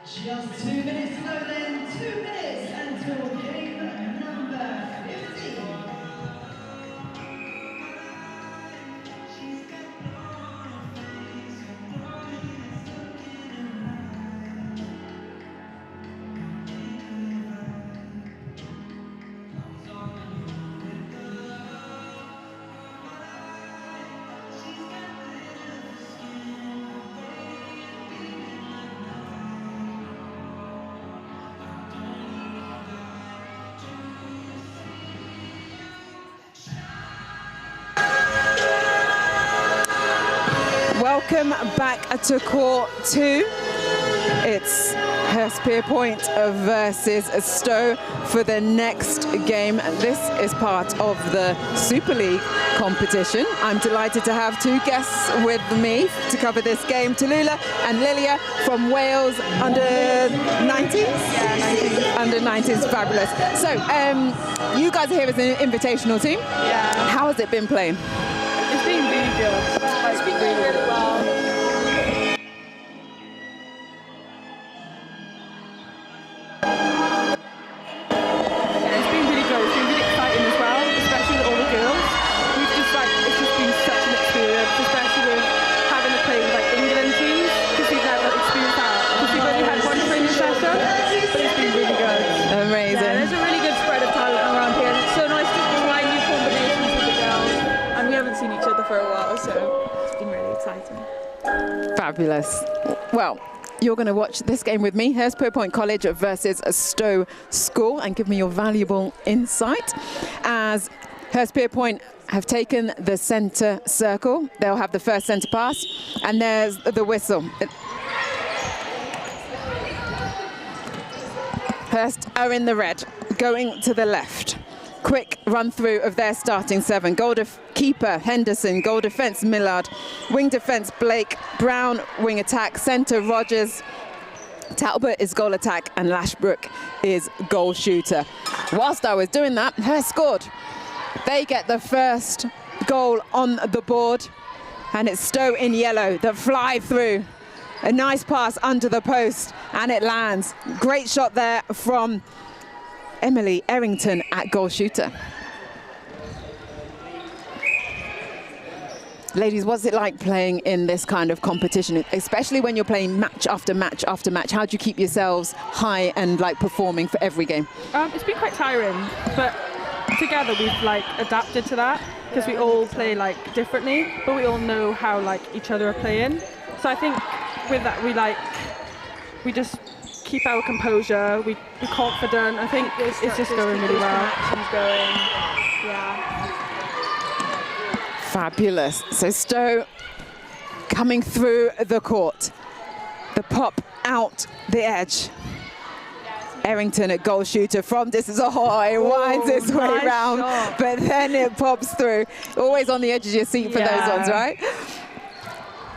Just 2 minutes to go then, 2 minutes until game number 15. Welcome back to court 2. It's Hurstpierpoint versus Stowe for the next game. This is part of the Super League competition. I'm delighted to have 2 guests with me to cover this game, Tallulah and Lilia from Wales under 19s? Yeah, 19s. Under 19s, fabulous. So, you guys are here as an invitational team. Yeah. How has it been playing? It's been really good. It's been going really well. Fabulous. Well, you're going to watch this game with me, Hurstpierpoint College versus Stowe School, and give me your valuable insight as Hurstpierpoint have taken the centre circle. They'll have the first centre pass, and there's the whistle. Hurst are in the red, going to the left. Quick run through of their starting 7. Goal keeper Henderson, goal defence Millard, wing defence Blake, Brown wing attack, centre Rogers, Talbot is goal attack, and Lashbrook is goal shooter. Whilst I was doing that, Hurst scored. They get the first goal on the board, and it's Stowe in yellow that fly through. A nice pass under the post, and it lands. Great shot there from Emily Errington at goal shooter. Ladies, what's it like playing in this kind of competition, especially when you're playing match after match after match? How do you keep yourselves high and like performing for every game? It's been quite tiring, but together we've like adapted to that because we all play like differently, but we all know how like each other are playing. So I think with that we just keep our composure, we're confident. I think it's just going really well. Yeah. Fabulous. So Stowe coming through the court. The pop out the edge. Errington at goal shooter from distance. Oh, it winds its way round, but then it pops through. Always on the edge of your seat for those ones, right?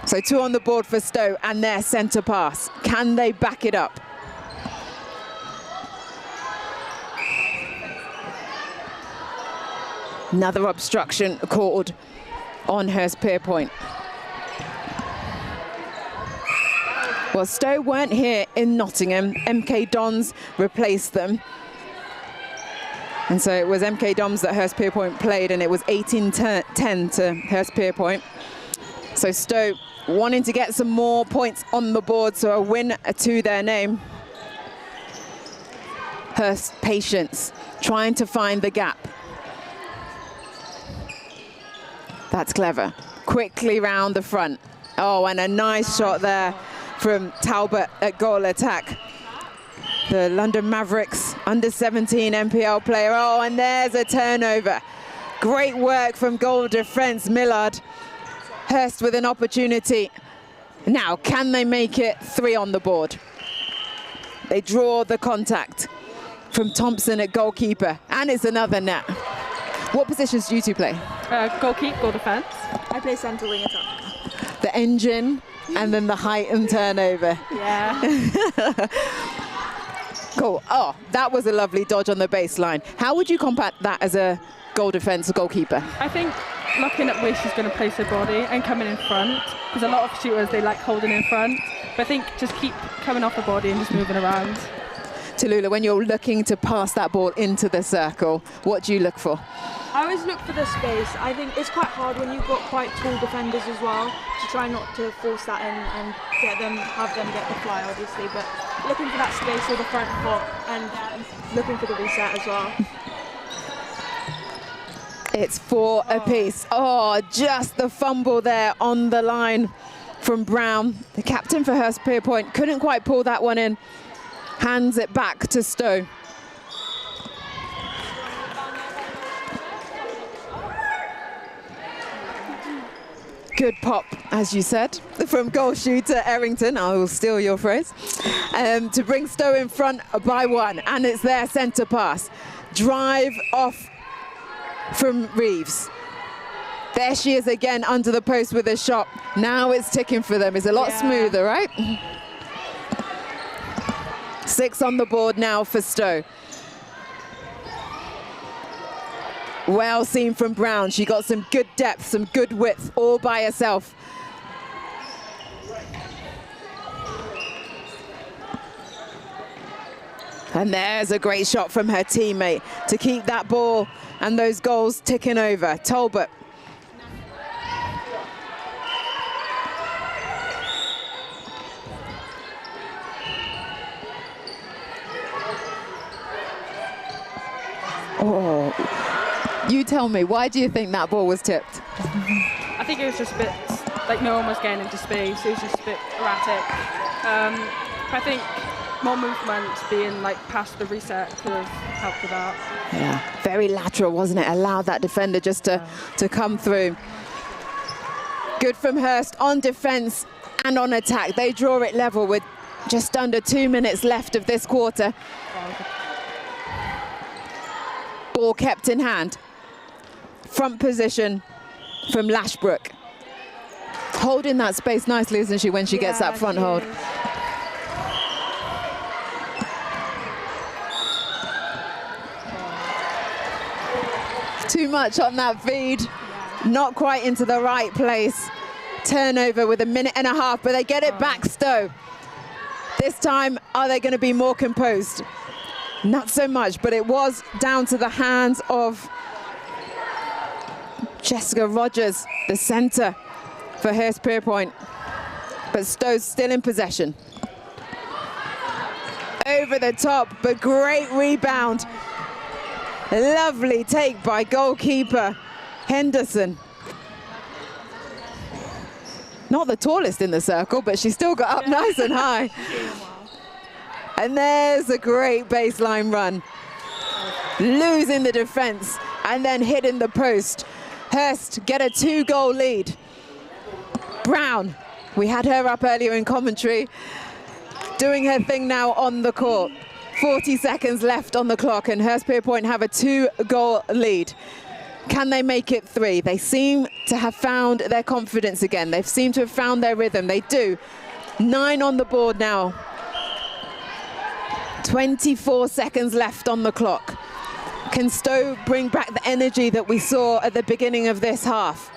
So 2 on the board for Stowe and their centre pass. Can they back it up? Another obstruction called on Hurstpierpoint. Well, Stowe weren't here in Nottingham. MK Dons replaced them. And so it was MK Dons that Hurstpierpoint played, and it was 18-10 to Hurstpierpoint. So Stowe wanting to get some more points on the board, so a win to their name. Hurst patience, trying to find the gap. That's clever. Quickly round the front. Oh, and a nice shot there from Talbot at goal attack. The London Mavericks under 17 NPL player. Oh, and there's a turnover. Great work from goal defence Millard. Hurst with an opportunity. Now, can they make it 3 on the board? They draw the contact from Thompson at goalkeeper, and it's another net. What positions do you two play? Goalkeeper, goal defence. I play centre wing attack. The engine, and then the height and turnover. Yeah. Cool. Oh, that was a lovely dodge on the baseline. How would you combat that as a goal defence goalkeeper? I think looking at where she's going to place her body and coming in front, because a lot of shooters, they like holding in front. But I think just keep coming off the body and just moving around. Tallulah, when you're looking to pass that ball into the circle, what do you look for? I always look for the space. I think it's quite hard when you've got quite tall defenders as well to try not to force that in and have them get the fly, obviously. But looking for that space or the front foot and looking for the reset as well. It's 4 apiece. Oh, just the fumble there on the line from Brown. The captain for Hurstpierpoint couldn't quite pull that one in. Hands it back to Stowe. Good pop, as you said, from goal shooter Errington. I will steal your phrase. To bring Stowe in front by 1, and it's their centre pass. Drive off from Reeves. There she is again under the post with a shot. Now it's ticking for them. It's a lot smoother, right? 6 on the board now for Stowe. Well seen from Brown. She got some good depth, some good width, all by herself. And there's a great shot from her teammate to keep that ball and those goals ticking over. Talbot. Oh, you tell me, why do you think that ball was tipped? I think it was just a bit, like no one was getting into space, it was just a bit erratic. I think more movement being like past the reset could have helped with that. Yeah, very lateral, wasn't it? Allowed that defender just to come through. Good from Hurst on defence and on attack. They draw it level with just under 2 minutes left of this quarter. Ball kept in hand. Front position from Lashbrook. Holding that space nicely, isn't she, when she gets that front hold? Too much on that feed. Not quite into the right place. Turnover with 1.5 minutes, but they get it back, Stowe. This time, are they going to be more composed? Not so much, but it was down to the hands of Jessica Rogers, the centre for Hurstpierpoint. But Stowe's still in possession. Over the top, but great rebound. Lovely take by goalkeeper Henderson. Not the tallest in the circle, but she still got up nice and high. And there's a great baseline run. Losing the defense and then hitting the post. Hurst get a 2-goal lead. Brown, we had her up earlier in commentary, doing her thing now on the court. 40 seconds left on the clock and Hurstpierpoint have a 2-goal lead. Can they make it 3? They seem to have found their confidence again. They seem to have found their rhythm. They do. 9 on the board now. 24 seconds left on the clock. Can Stowe bring back the energy that we saw at the beginning of this half?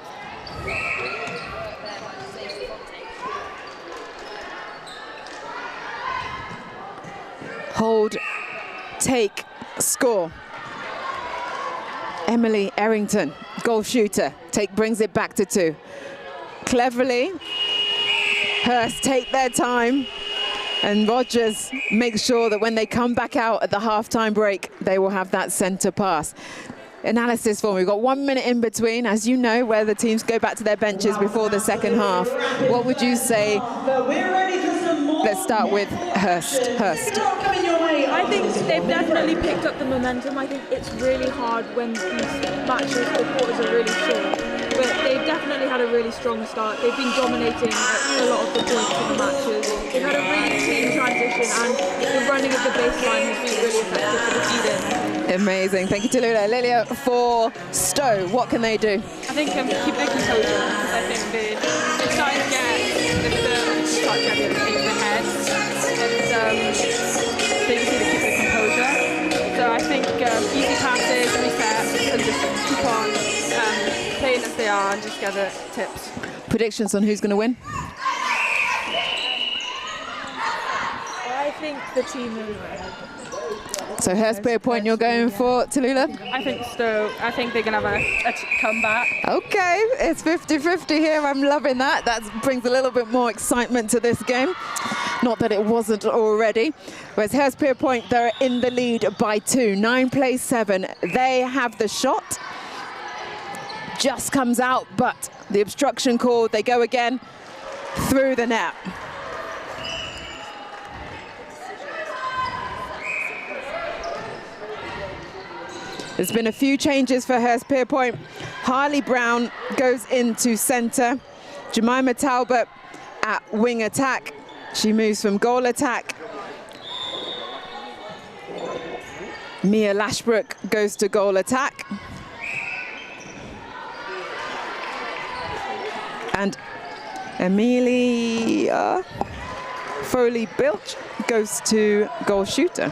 Hold, take, score. Emily Errington, goal shooter, brings it back to 2. Cleverly, Hurst take their time, and Rogers makes sure that when they come back out at the half-time break, they will have that centre pass. Analysis form, we've got 1 minute in between, as you know, where the teams go back to their benches before the second half. What would you say? Let's start with Hurst. I think they've definitely picked up the momentum. I think it's really hard when these matches, the quarters are really short. But they've definitely had a really strong start. They've been dominating a lot of the points in the matches. They've had a really clean transition and the running of the baseline has been really effective for the season. Amazing. Thank you, Tallulah. Lilia, for Stowe, what can they do? I think keep their composure, because I think they're starting to get the start to get the things ahead. And they just need to keep their composure. So I think easy passes, resets, and just keep on playing as they are and just get the tips. Predictions on who's going to win? I think the team will win. So Hurstpierpoint you're going for, Tallulah? I think Stowe. I think they're going to have a comeback. Okay, it's 50-50 here. I'm loving that. That brings a little bit more excitement to this game. Not that it wasn't already. Whereas Hurstpierpoint, they're in the lead by 2. 9 plays 7. They have the shot. Just comes out, but the obstruction called. They go again through the net. There's been a few changes for Hurstpierpoint. Harley Brown goes into centre. Jemima Talbot at wing attack. She moves from goal attack. Mia Lashbrook goes to goal attack. And Amelia Foley-Bilch goes to goal shooter.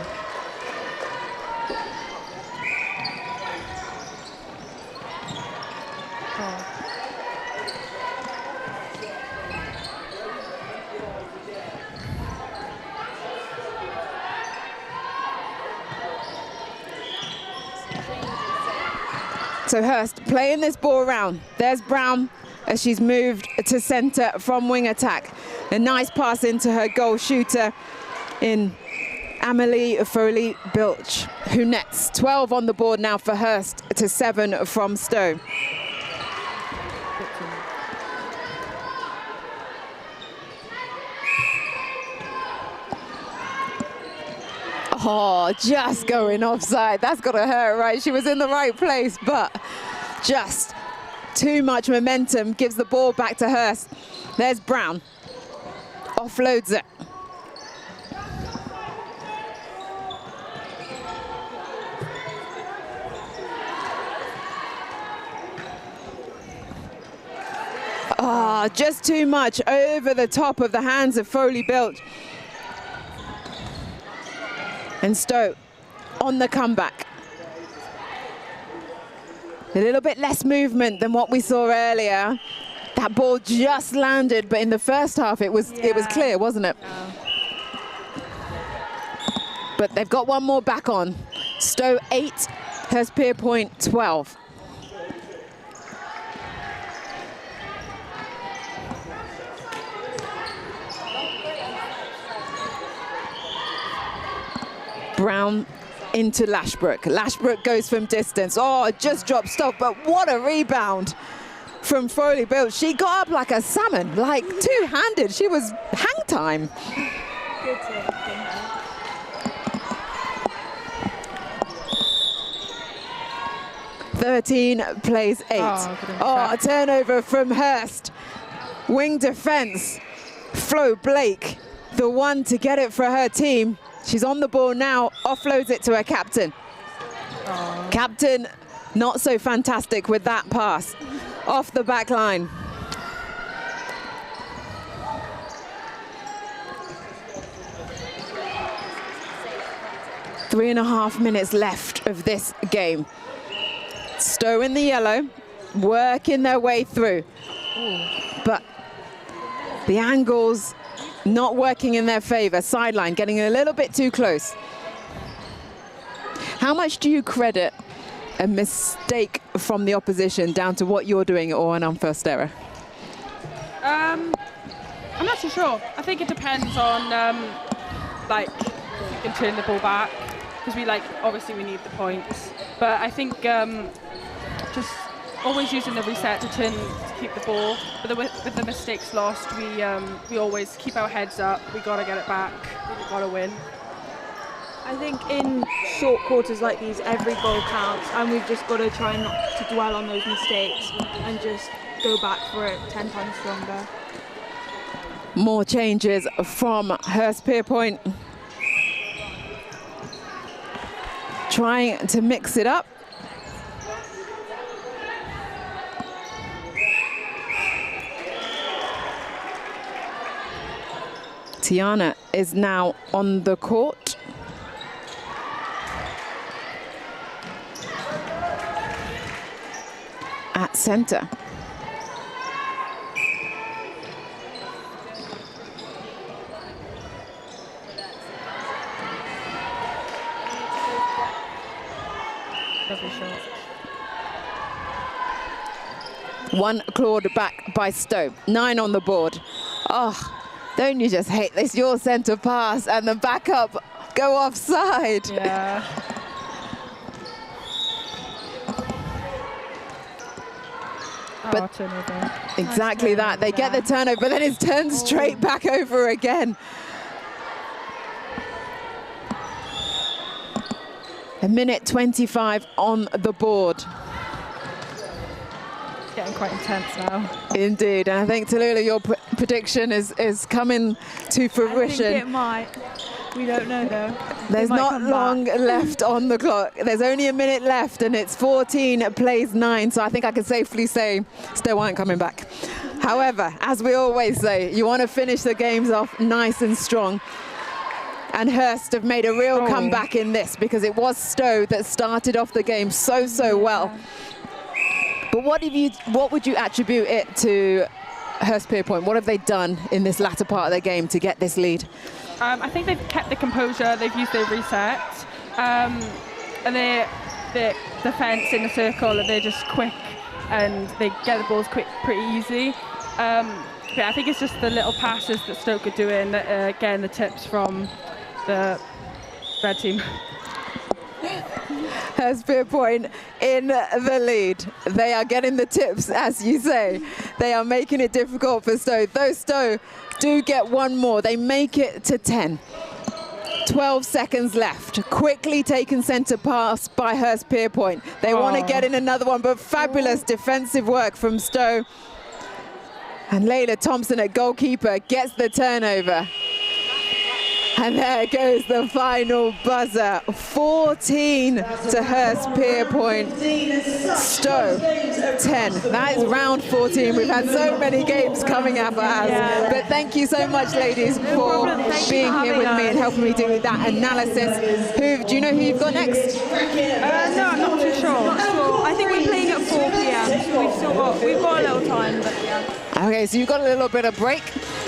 So Hurst playing this ball around. There's Brown as she's moved to centre from wing attack. A nice pass into her goal shooter in Amelie Foley-Bilch, who nets. 12 on the board now for Hurst to 7 from Stowe. Oh, just going offside. That's got to hurt, right? She was in the right place, but just too much momentum gives the ball back to Hurst. There's Brown. Offloads it. Oh, just too much over the top of the hands of Foley-Bilch. And Stowe on the comeback. A little bit less movement than what we saw earlier. That ball just landed, but in the first half it was clear, wasn't it? Yeah. But they've got one more back on. Stowe 8, Hurstpierpoint 12. Brown into Lashbrook. Lashbrook goes from distance. Oh, just dropped stop, but what a rebound from Foley-Bilch. She got up like a salmon, like two-handed. She was hang time. Good tip. 13 plays 8. Oh, a turnover from Hurst. Wing defense. Flo Blake, the one to get it for her team. She's on the ball now, offloads it to her captain. Oh. Captain, not so fantastic with that pass. Off the back line. Three and a half minutes left of this game. Stowe in the yellow, working their way through. Ooh. But the angles not working in their favor. Sideline getting a little bit too close. How much do you credit a mistake from the opposition down to what you're doing or an unforced error? I'm not too sure. I think it depends on like you can turn the ball back because we obviously we need the points, but I think just always using the reset to keep the ball. But with the mistakes lost, we always keep our heads up. We got to get it back. We got to win. I think in short quarters like these, every goal counts, and we've just got to try not to dwell on those mistakes and just go back for it 10 times stronger. More changes from Hurstpierpoint. Trying to mix it up. Tiana is now on the court. At center. Lovely shot. One clawed back by Stowe. 9 on the board. Oh. Don't you just hate this? Your centre pass and the backup go offside. Yeah. But turnover. Exactly that. They get the turnover, but then it's turned straight back over again. A minute 25 on the board. Getting quite intense now. Indeed, and I think Tallulah, your prediction is coming to fruition. I think it might. We don't know though. There's not long left on the clock. There's only a minute left, and it's 14 plays 9. So I think I can safely say Stowe aren't coming back. However, as we always say, you want to finish the games off nice and strong. And Hurst have made a real comeback in this because it was Stowe that started off the game so well. But what would you attribute it to Hurstpierpoint? What have they done in this latter part of their game to get this lead? I think they've kept the composure, they've used their reset, and their defence in the circle, and they're just quick and they get the balls quick pretty easy. But I think it's just the little passes that Stoke are doing, getting the tips from the red team. Hurstpierpoint in the lead. They are getting the tips, as you say. They are making it difficult for Stowe. Though Stowe do get one more, they make it to 10. 12 seconds left. Quickly taken centre pass by Hurstpierpoint. They want to get in another one, but fabulous defensive work from Stowe. And Layla Thompson at goalkeeper gets the turnover. And there goes the final buzzer. 14 to Hurstpierpoint. Stowe 10. That is round 14. We've had so many games coming up at us. But thank you so much, ladies, for being here with me and helping me do that analysis. Do you know who you've got next? No, I'm not too sure. I think we're playing at 4 p.m. So we've got a little time, but yeah. Okay, so you've got a little bit of break.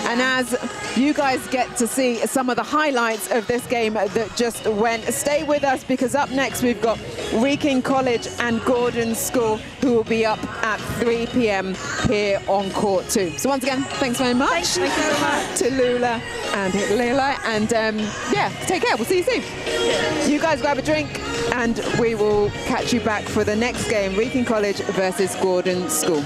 And as you guys get to see some of the highlights of this game that just went, stay with us, because up next we've got Wrekin College and Gordon School, who will be up at 3 p.m. here on Court 2. So once again, thanks very much. Thank you very much. To Lula and Leila. And yeah, take care. We'll see you soon. You guys grab a drink and we will catch you back for the next game, Wrekin College versus Gordon School.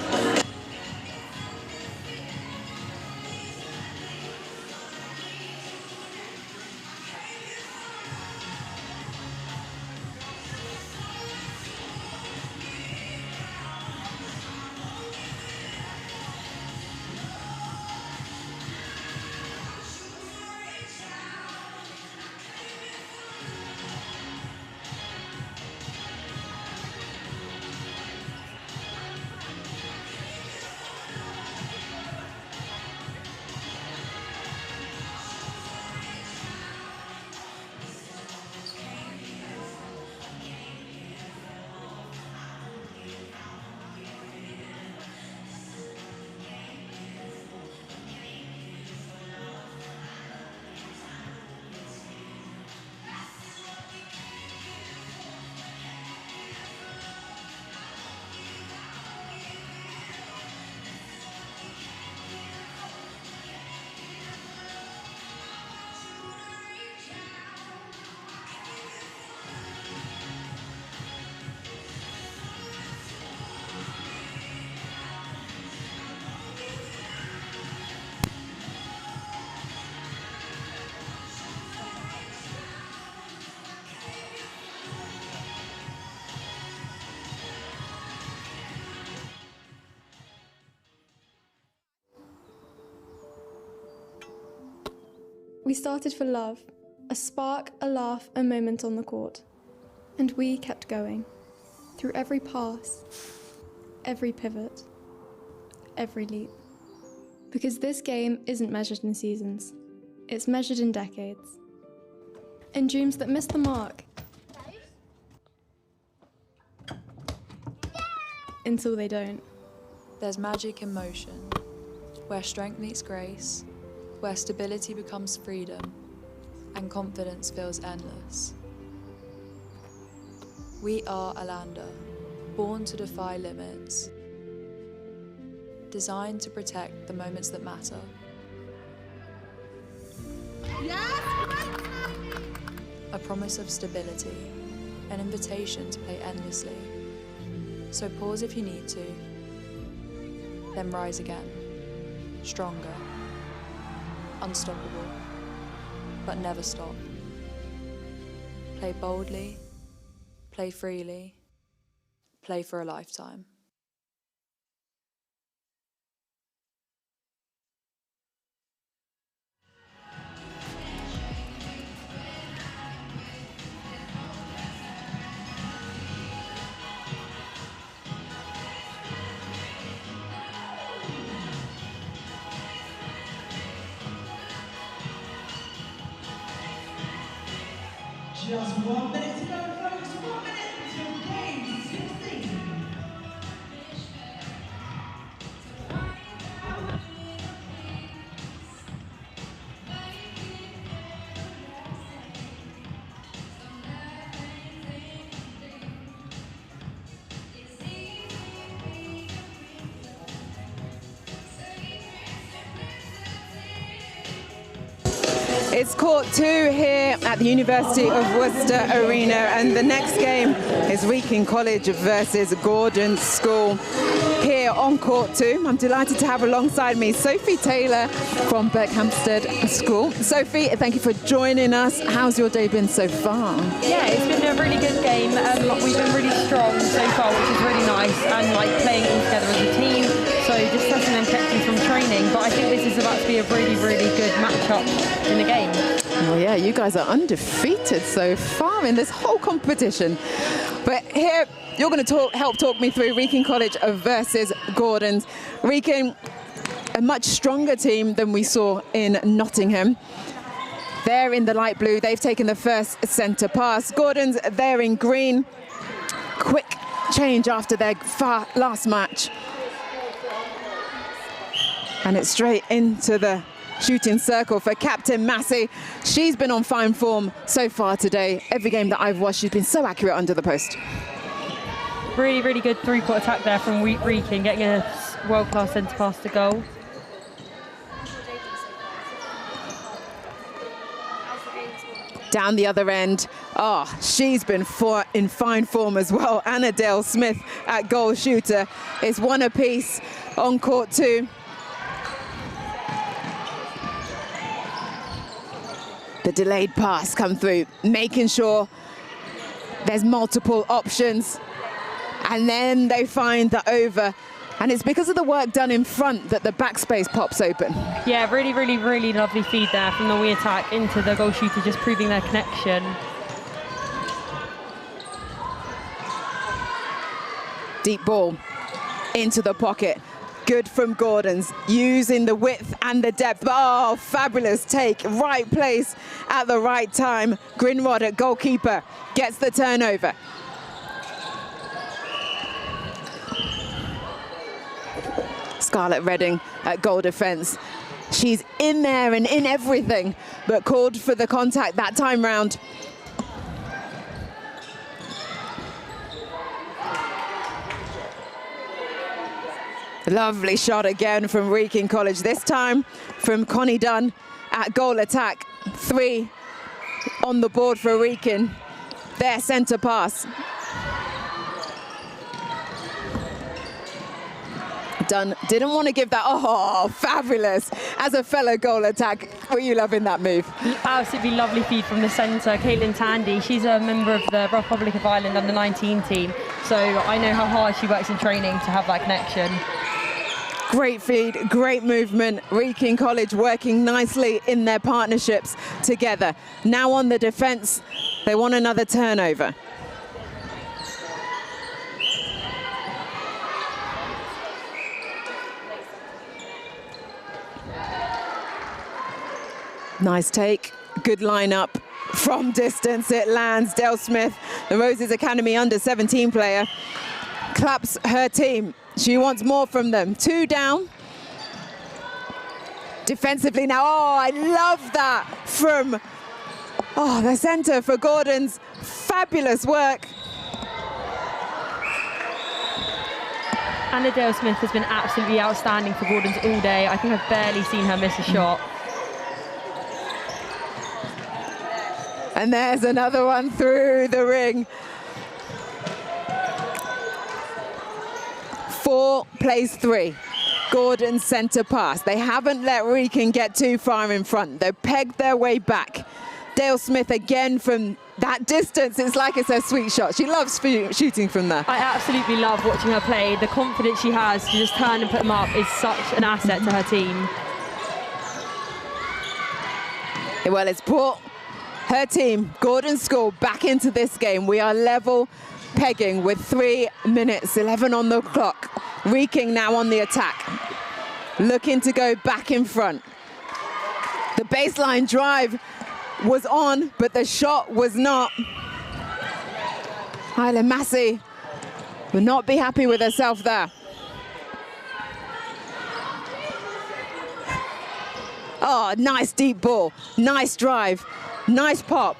We started for love, a spark, a laugh, a moment on the court. And we kept going, through every pass, every pivot, every leap. Because this game isn't measured in seasons, it's measured in decades. In dreams that miss the mark, until they don't. There's magic in motion, where strength meets grace, where stability becomes freedom, and confidence feels endless. We are Alanda, born to defy limits, designed to protect the moments that matter. A promise of stability, an invitation to play endlessly. So pause if you need to, then rise again, stronger, unstoppable, but never stop. Play boldly, play freely, play for a lifetime. Just 1 minute to go, folks. 1 minute till game 16. It's court 2 here at the University of Worcester Arena, and the next game is Wrekin College versus Gordon School here on court 2. I'm delighted to have alongside me Sophie Taylor from Berkhamsted School. Sophie, thank you for joining us. How's your day been so far? Yeah, it's been a really good game. We've been really strong so far, which is really nice, and like playing all together as a team. So just testing them catching from training. But I think this is about to be a really, really good matchup in the game. Well, yeah, you guys are undefeated so far in this whole competition. But here, you're going to help talk me through Wrekin College versus Gordon's. Wrekin, a much stronger team than we saw in Nottingham. They're in the light blue. They've taken the first centre pass. Gordon's, they're in green. Quick change after their last match. And it's straight into the shooting circle for Captain Massey. She's been on fine form so far today. Every game that I've watched, she's been so accurate under the post. Really, really good three-point attack there from Wrekin, getting a world-class centre pass to goal. Down the other end, she's been in fine form as well. Annadale Smith at goal shooter. It's one apiece on court 2. The delayed pass come through, making sure there's multiple options. And then they find the over. And it's because of the work done in front that the backspace pops open. Yeah, really, really, really lovely feed there from the wee attack into the goal shooter, just proving their connection. Deep ball into the pocket. Good from Gordon's, using the width and the depth. Oh, fabulous take. Right place at the right time. Grinrod at goalkeeper gets the turnover. Scarlett Redding at goal defence. She's in there and in everything, but called for the contact that time round. Lovely shot again from Wrekin College, this time from Connie Dunn at goal attack. 3 on the board for Wrekin. Their centre pass. Dunn didn't want to give that. Oh, fabulous. As a fellow goal attack, were you loving that move? Absolutely lovely feed from the centre, Caitlin Tandy. She's a member of the Republic of Ireland under-19 team, so I know how hard she works in training to have that connection. Great feed, great movement. Wrekin College working nicely in their partnerships together. Now on the defence, they want another turnover. Nice take, good lineup. From distance, it lands. Dale Smith, the Roses Academy under-17 player, claps her team. She wants more from them. 2 down. Defensively now, I love that from the centre for Gordon's. Fabulous work. Annadale Smith has been absolutely outstanding for Gordon's all day. I think I've barely seen her miss a shot. And there's another one through the ring. 4 plays 3. Gordon's centre pass. They haven't let Wrekin get too far in front. They've pegged their way back. Dale Smith again from that distance. It's like it's her sweet shot. She loves shooting from there. I absolutely love watching her play. The confidence she has to just turn and put them up is such an asset to her team. Well, it's brought her team, Gordon School, back into this game. We are level pegging with 3 minutes, 11 on the clock. Wrekin now on the attack, looking to go back in front. The baseline drive was on, but the shot was not. Haileybury Massey will not be happy with herself there. Oh, nice deep ball, nice drive, nice pop.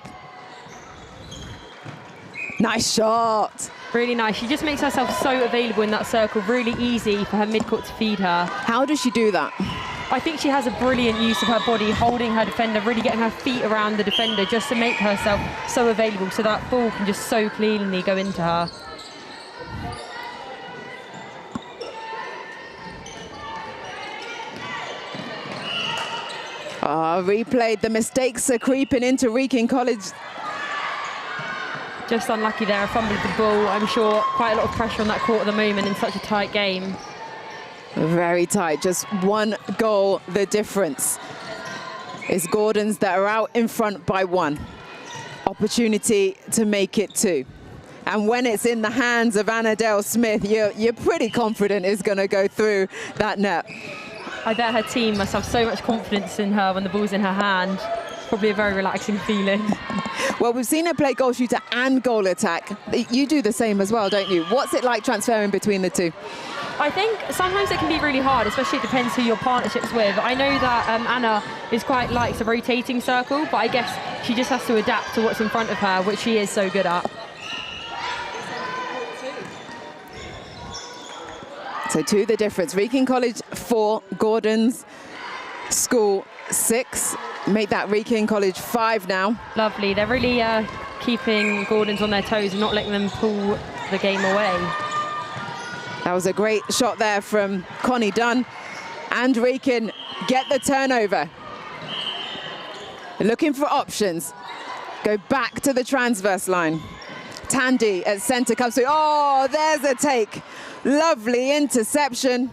Nice shot. Really nice. She just makes herself so available in that circle, really easy for her midcourt to feed her. How does she do that? I think she has a brilliant use of her body, holding her defender, really getting her feet around the defender just to make herself so available so that ball can just so cleanly go into her. Replayed. The mistakes are creeping into Wrekin College. Just unlucky there, fumbled the ball. I'm sure quite a lot of pressure on that court at the moment in such a tight game. Very tight, just one goal the difference. It's Gordons that are out in front by one. Opportunity to make it two. And when it's in the hands of Annadale Smith, you're pretty confident it's going to go through that net. I bet her team must have so much confidence in her when the ball's in her hand. Probably a very relaxing feeling. Well, we've seen her play goal shooter and goal attack. You do the same as well, don't you? What's it like transferring between the two? I think sometimes it can be really hard, especially it depends who your partnership's with. I know that Anna is quite likes a rotating circle, but I guess she just has to adapt to what's in front of her, which she is so good at. So two the difference. Wrekin College 4, Gordon's School 6. Make that Wrekin College 5 now. Lovely. They're really keeping Gordons on their toes and not letting them pull the game away. That was a great shot there from Connie Dunn. And Wrekin get the turnover. Looking for options. Go back to the transverse line. Tandy at centre comes through. Oh, there's a take. Lovely interception.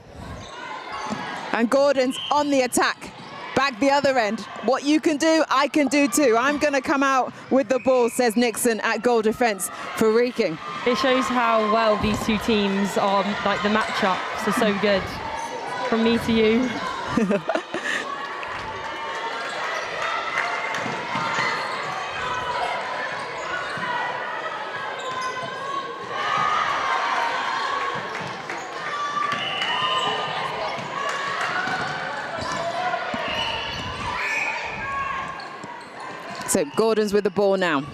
And Gordon's on the attack. Back the other end. What you can do, I can do too. I'm going to come out with the ball, says Nixon at goal defence for Wrekin. It shows how well these two teams are, like the matchups are so good. From me to you. So Gordon's with the ball now.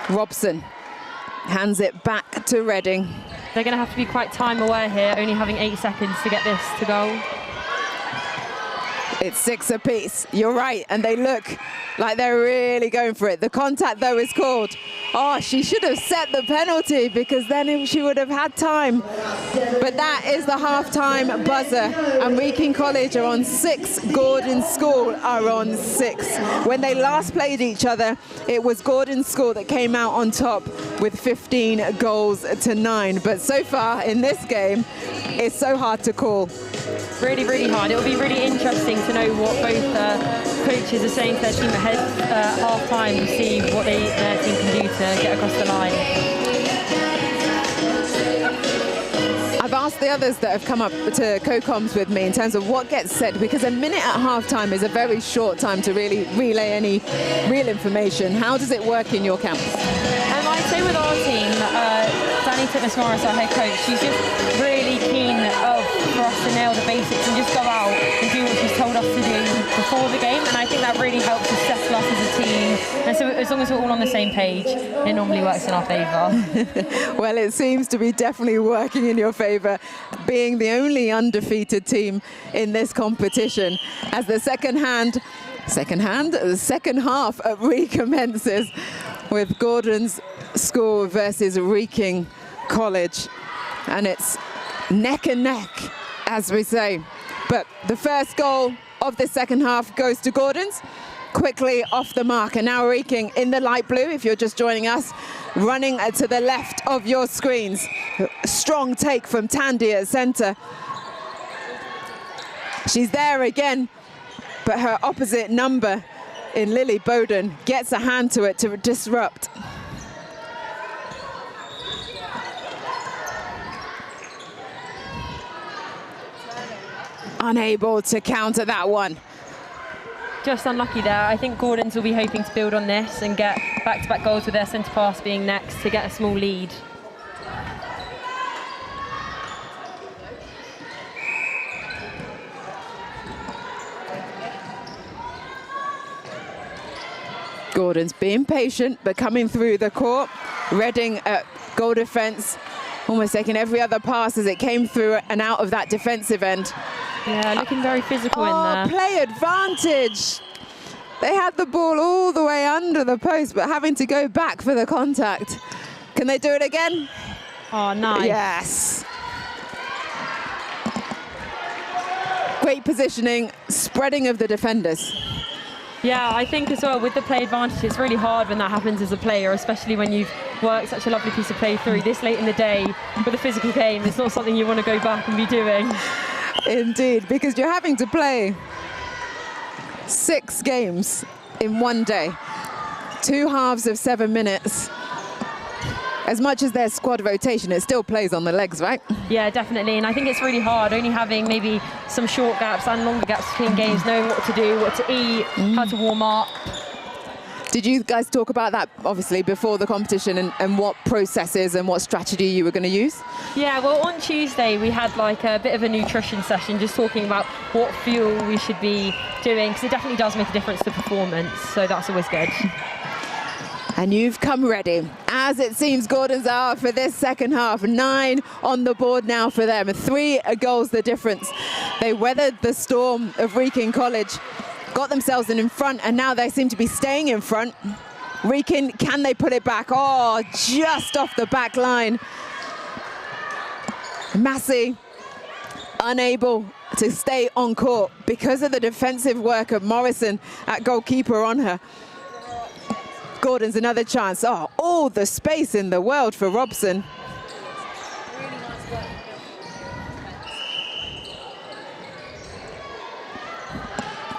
Robson hands it back to Redding. They're going to have to be quite time aware here, only having 8 seconds to get this to goal. It's 6 apiece. You're right, and they look like they're really going for it. The contact, though, is called. Oh, she should have set the penalty because then she would have had time. But that is the half-time buzzer, and Wrekin College are on 6. Gordon School are on 6. When they last played each other, it was Gordon School that came out on top with 15 goals to 9. But so far in this game, it's so hard to call. Really, really hard. It will be really interesting to know what both coaches are saying to their team ahead half-time to see what their team can do to get across the line. I've asked the others that have come up to co-coms with me in terms of what gets said, because a minute at half-time is a very short time to really relay any real information. How does it work in your camp? I'd say with our team, Danny Titmus-Morris, our head coach, she's just really keen for us to nail the basics and just go out and do what she's told us to do before the game, and I think that really helps us settle us as a team. And so as long as we're all on the same page, it normally works in our favour. Well, it seems to be definitely working in your favour, being the only undefeated team in this competition, as the second half recommences with Gordon's School versus Wrekin College, and it's neck and neck, as we say. But the first goal of the second half goes to Gordon's, quickly off the mark, and now Wrekin in the light blue, if you're just joining us, running to the left of your screens. Strong take from Tandy at centre. She's there again, but her opposite number in Lily Bowden gets a hand to it to disrupt. Unable to counter that one. Just unlucky there. I think Gordons will be hoping to build on this and get back-to-back goals with their centre pass being next to get a small lead. Gordon's being patient, but coming through the court. Redding at goal defence, almost taking every other pass as it came through and out of that defensive end. Yeah, looking very physical in there. Play advantage. They had the ball all the way under the post, but having to go back for the contact. Can they do it again? Oh, nice. Yes. Great positioning, spreading of the defenders. Yeah, I think as well with the play advantage, it's really hard when that happens as a player, especially when you've worked such a lovely piece of play through this late in the day with a physical game. It's not something you want to go back and be doing. Indeed, because you're having to play 6 games in one day, 2 halves of 7 minutes. As much as there's squad rotation, it still plays on the legs, right? Yeah, definitely. And I think it's really hard, only having maybe some short gaps and longer gaps between games, knowing what to do, what to eat, how to warm up. Did you guys talk about that, obviously, before the competition and what processes and what strategy you were going to use? Yeah, well, on Tuesday, we had like a bit of a nutrition session, just talking about what fuel we should be doing, because it definitely does make a difference to performance. So that's always good. And you've come ready, as it seems Gordons are for this second half. 9 on the board now for them. 3 goals the difference. They weathered the storm of Wrekin College, got themselves in front, and now they seem to be staying in front. Wrekin, can they put it back? Oh, just off the back line. Massey unable to stay on court because of the defensive work of Morrison at goalkeeper on her. Gordon's another chance. Oh, all the space in the world for Robson.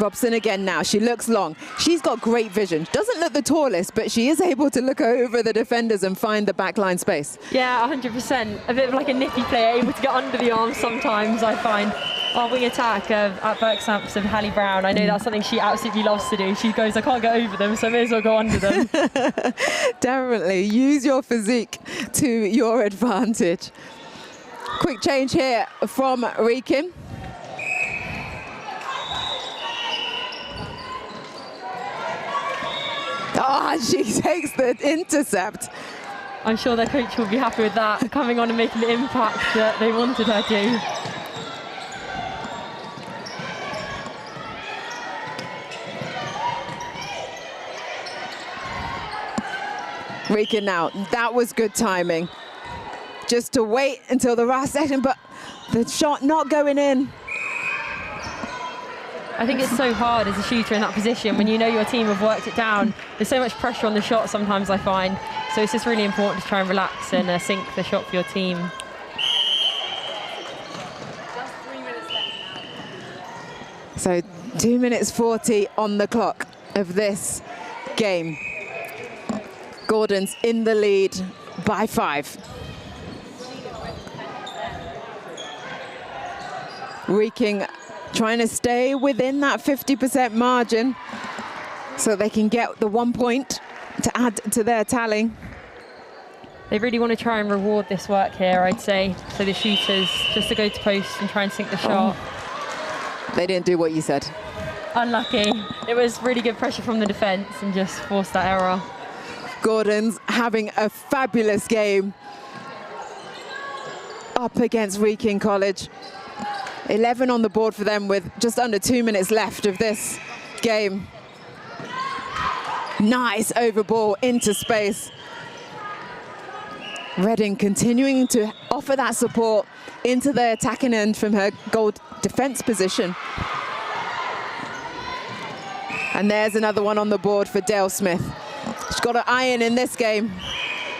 Robson again now. She looks long. She's got great vision. Doesn't look the tallest, but she is able to look over the defenders and find the backline space. Yeah, 100%. A bit of like a nippy player, able to get under the arms sometimes, I find. Our wing attack at Berkhamsted, Hallie Brown, I know that's something she absolutely loves to do. She goes, I can't get over them, so I may as well go under them. Definitely. Use your physique to your advantage. Quick change here from Wrekin. Oh, she takes the intercept. I'm sure their coach will be happy with that, coming on and making the impact that they wanted her to. Wrekin now, that was good timing. Just to wait until the last second, but the shot not going in. I think it's so hard as a shooter in that position when you know your team have worked it down. There's so much pressure on the shot sometimes, I find. So it's just really important to try and relax and sink the shot for your team. So 2 minutes 40 on the clock of this game. Gordon's in the lead by 5. Wrekin trying to stay within that 50% margin so they can get the 1 point to add to their tally. They really want to try and reward this work here, I'd say. So the shooters, just to go to post and try and sink the shot. They didn't do what you said. Unlucky. It was really good pressure from the defence and just forced that error. Gordon's having a fabulous game up against Wrekin College. 11 on the board for them with just under 2 minutes left of this game. Nice over ball into space. Redding continuing to offer that support into the attacking end from her goal defence position. And there's another one on the board for Dale Smith. She's got her iron in this game.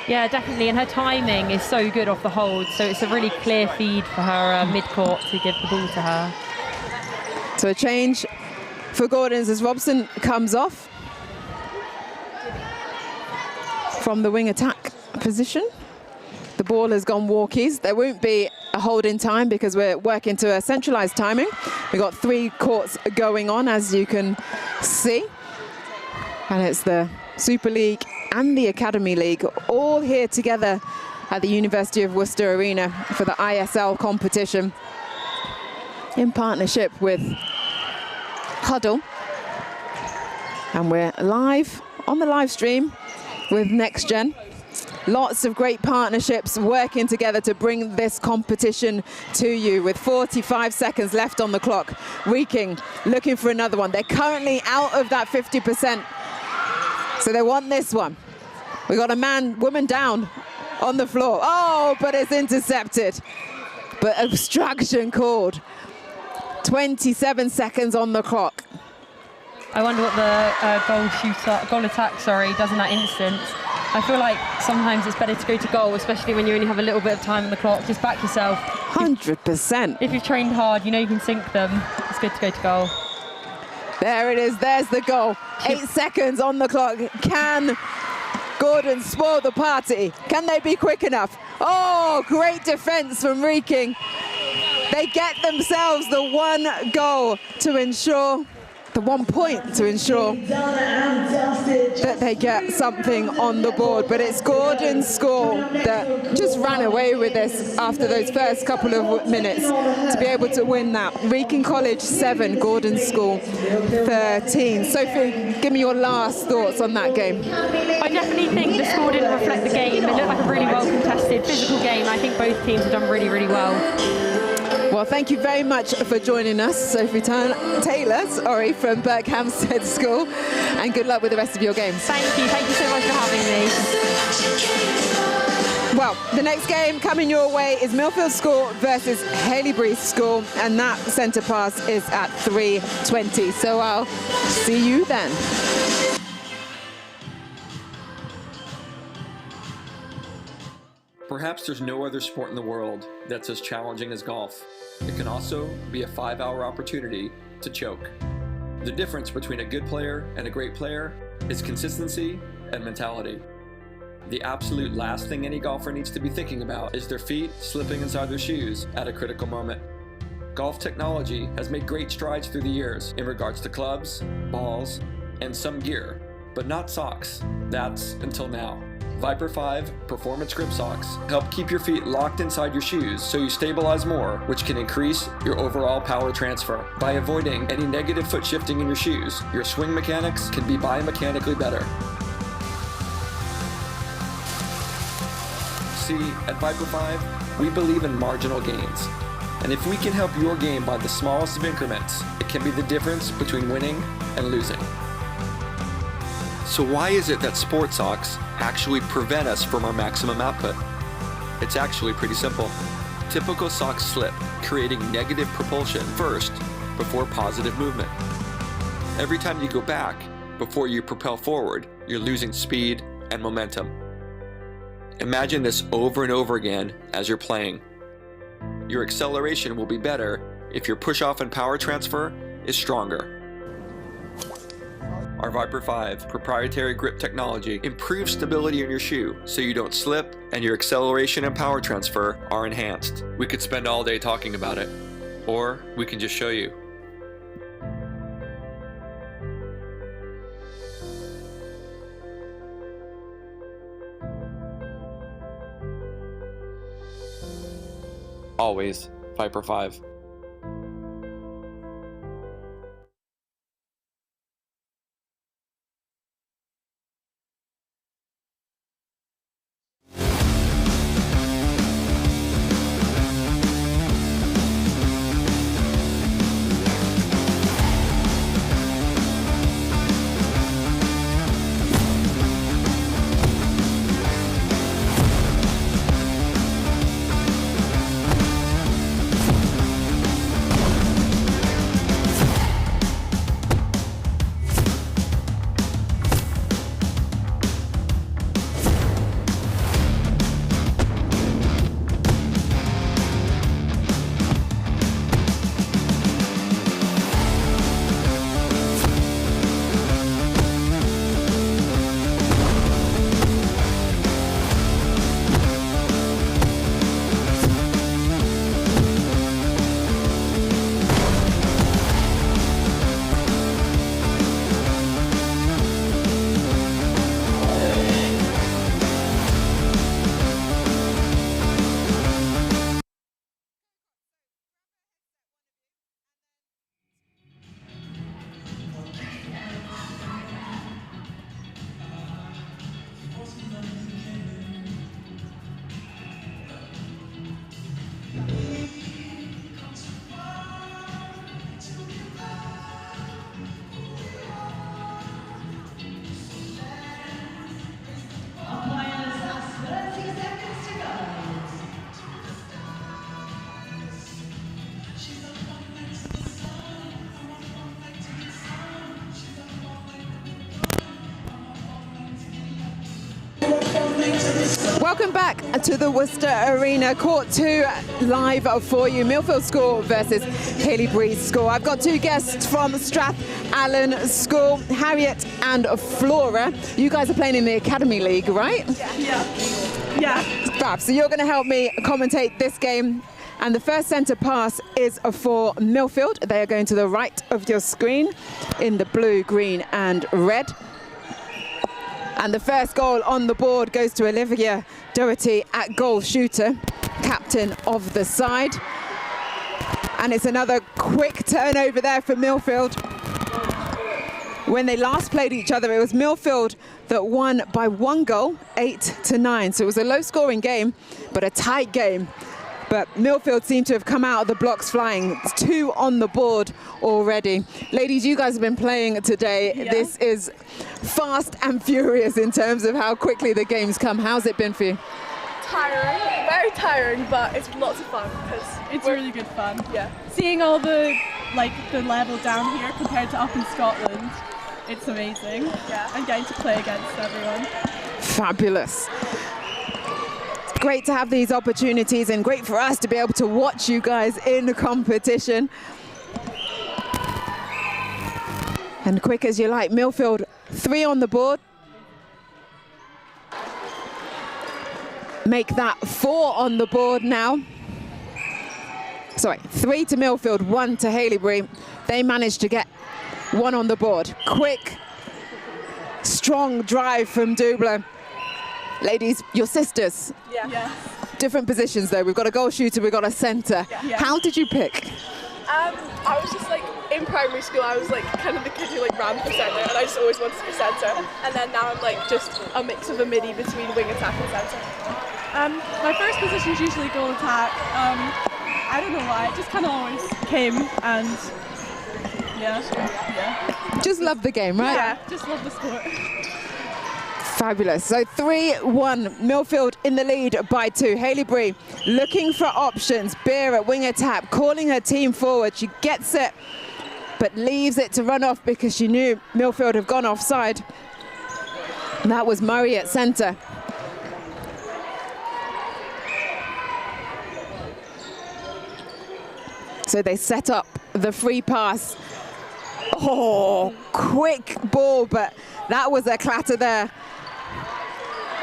Yeah, definitely, and her timing is so good off the hold, so it's a really clear feed for her mid-court to give the ball to her. So a change for Gordons as Robson comes off from the wing attack position. The ball has gone walkies. There won't be a hold in time because we're working to a centralised timing. We've got 3 courts going on, as you can see. And it's the Super League and the Academy League all here together at the University of Worcester Arena for the ISL competition in partnership with Huddle. And we're live on the live stream with Next Gen. Lots of great partnerships working together to bring this competition to you with 45 seconds left on the clock. Wrekin looking for another one. They're currently out of that 50%, so they want this one. We got a woman down on the floor. Oh, but it's intercepted. But obstruction called. 27 seconds on the clock. I wonder what the goal attack does in that instance. I feel like sometimes it's better to go to goal, especially when you only have a little bit of time on the clock. Just back yourself. 100%. If you've trained hard, you know you can sink them. It's good to go to goal. There it is. There's the goal. 8 seconds on the clock. Can Gordon spoil the party? Can they be quick enough? Oh, great defense from Wrekin. They get themselves the one goal to ensure, the 1 point to ensure that they get something on the board. But it's Gordon's score that just ran away with this after those first couple of minutes to be able to win that. Wrekin College 7, Gordon's School 13. Sophie, give me your last thoughts on that game. I definitely think the score didn't reflect the game. It looked like a really well contested, physical game. I think both teams have done really, really well. Well, thank you very much for joining us, Sophie Taylor, from Berkhamsted School, and good luck with the rest of your games. Thank you so much for having me. Well, the next game coming your way is Milfield School versus Haileybury School, and that centre pass is at 3:20. So I'll see you then. Perhaps there's no other sport in the world that's as challenging as golf. It can also be a 5-hour opportunity to choke. The difference between a good player and a great player is consistency and mentality. The absolute last thing any golfer needs to be thinking about is their feet slipping inside their shoes at a critical moment. Golf technology has made great strides through the years in regards to clubs, balls, and some gear, but not socks. That's until now. Viper 5 Performance Grip Socks help keep your feet locked inside your shoes so you stabilize more, which can increase your overall power transfer. By avoiding any negative foot shifting in your shoes, your swing mechanics can be biomechanically better. See, at Viper 5, we believe in marginal gains. And if we can help your game by the smallest of increments, it can be the difference between winning and losing. So why is it that sport socks actually prevent us from our maximum output? It's actually pretty simple. Typical socks slip, creating negative propulsion first before positive movement. Every time you go back, before you propel forward, you're losing speed and momentum. Imagine this over and over again as you're playing. Your acceleration will be better if your push-off and power transfer is stronger. Our Viper 5 proprietary grip technology improves stability in your shoe so you don't slip and your acceleration and power transfer are enhanced. We could spend all day talking about it, or we can just show you. Always Viper 5. Welcome back to the Worcester Arena. Court 2 live for you. Milfield School versus Haileybury School. I've got two guests from Strath Allen School, Harriet and Flora. You guys are playing in the Academy League, right? Yeah. Fab. So you're going to help me commentate this game. And the first centre pass is for Milfield. They are going to the right of your screen in the blue, green and red. And the first goal on the board goes to Olivia Doherty at goal shooter, captain of the side. And it's another quick turnover there for Milfield. When they last played each other, it was Milfield that won by 1 goal, 8-9. So it was a low-scoring game, but a tight game. But Milfield seem to have come out of the blocks flying. It's 2 on the board already. Ladies, you guys have been playing today. Yeah. This is fast and furious in terms of how quickly the games come. How's it been for you? Tiring, very tiring, but it's lots of fun because It's really good fun. Yeah. Seeing all the level down here compared to up in Scotland, it's amazing. Yeah. And getting to play against everyone. Fabulous. Great to have these opportunities and great for us to be able to watch you guys in the competition. And quick as you like, Milfield 3 on the board. Make that 4 on the board now. Sorry, 3 to Milfield, 1 to Haileybury. They managed to get 1 on the board. Quick, strong drive from Dubler. Ladies, your sisters. Yeah. Different positions though. We've got a goal shooter, we've got a centre. Yeah. How did you pick? I was just like, in primary school, I was like kind of the kid who like ran for centre, and I just always wanted to be centre. And then now I'm like just a mix of a midi between wing attack and centre. My first position is usually goal attack. I don't know why, it just kind of always came, and yeah. Just love the game, right? Yeah, just love the sport. Fabulous. So 3-1, Milfield in the lead by 2. Haileybury looking for options. Beer at wing attack, calling her team forward. She gets it, but leaves it to run off because she knew Milfield have gone offside. And that was Murray at centre. So they set up the free pass. Oh, quick ball, but that was a clatter there.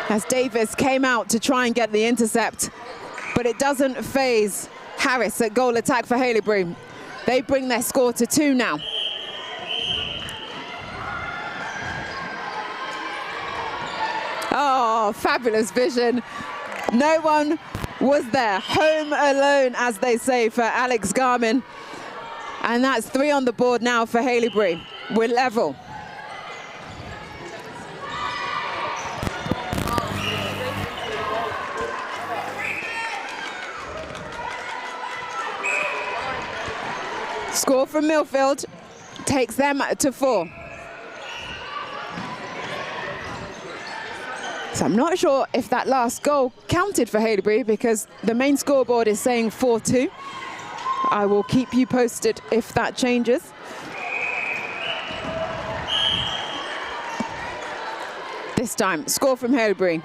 As Davis came out to try and get the intercept, but it doesn't faze Harris at goal attack for Haileybury. They bring their score to 2 now. Oh, fabulous vision. No one was there. Home alone, as they say, for Alex Garmin. And that's 3 on the board now for Haileybury. We're level. Score from Milfield takes them to 4. So I'm not sure if that last goal counted for Haileybury because the main scoreboard is saying 4-2. I will keep you posted if that changes. This time, score from Haileybury.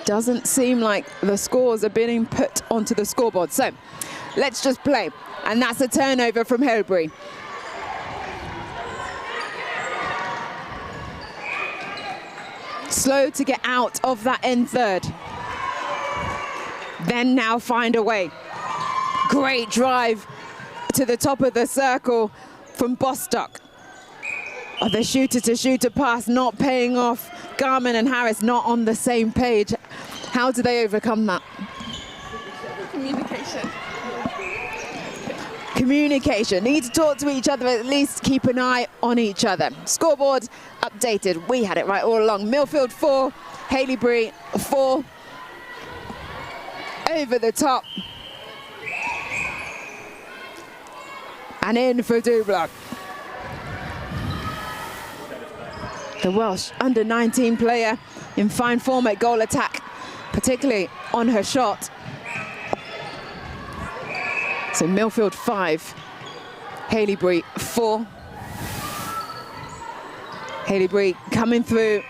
Doesn't seem like the scores are being put onto the scoreboard. So let's just play. And that's a turnover from Haileybury. Slow to get out of that end third. Then now find a way. Great drive to the top of the circle from Bostock. Oh, the shooter-to-shooter pass not paying off. Garmin and Harris not on the same page. How do they overcome that? Communication. Communication. Need to talk to each other, at least keep an eye on each other. Scoreboard updated. We had it right all along. Milfield 4, Haileybury 4. Over the top. And in for Dubler. The Welsh under-19 player in fine form at goal attack, particularly on her shot. So Milfield 5, Haileybury 4. Haileybury coming through.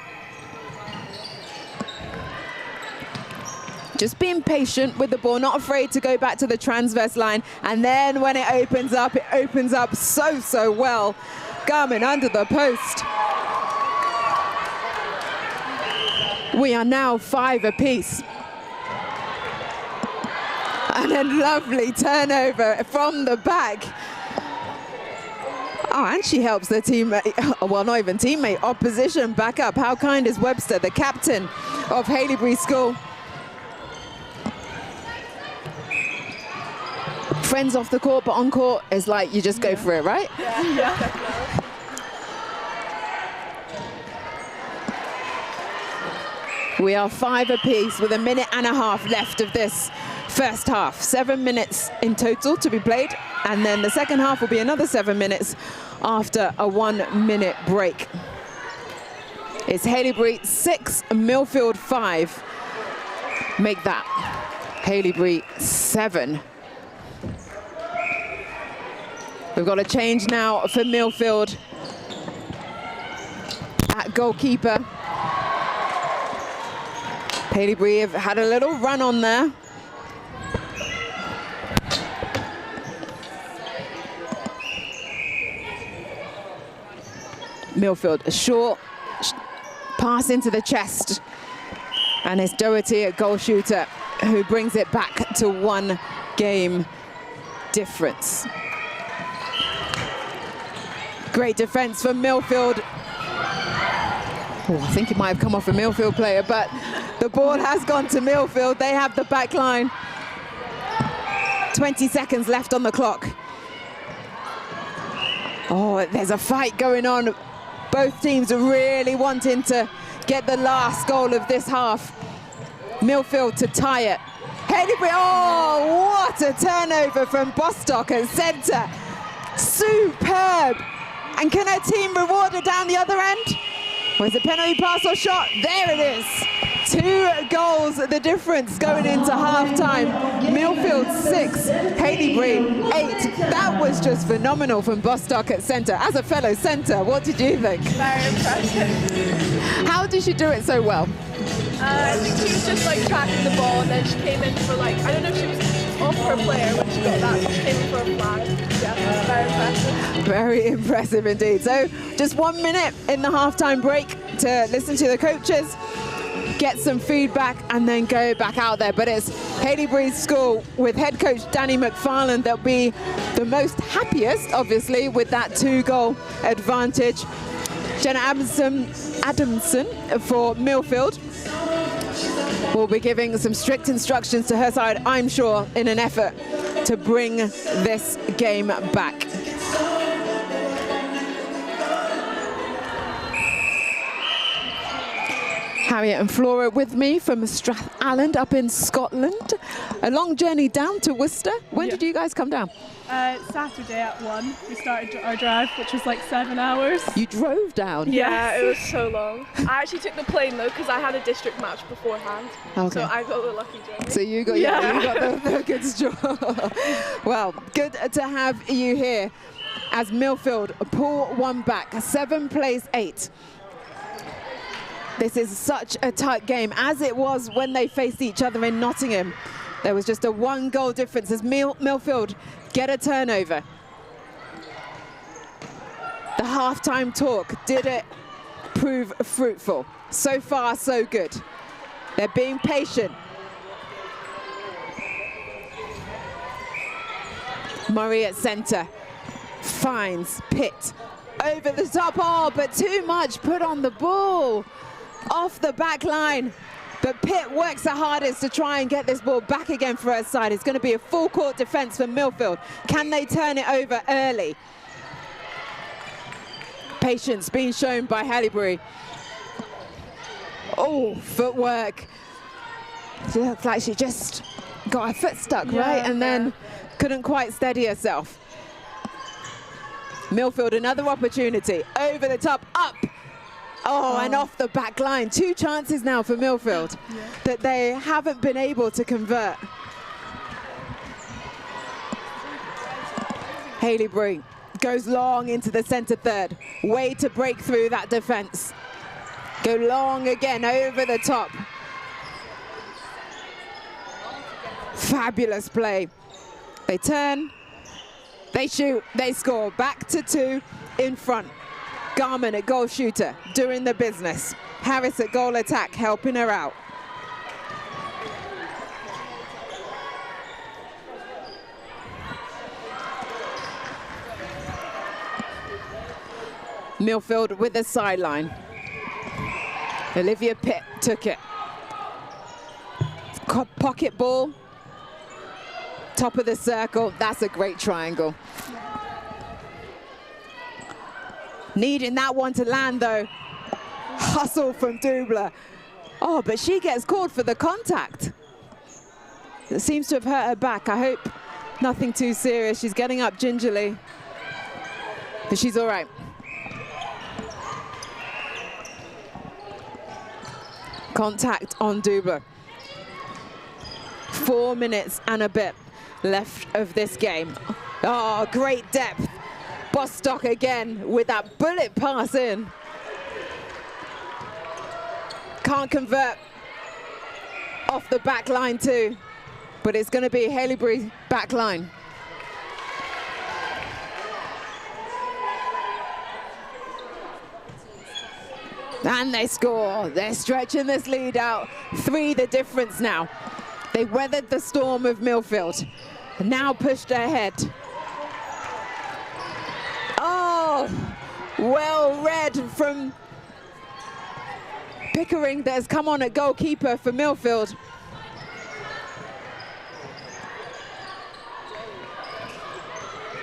Just being patient with the ball, not afraid to go back to the transverse line. And then when it opens up so well. Garmin under the post. We are now 5 apiece. And a lovely turnover from the back. Oh, and she helps the teammate, well, not even teammate, opposition back up. How kind is Webster, the captain of Haileybury School. Friends off the court, but on court is like you just go for it, right? Yeah. We are 5 apiece with 1.5 minutes left of this first half. 7 minutes in total to be played, and then the second half will be another 7 minutes after a 1 minute break. It's Haileybury 6, Milfield 5. Make that Haileybury 7. We've got a change now for Milfield at goalkeeper. Haileybury have had a little run on there. Milfield, a short pass into the chest. And it's Doherty, a goal shooter, who brings it back to 1 game difference. Great defense from Milfield. Oh, I think it might have come off a Milfield player, but the ball has gone to Milfield. They have the back line. 20 seconds left on the clock. Oh, there's a fight going on. Both teams are really wanting to get the last goal of this half. Milfield to tie it. Haileybury, oh, what a turnover from Bostock at centre. Superb. And can her team reward her down the other end? Was it penalty pass or shot? There it is. 2 goals, the difference going into half-time. Milfield 6, Haileybury 8. That was just phenomenal from Bostock at centre. As a fellow centre, what did you think? Very impressive. How did she do it so well? I think she was just like tracking the ball, and then she came in for like, I don't know if she was off her player when she got that, so she came in for a flag. Yeah, very impressive. Very impressive indeed. So just 1 minute in the halftime break to listen to the coaches, get some feedback, and then go back out there. But it's Haileybury's school with head coach Danny McFarland that'll be the most happiest, obviously, with that 2-goal advantage. Jenna Adamson for Milfield will be giving some strict instructions to her side, I'm sure, in an effort to bring this game back. Harriet and Flora with me from Strathallan up in Scotland. A long journey down to Worcester. When did you guys come down? Saturday at 1. We started our drive, which was like 7 hours. You drove down? Yeah, it was so long. I actually took the plane though because I had a district match beforehand. Okay. So I got the lucky journey. So you got, you got the good straw. Well, good to have you here as Milfield pull 1 back. 7 plays 8. This is such a tight game, as it was when they faced each other in Nottingham. There was just a 1-goal difference as Milfield get a turnover. The halftime talk, did it prove fruitful? So far, so good. They're being patient. Murray at centre, finds Pitt. Over the top, oh, but too much put on the ball. Off the back line, but Pitt works the hardest to try and get this ball back again for her side. It's going to be a full court defence for Milfield. Can they turn it over early? Patience being shown by Haileybury. Oh, footwork. She looks like she just got her foot stuck, right? And then couldn't quite steady herself. Milfield, another opportunity. Over the top, up. Oh, and off the back line. 2 chances now for Milfield that they haven't been able to convert. Haileybury Goes long into the centre third. Way to break through that defence. Go long again over the top. Fabulous play. They turn, they shoot, they score. Back to 2 in front. Garman at goal shooter, doing the business. Harris at goal attack, helping her out. Milfield with the sideline. Olivia Pitt took it. Pocket ball. Top of the circle. That's a great triangle. Needing that one to land though. Hustle from Dubler. Oh, but she gets called for the contact. It seems to have hurt her back. I hope nothing too serious. She's getting up gingerly. But she's all right. Contact on Dubler. 4 minutes and a bit left of this game. Oh, great depth. Bostock again with that bullet pass in. Can't convert off the back line too, but it's going to be Haileybury back line. And they score. They're stretching this lead out. 3 the difference now. They weathered the storm of Milfield. Now pushed ahead. Oh, well read from Pickering that's come on at goalkeeper for Milfield.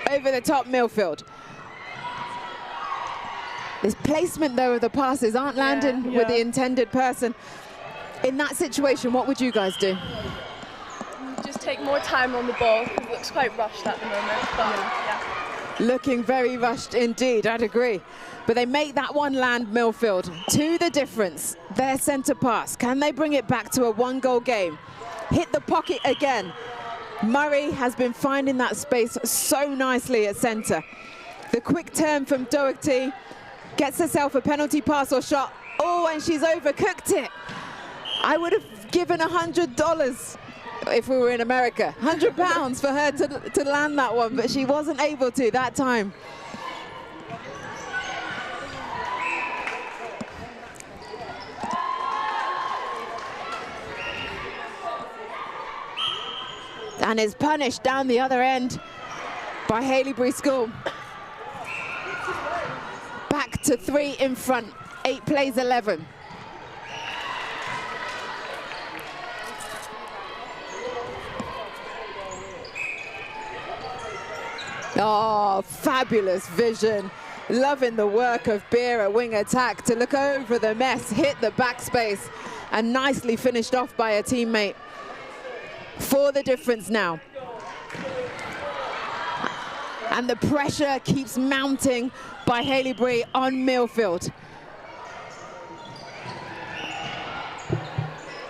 Over the top Milfield. This placement though of the passes aren't landing with the intended person. In that situation, what would you guys do? Just take more time on the ball. It looks quite rushed at the moment, but yeah. Looking very rushed indeed, I'd agree. But they make that one land, Milfield. 2 the difference, their centre pass. Can they bring it back to a 1-goal game? Hit the pocket again. Murray has been finding that space so nicely at centre. The quick turn from Doherty gets herself a penalty pass or shot. Oh, and she's overcooked it. I would have given $100 if we were in America. £100 for her to land that one, but she wasn't able to that time. And is punished down the other end by Haileybury School. Back to 3 in front, 8 plays 11. Oh, fabulous vision. Loving the work of Beer at wing attack to look over the mess, hit the backspace, and nicely finished off by a teammate. 4 the difference now. And the pressure keeps mounting by Haileybury on Milfield.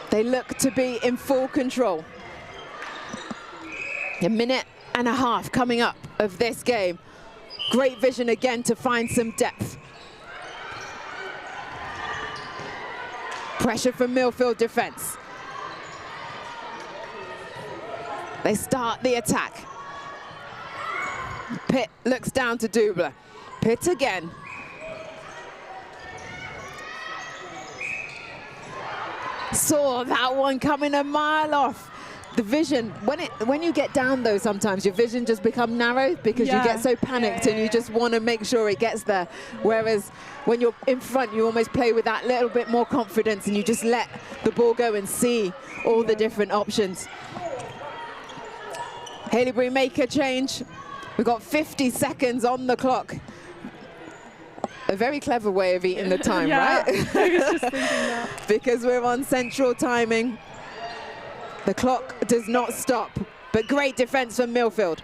They look to be in full control. A minute and a half coming up of this game. Great vision again to find some depth. Pressure from Milfield defense. They start the attack. Pitt looks down to Dubler. Pitt again. Saw that one coming a mile off. The vision, when you get down though, sometimes your vision just becomes narrow because you get so panicked and you just want to make sure it gets there. Whereas when you're in front, you almost play with that little bit more confidence and you just let the ball go and see all the different options. Haileybury make a change. We've got 50 seconds on the clock. A very clever way of eating the time, right? I was just thinking that. Because we're on central timing. The clock does not stop, but great defense from Milfield.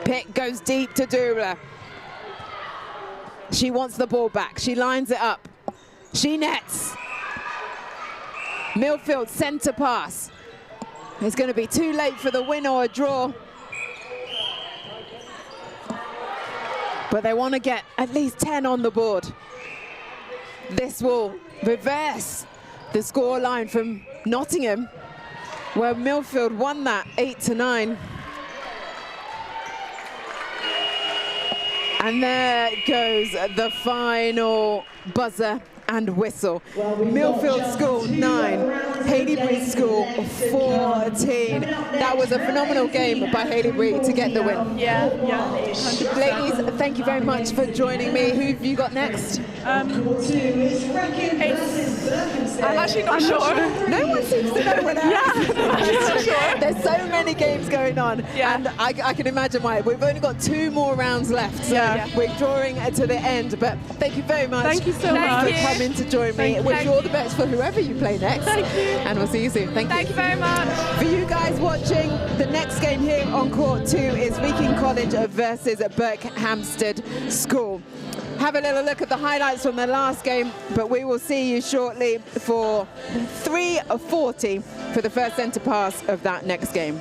Pitt goes deep to Dubler. She wants the ball back. She lines it up. She nets. Milfield centre pass. It's going to be too late for the win or a draw. But they want to get at least 10 on the board. This will reverse the scoreline from Nottingham, where Milfield won that 8-9. And there goes the final buzzer and whistle. Milfield School 9, Haileybury School 14. That was a phenomenal game by Haileybury to get the win. Yeah. Ladies, thank you very much for joining me. Who have you got next? I'm actually not sure. No one seems to know where they're at. There's so many games going on, and I can imagine why. We've only got 2 more rounds left, so we're drawing to the end. But thank you very much. Thank you so much for coming to join me. Wish you all the best for whoever you play next. Thank you. And we'll see you soon. Thank you. Thank you very much. For you guys watching, the next game here on court 2 is Wrekin College versus Berkhamsted School. Have a little look at the highlights from the last game, but we will see you shortly for 3:40 for the first centre pass of that next game.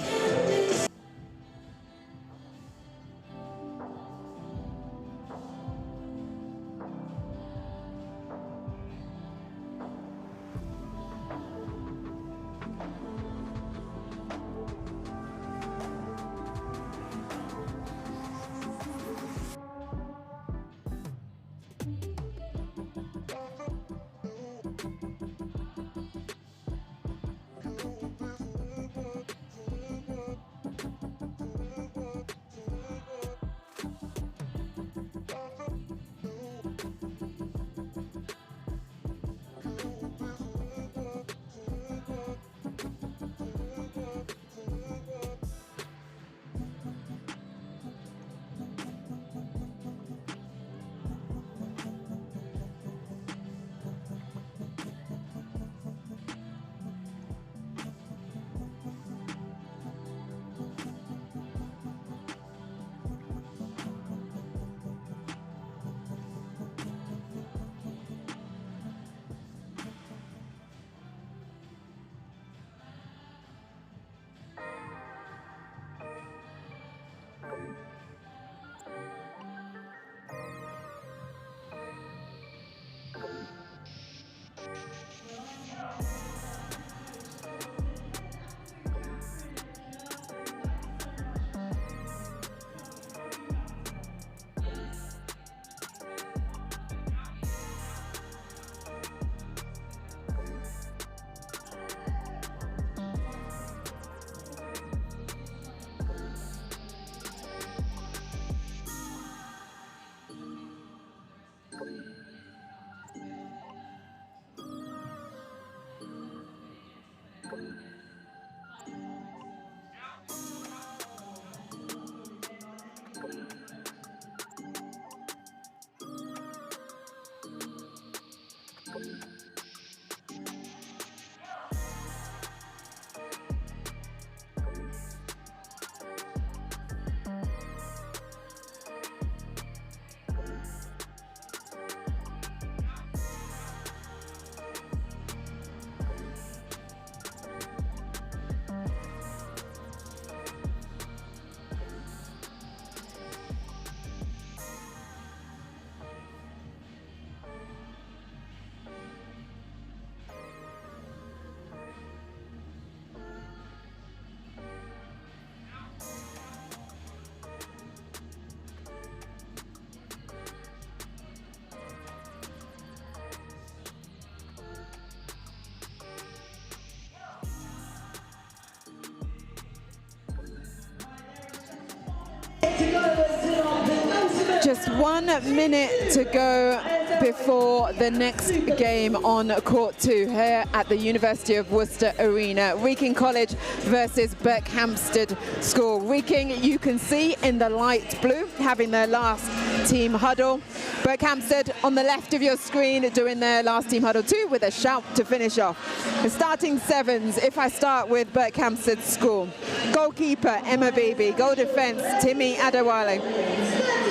Just 1 minute to go before the next game on court 2 here at the University of Worcester Arena. Wrekin College versus Berkhamsted School. Wrekin, you can see in the light blue, having their last team huddle. Berkhamsted on the left of your screen doing their last team huddle 2 with a shout to finish off. The starting sevens, if I start with Berkhamsted School. Goalkeeper, Emma Beebe. Goal defence, Timmy Adewale.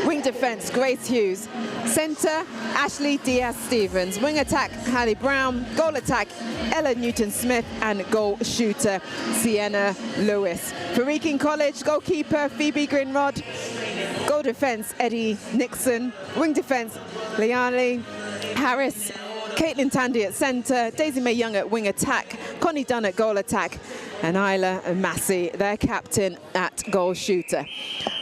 Wing defence, Grace Hughes. Centre, Ashley Diaz-Stevens. Wing attack, Hallie Brown. Goal attack, Ella Newton-Smith. And goal shooter, Sienna Lewis. For Wrekin College, goalkeeper, Phoebe Grinrod. Goal defence, Eddie Nixon. Wing defence, Liane Harris. Caitlin Tandy at centre. Daisy May Young at wing attack. Connie Dunn at goal attack. And Isla Massey, their captain, at goal shooter.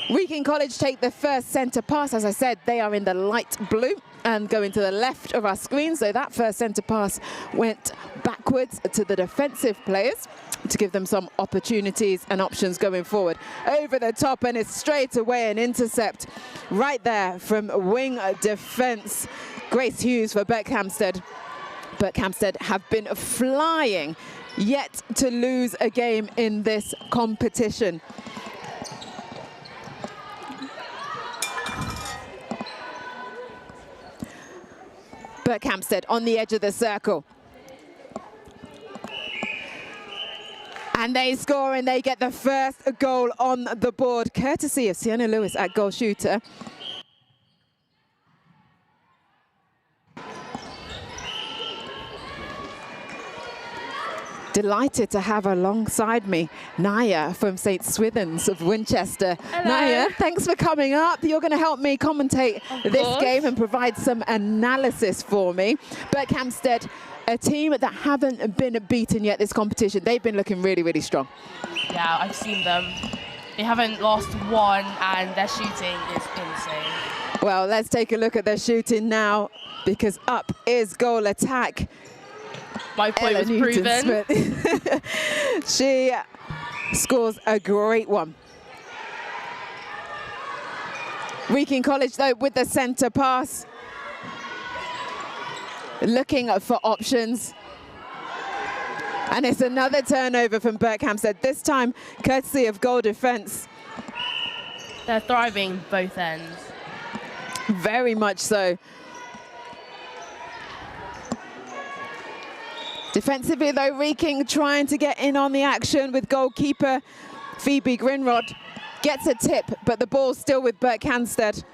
Wrekin College take the first centre pass. As I said, they are in the light blue and going to the left of our screen. So that first centre pass went backwards to the defensive players to give them some opportunities and options going forward. Over the top, and it's straight away an intercept right there from wing defence. Grace Hughes for Berkhamsted. Berkhamsted have been flying, yet to lose a game in this competition. Berkhamsted on the edge of the circle. And they score and they get the first goal on the board, courtesy of Sienna Lewis at goal shooter. Delighted to have alongside me Naya from St. Swithun's of Winchester. Hello. Naya, thanks for coming up. You're going to help me commentate this game and provide some analysis for me. Berkhamsted, a team that haven't been beaten yet this competition. They've been looking really, really strong. Yeah, I've seen them. They haven't lost one and their shooting is insane. Well, let's take a look at their shooting now, because up is goal attack. My point was proven. She scores a great one. Wrekin College, though, with the centre pass. Looking for options. And it's another turnover from Berkhamsted, this time courtesy of goal defence. They're thriving both ends. Very much so. Defensively, though, Wrekin trying to get in on the action with goalkeeper Phoebe Grinrod. Gets a tip, but the ball's still with Berkhamsted.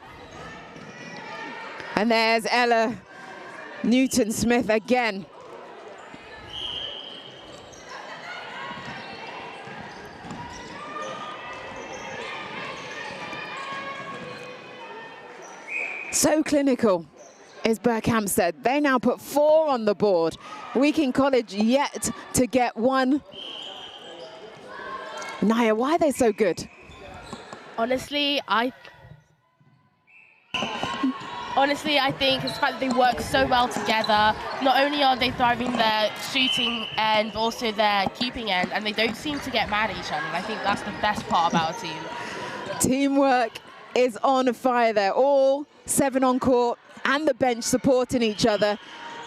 And there's Ella Newton-Smith again. So clinical is Berkhamsted. They now put 4 on the board. Wrekin College yet to get 1. Naya, why are they so good? Honestly, I think it's the fact that they work so well together. Not only are they thriving their shooting end, but also their keeping end, and they don't seem to get mad at each other. And I think that's the best part about a team. Teamwork is on fire there. All 7 on court and the bench supporting each other,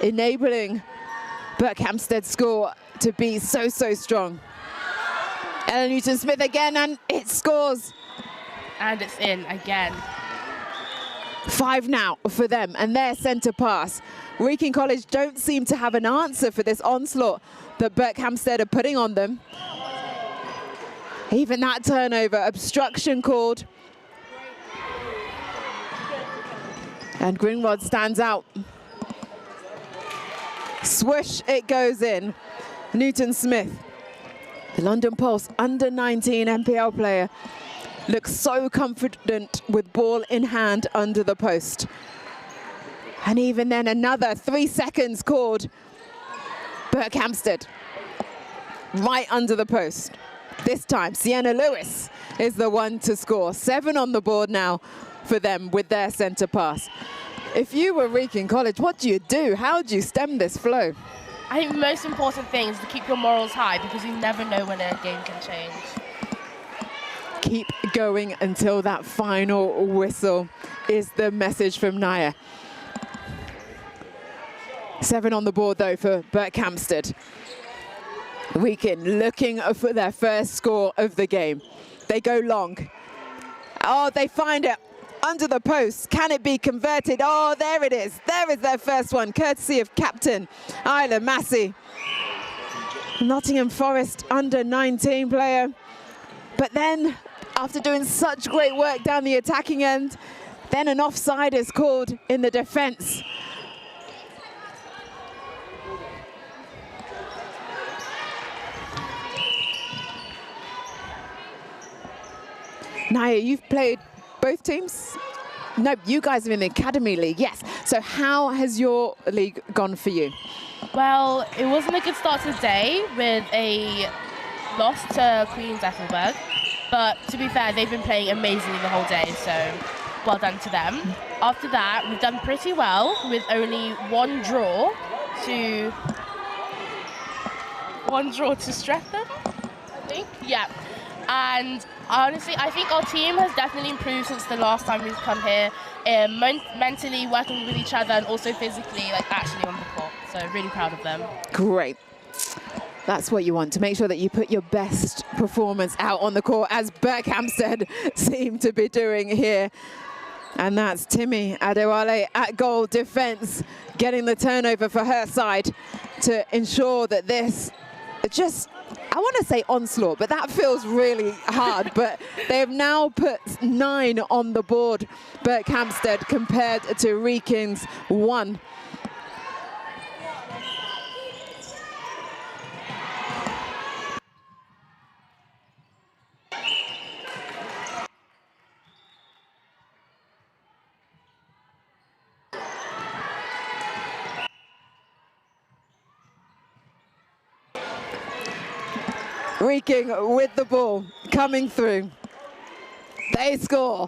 enabling Berkhamsted score to be so, so strong. Ella Newton-Smith again, and it scores. And it's in again. 5 now for them, and their centre pass. Wrekin College don't seem to have an answer for this onslaught that Berkhamsted are putting on them. Even that turnover, obstruction called. And Grinrod stands out. Swoosh, it goes in. Newton-Smith, the London Pulse under-19 NPL player, looks so confident with ball in hand under the post. And even then another 3 seconds called. Berkhamsted, right under the post. This time, Sienna Lewis is the one to score. 7 on the board now for them with their centre pass. If you were Wrekin College, what do you do? How do you stem this flow? I think the most important thing is to keep your morals high, because you never know when a game can change. Keep going until that final whistle is the message from Naya. 7 on the board, though, for Berkhamsted. Wrekin looking for their first score of the game. They go long. Oh, they find it under the post. Can it be converted? Oh, there it is. There is their first one, courtesy of captain Isla Massey. Nottingham Forest under 19 player. But then, after doing such great work down the attacking end, then an offside is called in the defence. Naya, you've played both teams? No, you guys are in the Academy League, yes. So how has your league gone for you? Well, it wasn't a good start to the day with a loss to Queen's Ethelburga. But to be fair, they've been playing amazingly the whole day, so well done to them. After that, we've done pretty well with only one draw to Streatham, I think. Yeah. And honestly, I think our team has definitely improved since the last time we've come here, mentally working with each other and also physically, like actually on the court. So really proud of them. Great. That's what you want, to make sure that you put your best performance out on the court, as Berkhamsted seem to be doing here. And that's Timmy Adewale at goal defence, getting the turnover for her side to ensure that this just, I want to say onslaught, but that feels really hard. But they have now put 9 on the board, Berkhamsted, compared to Wrekin's 1. Wrekin with the ball, coming through. They score.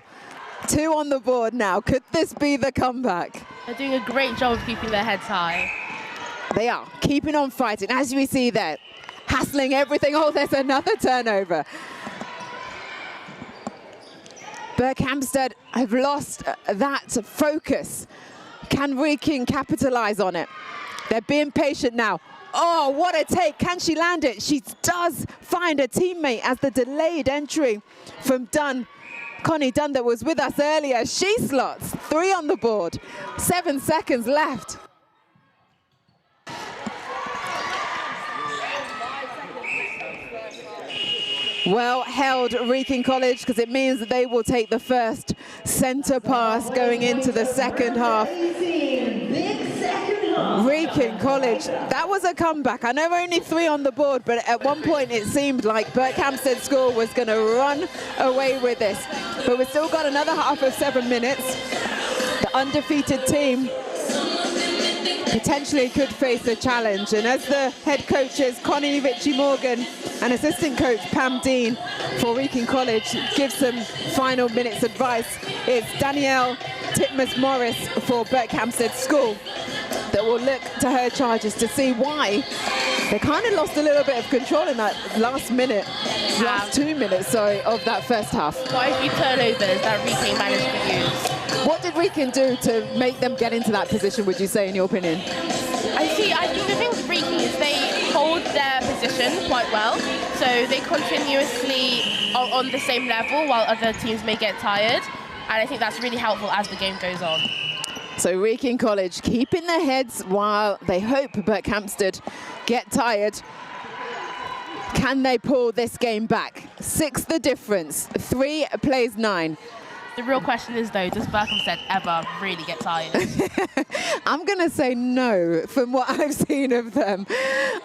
2 on the board now. Could this be the comeback? They're doing a great job of keeping their heads high. They are, keeping on fighting. As we see there, hassling everything. Oh, there's another turnover. Berkhamsted have lost that focus. Can Wrekin capitalise on it? They're being patient now. Oh, what a take. Can she land it? She does find a teammate as the delayed entry from Dunn. Connie Dunn, that was with us earlier. She slots. 3 on the board. 7 seconds left. Well held, Wrekin College, because it means that they will take the first centre pass going into the second half. Wrekin College, that was a comeback. I know only 3 on the board, but at one point it seemed like Berkhamsted school was going to run away with this. But we've still got another half of 7 minutes. The undefeated team potentially could face a challenge. And as the head coaches, Connie Ritchie-Morgan and assistant coach Pam Dean for Wrekin College give some final minutes advice, it's Danielle Titmus-Morris for Berkhamsted School that will look to her charges to see why they kind of lost a little bit of control in that last 2 minutes, of that first half. Quite a few turnovers that Wrekin managed to use. What did Wrekin do to make them get into that position, would you say, in your opinion? I think the thing with Wrekin is they hold their position quite well, so they continuously are on the same level while other teams may get tired, and I think that's really helpful as the game goes on. So Wrekin College keeping their heads while they hope Berkhamsted get tired. Can they pull this game back? 6 the difference, 3 plays 9. The real question is, though, does Berkhamsted ever really get tired? I'm going to say no, from what I've seen of them.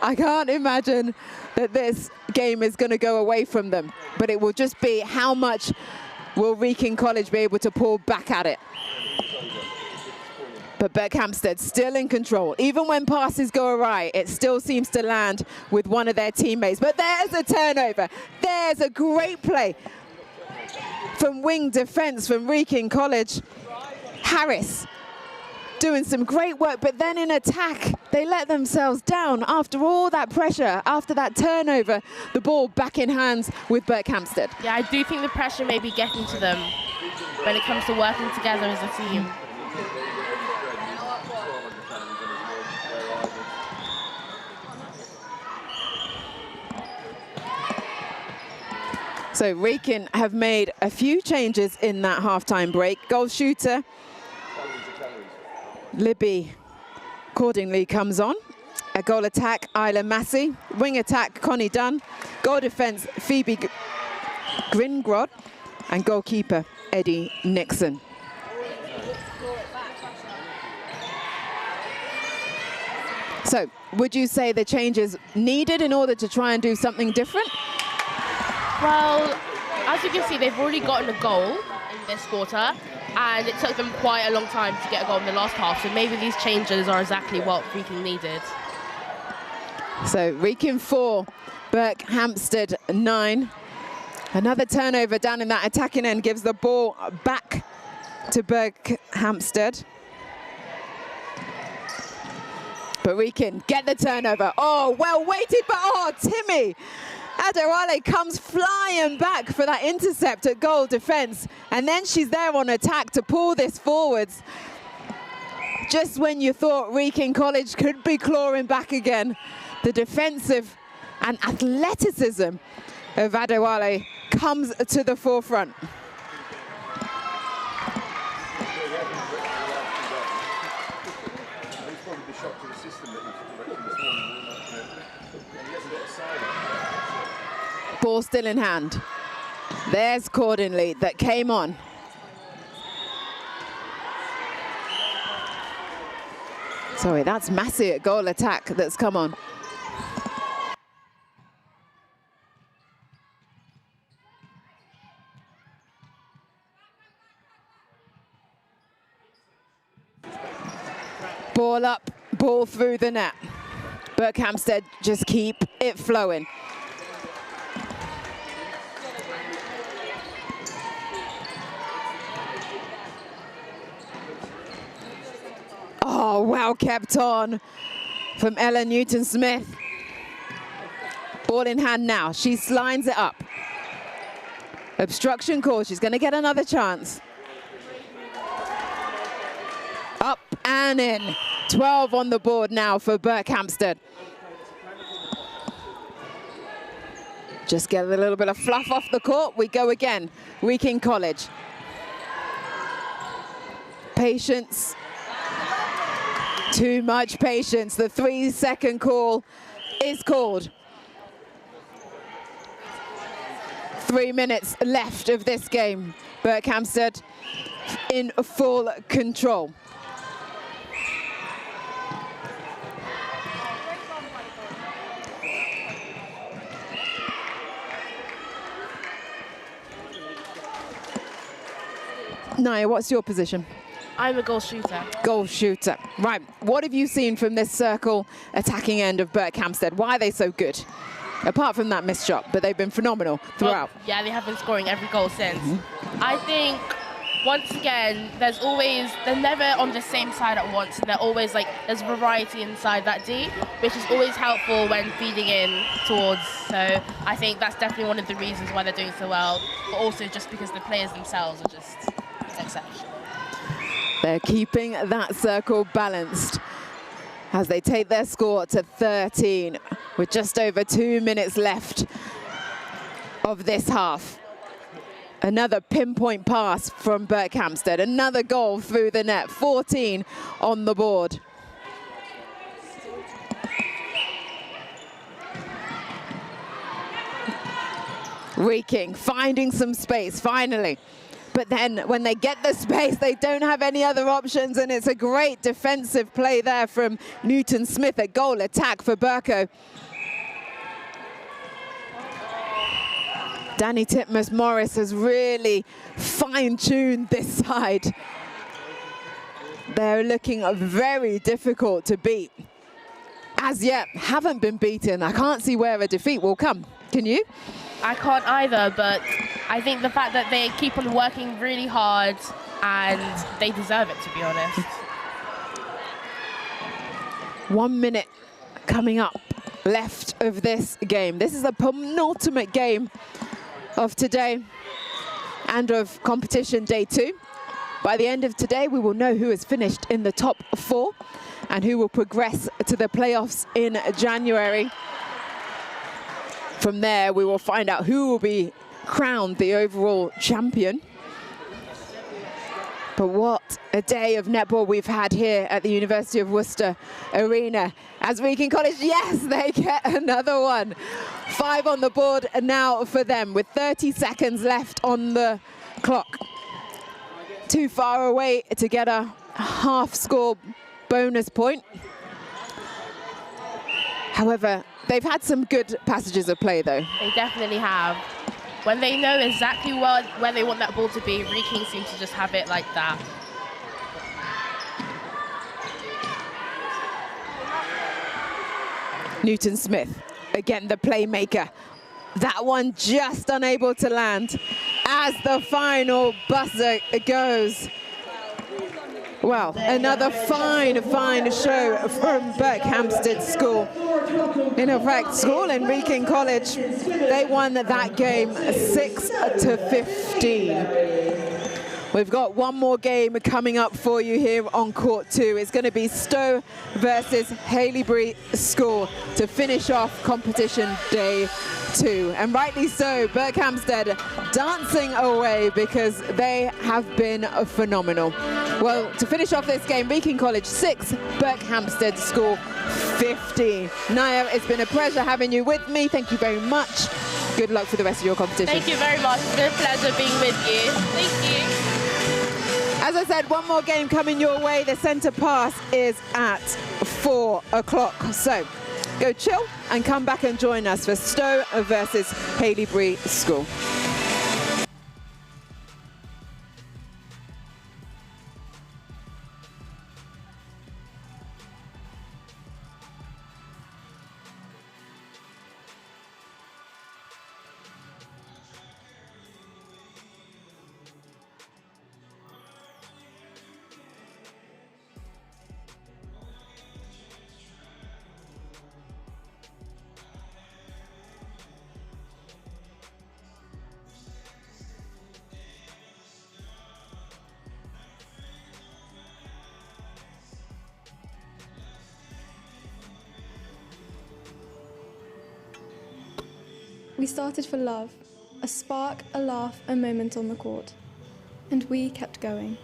I can't imagine that this game is going to go away from them, but it will just be how much will Wrekin College be able to pull back at it. But Berkhamsted still in control. Even when passes go awry, it still seems to land with one of their teammates. But there's a turnover. There's a great play from wing defence from Wrekin College. Harris doing some great work, but then in attack, they let themselves down. After all that pressure, after that turnover, the ball back in hands with Berkhamsted. Yeah, I do think the pressure may be getting to them when it comes to working together as a team. So Wrekin have made a few changes in that half-time break. Goal shooter, Libby accordingly comes on. A goal attack, Isla Massey. Wing attack, Connie Dunn. Goal defence, Phoebe Gringrod. And goalkeeper, Eddie Nixon. So, would you say the changes needed in order to try and do something different? Well, as you can see, they've already gotten a goal in this quarter, and it took them quite a long time to get a goal in the last half, so maybe these changes are exactly what Wrekin needed. So, Wrekin 4, Berkhamsted 9. Another turnover down in that attacking end gives the ball back to Berkhamsted. But Wrekin get the turnover. Oh, well weighted, but oh, Timmy Adewale comes flying back for that intercept at goal defence. And then she's there on attack to pull this forwards. Just when you thought Wrekin College could be clawing back again, the defensive and athleticism of Adewale comes to the forefront. Ball still in hand. There's Cordinley that came on. Sorry, that's Massey at goal attack that's come on. Ball up, ball through the net. Berkhamsted just keep it flowing. Oh, well kept on from Ella Newton-Smith. Ball in hand now. She lines it up. Obstruction call. She's going to get another chance. Up and in. 12 on the board now for Berkhamsted. Just get a little bit of fluff off the court. We go again. Wrekin College. Patience. Too much patience. The 3-second call is called. 3 minutes left of this game. Berkhamsted in full control. Naya, what's your position? I'm a goal shooter. Goal shooter. Right, what have you seen from this circle attacking end of Berkhamsted? Why are they so good? Apart from that missed shot, but they've been phenomenal throughout. Well, yeah, they have been scoring every goal since. I think, once again, they're never on the same side at once. And they're always like, there's variety inside that D, which is always helpful when feeding in towards. So I think that's definitely one of the reasons why they're doing so well, but also just because the players themselves are just exceptional. They're keeping that circle balanced as they take their score to 13 with just over 2 minutes left of this half. Another pinpoint pass from Berkhamsted, another goal through the net, 14 on the board. Wrekin finding some space, finally. But then when they get the space, they don't have any other options, and it's a great defensive play there from Newton-Smith, a goal attack for Burke. Danny Titmus-Morris has really fine-tuned this side. They're looking very difficult to beat. As yet, haven't been beaten. I can't see where a defeat will come. Can you? I can't either, but I think the fact that they keep on working really hard and they deserve it, to be honest. 1 minute coming up left of this game. This is the penultimate game of today and of competition day 2. By the end of today, we will know who has finished in the top 4 and who will progress to the playoffs in January. From there, we will find out who will be crowned the overall champion. But what a day of netball we've had here at the University of Worcester Arena. As Wrekin College, yes, they get another one. 5 on the board now for them with 30 seconds left on the clock. Too far away to get a half-score bonus point. However, they've had some good passages of play, though. They definitely have. When they know exactly where they want that ball to be, Wrekin seems to just have it like that. Newton Smith, again the playmaker. That one just unable to land as the final buzzer goes. Well, another fine show from Berkhamsted School. In effect, school in Wrekin College, they won that game 6-15. We've got one more game coming up for you here on court 2. It's going to be Stowe versus Haileybury School to finish off competition day 2. And rightly so, Berkhamsted dancing away because they have been phenomenal. Well, to finish off this game, Wrekin College 6, Berkhamsted School 15. Naya, it's been a pleasure having you with me. Thank you very much. Good luck for the rest of your competition. Thank you very much. It's been a pleasure being with you. Thank you. As I said, one more game coming your way. The centre pass is at 4 o'clock. So go chill and come back and join us for Stowe versus Haileybury School. We started for love, a spark, a laugh, a moment on the court. And we kept going,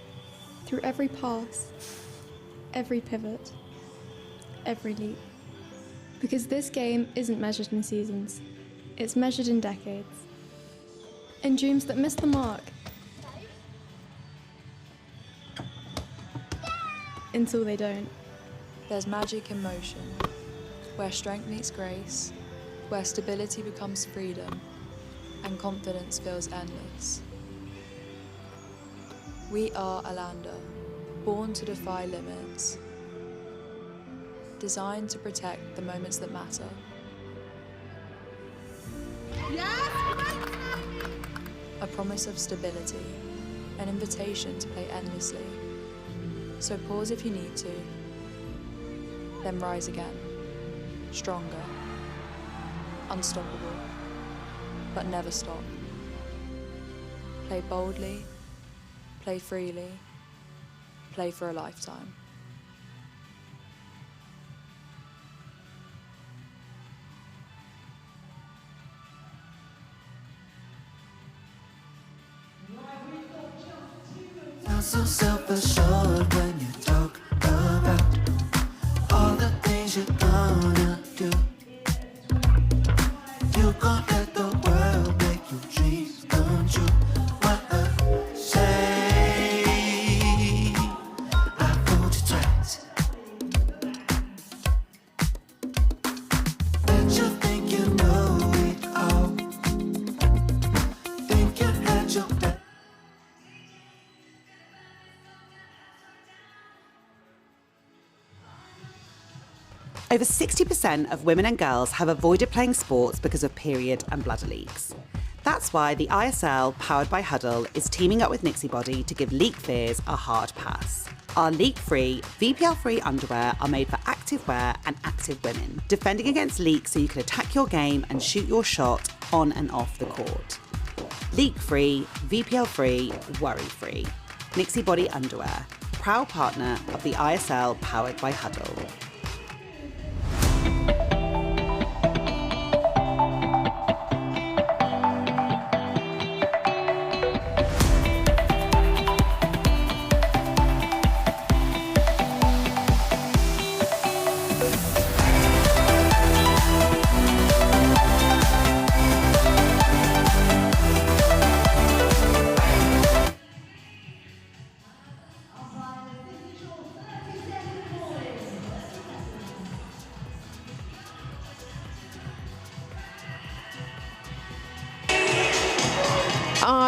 through every pass, every pivot, every leap. Because this game isn't measured in seasons, it's measured in decades. In dreams that miss the mark. Until they don't. There's magic in motion, where strength meets grace, where stability becomes freedom, and confidence feels endless. We are Alanda, born to defy limits, designed to protect the moments that matter. A promise of stability, an invitation to play endlessly. So pause if you need to, then rise again, stronger, unstoppable, but never stop. Play boldly, play freely, play for a lifetime. Sound so self-assured when you talk about all the things you're gonna do. You gon' let the world make your dreams come true. What a shame I fooled you twice. Bet you think you know it all. Think you had your back. Over 60% of women and girls have avoided playing sports because of period and bladder leaks. That's why the ISL, powered by Huddle, is teaming up with Nixibody to give leak fears a hard pass. Our leak-free, VPL-free underwear are made for active wear and active women, defending against leaks so you can attack your game and shoot your shot on and off the court. Leak-free, VPL-free, worry-free. Nixibody underwear, proud partner of the ISL, powered by Huddle.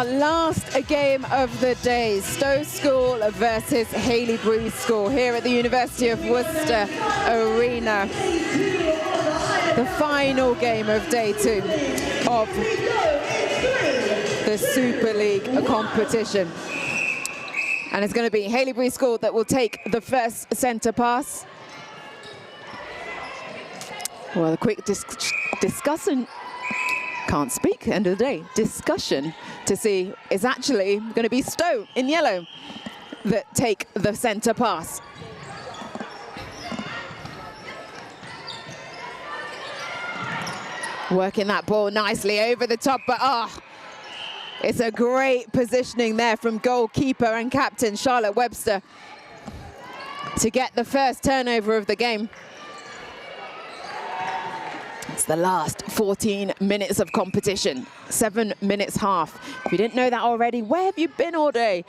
our last game of the day, Stowe School versus Haileybury School here at the University of Worcester Arena. The final game of day 2 of the Super League competition. And it's going to be Haileybury School that will take the first centre pass. Well, a quick discussion. Can't speak, end of the day. Discussion to see is actually going to be Stowe in yellow that take the centre pass. Working that ball nicely over the top, but it's a great positioning there from goalkeeper and captain Charlotte Webster to get the first turnover of the game. It's the last 14 minutes of competition, 7 minutes half. If you didn't know that already, where have you been all day?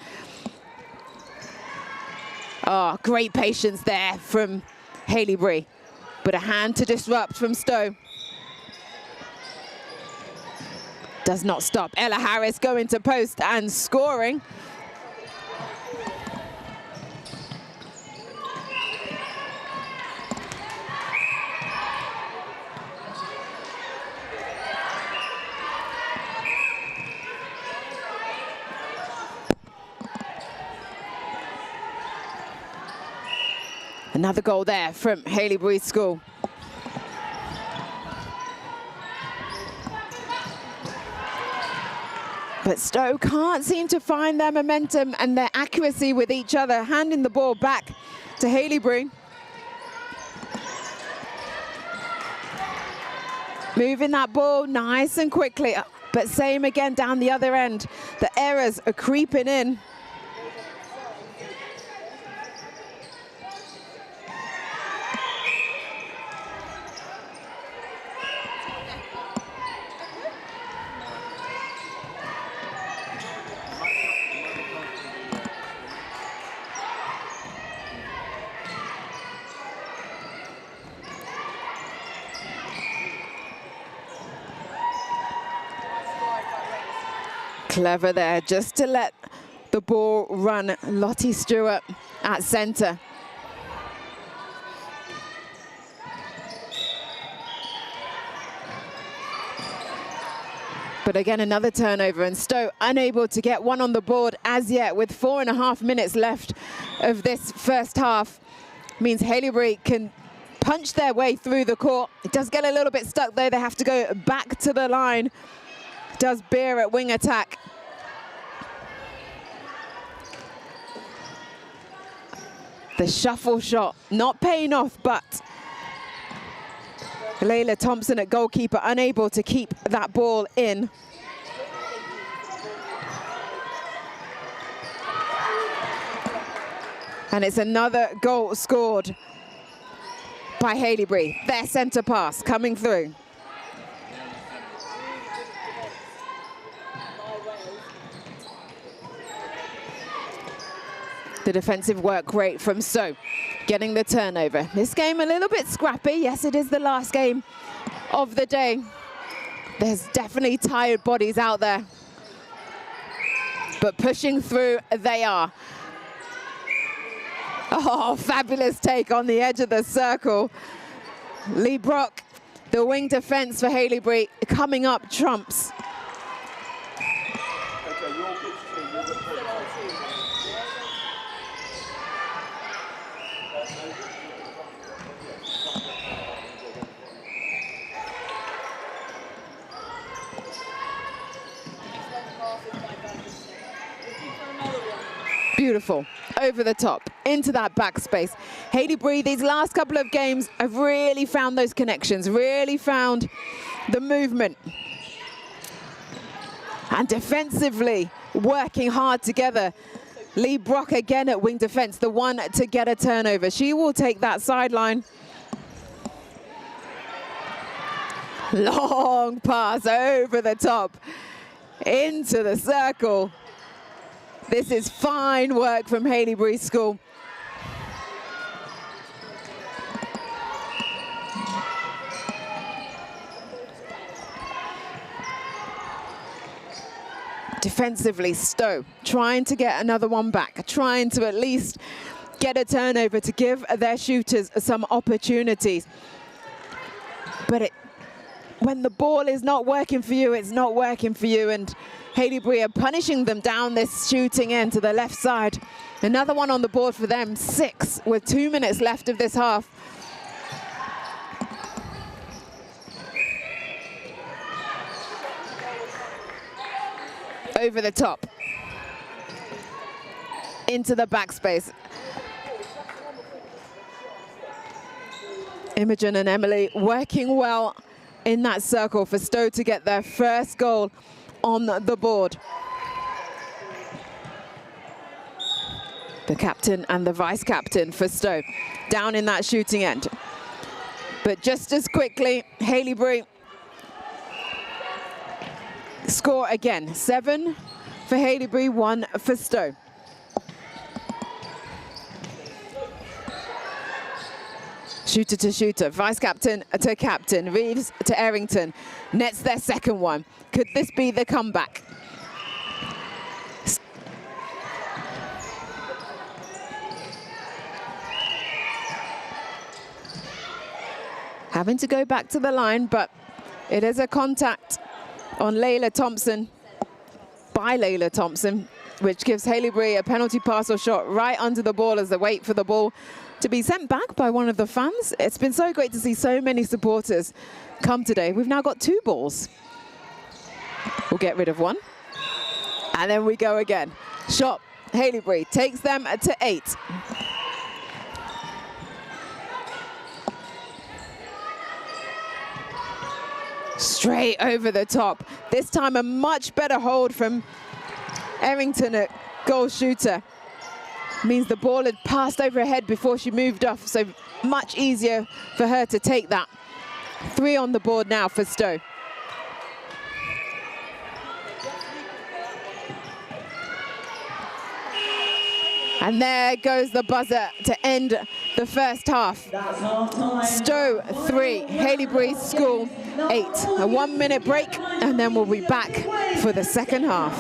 Great patience there from Haileybury, but a hand to disrupt from Stowe. Does not stop. Ella Harris going to post and scoring. Another goal there from Haileybury School. But Stowe can't seem to find their momentum and their accuracy with each other, handing the ball back to Haileybury. Moving that ball nice and quickly, but same again down the other end. The errors are creeping in. Clever there, just to let the ball run. Lottie Stewart at centre. But again, another turnover, and Stowe unable to get one on the board as yet with 4.5 minutes left of this first half. Means Haileybury can punch their way through the court. It does get a little bit stuck though. They have to go back to the line. Does Beer at wing attack. The shuffle shot not paying off, but Layla Thompson at goalkeeper unable to keep that ball in. And it's another goal scored by Haileybury. Their centre pass coming through. The defensive work great from Stowe, getting the turnover. This game a little bit scrappy. Yes, it is the last game of the day. There's definitely tired bodies out there. But pushing through, they are. Oh, fabulous take on the edge of the circle. Lee Brock, the wing defense for Haileybury, coming up trumps. Beautiful, over the top, into that backspace. Haileybury, these last couple of games have really found those connections, really found the movement. And defensively, working hard together. Lee Brock again at wing defense, the one to get a turnover. She will take that sideline. Long pass over the top, into the circle. This is fine work from Haileybury School. Defensively, Stowe trying to get another one back, trying to at least get a turnover to give their shooters some opportunities. But when the ball is not working for you, it's not working for you. And Haileybury are punishing them down this shooting end to the left side. Another one on the board for them, 6 with 2 minutes left of this half. Over the top, into the backspace. Imogen and Emily working well in that circle for Stowe to get their first goal on the board. The captain and the vice captain for Stowe down in that shooting end. But just as quickly, Haileybury score again. 7 for Haileybury, 1 for Stowe. Shooter to shooter, vice captain to captain, Reeves to Errington. Nets their second one. Could this be the comeback? Having to go back to the line, but it is a contact on Layla Thompson, by Layla Thompson, which gives Haileybury a penalty pass or shot right under the ball as they wait for the ball to be sent back by one of the fans. It's been so great to see so many supporters come today. We've now got 2 balls. We'll get rid of one. And then we go again. Shot, Haileybury takes them to 8. Straight over the top. This time a much better hold from Errington at goal shooter. Means the ball had passed over her head before she moved off, so much easier for her to take that. 3 on the board now for Stowe. And there goes the buzzer to end the first half. Stowe 3, Haileybury School 8. A 1-minute break, and then we'll be back for the second half.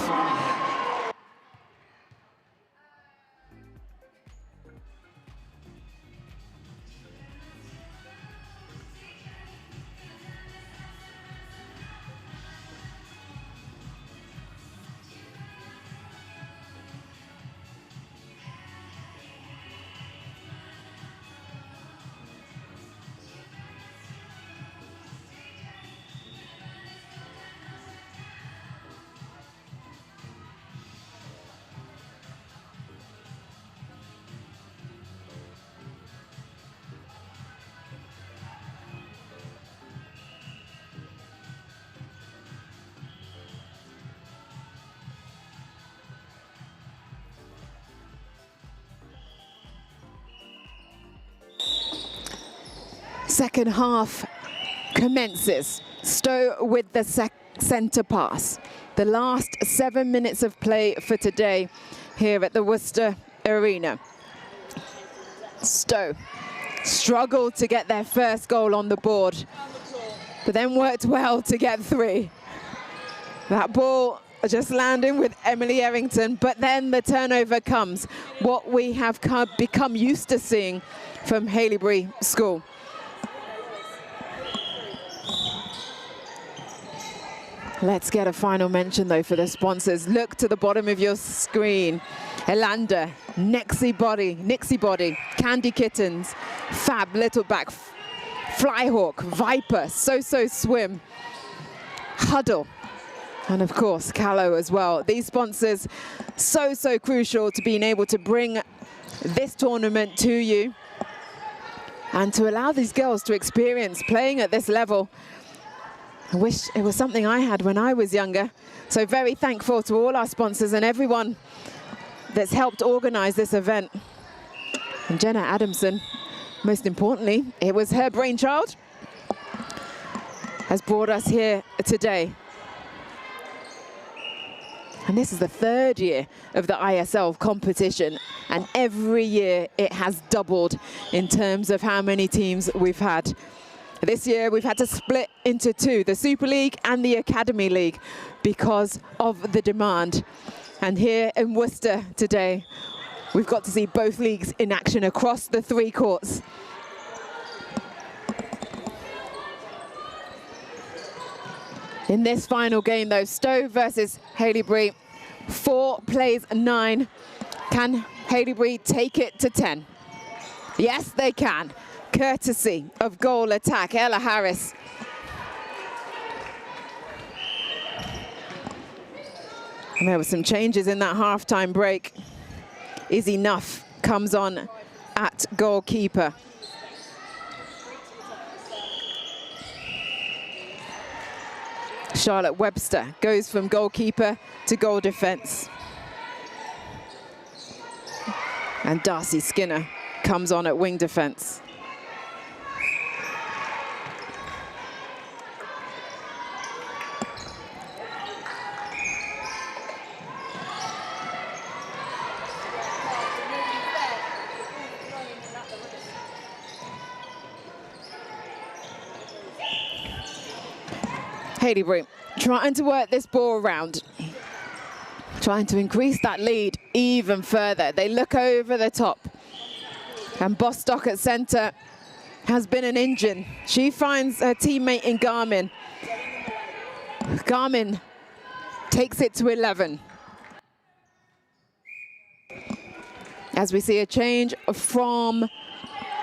Second half commences. Stowe with the centre pass. The last 7 minutes of play for today here at the Worcester Arena. Stowe struggled to get their first goal on the board, but then worked well to get 3. That ball just landing with Emily Errington, but then the turnover comes. What we have become used to seeing from Haileybury School. Let's get a final mention though for the sponsors. Look to the bottom of your screen. Elanda, Nixie Body, Candy Kittens, Fab, Littleback, Flyhawk, Viper, So Swim, Huddle, and of course Callow as well. These sponsors so crucial to being able to bring this tournament to you and to allow these girls to experience playing at this level. I wish it was something I had when I was younger. So very thankful to all our sponsors and everyone that's helped organize this event. And Jenna Adamson, most importantly, it was her brainchild, has brought us here today. And this is the 3rd year of the ISL competition, and every year it has doubled in terms of how many teams we've had. This year we've had to split into two, the Super League and the Academy League, because of the demand. And here in Worcester today, we've got to see both leagues in action across the three courts. In this final game though, Stowe versus Haileybury, 4 plays 9. Can Haileybury take it to 10? Yes, they can. Courtesy of goal attack, Ella Harris. And there were some changes in that halftime break. Izzy Nuff comes on at goalkeeper. Charlotte Webster goes from goalkeeper to goal defence. And Darcy Skinner comes on at wing defence. Haileybury trying to work this ball around, trying to increase that lead even further. They look over the top. And Bostock at centre has been an engine. She finds her teammate in Garmin. Garmin takes it to 11. As we see a change from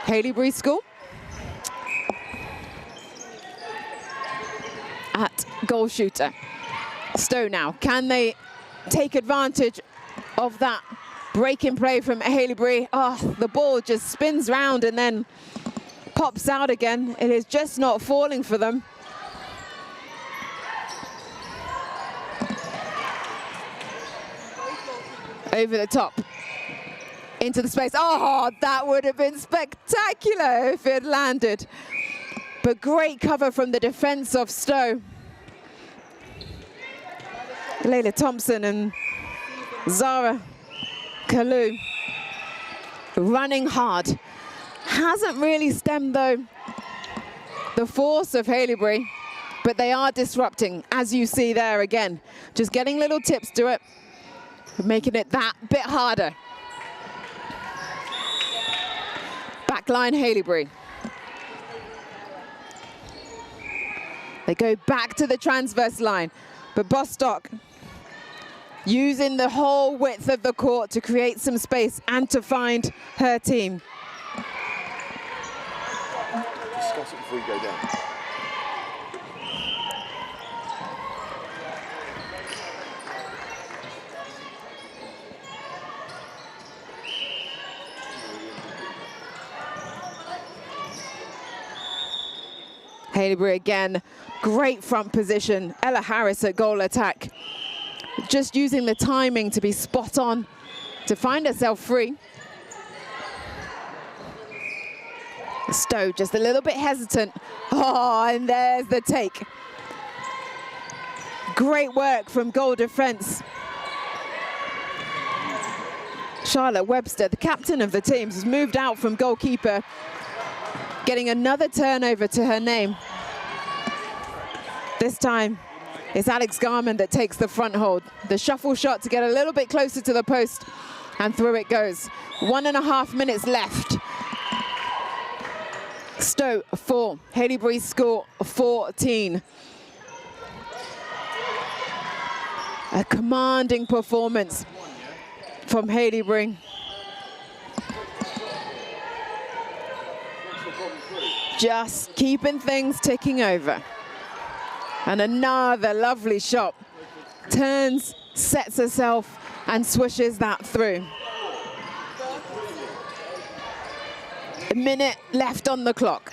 Haileybury School. At goal shooter. Stowe now, can they take advantage of that breaking play from Haileybury? Oh, the ball just spins round and then pops out again. It is just not falling for them. Over the top, into the space. Oh, that would have been spectacular if it landed. But great cover from the defence of Stowe. Layla Thompson and Zara Kalu running hard. Hasn't really stemmed, though, the force of Haileybury, but they are disrupting, as you see there again. Just getting little tips to it, making it that bit harder. Backline Haileybury. They go back to the transverse line, but Bostock using the whole width of the court to create some space and to find her team. Discuss it before you go down. Haileybury again, great front position. Ella Harris at goal attack. Just using the timing to be spot on to find herself free. Stowe just a little bit hesitant. Oh, and there's the take. Great work from goal defence. Charlotte Webster, the captain of the teams, has moved out from goalkeeper, getting another turnover to her name. This time, it's Alex Garman that takes the front hold. The shuffle shot to get a little bit closer to the post, and through it goes. 1.5 minutes left. Stowe 4, Haileybury score 14. A commanding performance from Haileybury. Just keeping things ticking over. And another lovely shot. Turns, sets herself, and swishes that through. A minute left on the clock.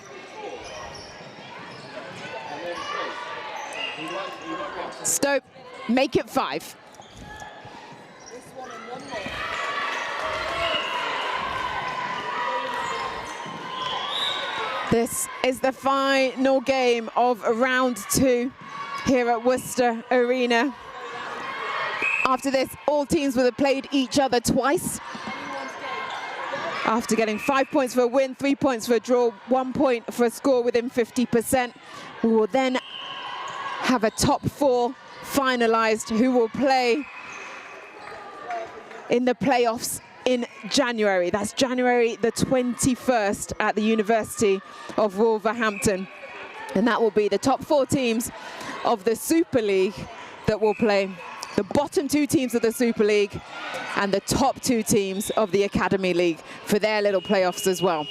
Stowe, make it 5. This is the final game of round 2 here at Worcester Arena. After this, all teams will have played each other twice. after getting 5 points for a win, 3 points for a draw, 1 point for a score within 50%. We will then have a top 4 finalised who will play in the playoffs in January. That's January the 21st at the University of Wolverhampton. And that will be the top 4 teams of the Super League that will play, the bottom 2 teams of the Super League and the top 2 teams of the Academy League for their little playoffs as well.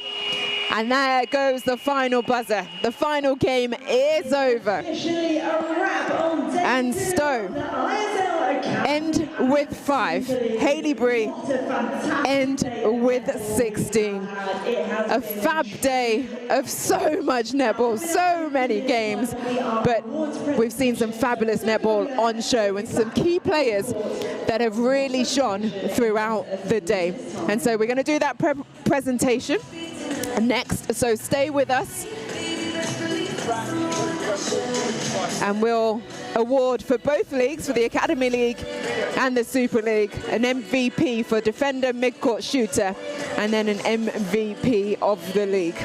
And there goes the final buzzer. The final game is over. And Stowe end with 5. Haileybury end with 16. A fab day of so much netball, so many games. But we've seen some fabulous netball on show and some key players that have really shone throughout the day. And so we're going to do that presentation next, so stay with us and we'll award for both leagues, for the Academy League and the Super League, an MVP for defender, mid-court shooter, and then an MVP of the league.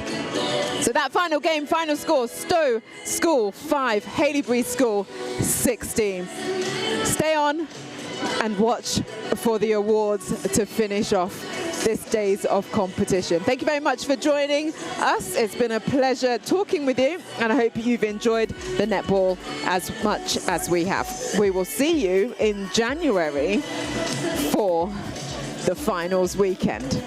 So that final game, final score, Stowe School 5, Haileybury School 16. Stay on and watch for the awards to finish off this days of competition. Thank you very much for joining us. It's been a pleasure talking with you, and I hope you've enjoyed the netball as much as we have. We will see you in January for the finals weekend.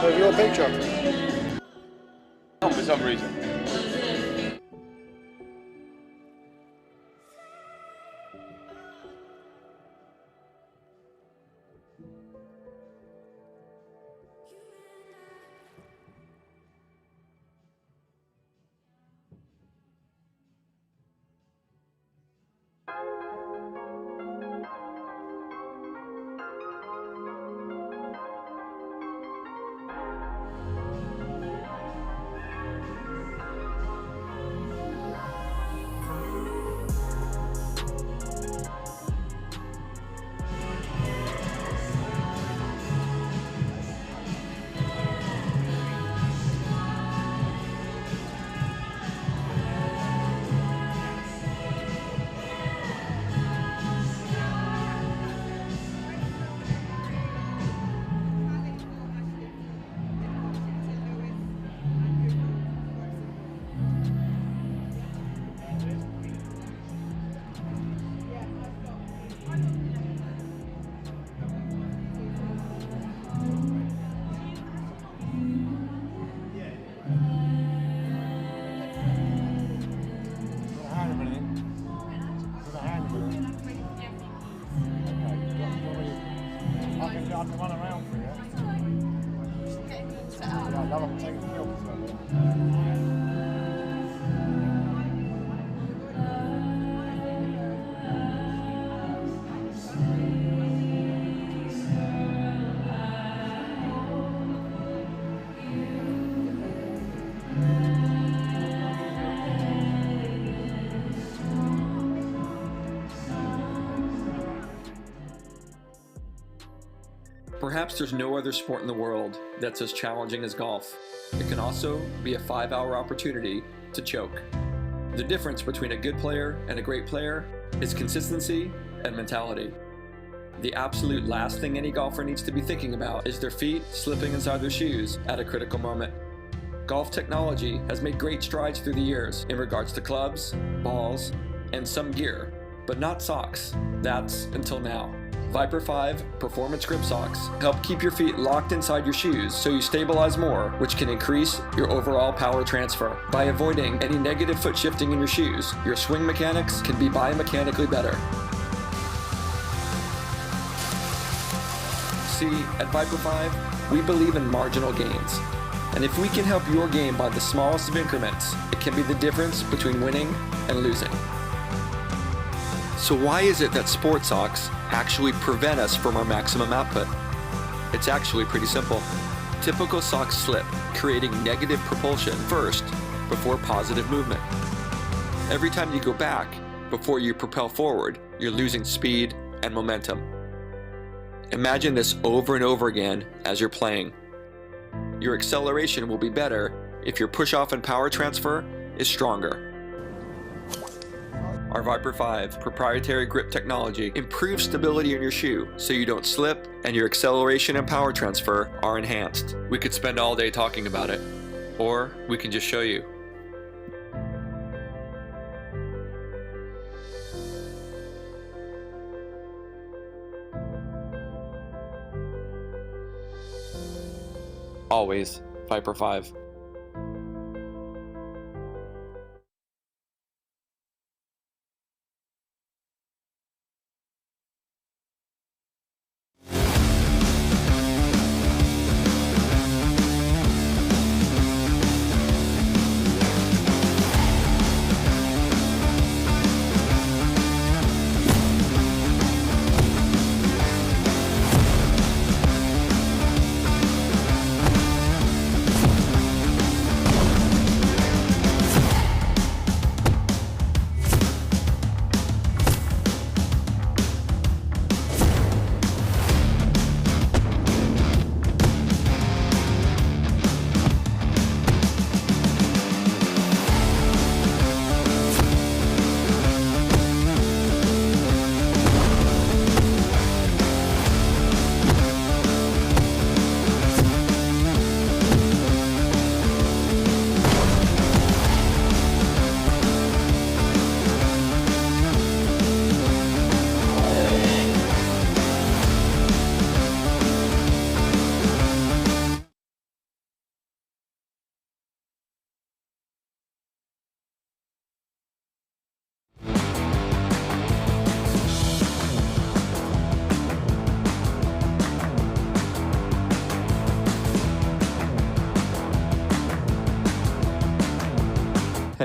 So your picture? Not for some reason. Perhaps there's no other sport in the world that's as challenging as golf. It can also be a 5-hour opportunity to choke. The difference between a good player and a great player is consistency and mentality. The absolute last thing any golfer needs to be thinking about is their feet slipping inside their shoes at a critical moment. Golf technology has made great strides through the years in regards to clubs, balls, and some gear, but not socks. That's until now. Viper 5 Performance Grip Socks help keep your feet locked inside your shoes so you stabilize more, which can increase your overall power transfer. By avoiding any negative foot shifting in your shoes, your swing mechanics can be biomechanically better. See, at Viper 5, we believe in marginal gains. And if we can help your game by the smallest of increments, it can be the difference between winning and losing. So why is it that sport socks actually prevent us from our maximum output? It's actually pretty simple. Typical socks slip, creating negative propulsion first before positive movement. Every time you go back, before you propel forward, you're losing speed and momentum. Imagine this over and over again as you're playing. Your acceleration will be better if your push-off and power transfer is stronger. Our Viper 5 proprietary grip technology improves stability in your shoe so you don't slip and your acceleration and power transfer are enhanced. We could spend all day talking about it, or we can just show you. Always Viper 5.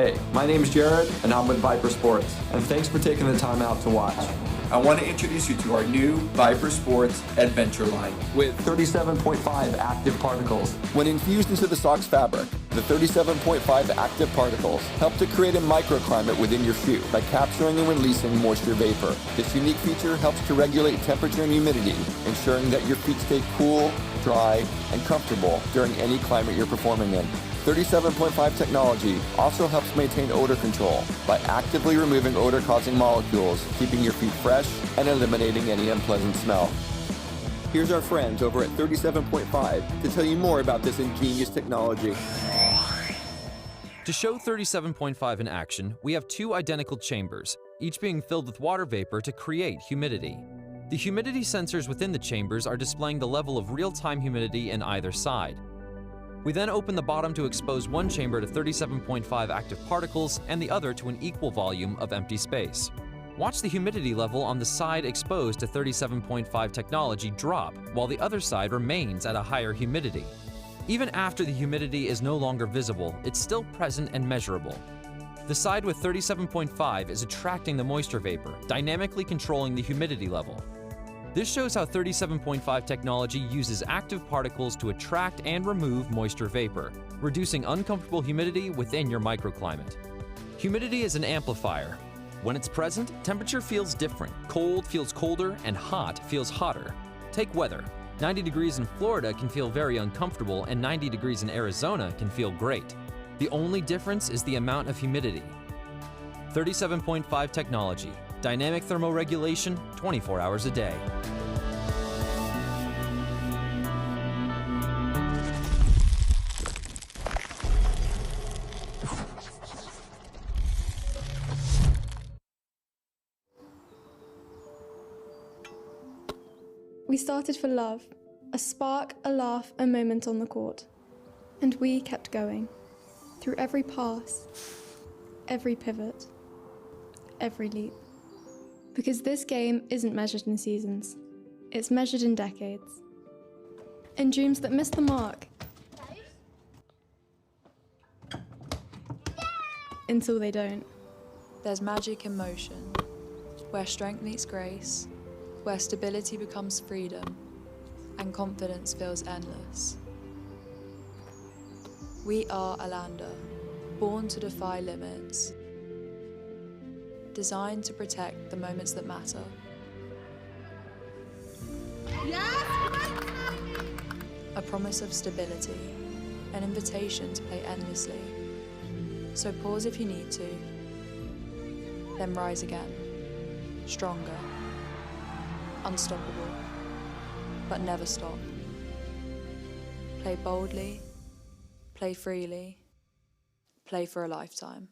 Hey, my name's Jared, and I'm with Viper Sports, and thanks for taking the time out to watch. I want to introduce you to our new Viper Sports Adventure line. With 37.5 active particles. When infused into the sock's fabric, the 37.5 active particles help to create a microclimate within your shoe by capturing and releasing moisture vapor. This unique feature helps to regulate temperature and humidity, ensuring that your feet stay cool, dry, and comfortable during any climate you're performing in. 37.5 technology also helps maintain odor control by actively removing odor-causing molecules, keeping your feet fresh and eliminating any unpleasant smell. Here's our friends over at 37.5 to tell you more about this ingenious technology. To show 37.5 in action, we have two identical chambers, each being filled with water vapor to create humidity. The humidity sensors within the chambers are displaying the level of real-time humidity in either side. We then open the bottom to expose one chamber to 37.5 active particles and the other to an equal volume of empty space. Watch the humidity level on the side exposed to 37.5 technology drop, while the other side remains at a higher humidity. Even after the humidity is no longer visible, it's still present and measurable. The side with 37.5 is attracting the moisture vapor, dynamically controlling the humidity level. This shows how 37.5 technology uses active particles to attract and remove moisture vapor, reducing uncomfortable humidity within your microclimate. Humidity is an amplifier. When it's present, temperature feels different, cold feels colder, and hot feels hotter. Take weather. 90 degrees in Florida can feel very uncomfortable, and 90 degrees in Arizona can feel great. The only difference is the amount of humidity. 37.5 technology. Dynamic thermoregulation, 24 hours a day. We started for love, a spark, a laugh, a moment on the court. And we kept going, through every pass, every pivot, every leap. Because this game isn't measured in seasons, it's measured in decades. In dreams that miss the mark. Until they don't. There's magic in motion, where strength meets grace, where stability becomes freedom, and confidence feels endless. We are Alanda, born to defy limits, designed to protect the moments that matter. A promise of stability, an invitation to play endlessly. So pause if you need to, then rise again, stronger, unstoppable, but never stop. Play boldly, play freely, play for a lifetime.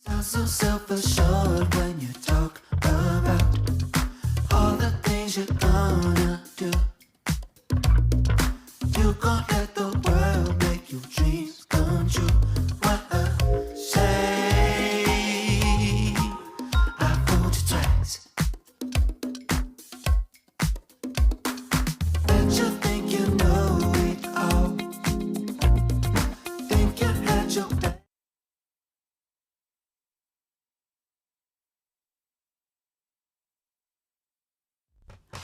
Sound so self-assured when you talk about all the things you're gonna do. You gon' let the world make your dreams come true. What a shame I hold you twice. Bet you think you know it all. Think you had your back.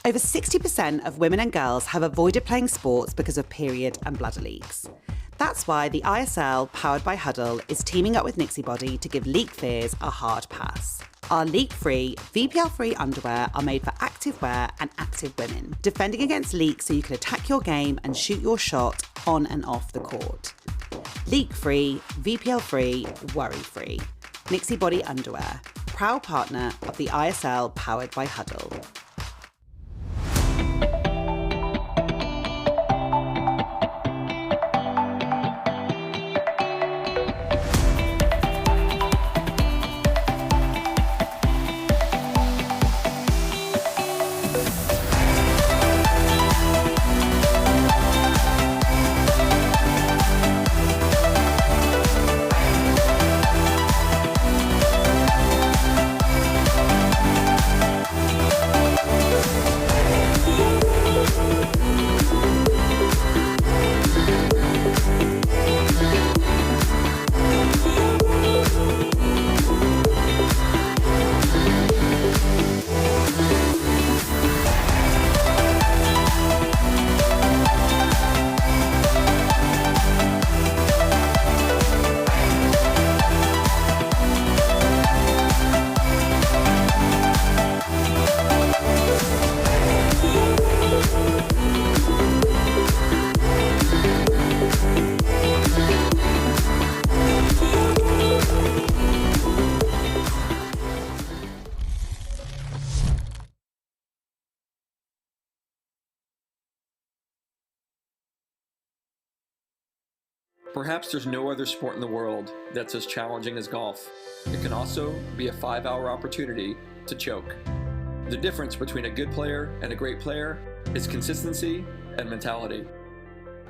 Over 60% of women and girls have avoided playing sports because of period and bladder leaks. That's why the ISL, powered by Huddle, is teaming up with Nixibody to give leak fears a hard pass. Our leak-free, VPL-free underwear are made for active wear and active women, defending against leaks so you can attack your game and shoot your shot on and off the court. Leak-free, VPL-free, worry-free. Nixibody underwear, proud partner of the ISL, powered by Huddle. Perhaps there's no other sport in the world that's as challenging as golf. It can also be a 5-hour opportunity to choke. The difference between a good player and a great player is consistency and mentality.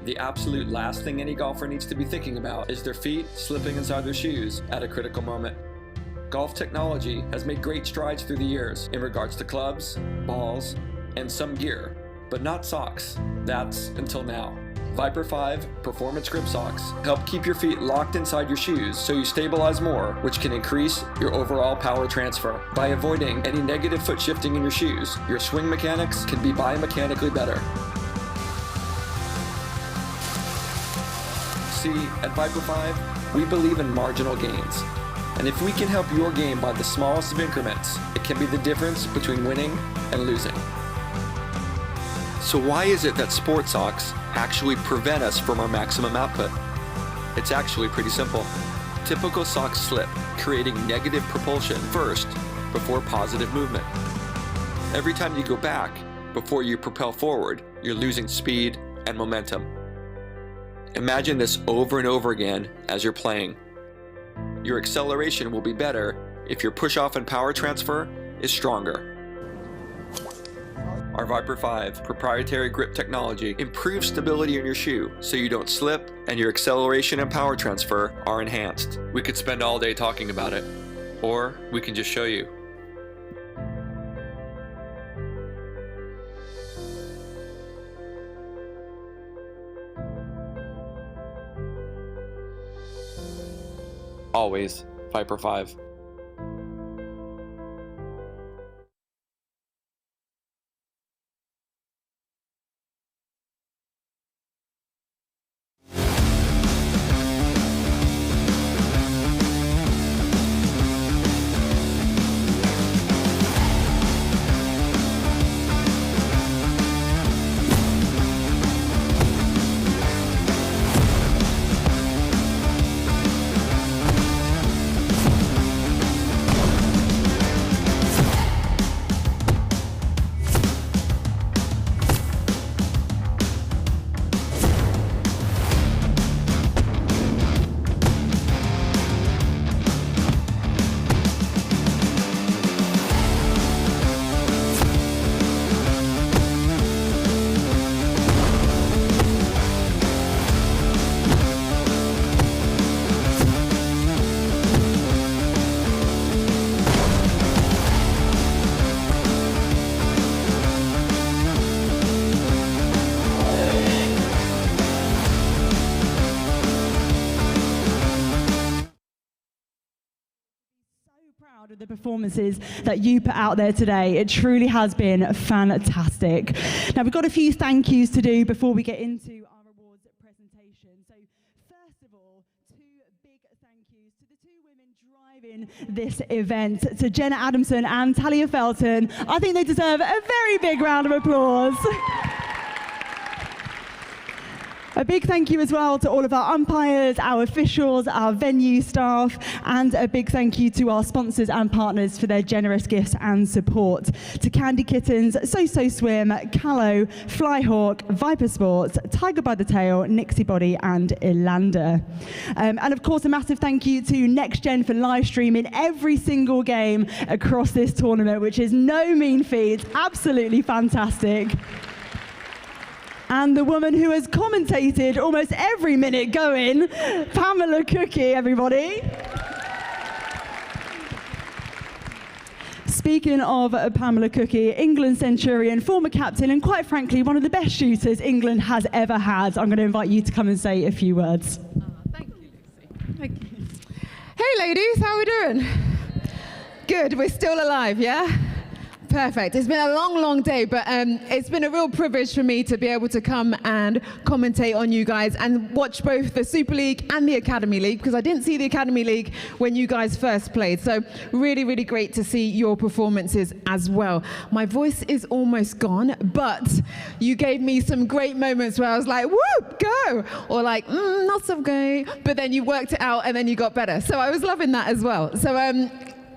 The absolute last thing any golfer needs to be thinking about is their feet slipping inside their shoes at a critical moment. Golf technology has made great strides through the years in regards to clubs, balls, and some gear, but not socks. That's until now. Viper 5 Performance Grip Socks help keep your feet locked inside your shoes so you stabilize more, which can increase your overall power transfer. By avoiding any negative foot shifting in your shoes, your swing mechanics can be biomechanically better. See, at Viper 5, we believe in marginal gains. And if we can help your game by the smallest of increments, it can be the difference between winning and losing. So why is it that sport socks actually prevent us from our maximum output? It's actually pretty simple. Typical socks slip, creating negative propulsion first before positive movement. Every time you go back, before you propel forward, you're losing speed and momentum. Imagine this over and over again as you're playing. Your acceleration will be better if your push-off and power transfer is stronger. Our Viper 5 proprietary grip technology improves stability in your shoe so you don't slip and your acceleration and power transfer are enhanced. We could spend all day talking about it, or we can just show you. Always Viper 5. Of the performances that you put out there today. It truly has been fantastic. Now we've got a few thank yous to do before we get into our awards presentation. So first of all, two big thank yous to the two women driving this event, to Jenna Adamson and Talia Felton. I think they deserve a very big round of applause. A big thank you as well to all of our umpires, our officials, our venue staff, and a big thank you to our sponsors and partners for their generous gifts and support. To Candy Kittens, So Swim, Callow, Flyhawk, Viper Sports, Tiger by the Tail, Nixie Body, and Ilander. And of course, a massive thank you to Next Gen for live streaming every single game across this tournament, which is no mean feat. Absolutely fantastic. And the woman who has commentated almost every minute going, Pamela Cookie, everybody. Speaking of Pamela Cookie, England centurion, former captain, and quite frankly, one of the best shooters England has ever had. I'm going to invite you to come and say a few words. Thank you, Lucy. Thank you. Hey, ladies, how are we doing? Good, we're still alive, yeah? Perfect. It's been a long, long day, but it's been a real privilege for me to be able to come and commentate on you guys and watch both the Super League and the Academy League, because I didn't see the Academy League when you guys first played. So really, really great to see your performances as well. My voice is almost gone, but you gave me some great moments where I was like, whoop, go, or like, not so great, but then you worked it out and then you got better. So I was loving that as well. So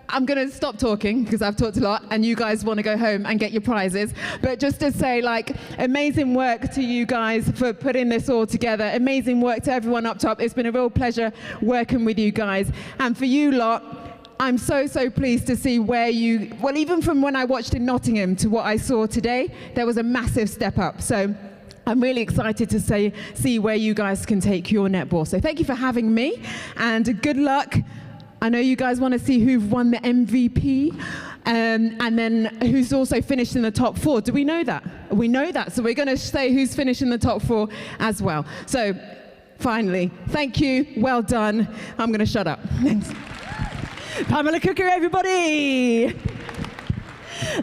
I'm going to stop talking because I've talked a lot and you guys want to go home and get your prizes. But just to say, like, amazing work to you guys for putting this all together. Amazing work to everyone up top. It's been a real pleasure working with you guys. And for you lot, I'm so pleased to see where you, well, even from when I watched in Nottingham to what I saw today, there was a massive step up. So I'm really excited to see where you guys can take your netball. So thank you for having me and good luck. I know you guys want to see who've won the MVP and then who's also finished in the top 4. Do we know that? We know that. So we're going to say who's finished in the top 4 as well. So finally, thank you. Well done. I'm going to shut up. Thanks. Pamela Cooker, everybody.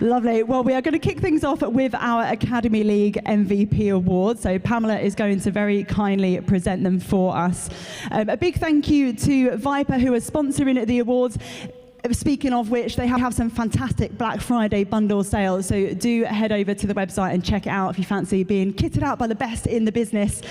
Lovely. Well, we are going to kick things off with our Academy League MVP awards. So Pamela is going to very kindly present them for us. A big thank you to Viper, who are sponsoring the awards. Speaking of which, they have some fantastic Black Friday bundle sales, so do head over to the website and check it out if you fancy being kitted out by the best in the business.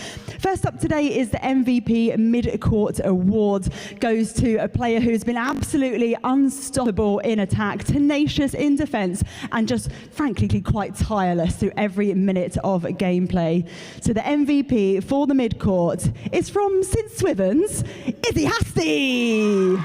First up today is the MVP Mid-Court Award. Goes to a player who's been absolutely unstoppable in attack, tenacious in defence, and just frankly quite tireless through every minute of gameplay. So the MVP for the Mid-Court is from St Swithun's, Izzy Hasty.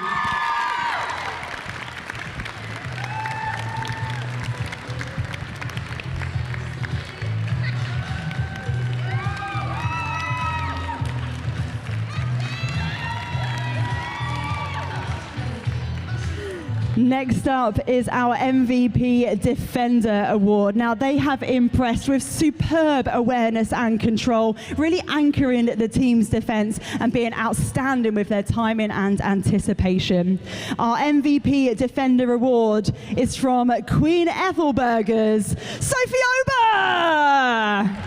Next up is our MVP Defender Award. Now, they have impressed with superb awareness and control, really anchoring the team's defence and being outstanding with their timing and anticipation. Our MVP Defender Award is from Queen Ethelburga's Sophie Ober!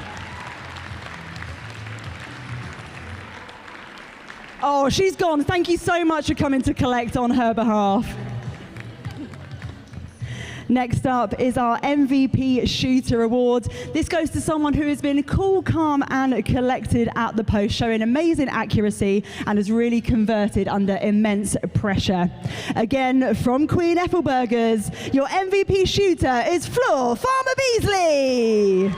Oh, she's gone. Thank you so much for coming to collect on her behalf. Next up is our MVP Shooter Award. This goes to someone who has been cool, calm and collected at the post, showing amazing accuracy and has really converted under immense pressure. Again, from Queen Ethelburga's, your MVP shooter is Fleur Farmer-Beasley.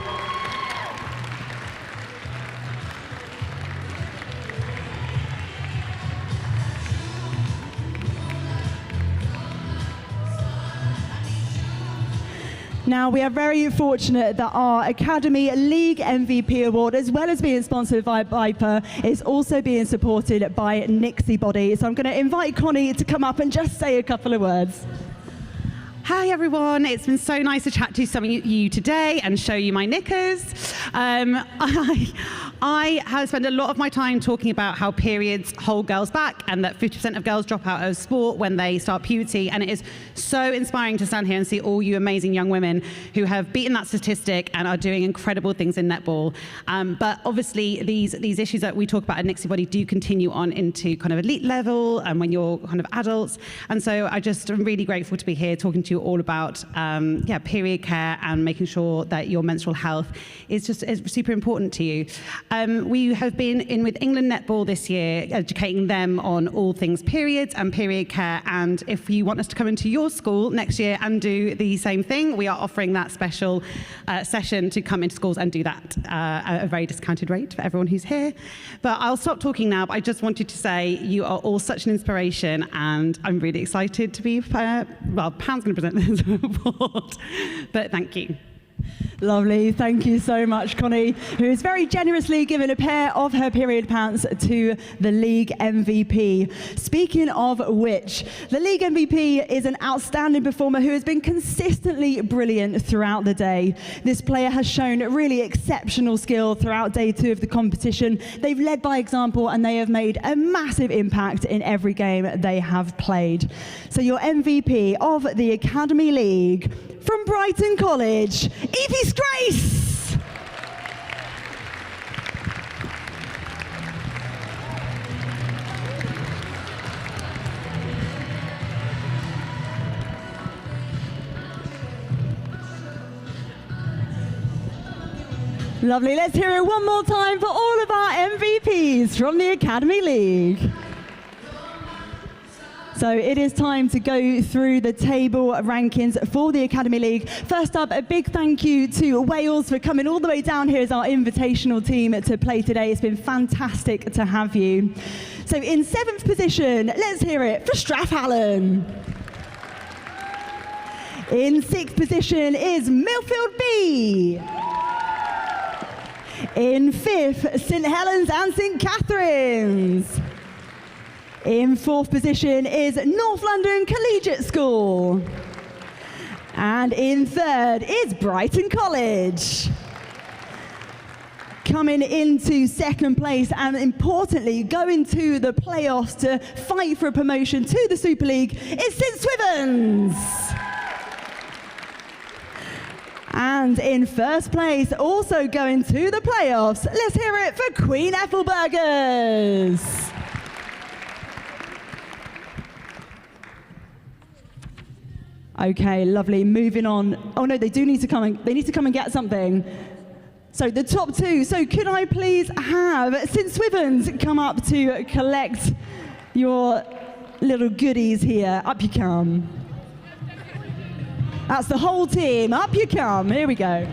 Now, we are very fortunate that our Academy League MVP Award, as well as being sponsored by Viper, is also being supported by Nixie Body. So I'm going to invite Connie to come up and just say a couple of words. Hi everyone, it's been so nice to chat to some of you today and show you my knickers. I have spent a lot of my time talking about how periods hold girls back and that 50% of girls drop out of sport when they start puberty, and it is so inspiring to stand here and see all you amazing young women who have beaten that statistic and are doing incredible things in netball. But obviously these issues that we talk about at Nixie Body do continue on into kind of elite level and when you're kind of adults, and so I just am really grateful to be here talking to you all about period care and making sure that your menstrual health is super important to you. We have been in with England Netball this year, educating them on all things periods and period care, and if you want us to come into your school next year and do the same thing, we are offering that special session to come into schools and do that at a very discounted rate for everyone who's here. But I'll stop talking now, but I just wanted to say you are all such an inspiration, and I'm really excited to be, Pam's going to present this report, but thank you. Lovely. Thank you so much, Connie, who has very generously given a pair of her period pants to the league MVP. Speaking of which, the league MVP is an outstanding performer who has been consistently brilliant throughout the day. This player has shown really exceptional skill throughout day 2 of the competition. They've led by example and they have made a massive impact in every game they have played. So your MVP of the Academy League from Brighton College, Evie Grace. Lovely. Let's hear it one more time for all of our MVPs from the Academy League. So it is time to go through the table rankings for the Academy League. First up, a big thank you to Wales for coming all the way down here as our invitational team to play today. It's been fantastic to have you. So in 7th position, let's hear it for Strathallan. In 6th position is Milfield B. In 5th, St Helens and St Catharines. In 4th position is North London Collegiate School. And in 3rd is Brighton College. Coming into 2nd place and importantly going to the playoffs to fight for a promotion to the Super League is St Swithun's. And in 1st place, also going to the playoffs, let's hear it for Queen Ethelburgers. Okay, lovely. Moving on. Oh no, they do need to come and get something. So the top 2. So could I please have St Swithun's come up to collect your little goodies here? Up you come. That's the whole team. Up you come. Here we go.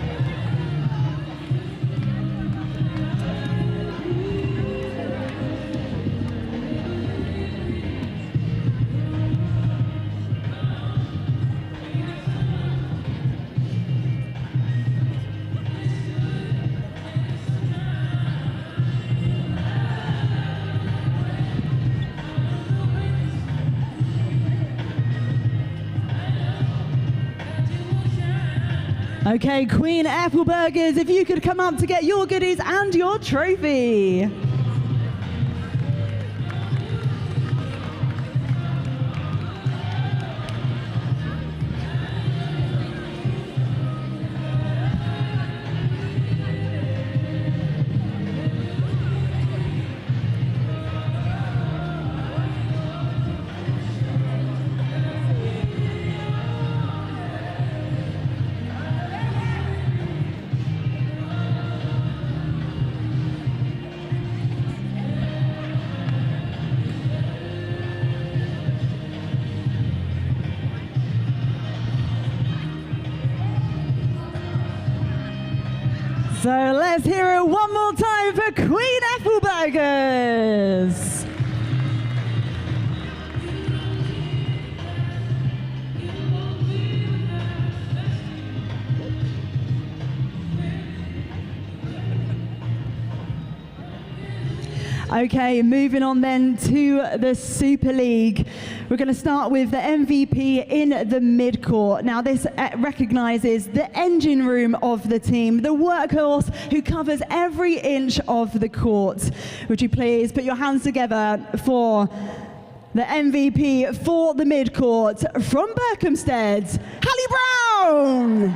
Okay, Queen Ethelburgers, if you could come up to get your goodies and your trophy. So let's hear it one more time for Queen Ethelburgers. Okay, moving on then to the Super League. We're going to start with the MVP in the midcourt. Now this recognises the engine room of the team, the workhorse who covers every inch of the court. Would you please put your hands together for the MVP for the midcourt from Berkhamsted, Hallie Brown!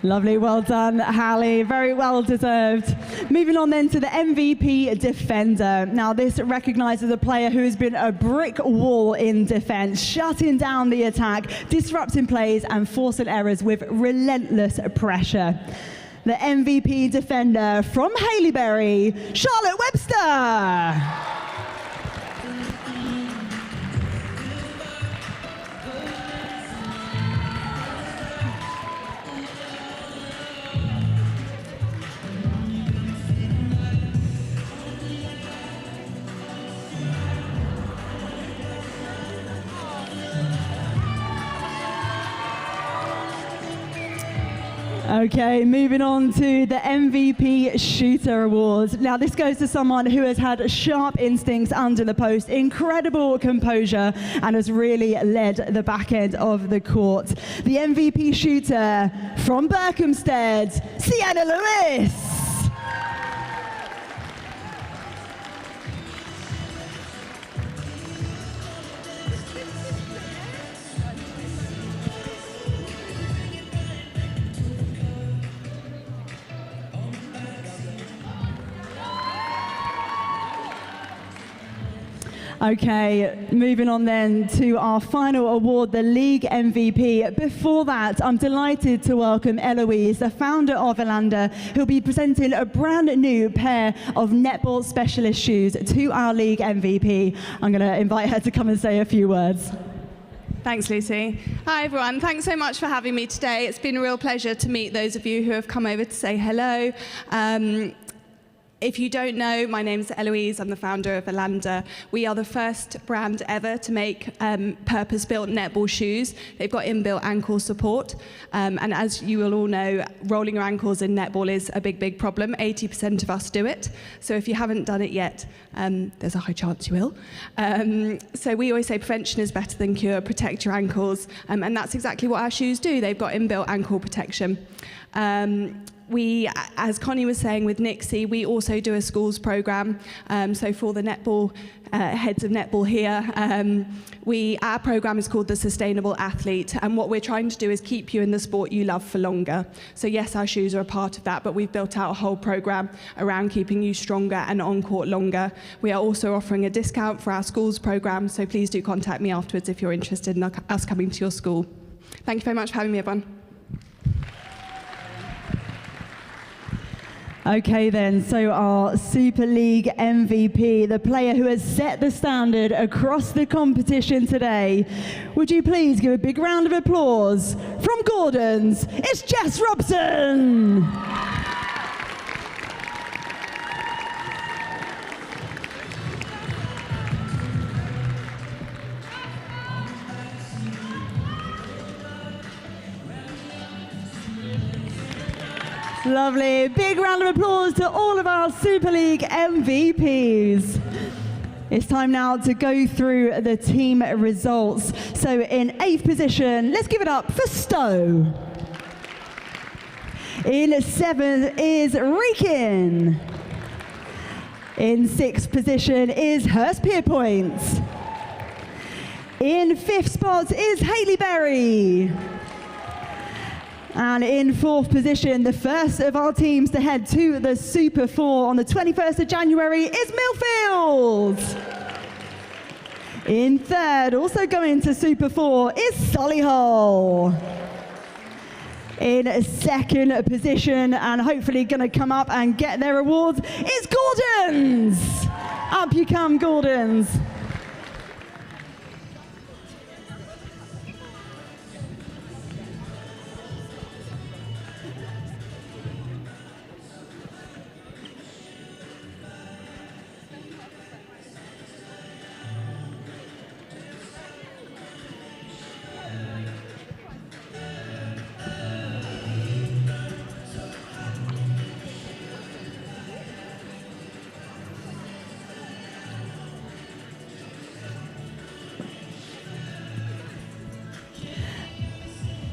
Lovely, well done, Hallie, very well deserved. Moving on then to the MVP defender. Now this recognises a player who has been a brick wall in defence, shutting down the attack, disrupting plays and forcing errors with relentless pressure. The MVP defender from Haileybury, Charlotte Webster. Okay, moving on to the MVP Shooter Awards. Now this goes to someone who has had sharp instincts under the post, incredible composure, and has really led the back end of the court. The MVP Shooter from Berkhamsted, Sienna Lewis. Okay, moving on then to our final award, the League MVP. Before that, I'm delighted to welcome Eloise, the founder of Elanda, who'll be presenting a brand new pair of netball specialist shoes to our League MVP. I'm going to invite her to come and say a few words. Thanks, Lucy. Hi, everyone. Thanks so much for having me today. It's been a real pleasure to meet those of you who have come over to say hello. If you don't know, my name's Eloise. I'm the founder of Elanda. We are the first brand ever to make purpose-built netball shoes. They've got inbuilt ankle support. And as you will all know, rolling your ankles in netball is a big, big problem. 80% of us do it. So if you haven't done it yet, there's a high chance you will. So we always say prevention is better than cure. Protect your ankles. And that's exactly what our shoes do. They've got inbuilt ankle protection. We, as Connie was saying with Nixie, we also do a schools programme. So for the netball, heads of netball here, our programme is called the Sustainable Athlete. And what we're trying to do is keep you in the sport you love for longer. So yes, our shoes are a part of that, but we've built out a whole programme around keeping you stronger and on court longer. We are also offering a discount for our schools programme. So please do contact me afterwards if you're interested in us coming to your school. Thank you very much for having me, everyone. Okay then, so our Super League MVP, the player who has set the standard across the competition today. Would you please give a big round of applause from Gordon's? It's Jess Robson! Lovely. Big round of applause to all of our Super League MVPs. It's time now to go through the team results. So in 8th position, let's give it up for Stowe. In 7th is Wrekin. In 6th position is Hurstpierpoint. In 5th spot is Haileybury. And in 4th position, the first of our teams to head to the Super 4 on the 21st of January is Milfield. In 3rd, also going to Super 4, is Solihull. In 2nd position, and hopefully going to come up and get their awards, is Gordon's. Up you come, Gordon's.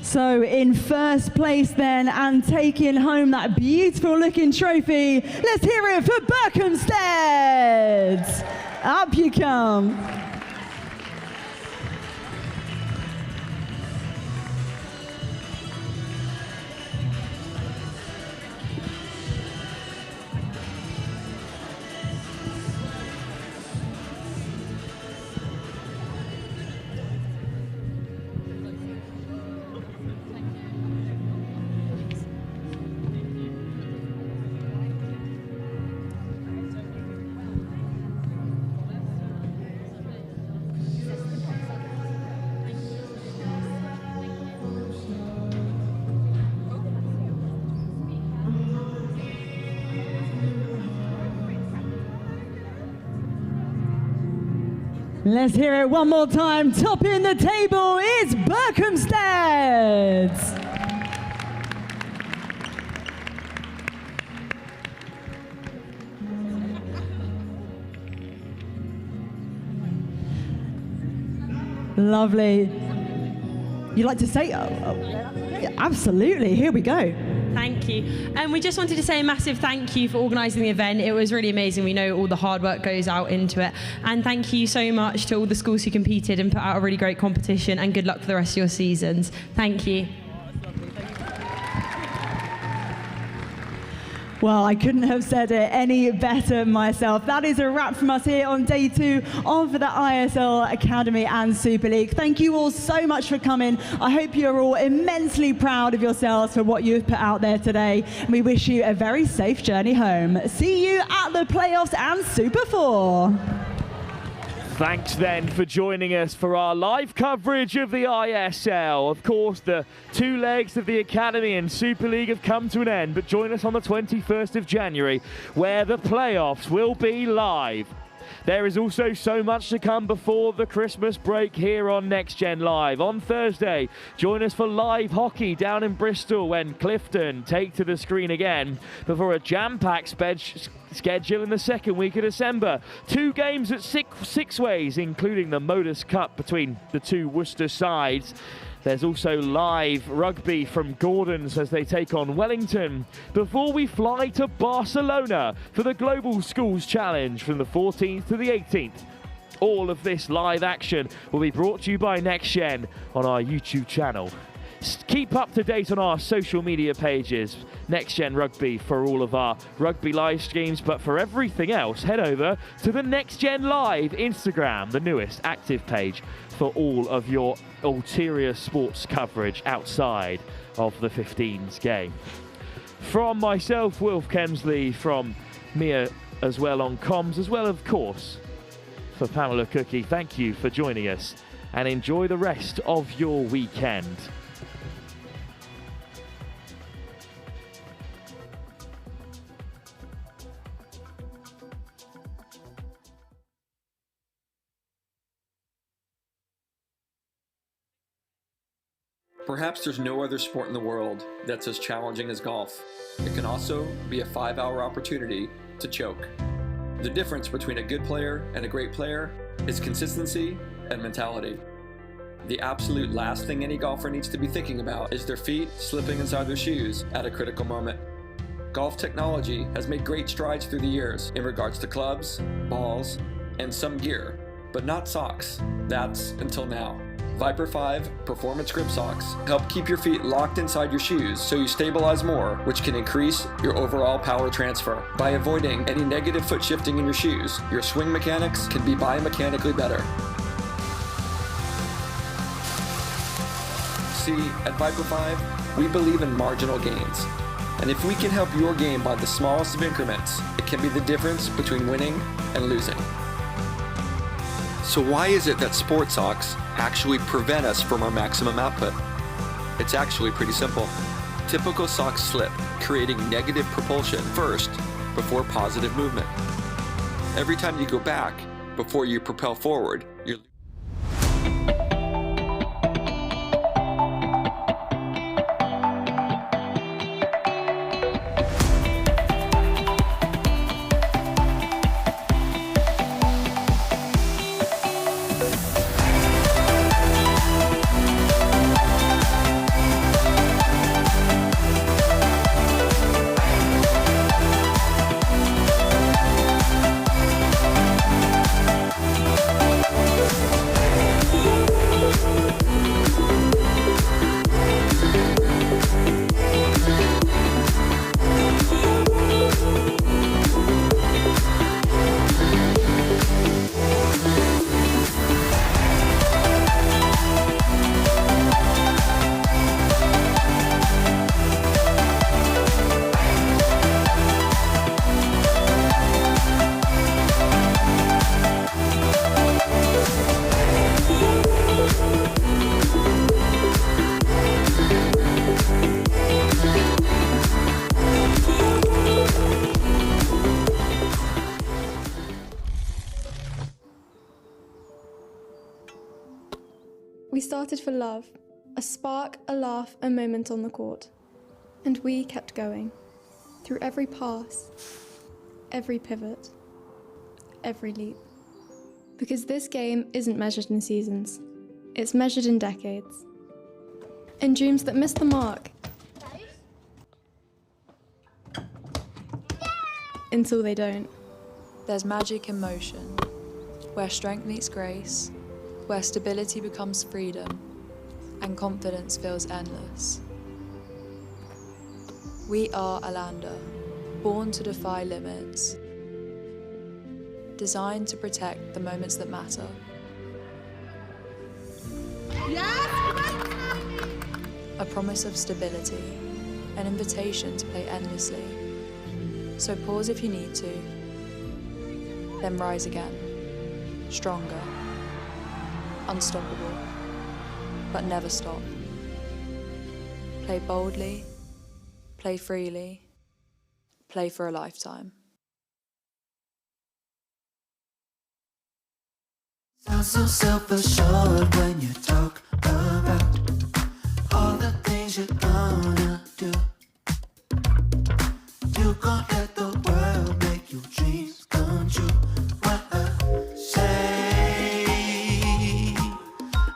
So in first place then, and taking home that beautiful looking trophy, let's hear it for Berkhamsted. Up you come. Let's hear it one more time. Topping the table is Berkhamsted. Lovely. You'd like to say? Yeah, absolutely. Here we go. Thank you. And we just wanted to say a massive thank you for organising the event. It was really amazing. We know all the hard work goes out into it. And thank you so much to all the schools who competed and put out a really great competition, and good luck for the rest of your seasons. Thank you. Well, I couldn't have said it any better myself. That is a wrap from us here on day 2 of the ISL Academy and Super League. Thank you all so much for coming. I hope you're all immensely proud of yourselves for what you've put out there today. We wish you a very safe journey home. See you at the playoffs and Super 4. Thanks then for joining us for our live coverage of the ISL. Of course, the 2 legs of the Academy and Super League have come to an end, but join us on the 21st of January, where the playoffs will be live. There is also so much to come before the Christmas break here on Next Gen Live. On Thursday, join us for live hockey down in Bristol when Clifton take to the screen again before a jam-packed schedule in the second week of December. 2 games at six ways, including the Modus Cup between the 2 Worcester sides. There's also live rugby from Gordon's as they take on Wellington before we fly to Barcelona for the Global Schools Challenge from the 14th to the 18th. All of this live action will be brought to you by Next Gen on our YouTube channel. Keep up to date on our social media pages, Next Gen Rugby for all of our rugby live streams, but for everything else, head over to the Next Gen Live Instagram, the newest active page for all of your ulterior sports coverage outside of the 15s game. From myself, Wilf Kemsley, from Mia as well on comms, as well of course for Pamela Cookie, thank you for joining us and enjoy the rest of your weekend. Perhaps there's no other sport in the world that's as challenging as golf. It can also be a 5-hour opportunity to choke. The difference between a good player and a great player is consistency and mentality. The absolute last thing any golfer needs to be thinking about is their feet slipping inside their shoes at a critical moment. Golf technology has made great strides through the years in regards to clubs, balls, and some gear, but not socks. That's until now. Viper 5 Performance Grip Socks help keep your feet locked inside your shoes so you stabilize more, which can increase your overall power transfer. By avoiding any negative foot shifting in your shoes, your swing mechanics can be biomechanically better. See, at Viper 5, we believe in marginal gains. And if we can help your game by the smallest of increments, it can be the difference between winning and losing. So why is it that sport socks actually prevent us from our maximum output? It's actually pretty simple. Typical socks slip, creating negative propulsion first before positive movement. Every time you go back before you propel forward, you're We started for love, a spark, a laugh, a moment on the court. And we kept going, through every pass, every pivot, every leap. Because this game isn't measured in seasons, it's measured in decades. In dreams that miss the mark, until they don't. There's magic in motion, where strength meets grace, where stability becomes freedom, and confidence feels endless. We are Alander, Born to defy limits. Designed to protect the moments that matter. A promise of stability, an invitation to play endlessly. So pause if you need to, then rise again, stronger, unstoppable, but never stop. Play boldly, play freely, play for a lifetime. Sound so self-assured when you talk about all the things you're gonna do. You gon' let the world make your dreams come true. What a shame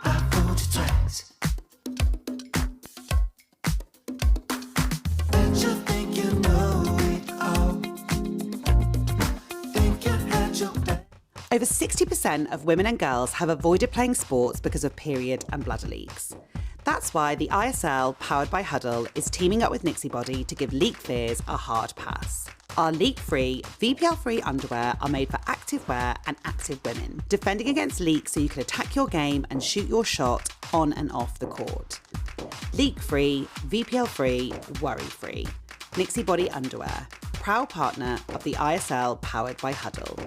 I fooled you twice. Bet you think you know it all. Think you had your back. Over 60% of women and girls have avoided playing sports because of period and bladder leaks. That's why the ISL, powered by Huddle, is teaming up with Nixibody to give leak fears a hard pass. Our leak-free, VPL-free underwear are made for active wear and active women, defending against leaks so you can attack your game and shoot your shot on and off the court. Leak-free, VPL-free, worry-free. Nixibody underwear, proud partner of the ISL, powered by Huddle.